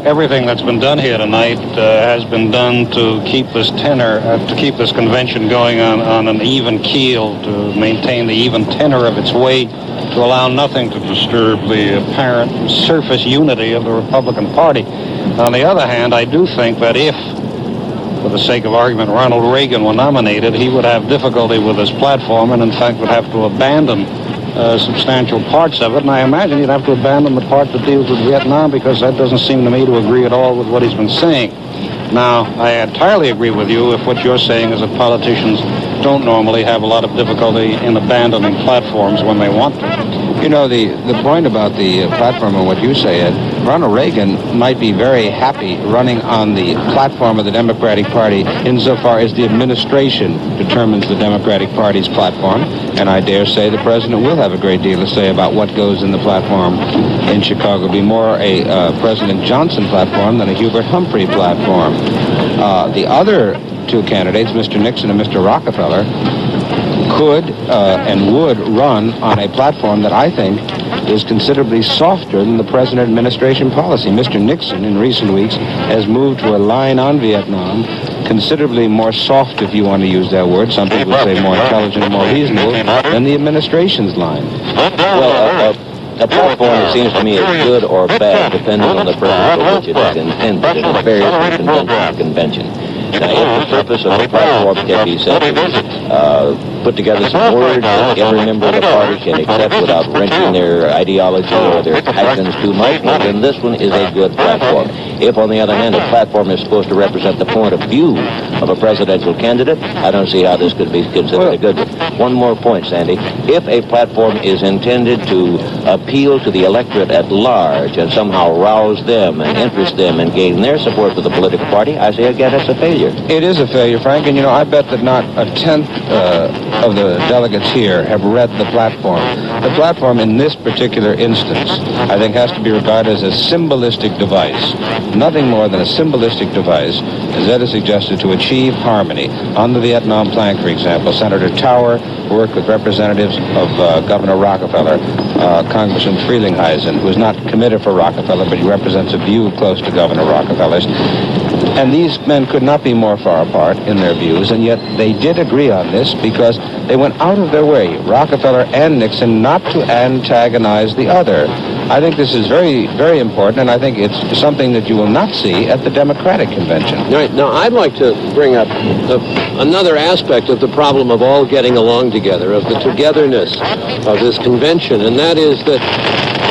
everything that's been done here tonight has been done to keep this tenor, to keep this convention going on an even keel, to maintain the even tenor of its weight, to allow nothing to disturb the apparent surface unity of the Republican Party. On the other hand, I do think that if, for the sake of argument, Ronald Reagan were nominated, he would have difficulty with his platform and, in fact, would have to abandon substantial parts of it, and I imagine he'd have to abandon the part that deals with Vietnam, because that doesn't seem to me to agree at all with what he's been saying. Now, I entirely agree with you if what you're saying is that politicians don't normally have a lot of difficulty in abandoning platforms when they want to. You know, the point about the platform and what you say, Ed, Ronald Reagan might be very happy running on the platform of the Democratic Party insofar as the administration determines the Democratic Party's platform, and I dare say the president will have a great deal to say about what goes in the platform in Chicago. It'll be more a President Johnson platform than a Hubert Humphrey platform. The other two candidates, Mr. Nixon and Mr. Rockefeller, could and would run on a platform that I think is considerably softer than the present administration policy. Mr. Nixon, in recent weeks, has moved to a line on Vietnam considerably more soft, if you want to use that word. Some people would say more intelligent and more reasonable than the administration's line. Well, a platform, it seems to me, is good or bad, depending on the purpose for which it is intended. It varies from convention to convention. Now, if the purpose of the platform can be said to put together some words that every member of the party can accept without wrenching their ideology or their actions too much, well, then this one is a good platform. If, on the other hand, a platform is supposed to represent the point of view of a presidential candidate, I don't see how this could be considered a good one. One more point, Sandy. If a platform is intended to appeal to the electorate at large and somehow rouse them and interest them and gain their support for the political party, I say again it's a failure. It is a failure, Frank, and, you know, I bet that not a tenth of the delegates here have read the platform. The platform in this particular instance, I think, has to be regarded as a symbolistic device. Nothing more than a symbolistic device, as Ed has suggested, to achieve harmony. On the Vietnam plank, for example, Senator Tower worked with representatives of Governor Rockefeller, Congressman Frelinghuysen, who is not committed for Rockefeller, but he represents a view close to Governor Rockefeller's. And these men could not be more far apart in their views, and yet they did agree on this because they went out of their way, Rockefeller and Nixon, not to antagonize the other. I think this is very, very important, and I think it's something that you will not see at the Democratic convention. Right. Now, I'd like to bring up another aspect of the problem of all getting along together, of the togetherness of this convention, and that is that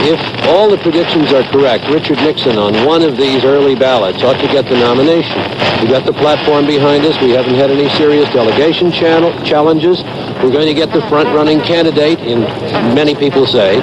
if all the predictions are correct, Richard Nixon on one of these early ballots ought to get the nomination. We've got the platform behind us. We haven't had any serious delegation challenges. We're going to get the front-running candidate, in many people say.